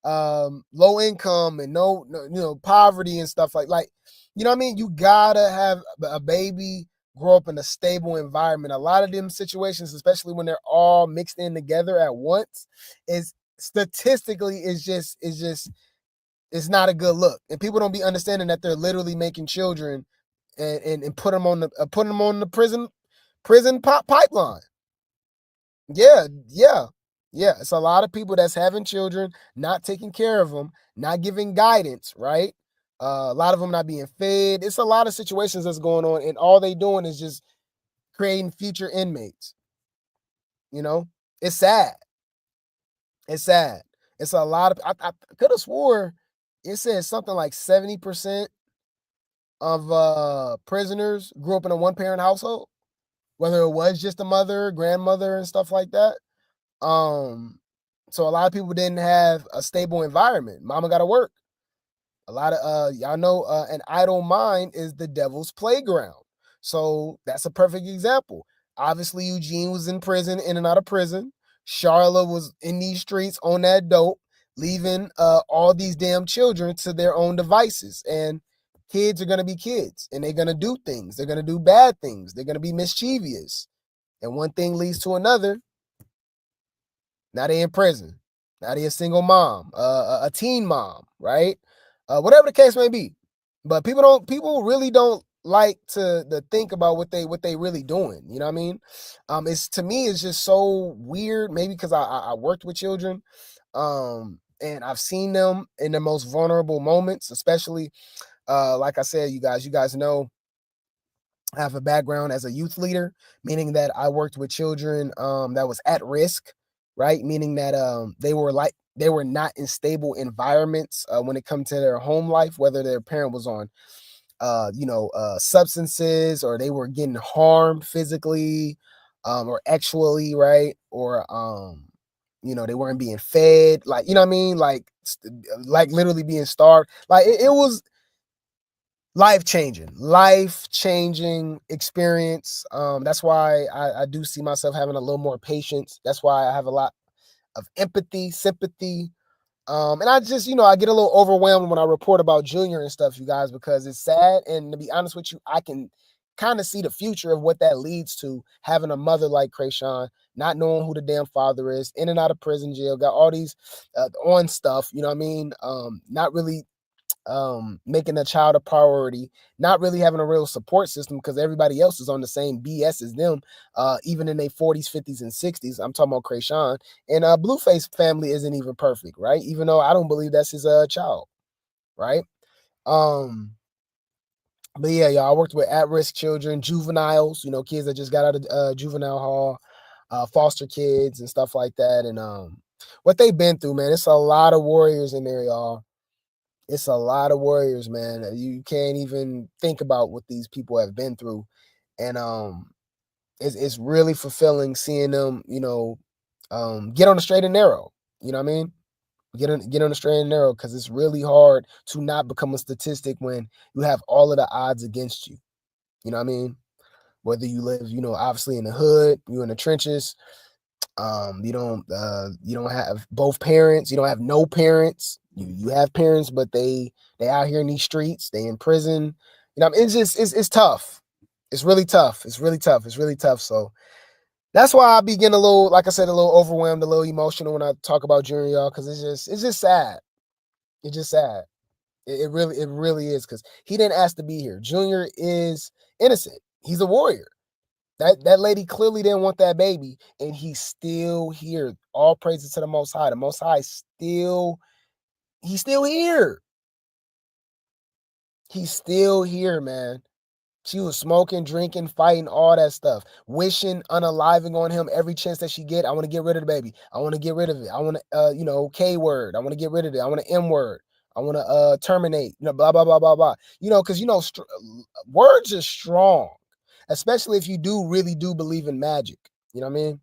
low income and no poverty and stuff like, you know what I mean? You gotta have a baby grow up in a stable environment. A lot of them situations, especially when they're all mixed in together at once, is statistically it's not a good look. And people don't be understanding that they're literally making children and put them on the prison pipeline. Yeah. It's a lot of people that's having children, not taking care of them, not giving guidance, right? A lot of them not being fed. It's a lot of situations that's going on, and all they doing is just creating future inmates. You know, it's sad. It's sad. It's a lot of. I could have swore it said something like 70% of prisoners grew up in a one-parent household, whether it was just a mother, grandmother, and stuff like that. So a lot of people didn't have a stable environment. Mama got to work. A lot of y'all know an idle mind is the devil's playground. So that's a perfect example. Obviously, Eugene was in prison, in and out of prison. Charlotte was in these streets on that dope, leaving all these damn children to their own devices. And kids are gonna be kids, and they're gonna do things. They're gonna do bad things. They're gonna be mischievous, and one thing leads to another. Now they in prison. Now they a single mom, a teen mom, right? Whatever the case may be. But people really don't like to think about what they really doing. You know what I mean? To me, it's just so weird. Maybe because I worked with children, and I've seen them in their most vulnerable moments, especially like I said, you guys know I have a background as a youth leader, meaning that I worked with children that was at risk, right? Meaning that they were not in stable environments when it comes to their home life, whether their parent was on substances, or they were getting harmed physically or actually, right? Or they weren't being fed, like, you know what I mean? Like literally being starved. Like it was life-changing experience. That's why I do see myself having a little more patience. That's why I have a lot of empathy, sympathy. And I just, I get a little overwhelmed when I report about Junior and stuff, you guys, because it's sad. And to be honest with you, I can kind of see the future of what that leads to, having a mother like Chrisean, not knowing who the damn father is, in and out of prison, jail, got all these on stuff, you know what I mean? Not really making a child a priority, not really having a real support system because everybody else is on the same BS as them, even in their 40s, 50s, and 60s. I'm talking about Chrisean. And Blueface family isn't even perfect, right? Even though I don't believe that's his child, right? But yeah, y'all, I worked with at-risk children, juveniles, kids that just got out of juvenile hall, foster kids and stuff like that. And what they've been through, man, it's a lot of warriors in there, y'all. It's a lot of warriors, man. You can't even think about what these people have been through. And it's really fulfilling seeing them, you know, get on the straight and narrow. You know what I mean? Get on the straight and narrow, because it's really hard to not become a statistic when you have all of the odds against you. You know what I mean? Whether you live, you know, obviously in the hood, you're in the trenches, you don't have both parents, you don't have no parents, you have parents, but they out here in these streets, they in prison. You know, it's just it's tough. It's really tough. It's really tough. It's really tough. So that's why I be getting a little, like I said, a little overwhelmed, a little emotional when I talk about Junior, y'all, because it's just sad. It's just sad. It really is, because he didn't ask to be here. Junior is innocent. He's a warrior. That lady clearly didn't want that baby, and he's still here. All praises to the Most High. The Most High he's still here. He's still here, man. She was smoking, drinking, fighting, all that stuff, wishing unaliving on him every chance that she get. I want to get rid of the baby. I want to get rid of it. I want to, K word. I want to get rid of it. I want to M word. I want to terminate. Blah blah blah blah blah. Because words are strong, especially if you really do believe in magic. You know what I mean?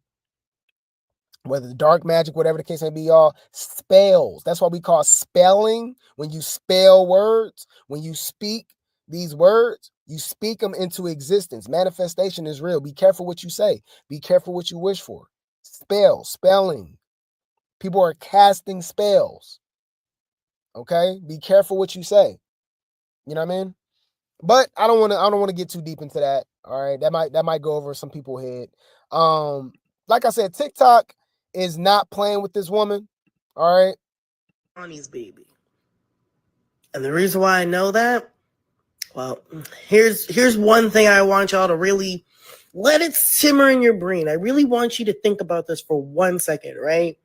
Whether it's dark magic, whatever the case may be, y'all, spells. That's what we call spelling. When you spell words, when you speak these words, you speak them into existence. Manifestation is real. Be careful what you say. Be careful what you wish for. Spelling. People are casting spells. Okay? Be careful what you say. You know what I mean? But I don't want to get too deep into that. All right. That might go over some people's head. Like I said, TikTok is not playing with this woman. All right. Bonnie's baby. And the reason why I know that, well, here's one thing I want y'all to really let it simmer in your brain. I really want you to think about this for 1 second, right?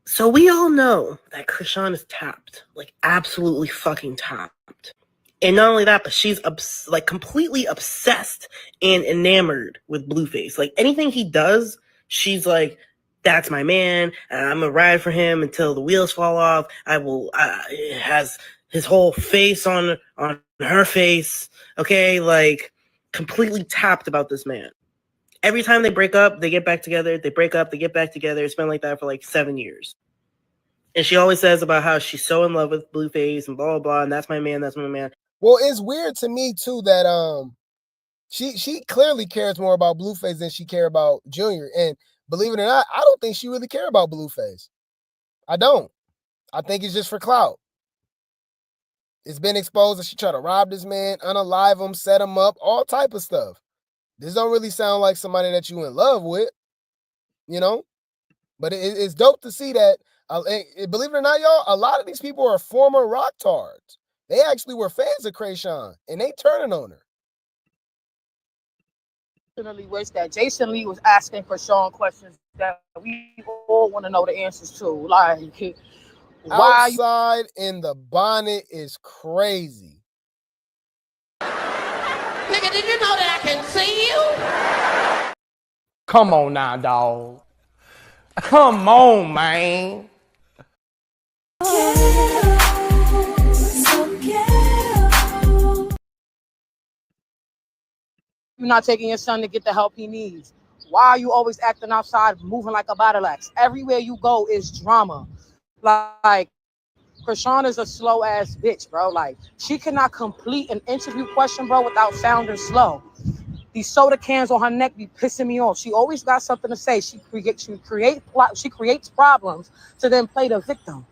So we all know that Chrisean is tapped, like absolutely fucking tapped. And not only that, but she's like completely obsessed and enamored with Blueface. Like anything he does, she's like, that's my man, and I'm gonna ride for him until the wheels fall off. It has his whole face on her face. Okay, like completely tapped about this man. Every time they break up, they get back together. They break up, they get back together. It's been like that for like 7 years. And she always says about how she's so in love with Blueface and blah, blah, blah, and that's my man, that's my man. Well, it's weird to me, too, that she clearly cares more about Blueface than she cares about Junior. And believe it or not, I don't think she really cares about Blueface. I don't. I think it's just for clout. It's been exposed that she tried to rob this man, unalive him, set him up, all type of stuff. This don't really sound like somebody that you in love with, you know? But it's dope to see that, believe it or not, y'all, a lot of these people are former rock tards. They actually were fans of Chrisean, and they turning on her. Definitely wish that Jason Lee was asking Chrisean questions that we all want to know the answers to. Like, why outside in the bonnet is crazy. Nigga, did you know that I can see you? Come on now, dog. Come on, man. you're not taking your son to get the help he needs? Why are you always acting outside, moving like a battle axe? Everywhere you go is drama. Like Chrisean is a slow ass bitch, bro. Like she cannot complete an interview question, bro, without sounding slow. These soda cans on her neck be pissing me off. She always got something to say. She creates problems to then play the victim.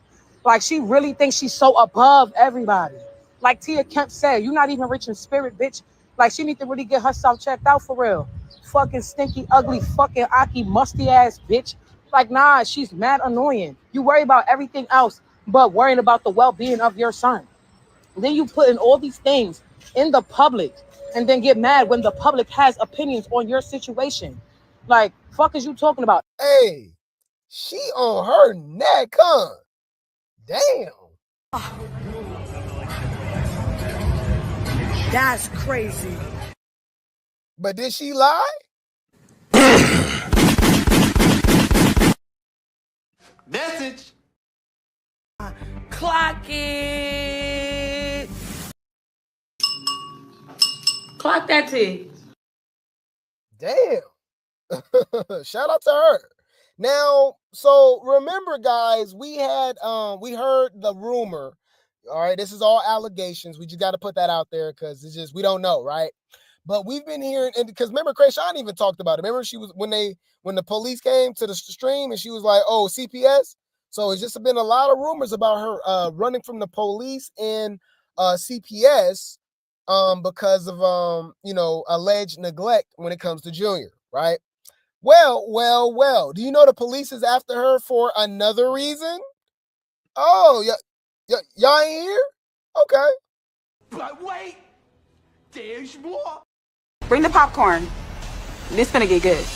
Like she really thinks she's so above everybody. Like Tia Kemp said, you're not even rich in spirit, bitch. Like she need to really get herself checked out for real. Fucking stinky, ugly, fucking Aki, musty ass bitch. Like nah, she's mad annoying. You worry about everything else, but worrying about the well-being of your son. Then you put in all these things in the public and then get mad when the public has opinions on your situation. Like, fuck is you talking about? Hey, she on her neck, huh? Damn. That's crazy. But did she lie? Message. Clock it. Clock that T. Damn. Shout out to her. Now, so remember, guys, we heard the rumor. All right, this is all allegations. We just got to put that out there because it's just we don't know, right? But we've been hearing, and because remember, Chrisean even talked about it. Remember, she was when the police came to the stream and she was like, "Oh, CPS." So it's just been a lot of rumors about her running from the police and CPS because of alleged neglect when it comes to Junior, right? Well. Do you know the police is after her for another reason? Oh, y'all ain't here? Okay. But wait, there's more. Bring the popcorn. This finna get good.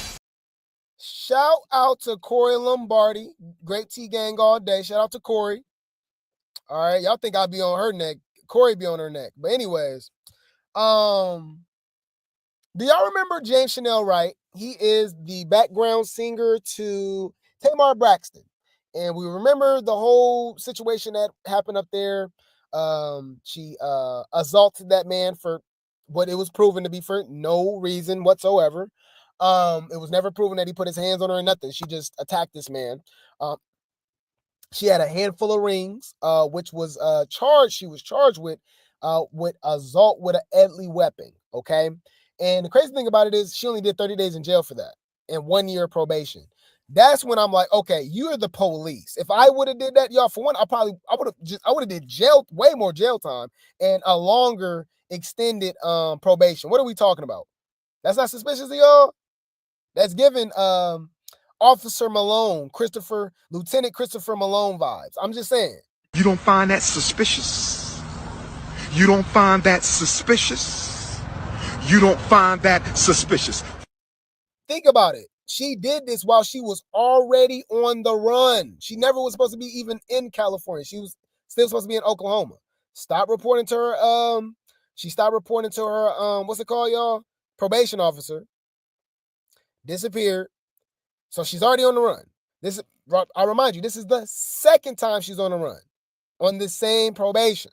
Shout out to Corey Lombardi. Great T gang all day. Shout out to Corey. All right. Y'all think I'll be on her neck. Corey be on her neck. But anyways, do y'all remember James Chanel Wright? He is the background singer to Tamar Braxton. And we remember the whole situation that happened up there. She assaulted that man for what it was proven to be for no reason whatsoever. It was never proven that he put his hands on her or nothing. She just attacked this man. She had a handful of rings, which was charged. She was charged with assault with a deadly weapon. Okay. And the crazy thing about it is she only did 30 days in jail for that and 1 year probation. That's when I'm like, okay, you're the police. If I would have did that, y'all, for one, I would have did jail, way more jail time and a longer extended probation. What are we talking about? That's not suspicious to y'all? That's giving Officer Malone, Lieutenant Christopher Malone vibes. I'm just saying. You don't find that suspicious? You don't find that suspicious? You don't find that suspicious? Think about it. She did this while she was already on the run. She never was supposed to be even in California. She was still supposed to be in Oklahoma. Stop reporting to her. She stopped reporting to her. What's it called, y'all? Probation officer. Disappeared. So she's already on the run. I remind you, this is the second time she's on the run on the same probation.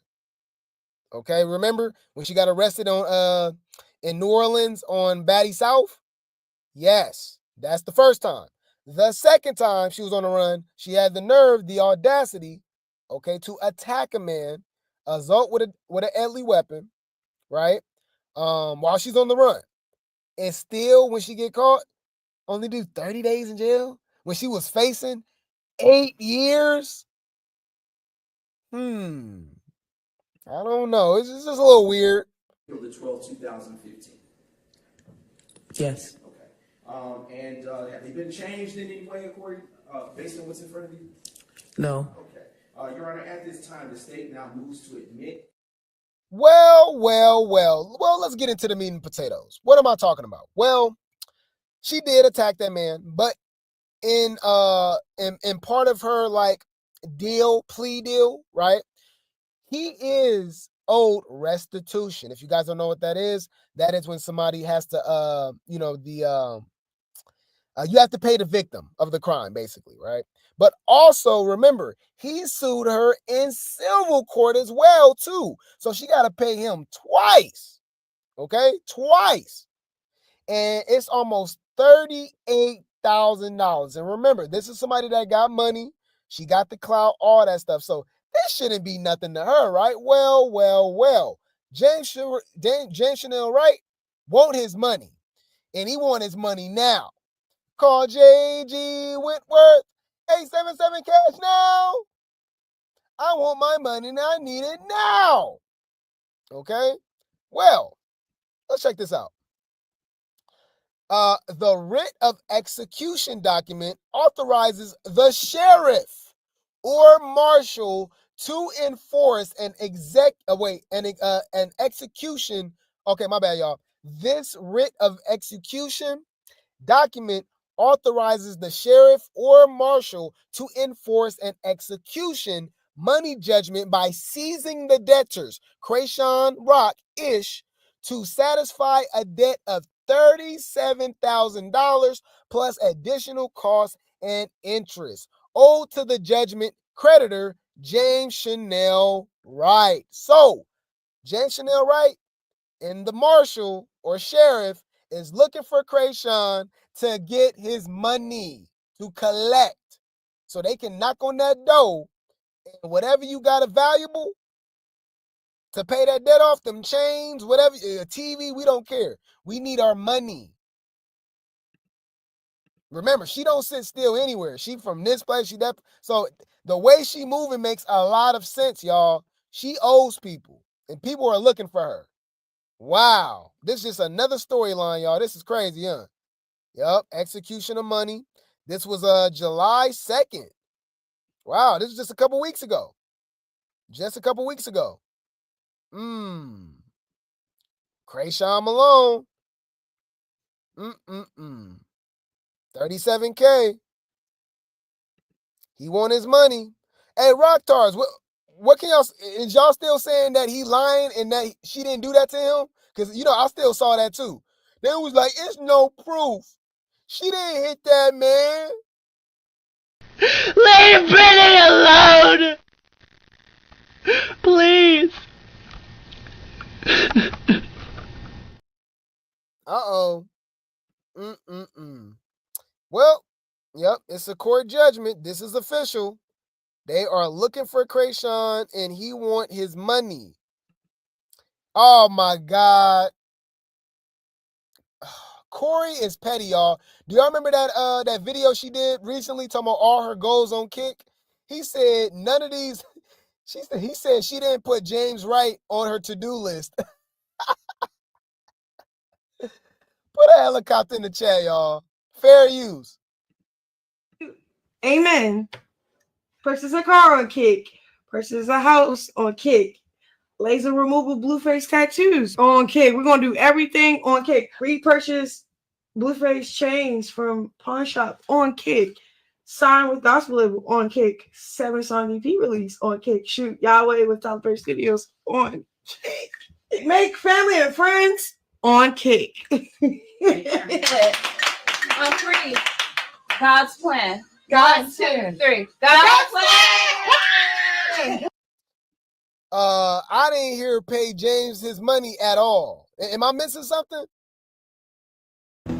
Okay, remember when she got arrested on in New Orleans on Baddies South? Yes, that's the first time. The second time she was on the run, she had the nerve, the audacity, okay, to attack a man, assault with a deadly weapon, right? While she's on the run. And still, when she get caught, only do 30 days in jail? When she was facing 8 years? I don't know. It's just a little weird. The 12th, 2015. Yes. Okay. And have they been changed in any way, according based on what's in front of you? No. Okay. Your Honor, at this time, the state now moves to admit. Well, let's get into the meat and potatoes. What am I talking about? Well, she did attack that man, but in part of her plea deal, right? He is owed restitution. If you guys don't know what that is when somebody has to you have to pay the victim of the crime, basically, right? But also remember, he sued her in civil court as well, too. So she got to pay him twice. Okay? Twice. And it's almost $38,000. And remember, this is somebody that got money. She got the clout, all that stuff. So this shouldn't be nothing to her, right? Well. James Chanel Wright want his money. And he want his money now. Call JG Whitworth, 877 cash now. I want my money and I need it now. Okay? Well, let's check this out. The writ of execution document authorizes the sheriff or marshal to enforce an execution. Okay, my bad, y'all. This writ of execution document authorizes the sheriff or marshal to enforce an execution money judgment by seizing the debtors, Chrisean Rock-ish, to satisfy a debt of $37,000 plus additional costs and interest owed to the judgment creditor, James Chanel Wright. So, James Chanel Wright and the marshal or sheriff is looking for Chrisean to get his money, to collect. So they can knock on that door and whatever you got a valuable to pay that debt off, them chains, whatever, a TV, we don't care. We need our money. Remember, she don't sit still anywhere. She from this place, she that. So the way she moving makes a lot of sense, y'all. She owes people, and people are looking for her. Wow. This is just another storyline, y'all. This is crazy, huh? Yup, execution of money. This was July 2nd. Wow, this was just a couple weeks ago. Just a couple weeks ago. Chrisean Malone. 37K. He want his money. Hey, Rocktars, what can y'all, is y'all still saying that he lying and that she didn't do that to him? Because, you know, I still saw that too. They was like, it's no proof. She didn't hit that man. Leave Brittany alone! Please. Uh-oh. Well, yep, it's a court judgment. This is official. They are looking for Chrisean, and he want his money. Oh, my God. Corey is petty, y'all. Do y'all remember that video she did recently talking about all her goals on Kick? He said none of these. He said she didn't put James Wright on her to-do list. Put a helicopter in the chat, y'all. Fair use. Amen. Purchase a car on Kick. Purchase a house on Kick. Laser removal Blueface tattoos on Kick. We're going to do everything on Kick. Repurchase Blueface chains from Pawn Shop on Kick. Sign with Gospel Label on Kick. 7-song EP release on Kick. Shoot Yahweh with Tyler Perry Studios on Kick. Make family and friends on Kick. On 3. God's plan. 1, 2, 3. God's plan. I didn't hear pay James his money at all. Am I missing something?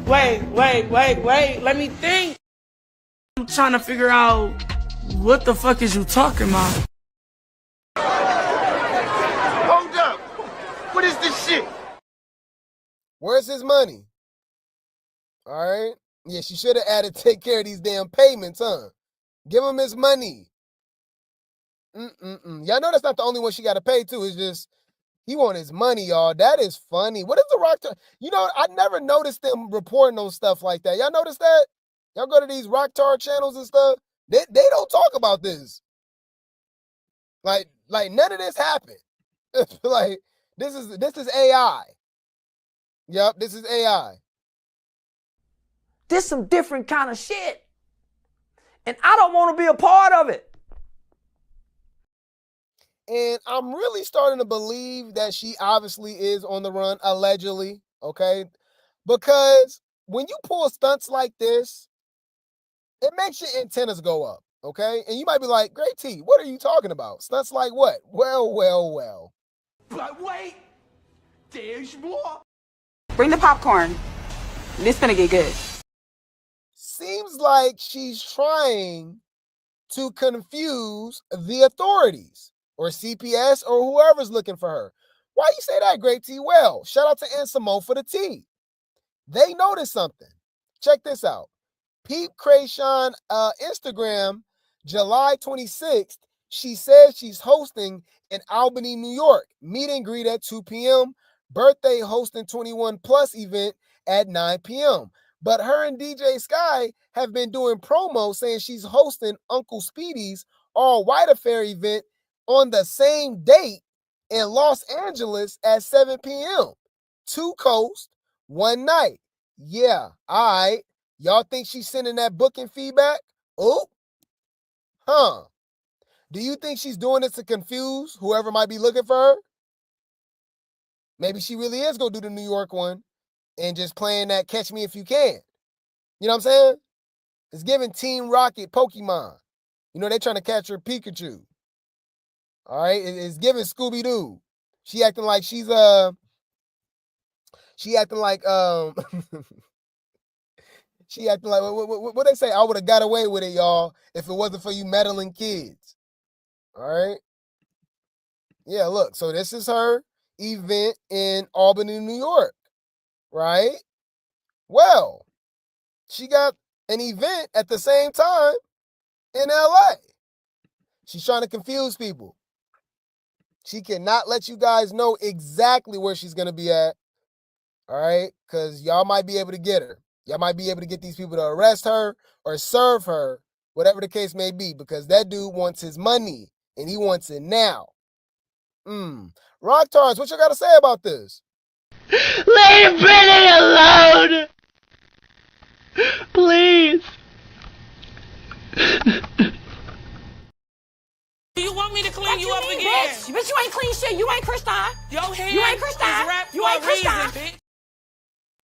Wait. Let me think. I'm trying to figure out what the fuck is you talking about? Hold up. What is this shit? Where's his money? All right. Yeah, she should have added take care of these damn payments, huh? Give him his money. Y'all know that's not the only one she got to pay to. It's just he want his money, y'all. That is funny. What is the rock? You know, I never noticed them reporting on stuff like that. Y'all notice that? Y'all go to these Rocktar channels and stuff. They don't talk about this. Like none of this happened. Like this is AI. Yep, this is AI. This some different kind of shit. And I don't want to be a part of it. And I'm really starting to believe that she obviously is on the run, allegedly, okay? Because when you pull stunts like this, it makes your antennas go up, okay? And you might be like, Great T, what are you talking about? Stunts like what? Well. But wait, there's more. Bring the popcorn. This finna get good. Seems like she's trying to confuse the authorities or CPS or whoever's looking for her. Why you say that, Great T? Well, shout out to Ansimo for the T. They noticed something. Check this out. Peep Chrisean Instagram, July 26th. She says she's hosting in Albany, New York. Meet and greet at 2 p.m. Birthday hosting 21 plus event at 9 p.m. But her and DJ Sky have been doing promo saying she's hosting Uncle Speedy's all white affair event on the same date in Los Angeles at 7 p.m. 2 coast, 1 night. Yeah, all right. Y'all think she's sending that booking feedback? Oh, huh. Do you think she's doing this to confuse whoever might be looking for her? Maybe she really is going to do the New York one and just playing that Catch Me If You Can. You know what I'm saying? It's giving Team Rocket Pokemon. You know, they trying to catch her Pikachu. All right? It's giving Scooby-Doo. She acting like she's She acting like she acting like what they say. I would have got away with it, y'all, if it wasn't for you meddling kids. All right. Yeah, look. So this is her event in Albany, New York, right? Well, she got an event at the same time in LA. She's trying to confuse people. She cannot let you guys know exactly where she's going to be at. All right? Because y'all might be able to get her. Y'all might be able to get these people to arrest her or serve her, whatever the case may be, because that dude wants his money and he wants it now. Rocktards, what you got to say about this? Leave Brittany alone! Please. You want me to clean you up again? Bitch, you ain't clean shit. You ain't Christian. Your hand You ain't Christian. is wrapped You for ain't a reason, Christian. bitch.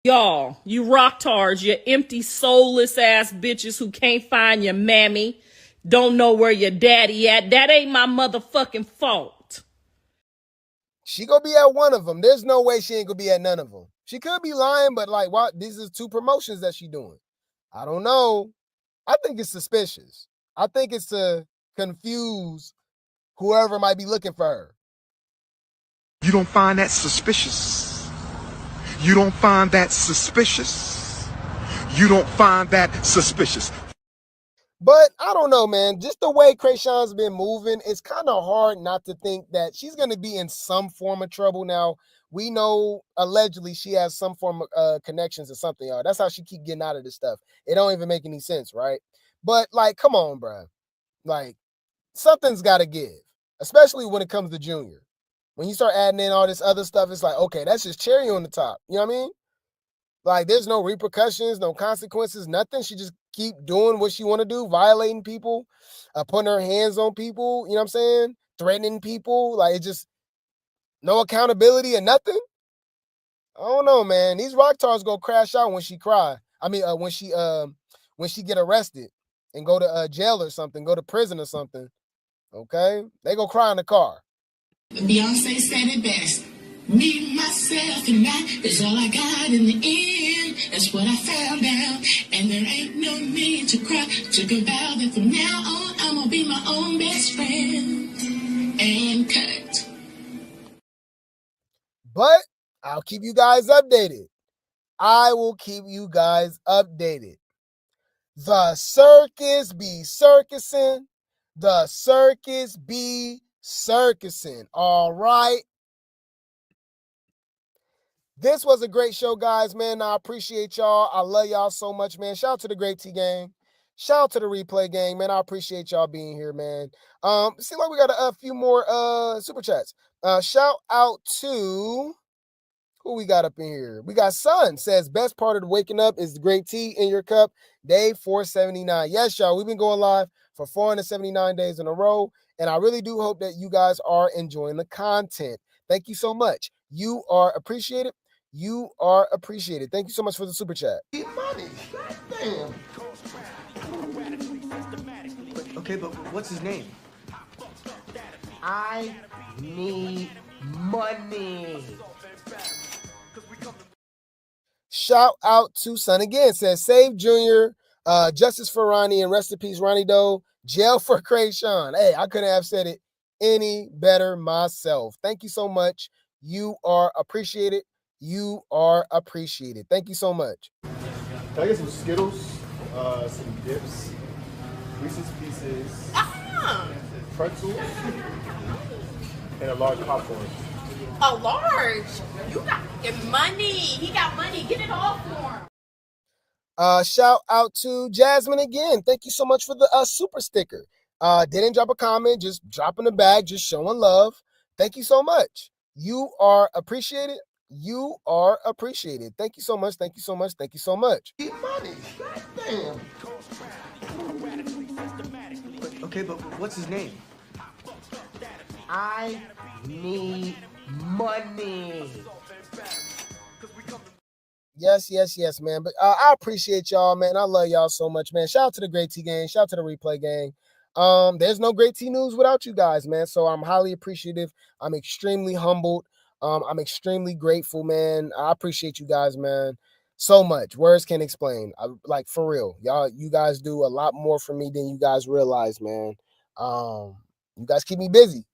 Y'all, you rocktards, you empty, soulless ass bitches who can't find your mammy, don't know where your daddy at. That ain't my motherfucking fault. She gonna be at one of them. There's no way she ain't gonna be at none of them. She could be lying, but like, what? These are 2 promotions that she doing. I don't know. I think it's suspicious. I think it's to confuse whoever might be looking for her. You don't find that suspicious? You don't find that suspicious? You don't find that suspicious? But I don't know, man. Just the way Chrisean's been moving, it's kind of hard not to think that she's going to be in some form of trouble. Now, we know allegedly she has some form of connections or something, y'all. That's how she keep getting out of this stuff. It don't even make any sense, right? But, like, come on, bruh. Like, something's got to give, especially when it comes to Junior. When you start adding in all this other stuff, it's like, okay, that's just cherry on the top. You know what I mean? Like, there's no repercussions, no consequences, nothing. She just keep doing what she want to do, violating people, putting her hands on people, you know what I'm saying? Threatening people. Like, it's just no accountability or nothing. I don't know, man. These rocktards go crash out when she cry. I mean, when she get arrested and go to jail or something, go to prison or something. Okay? They go cry in the car. Beyonce said it best. Me, myself, and I is all I got in the end. That's what I found out. And there ain't no need to cry. Took a vow that from now on, I'm gonna be my own best friend. And cut. But I'll keep you guys updated. I will keep you guys updated. The circus be circusing. The circus be circusing. All right. This was a great show, guys, man. I appreciate y'all. I love y'all so much, man. Shout out to the Grape T gang. Shout out to the replay gang, man. I appreciate y'all being here, man. Seems like we got a few more super chats. Shout out to who we got up in here. We got Sun says best part of the waking up is the Grape T in your cup. Day 479. Yes, y'all. We've been going live for 479 days in a row, and I really do hope that you guys are enjoying the content. Thank you so much. You are appreciated. You are appreciated. Thank you so much for the super chat. Money. Damn. Okay, but what's his name? I need money. Shout out to Son again. Says save Junior, justice for Ronnie, and rest in peace, Ronnie Doe. Jail for Chrisean. Hey, I couldn't have said it any better myself. Thank you so much. You are appreciated. You are appreciated. Thank you so much. Can I get some Skittles, some dips, Reese's Pieces, pretzels, and a large popcorn? A large? You got money. He got money. Get it all for him. Shout out to Jasmine again. Thank you so much for the super sticker. Didn't drop a comment, just dropping the bag, just showing love. Thank you so much. You are appreciated. You are appreciated. Thank you so much. Thank you so much. Thank you so much. Money. Damn. Okay, but what's his name? I need money. Yes, man. But I appreciate y'all, man. I love y'all so much, man. Shout out to the Great T gang. Shout out to the replay gang. There's no Great T news without you guys, man. So I'm highly appreciative. I'm extremely humbled. I'm extremely grateful, man. I appreciate you guys, man, so much. Words can't explain. Like, for real, you guys do a lot more for me than you guys realize, man. You guys keep me busy.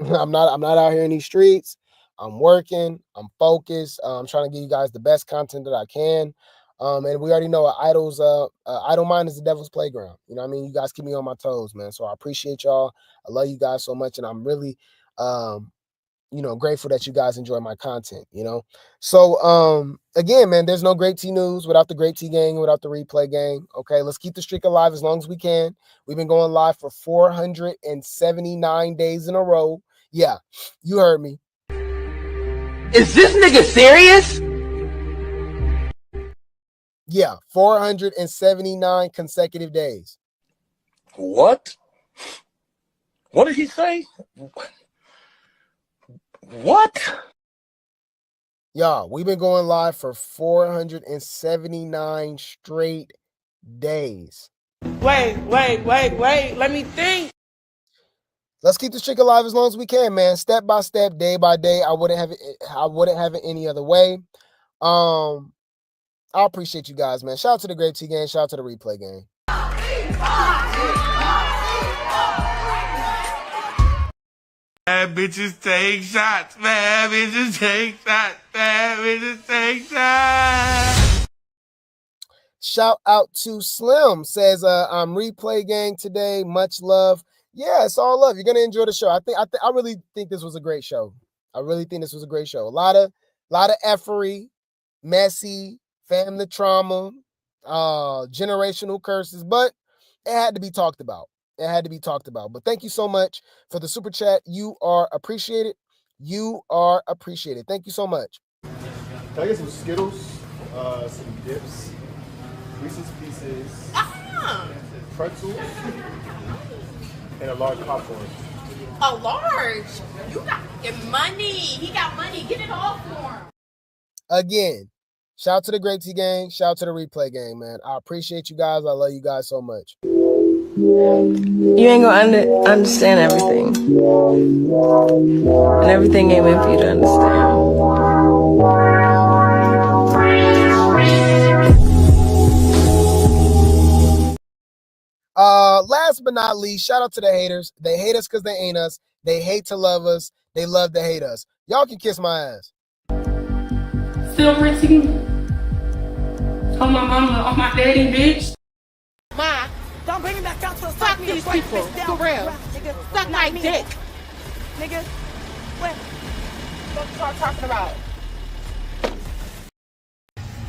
I'm not out here in these streets. I'm working. I'm focused. I'm trying to give you guys the best content that I can. And we already know idle mind is the devil's playground. You know what I mean? You guys keep me on my toes, man. So I appreciate y'all. I love you guys so much, and I'm really grateful that you guys enjoy my content, So, again, man, there's no Grape T News without the Grape T gang, without the replay gang. Okay, let's keep the streak alive as long as we can. We've been going live for 479 days in a row. Yeah, you heard me. Is this nigga serious? Yeah, 479 consecutive days. What? What did he say? What? Y'all, we've been going live for 479 straight days. Wait. Let me think. Let's keep the streak alive as long as we can, man. Step by step, day by day. I wouldn't have it any other way. I appreciate you guys, man. Shout out to the Grape T gang. Shout out to the replay gang. Bad bitches take shots. Bad bitches take shots. Bad bitches take shots. Shout out to Slim. Says, I'm replay gang today. Much love. Yeah, it's all love. You're gonna enjoy the show. I really think this was a great show. A lot of effery, messy, family trauma, generational curses, but it had to be talked about. But thank you so much for the super chat. You are appreciated. Thank you so much. Can I get some Skittles, some dips, Reese's Pieces, pretzels, and a large popcorn. A large? You got money. He got money. Get it all for him. Again, shout out to the Grape T gang. Shout out to the replay gang, man. I appreciate you guys. I love you guys so much. You ain't gonna understand everything. And everything ain't meant for you to understand. Last but not least, shout out to the haters. They hate us because they ain't us. They hate to love us. They love to hate us. Y'all can kiss my ass. Still rinsing on my mama, on my daddy, bitch. Ma, don't bring me back out to the fuck these people. For real. Nigga, suck my dick. Nigga, what you start talking about?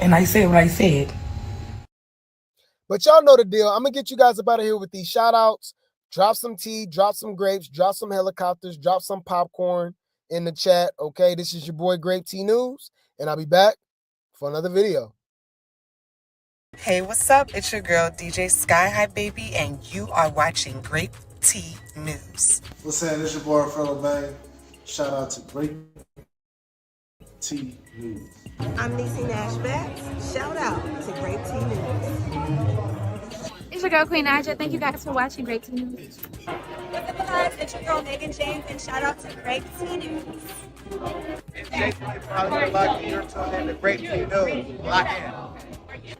And I said what I said. But y'all know the deal. I'm going to get you guys up out of here with these shout outs. Drop some tea, drop some grapes, drop some helicopters, drop some popcorn in the chat. Okay, this is your boy Grape T News, and I'll be back for another video. Hey, what's up? It's your girl, DJ Sky High Baby, and you are watching Grape T News. What's saying? This your boy, Fellow Bang. Shout out to Grape T News. I'm Niecy Nash Betts. Shout out to Grape T News. It's your girl, Queen Aja. Thank you guys for watching Grape T News. What's up, guys? It's your girl, Megan James, and shout out to Grape T News. It's Jason from Lock in. You're tuned in to Grape T News. Lock in.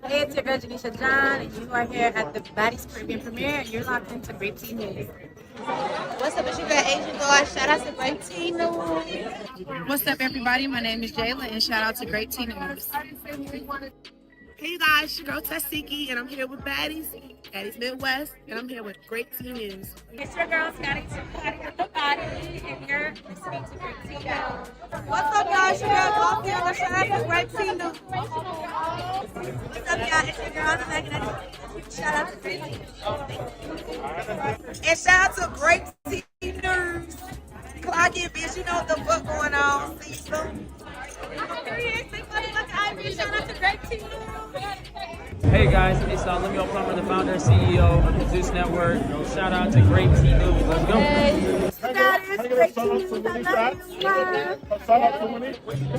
Hey, it's your girl, Janisha John, and you are here at the Baddies Caribbean premiere, and you're locked into Grape T News. What's up? It's your girl, Asian Girl. Shout out to Grape T News. What's up, everybody? My name is Jayla, and shout out to Grape T News. Hey, you guys. It's your girl, Tesehki, and I'm here with Baddies Midwest, and I'm here with Grape T News. It's your girl, Scotty Tupati with the Body, and you're listening to Grape T News. What's up, y'all? It's your girl, Coffee, and shout out to Grape T News. What's up, y'all? It's your girl, Megan. Shout out to Grape T News. And shout out to Grape T News. Clock in, bitch. You know what the fuck going on. See you soon. Shout out to Grape T News. Hey guys, it's Lemuel Plummer, the founder and CEO of the Zeus Network. Shout out to Grape T News. Let's go.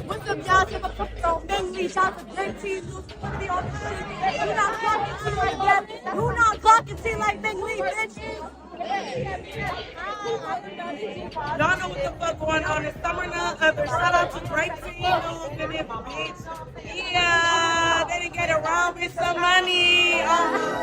What's up, y'all? Give a fuck on Bing. Shout out to Grape T News. Be on the shit. You not talking to like that. You not talking to like Big Lee, bitch. Y'all know what the fuck going on. It's summer now. Shout out to Grape Team. Bitch. Yeah, they didn't get around with some money. Oh.